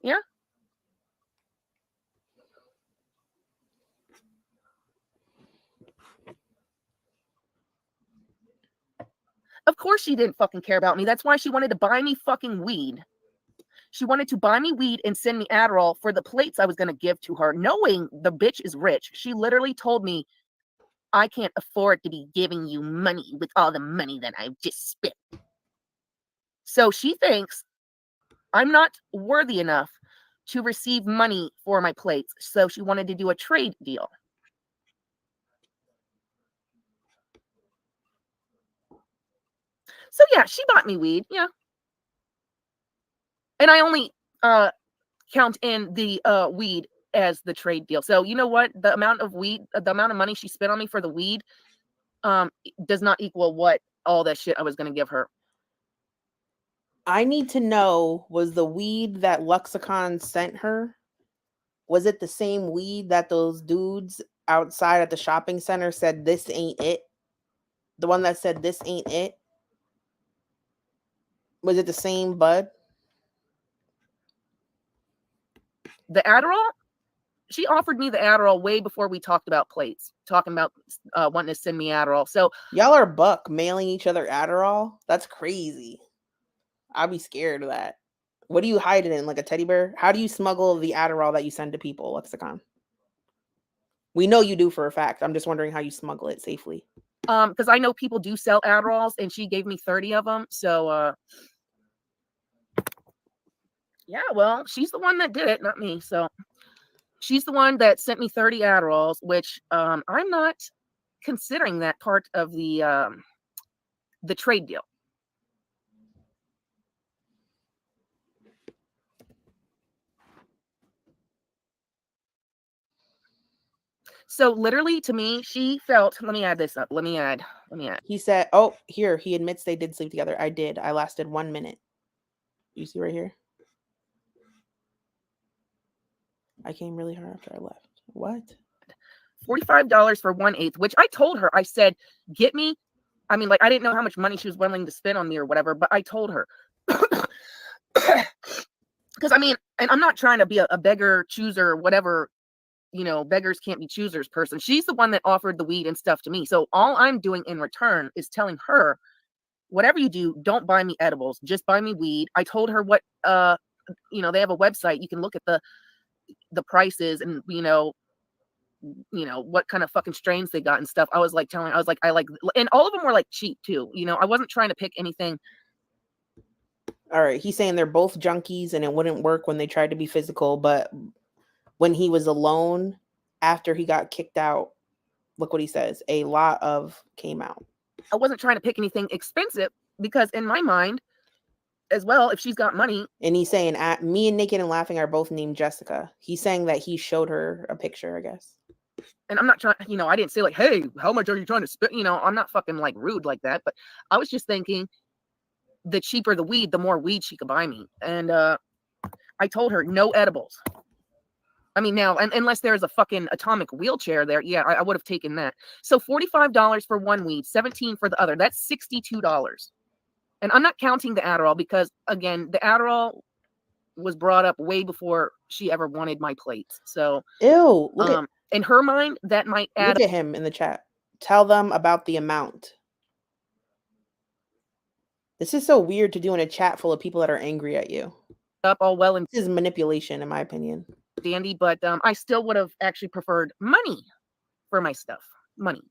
Yeah. Of course she didn't fucking care about me. That's why she wanted to buy me fucking weed. She wanted to buy me weed and send me Adderall for the plates I was going to give to her, knowing the bitch is rich. She literally told me, I can't afford to be giving you money with all the money that I've just spent. So she thinks I'm not worthy enough to receive money for my plates. So she wanted to do a trade deal. So yeah, she bought me weed. Yeah. And I only count in the weed as the trade deal. So you know what? The amount of weed, the amount of money she spent on me for the weed does not equal what all that shit I was going to give her. I need to know, was the weed that Luxicon sent her, was it the same weed that those dudes outside at the shopping center said, this ain't it? The one that said, this ain't it? Was it the same bud? The Adderall? She offered me the Adderall way before we talked about plates, talking about wanting to send me Adderall. So y'all are buck mailing each other Adderall? That's crazy. I'd be scared of that. What do you hide it in, like a teddy bear? How do you smuggle the Adderall that you send to people, Lexicon? We know you do for a fact. I'm just wondering how you smuggle it safely. Because I know people do sell Adderalls, and she gave me 30 of them. So, yeah, well, she's the one that did it, not me. So she's the one that sent me 30 Adderalls, which I'm not considering that part of the trade deal. So literally to me, she felt, let me add this up. Let me add. He said, oh, here, he admits they did sleep together. I did. I lasted 1 minute. You see right here? I came really hard after I left. What? $45 for 1/8, which I told her, I said, get me. I mean, like, I didn't know how much money she was willing to spend on me or whatever, but I told her. Because, I mean, and I'm not trying to be a beggar, chooser, whatever, you know, beggars can't be choosers person. She's the one that offered the weed and stuff to me. So all I'm doing in return is telling her, whatever you do, don't buy me edibles. Just buy me weed. I told her what, you know, they have a website. You can look at the prices and, you know, you know, what kind of fucking strains they got and stuff. I was like telling, I was like, I like, and all of them were like cheap too. You know, I wasn't trying to pick anything. All right, he's saying they're both junkies and it wouldn't work when they tried to be physical, but when he was alone after he got kicked out, look what he says, a lot of came out. I wasn't trying to pick anything expensive because in my mind as well, if she's got money. And he's saying, me and Naked and Laughing are both named Jessica. He's saying that he showed her a picture, I guess. And I'm not trying, you know, I didn't say like, hey, how much are you trying to spend? You know, I'm not fucking like rude like that, but I was just thinking the cheaper the weed, the more weed she could buy me. And I told her no edibles. I mean, now, unless there's a fucking atomic wheelchair there, yeah, I would have taken that. So $45 for one weed, $17 for the other. That's $62. And I'm not counting the Adderall because, again, the Adderall was brought up way before she ever wanted my plates. So, ew, look at, in her mind, that might add. Look at him in the chat. Tell them about the amount. This is so weird to do in a chat full of people that are angry at you. Up all well and this is manipulation, in my opinion. dandy, but I still would have actually preferred money for my stuff. Money.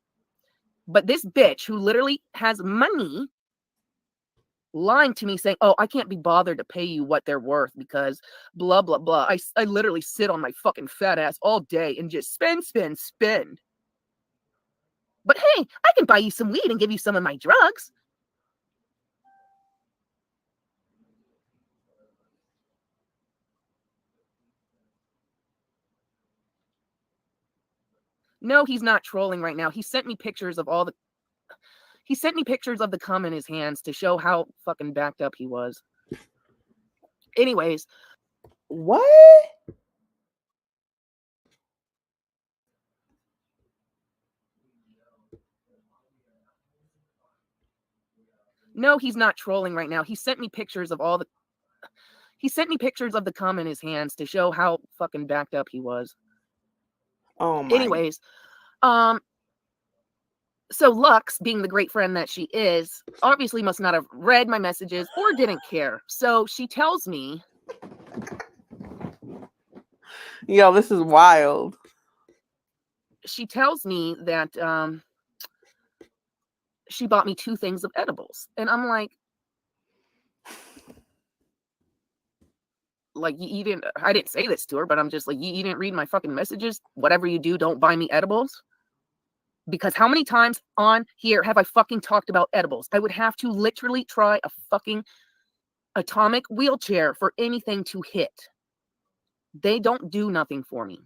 But this bitch who literally has money lying to me saying, oh, I can't be bothered to pay you what they're worth because blah, blah, blah. I literally sit on my fucking fat ass all day and just spend. But hey, I can buy you some weed and give you some of my drugs. No, he's not trolling right now. He sent me pictures of the cum in his hands to show how fucking backed up he was. Anyways. What? No, he's not trolling right now. He sent me pictures of the cum in his hands to show how fucking backed up he was. Oh my. Anyways, so Lux, being the great friend that she is, obviously must not have read my messages or didn't care. So she tells me, yo, this is wild. She tells me that she bought me 2 things of edibles. And I'm like, you didn't, I didn't say this to her, but I'm just like, you didn't read my fucking messages. Whatever you do, don't buy me edibles. Because how many times on here have I fucking talked about edibles? I would have to literally try a fucking atomic wheelchair for anything to hit. They don't do nothing for me.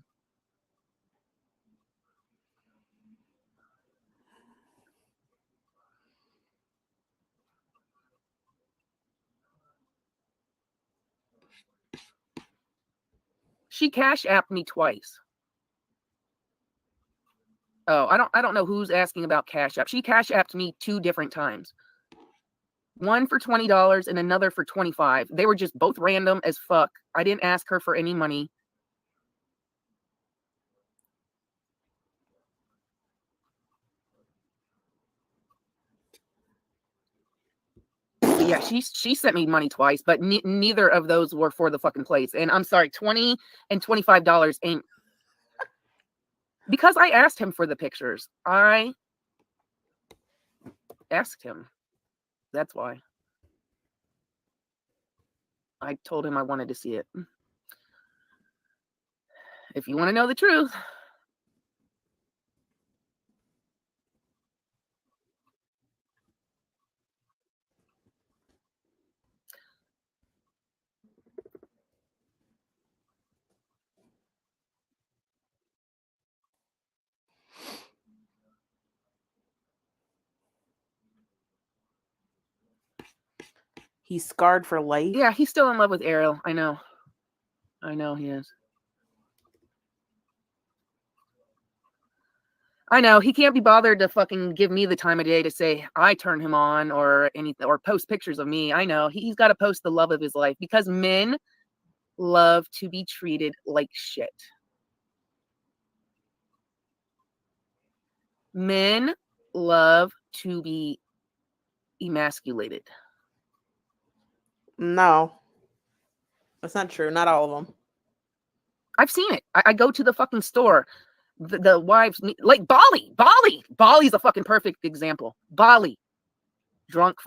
She cash apped me twice. Oh, I don't know who's asking about cash app. She cash apped me 2 different times. One for $20 and another for $25. They were just both random as fuck. I didn't ask her for any money. But yeah, she sent me money twice, but neither of those were for the fucking place. And I'm sorry, $20 and $25 ain't. Because I asked him for the pictures. I asked him. That's why. I told him I wanted to see it. If you want to know the truth. He's scarred for life. Yeah, he's still in love with Ariel. I know he is. I know he can't be bothered to fucking give me the time of day to say I turn him on or anything or post pictures of me. I know he's got to post the love of his life because men love to be treated like shit. Men love to be emasculated. No, that's not true. Not all of them. I've seen it. I go to the fucking store. The wives like Bali's a fucking perfect example. Bali, drunk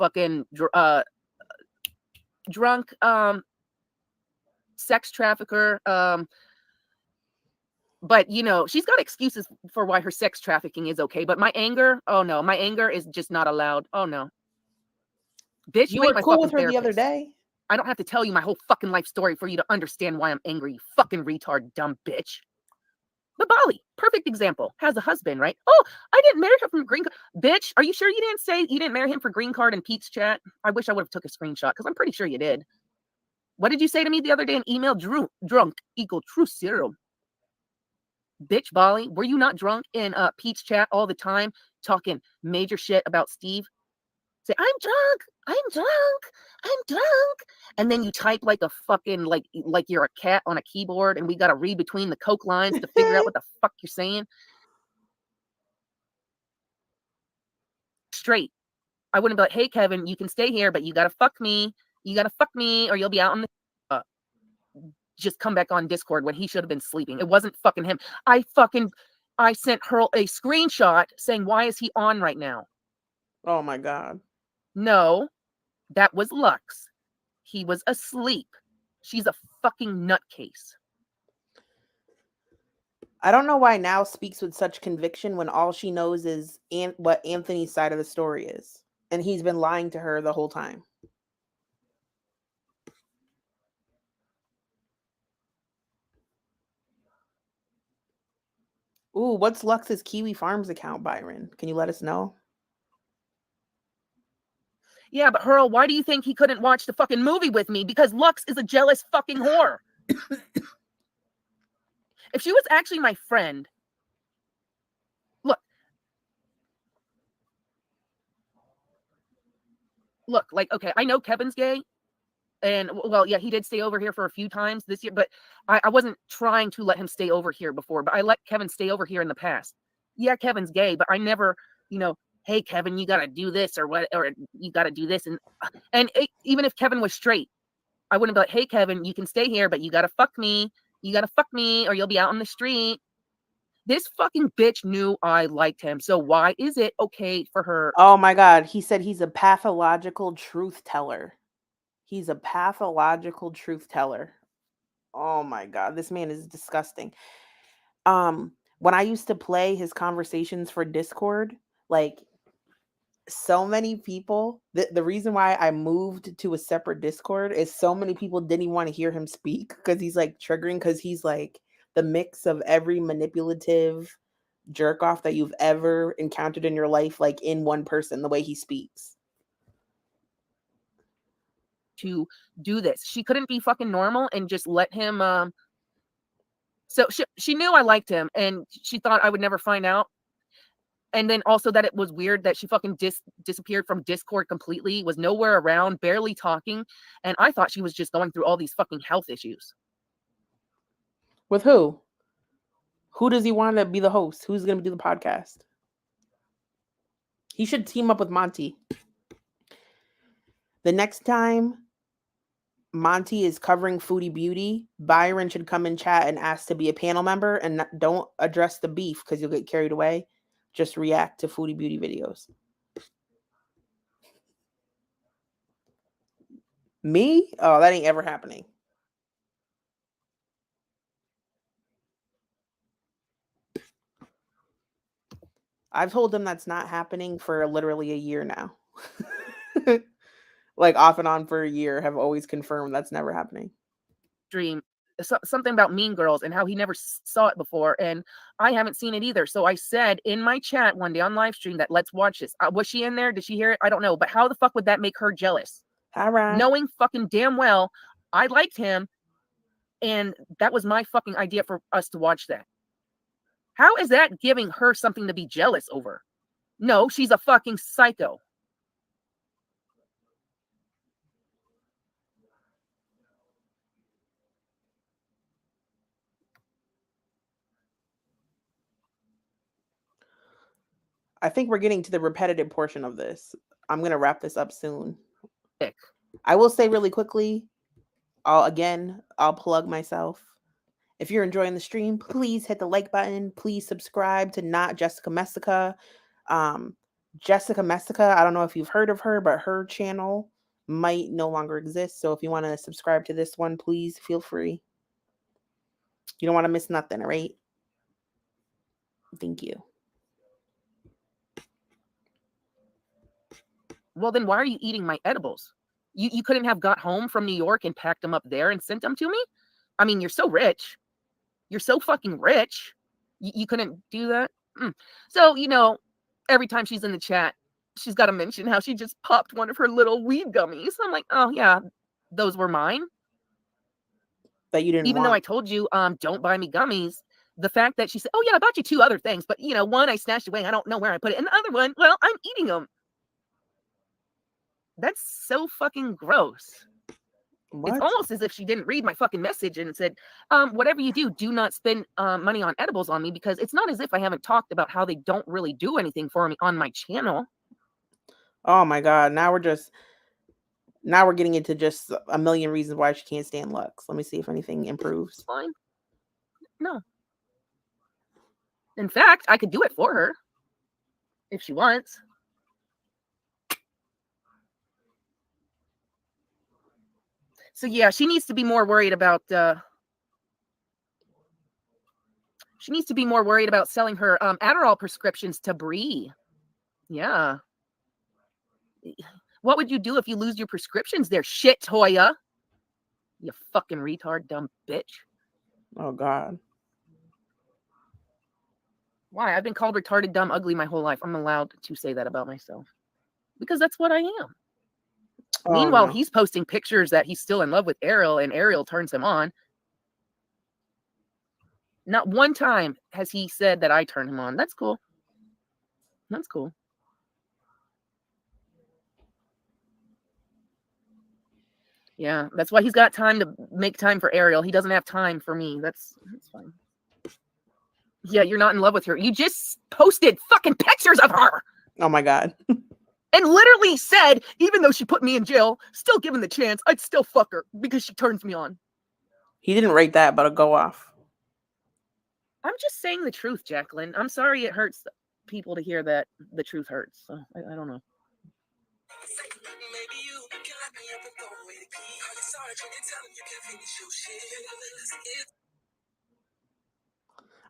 sex trafficker. But you know, she's got excuses for why her sex trafficking is okay. But my anger, oh no, my anger is just not allowed. Oh no, bitch, You ain't were my cool fucking with her the other therapist. day. I don't have to tell you my whole fucking life story for you to understand why I'm angry, you fucking retard, dumb bitch. But Bali, perfect example, has a husband, right? Oh, I didn't marry her from green card. Bitch, are you sure you didn't say you didn't marry him for green card in Pete's chat? I wish I would have took a screenshot because I'm pretty sure you did. What did you say to me the other day in email? Drunk equal true serum. Bitch, Bali, were you not drunk in Pete's chat all the time talking major shit about Steve? Say, I'm drunk, and then you type like a fucking like you're a cat on a keyboard, and we gotta read between the coke lines to figure out what the fuck you're saying. Straight, I wouldn't be like, hey Kevin, you can stay here, but you gotta fuck me, or you'll be out on the. Just come back on Discord when he should have been sleeping. It wasn't fucking him. I sent her a screenshot saying, why is he on right now? Oh my God. No, that was Lux. He was asleep. She's a fucking nutcase. I don't know why now speaks with such conviction when all she knows is what Anthony's side of the story is. And he's been lying to her the whole time. Ooh, what's Lux's Kiwi Farms account, Byron? Can you let us know? Yeah, but Hurl, why do you think he couldn't watch the fucking movie with me? Because Lux is a jealous fucking whore. If she was actually my friend, look, like, okay, I know Kevin's gay. And well, yeah, he did stay over here for a few times this year, but I wasn't trying to let him stay over here before, but I let Kevin stay over here in the past. Yeah, Kevin's gay, but I never, hey Kevin, you gotta do this or what, or you gotta do this, even if Kevin was straight, I wouldn't be like, hey Kevin, you can stay here, but you gotta fuck me, or you'll be out on the street. This fucking bitch knew I liked him, so why is it okay for her? Oh my God, he said he's a pathological truth teller. He's a pathological truth teller. Oh my God, this man is disgusting. When I used to play his conversations for Discord, like so many people, the reason why I moved to a separate Discord is so many people didn't even want to hear him speak because he's like triggering, because he's like the mix of every manipulative jerk off that you've ever encountered in your life, like in one person, the way he speaks. To do this, she couldn't be fucking normal and just let him so she knew I liked him and she thought I would never find out, and then also that it was weird that she fucking disappeared from Discord completely, was nowhere around, barely talking, and I thought she was just going through all these fucking health issues. With who does he want to be the host? Who's going to do the podcast? He should team up with Monty. The next time Monty is covering Foodie Beauty, Byron should come in chat and ask to be a panel member, and don't address the beef because you'll get carried away. Just react to Foodie Beauty videos. Me? Oh, that ain't ever happening. I've told him that's not happening for literally a year now. Like off and on for a year, have always confirmed that's never happening. Dream something about Mean Girls and how he never saw it before, and I haven't seen it either. So I said in my chat one day on live stream that let's watch this. Was she in there? Did she hear it? I don't know, but how the fuck would that make her jealous? All right. Knowing fucking damn well I liked him, and that was my fucking idea for us to watch that. How is that giving her something to be jealous over? No, she's a fucking psycho. I think we're getting to the repetitive portion of this. I'm going to wrap this up soon. I will say really quickly, I'll plug myself. If you're enjoying the stream, please hit the like button. Please subscribe to Not Jessica Messica. Jessica Messica, I don't know if you've heard of her, but her channel might no longer exist. So if you want to subscribe to this one, please feel free. You don't want to miss nothing, all right? Thank you. Well, then why are you eating my edibles? You couldn't have got home from New York and packed them up there and sent them to me? I mean, you're so rich. You're so fucking rich. You couldn't do that? So, you know, every time she's in the chat, she's got to mention how she just popped one of her little weed gummies. I'm like, oh, yeah, those were mine. That you didn't Even though I told you, don't buy me gummies. The fact that she said, oh, yeah, I bought you 2 other things. But, you know, one I snatched away. I don't know where I put it. And the other one, well, I'm eating them. That's so fucking gross. What? It's almost as if she didn't read my fucking message and said, whatever you do not spend money on edibles on me, because it's not as if I haven't talked about how they don't really do anything for me on my channel. Oh my God. Now we're getting into just a million reasons why she can't stand Lux. Let me see if anything improves. Fine. No. In fact, I could do it for her if she wants. So yeah, she needs to be more worried about selling her Adderall prescriptions to Bree. Yeah. What would you do if you lose your prescriptions there, shit Toya? You fucking retard, dumb bitch. Oh God. Why? I've been called retarded, dumb, ugly my whole life. I'm allowed to say that about myself. Because that's what I am. Oh, Meanwhile, no. he's posting pictures that he's still in love with Ariel, and Ariel turns him on. Not one time has he said that I turned him on. That's cool. That's cool. Yeah, that's why he's got time to make time for Ariel. He doesn't have time for me. That's fine. Yeah, you're not in love with her. You just posted fucking pictures of her. Oh my God. And literally said, even though she put me in jail, still given the chance, I'd still fuck her because she turns me on. He didn't write that, but a go off. I'm just saying the truth, Jacqueline. I'm sorry it hurts people to hear that the truth hurts. So I don't know.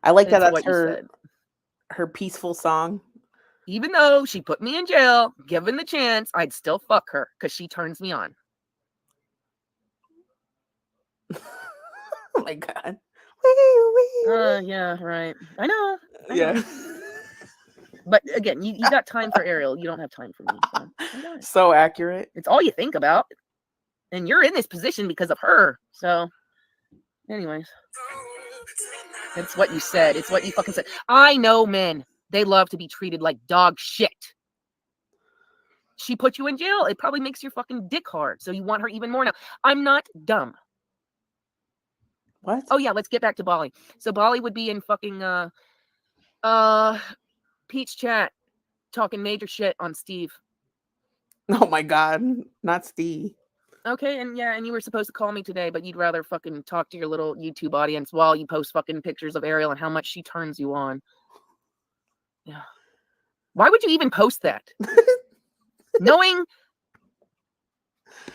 I like that It's that's what you said. her peaceful song. Even though she put me in jail, given the chance, I'd still fuck her because she turns me on. Oh my God. Yeah, right. I know. Yeah. But again, you got time for Ariel. You don't have time for me. So, I got it. So accurate. It's all you think about. And you're in this position because of her. So, anyways. It's what you said. It's what you fucking said. I know men. They love to be treated like dog shit. She put you in jail. It probably makes your fucking dick hard. So you want her even more now. I'm not dumb. What? Oh yeah, let's get back to Bali. So Bali would be in fucking Peach chat talking major shit on Steve. Oh my God. Not Steve. Okay, and yeah, and you were supposed to call me today, but you'd rather fucking talk to your little YouTube audience while you post fucking pictures of Ariel and how much she turns you on. Yeah. Why would you even post that? Knowing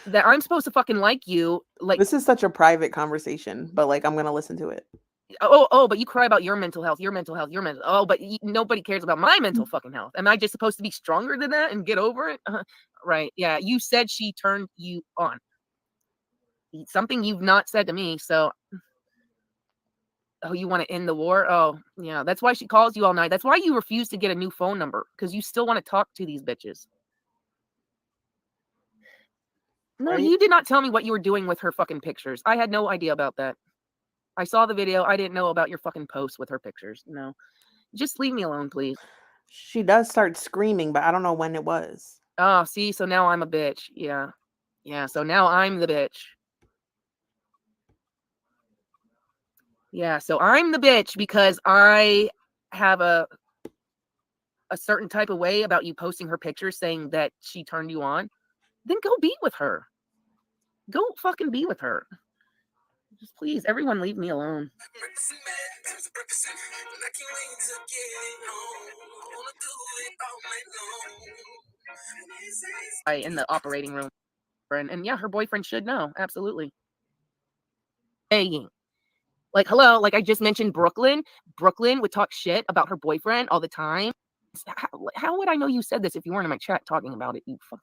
that I'm supposed to fucking like you, like This is such a private conversation, but like I'm gonna listen to it. but you cry about your mental health. But nobody cares about my mental fucking health. Am I just supposed to be stronger than that and get over it? Right. Yeah. You said she turned you on. Something you've not said to me. So, oh, you want to end the war? Oh, yeah. That's why she calls you all night. That's why you refuse to get a new phone number, because you still want to talk to these bitches. No, Right? you did not tell me what you were doing with her fucking pictures. I had no idea about that. I saw the video. I didn't know about your fucking posts with her pictures. No. Just leave me alone, please. She does start screaming, but I don't know when it was. Oh, see, so now I'm a bitch. Yeah. Yeah, so now I'm the bitch. Yeah, so I'm the bitch because I have a certain type of way about you posting her pictures saying that she turned you on. Then go be with her. Go fucking be with her. Just please, everyone leave me alone. In the operating room. And yeah, her boyfriend should know. Absolutely. Begging. Like, hello, like I just mentioned Brooklyn. Brooklyn would talk shit about her boyfriend all the time. How would I know you said this if you weren't in my chat talking about it, you fuck?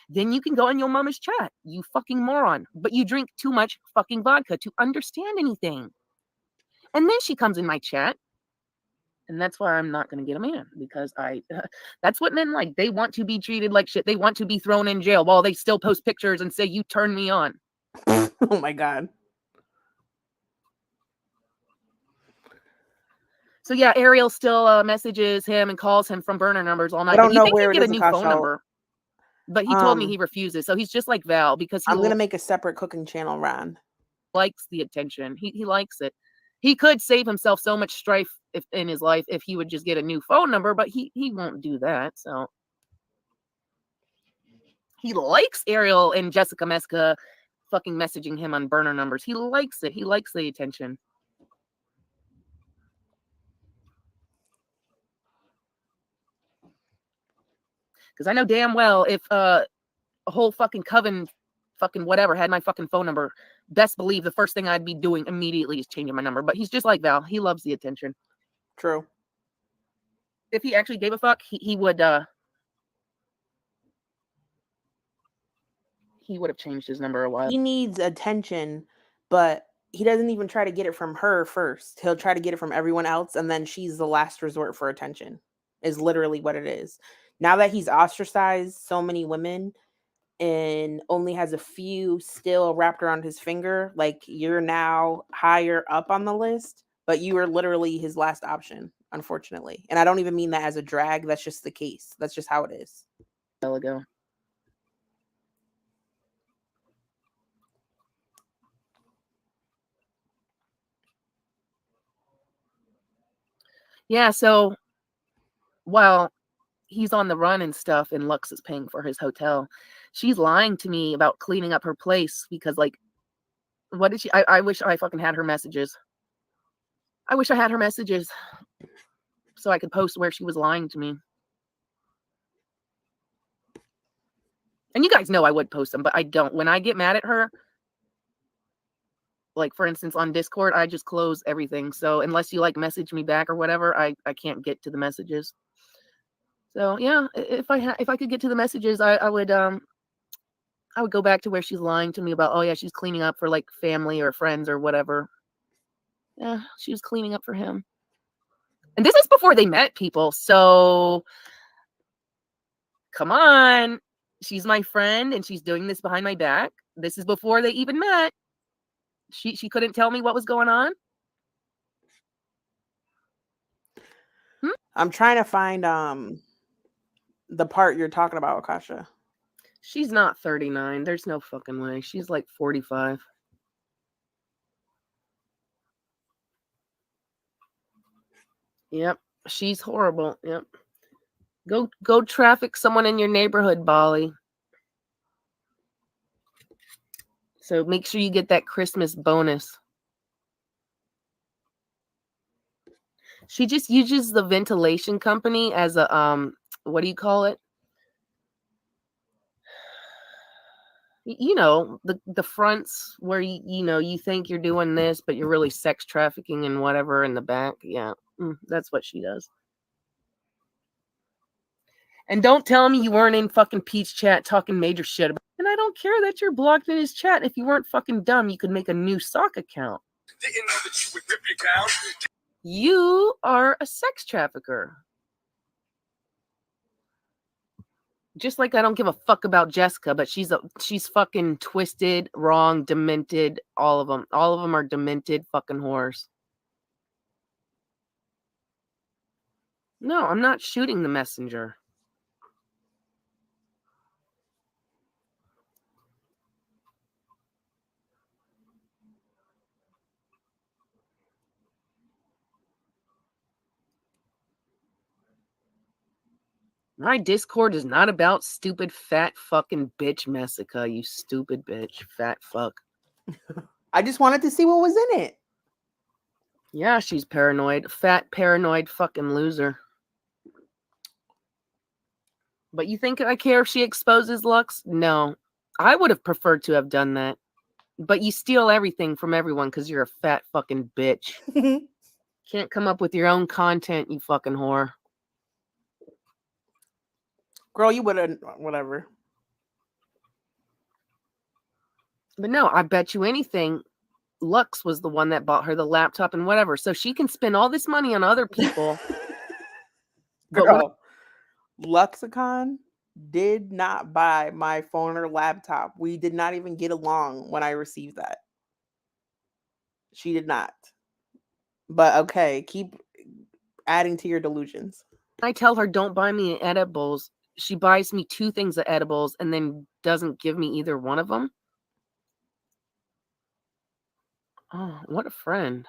Then you can go in your mama's chat, you fucking moron. But you drink too much fucking vodka to understand anything. And then she comes in my chat. And that's why I'm not going to get a man, because that's what men like. They want to be treated like shit. They want to be thrown in jail while they still post pictures and say, you turn me on. Oh my God. So yeah, Ariel still messages him and calls him from burner numbers all night. I don't But you know think where he'd it get a is, new Akasha. phone number. But he told me he Um, refuses. So he's just like Val, because he I'm gonna make a separate cooking channel, Ron. likes the attention. He likes it. He could save himself so much strife in his life if he would just get a new phone number, but he won't do that. So he likes Ariel and Jessica Meska fucking messaging him on burner numbers. He likes it. He likes the attention. Because I know damn well if a whole fucking coven fucking whatever had my fucking phone number, best believe the first thing I'd be doing immediately is changing my number. But he's just like Val. He loves the attention. True. If he actually gave a fuck, he would have changed his number a while. He needs attention, but he doesn't even try to get it from her first. He'll try to get it from everyone else, and then she's the last resort for attention, is literally what it is. Now that he's ostracized so many women and only has a few still wrapped around his finger, like, you're now higher up on the list, but you are literally his last option, unfortunately. And I don't even mean that as a drag. That's just the case. That's just how it is. Ago. Yeah, so while he's on the run and stuff and Lux is paying for his hotel, she's lying to me about cleaning up her place because, like, what did she? I wish I fucking had her messages. I wish I had her messages so I could post where she was lying to me. And you guys know I would post them, but I don't. When I get mad at her, like, for instance, on Discord, I just close everything. So unless you like message me back or whatever, I can't get to the messages. So yeah, if I could get to the messages, I would go back to where she's lying to me about, oh yeah, she's cleaning up for like family or friends or whatever. Yeah, she was cleaning up for him. And this is before they met, people. So come on. She's my friend and she's doing this behind my back. This is before they even met. She couldn't tell me what was going on. I'm trying to find the part you're talking about, Akasha. She's not 39. There's no fucking way. She's like 45. Yep. She's horrible. Yep. Go traffic someone in your neighborhood, Bali. So make sure you get that Christmas bonus. She just uses the ventilation company as a what do you call it? You know, the fronts where you think you're doing this, but you're really sex trafficking and whatever in the back. Yeah, that's what she does. And don't tell me you weren't in fucking Pete's chat talking major shit about. And I don't care that you're blocked in his chat. If you weren't fucking dumb, you could make a new sock account. Didn't know that you would rip you down. You are a sex trafficker. Just like I don't give a fuck about Jessica, but she's fucking twisted, wrong, demented, all of them. All of them are demented fucking whores. No, I'm not shooting the messenger. My Discord is not about stupid fat fucking bitch Messica, you stupid bitch, fat fuck. I just wanted to see what was in it. Yeah, she's paranoid. Fat, paranoid fucking loser. But you think I care if she exposes Lux? No. I would have preferred to have done that. But you steal everything from everyone because you're a fat fucking bitch. Can't come up with your own content, you fucking whore. Girl, you would have, whatever. But no, I bet you anything, Lux was the one that bought her the laptop and whatever. So she can spend all this money on other people. But when Girl, Luxicon did not buy my phone or laptop. We did not even get along when I received that. She did not. But okay, keep adding to your delusions. I tell her don't buy me edibles, she buys me 2 things of edibles and then doesn't give me either one of them. Oh, what a friend.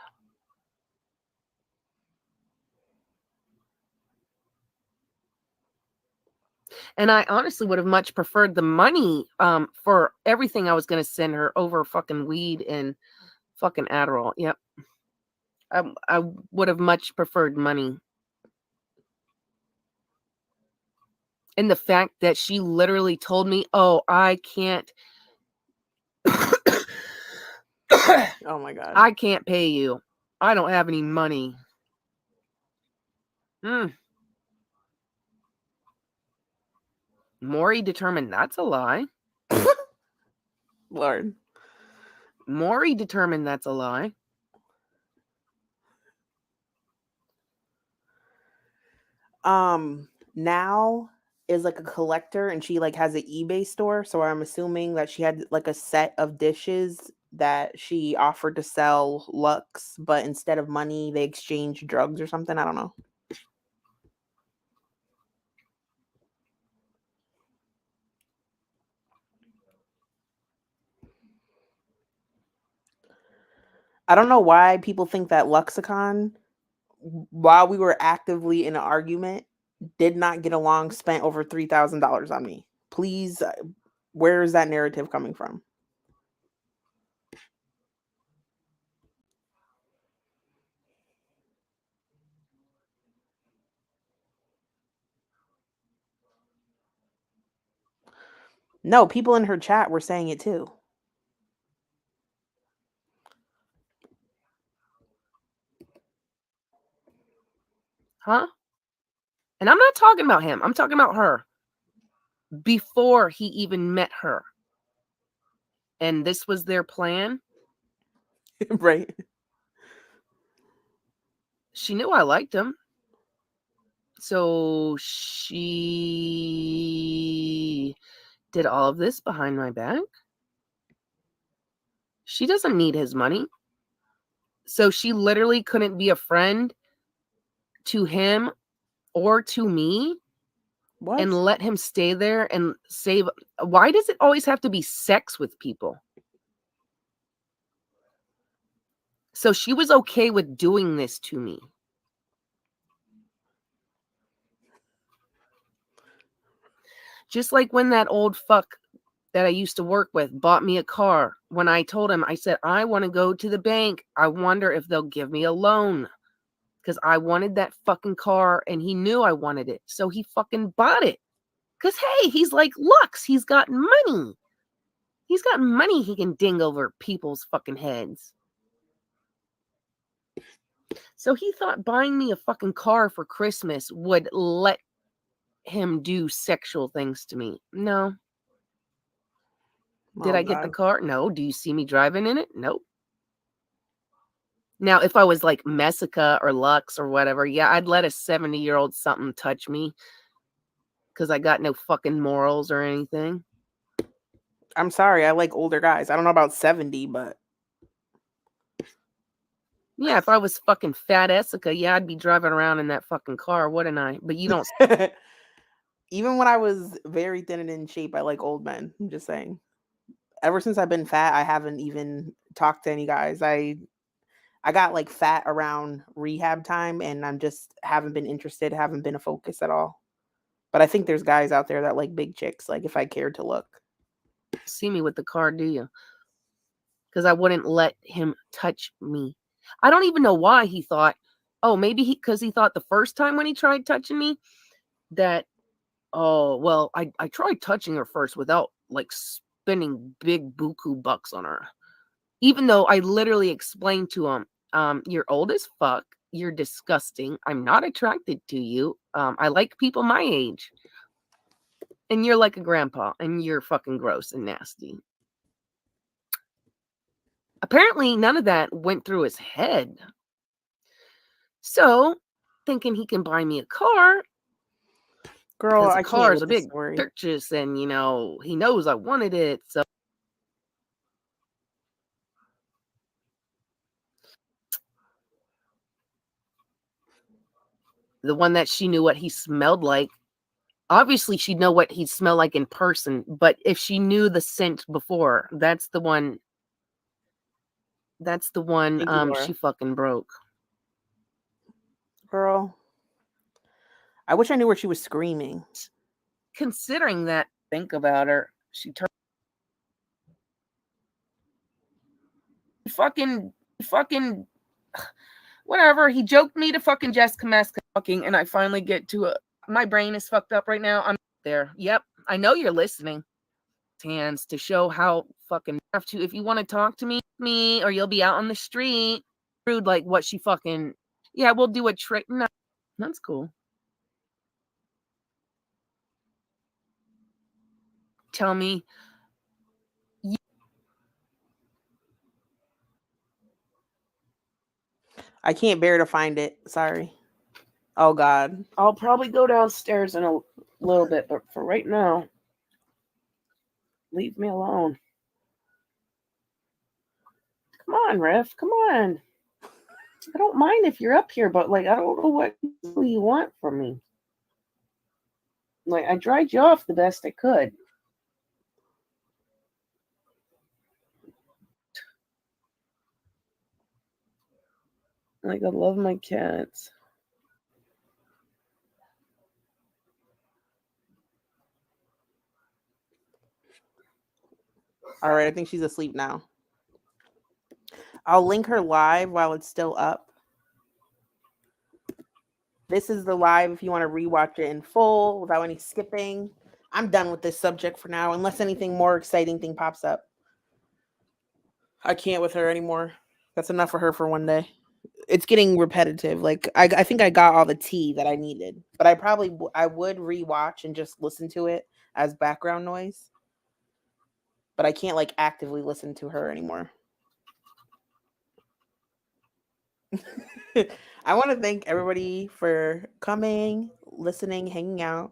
And I honestly would have much preferred the money for everything I was going to send her over fucking weed and fucking Adderall. Yep. I would have much preferred money. And the fact that she literally told me, oh, I can't. Oh my God. I can't pay you. I don't have any money. Maury determined that's a lie. Lord. Maury determined that's a lie. Now is like a collector and she like has an eBay store. So I'm assuming that she had like a set of dishes that she offered to sell Lux, but instead of money, they exchanged drugs or something. I don't know. I don't know why people think that Luxicon, while we were actively in an argument, did not get along, spent over $3,000 on me. Please, where is that narrative coming from? No, people in her chat were saying it too. Huh? And I'm not talking about him. I'm talking about her. Before he even met her. And this was their plan. Right. She knew I liked him. So she did all of this behind my back. She doesn't need his money. So she literally couldn't be a friend to him or to me. What? And let him stay there and save. Why does it always have to be sex with people? So she was okay with doing this to me. Just like when that old fuck that I used to work with bought me a car. When I told him, I said, I want to go to the bank. I wonder if they'll give me a loan. Because I wanted that fucking car and he knew I wanted it. So he fucking bought it. Because, hey, he's like Lux. He's got money. He's got money he can ding over people's fucking heads. So he thought buying me a fucking car for Christmas would let him do sexual things to me. No. Did I get the car? No. Do you see me driving in it? Nope. Now, if I was like Messica or Lux or whatever, yeah, I'd let a 70-year-old something touch me because I got no fucking morals or anything. I'm sorry, I like older guys. I don't know about 70, but yeah, if I was fucking fat Essica, yeah, I'd be driving around in that fucking car, wouldn't I? But you don't. Even when I was very thin and in shape, I like old men. I'm just saying. Ever since I've been fat, I haven't even talked to any guys. I got like fat around rehab time and I'm just haven't been interested, haven't been a focus at all. But I think there's guys out there that like big chicks, like if I cared to look. See me with the car, do you? because I wouldn't let him touch me. I don't even know why he thought, oh, maybe because he thought the first time when he tried touching me that, oh, well, I tried touching her first without like spending big buku bucks on her. Even though I literally explained to him, you're old as fuck, you're disgusting, I'm not attracted to you, I like people my age, and you're like a grandpa, and you're fucking gross and nasty. Apparently, none of that went through his head. So, thinking he can buy me a car, Girl, because I a can't car is with a this big story. purchase, and he knows I wanted it, so the one that she knew what he smelled like. Obviously, she'd know what he smelled like in person, but if she knew the scent before, that's the one. That's the one Thank you, Laura. she fucking broke. Girl, I wish I knew where she was screaming. Considering that, think about her. She turned fucking whatever. He joked me to fucking Jessica Mask fucking, and I finally get to a. My brain is fucked up right now. I'm there. Yep, I know you're listening. Hands to show how fucking have to. If you want to talk to me, or you'll be out on the street. Rude, like what she fucking. Yeah, we'll do a trick. No, that's cool. Tell me. I can't bear to find it. Sorry. Oh God. I'll probably go downstairs in a little bit, but for right now, leave me alone. Come on, Riff. Come on. I don't mind if you're up here, but like I don't know what you want from me. Like I dried you off the best I could. Like I love my cats. All right, I think she's asleep now. I'll link her live while it's still up. This is the live if you want to rewatch it in full without any skipping. I'm done with this subject for now, unless anything more exciting thing pops up. I can't with her anymore. That's enough for her for one day. It's getting repetitive. Like I think I got all the tea that I needed, but I would rewatch and just listen to it as background noise. But I can't like actively listen to her anymore. I want to thank everybody for coming, listening, hanging out.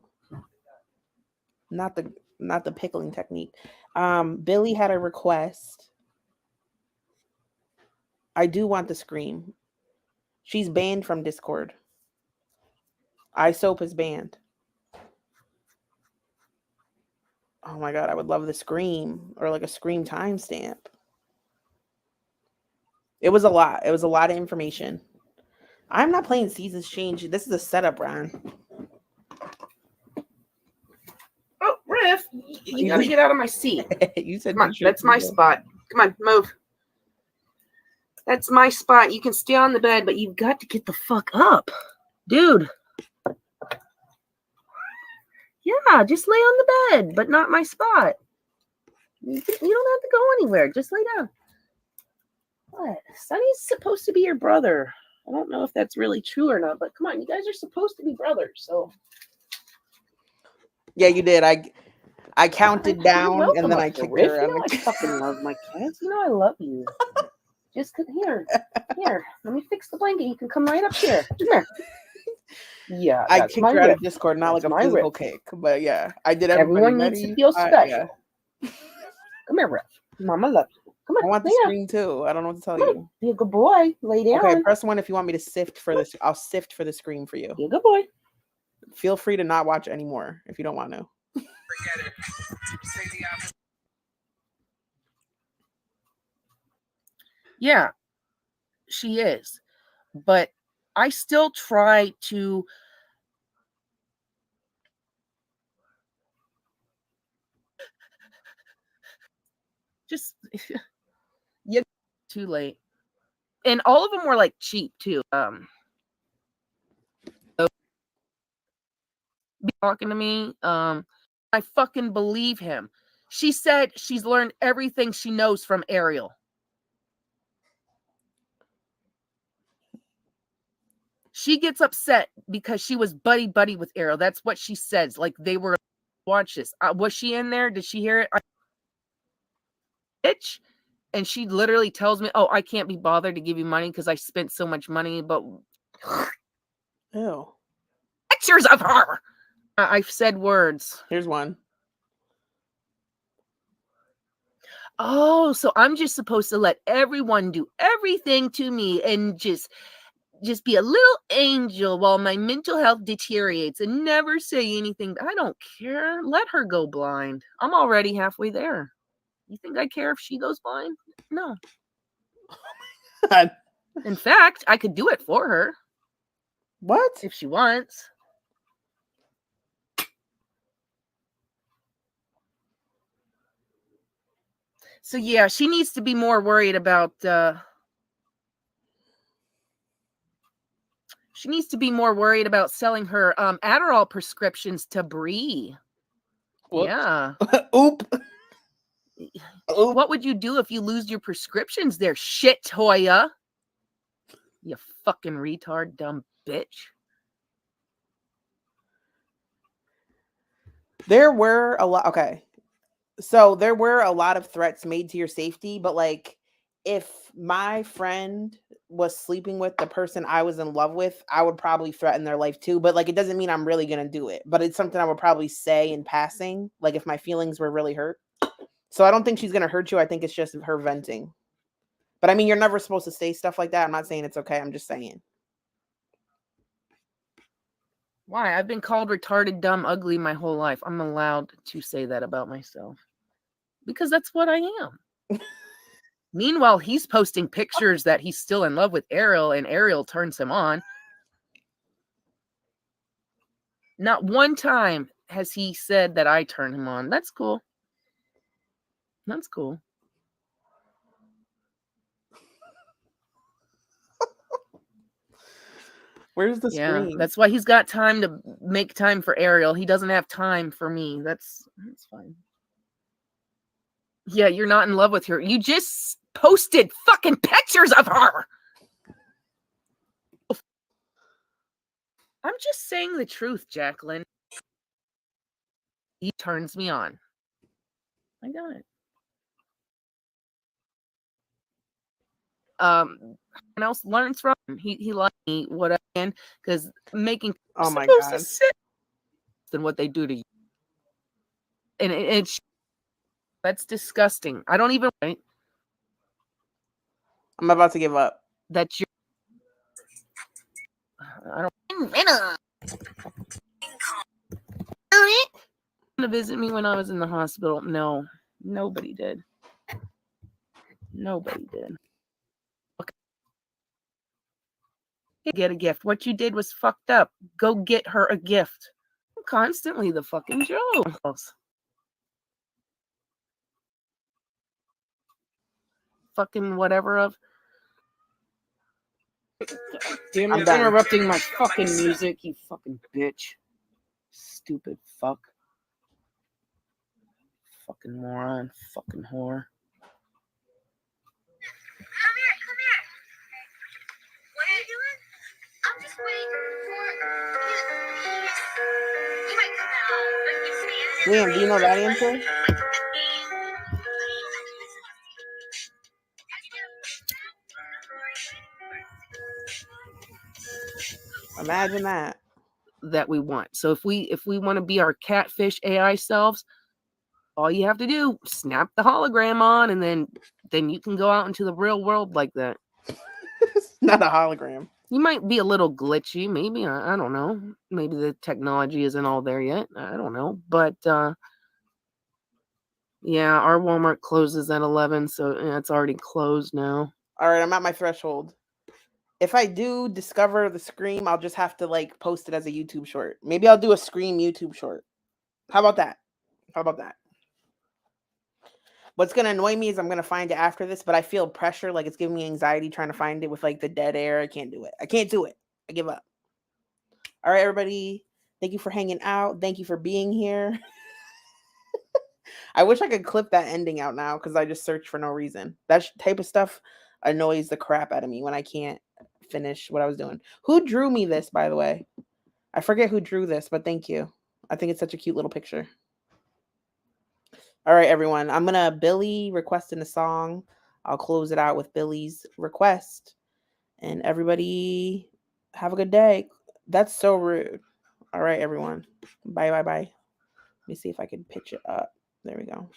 Not the pickling technique. Billy had a request. I do want the scream. She's banned from Discord. iSoap is banned. Oh my God, I would love the scream or like a scream timestamp. It was a lot. It was a lot of information. I'm not playing Seasons Change. This is a setup round. Oh, Riff, you gotta get out of my seat. You said Come on, that's my spot. Come on, move. That's my spot. You can stay on the bed, but you've got to get the fuck up. Dude. Yeah, just lay on the bed, but not my spot. You don't have to go anywhere. Just lay down. What? Sonny's supposed to be your brother. I don't know if that's really true or not, but come on, you guys are supposed to be brothers, so. Yeah, you did. I counted down and then I kicked Riff. her You out. know I fucking love my cats. You know I love you. Just come here. Here, let me fix the blanket. You can come right up here. Come here. Yeah, I that's kicked my her out Riff. of Discord, not That's like a my physical Riff. kick, but yeah, I did everybody Everyone needs ready. to feel special. Yeah. Come here, Riff. Mama love you. Come on. I want the lay down. screen too. I don't know what to tell Come you. on. Be a good boy. Lay down. Okay, press 1 if you want me to sift for this. I'll sift for the screen for you. Be a good boy. Feel free to not watch anymore if you don't want to. Yeah, she is. But I still try to just Too late. And all of them were like cheap too. Talking to me. I fucking believe him. She said she's learned everything she knows from Ariel. She gets upset because she was buddy with Ariel. That's what she says. Like they were. Watch this. Was she in there? Did she hear it? Bitch. And she literally tells me, "Oh, I can't be bothered to give you money because I spent so much money." But Ew. pictures of her. I've said words. Here's one. Oh, so I'm just supposed to let everyone do everything to me and just be a little angel while my mental health deteriorates and never say anything. I don't care. Let her go blind. I'm already halfway there. You think I care if she goes blind? No. God. In fact, I could do it for her. What? If she wants. So yeah, she needs to be more worried about selling her Adderall prescriptions to Bree. Whoops. Yeah. Oop. Oop. What would you do if you lose your prescriptions there, shit Toya? You fucking retard, dumb bitch. There were a lot. Okay. So there were a lot of threats made to your safety, but like if my friend was sleeping with the person I was in love with, I would probably threaten their life too. But like it doesn't mean I'm really gonna do it. But it's something I would probably say in passing, like if my feelings were really hurt. So I don't think she's gonna hurt you. I think it's just her venting. But I mean, you're never supposed to say stuff like that. I'm not saying it's okay. I'm just saying. Why? I've been called retarded, dumb, ugly my whole life. I'm allowed to say that about myself. Because that's what I am. Meanwhile, he's posting pictures that he's still in love with Ariel, and Ariel turns him on. Not one time has he said that I turn him on. That's cool. That's cool. Where's the screen? That's why he's got time to make time for Ariel. He doesn't have time for me. That's fine. Yeah, you're not in love with her. You just posted fucking pictures of her. I'm just saying the truth, Jacqueline. He turns me on. I got it. Someone else learns from him. He liked me what I can because making oh my supposed god to sit than what they do to you. And it's that's disgusting. I don't even right. I'm about to give up. That's your I don't to visit me when I was in the hospital. No, nobody did. Nobody did. Okay. Get a gift. What you did was fucked up. Go get her a gift. Constantly the fucking jokes. Fucking whatever of. Damn, you're interrupting my fucking music, you fucking bitch. Stupid fuck. Fucking moron. Fucking whore. Come here. What are you doing? I'm just waiting for. He might come out, but he's standing. Liam, do you know that answer? Imagine that we want. So if we want to be our catfish AI selves, all you have to do, snap the hologram on, and then you can go out into the real world like that. Not a hologram. You might be a little glitchy, maybe. I don't know. Maybe the technology isn't all there yet. I don't know. But yeah, our Walmart closes at 11, so it's already closed now. All right, I'm at my threshold. If I do discover the Scream, I'll just have to like post it as a YouTube short. Maybe I'll do a Scream YouTube short. How about that? What's gonna annoy me is I'm gonna find it after this, but I feel pressure, like it's giving me anxiety trying to find it with like the dead air. I can't do it. I can't do it. I give up. All right, everybody. Thank you for hanging out. Thank you for being here. I wish I could clip that ending out now because I just searched for no reason. That type of stuff annoys the crap out of me when I can't finish what I was doing. Who drew me this, by the way? I forget who drew this, but thank you. I think it's such a cute little picture. All right, everyone. I'm gonna Billy requesting a song. I'll close it out with Billy's request. And everybody have a good day. That's so rude. All right, everyone. Bye, bye, bye. Let me see if I can pitch it up. There we go.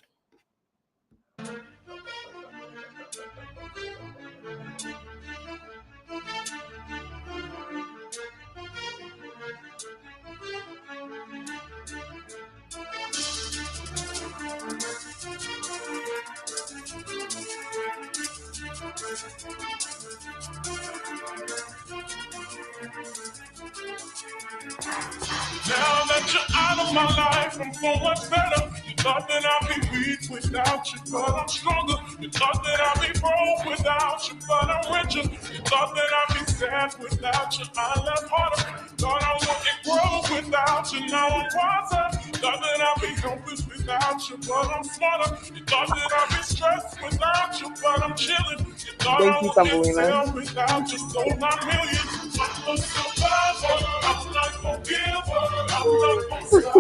Now that you're out of my life, I'm so much better. You thought that I'd be weak without you, but I'm stronger. You thought that I'd be broke without you, but I'm richer. You thought that I'd be sad without you, I left harder. Thought I wouldn't grow without you, now I'm wiser. Thought that I'd be helpless without you, but I'm smarter. You thought that I'd be stressed without you, but I'm chilling. You thought I wouldn't tell without you, so my million. I'm a survivor, I'm not gonna give up. I'm not gonna stop,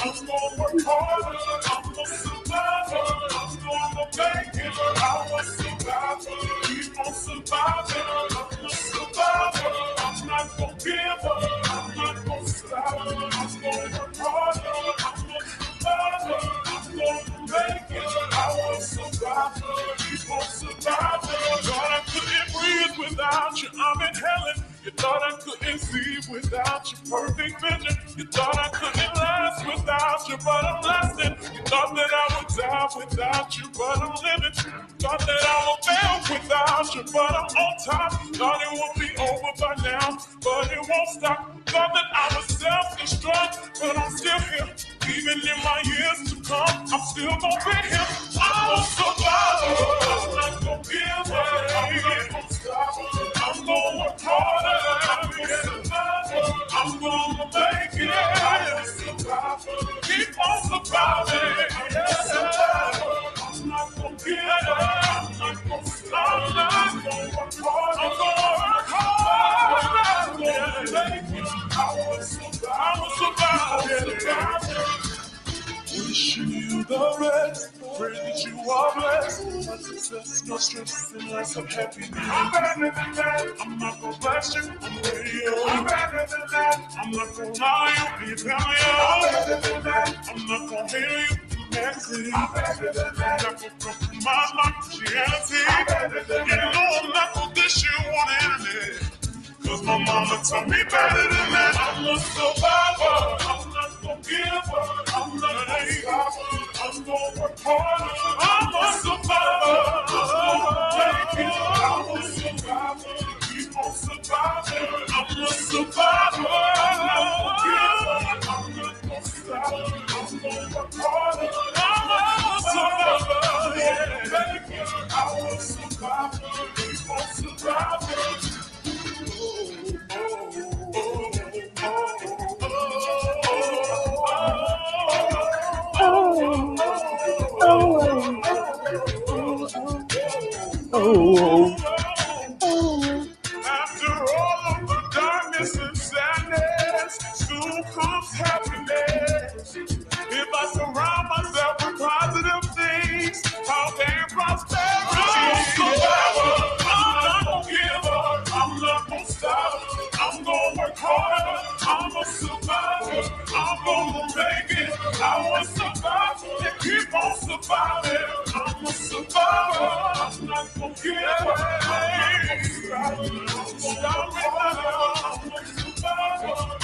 I'm gonna work harder. I'm a survivor, I'm gonna make it. I'm a survivor, keep on surviving. I'm a survivor, I'm not gonna give up. I'm not gonna stop, I'm gonna work harder. I'm a survivor, I'm gonna make it. I'm a survivor, keep on surviving. Thought I couldn't breathe without you, I'm inhaling. You thought I couldn't see without your perfect vision. You thought I couldn't last without you, but I'm lasting. You thought that I would die without you, but I'm living. Thought that I would fail without you, but I'm on top. Thought it would be over by now, but it won't stop. Thought that I was self-destruct, but I'm still here. Even in my years to come, I'm still gonna be here. I'm a survivor. I'm not gonna give up. I'm not gonna stop. I'm gonna work harder. I'm a survivor. I'm gonna make it. I'm a survivor. Keep on surviving. I'm not gonna give up. I'm not gonna stop. I'm not gonna work hard. I'm gonna work hard. I'm gonna make it. I will survive. I will survive. Wishing you the best, pray that you are blessed. No success, no stress, and less of happiness. I'm better than that. I'm not gonna blast you, I'm real. I'm better than that. I'm not gonna lie you, be Italian. I'm better than that. I'm not gonna hate you, Mexican. I'm better than that. I'm not gonna compromise my Christianity. I'm better than that. You know I'm not gonna dish you on the internet. Cause my mama told me better than that. I'm a survivor. I'm not gonna give up. I'm not gonna stop. I'm gonna work harder. I'm a survivor. I'm gonna make it. I'm a survivor. Keep on surviving. I'm a survivor. I'm not gonna give up. I'm not gonna stop. I'm gonna work harder. I'm a survivor. Yeah, make it. I'm a survivor. Keep on surviving. After all of the darkness and sadness, soon comes happiness. If I surround myself with positive things, how can prosperity? I'm a survivor. I'm not gonna give up. I'm not gonna stop. I'm gonna work harder. I'm a survivor. I'm gonna make it. I will survive and keep on surviving. I'm a survivor. I'm not gonna give up.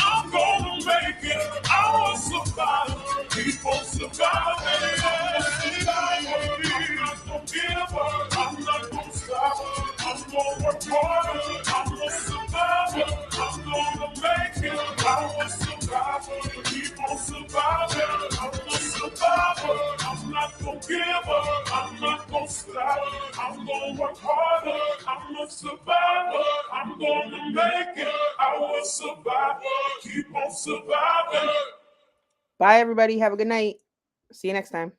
I'm gonna make it. I will survive. Keep on surviving. I'm not gonna give up. I'm not gonna stop. I'm gonna work harder. I'm a survivor. I'm gonna make it. I will survive. Keep on surviving. I'm a survivor. I'm not gonna give up, I'm not gonna stop. I'm gonna work harder, I'm a survivor. I'm gonna make it, I will survive. Keep on surviving. Bye, everybody. Have a good night. See you next time.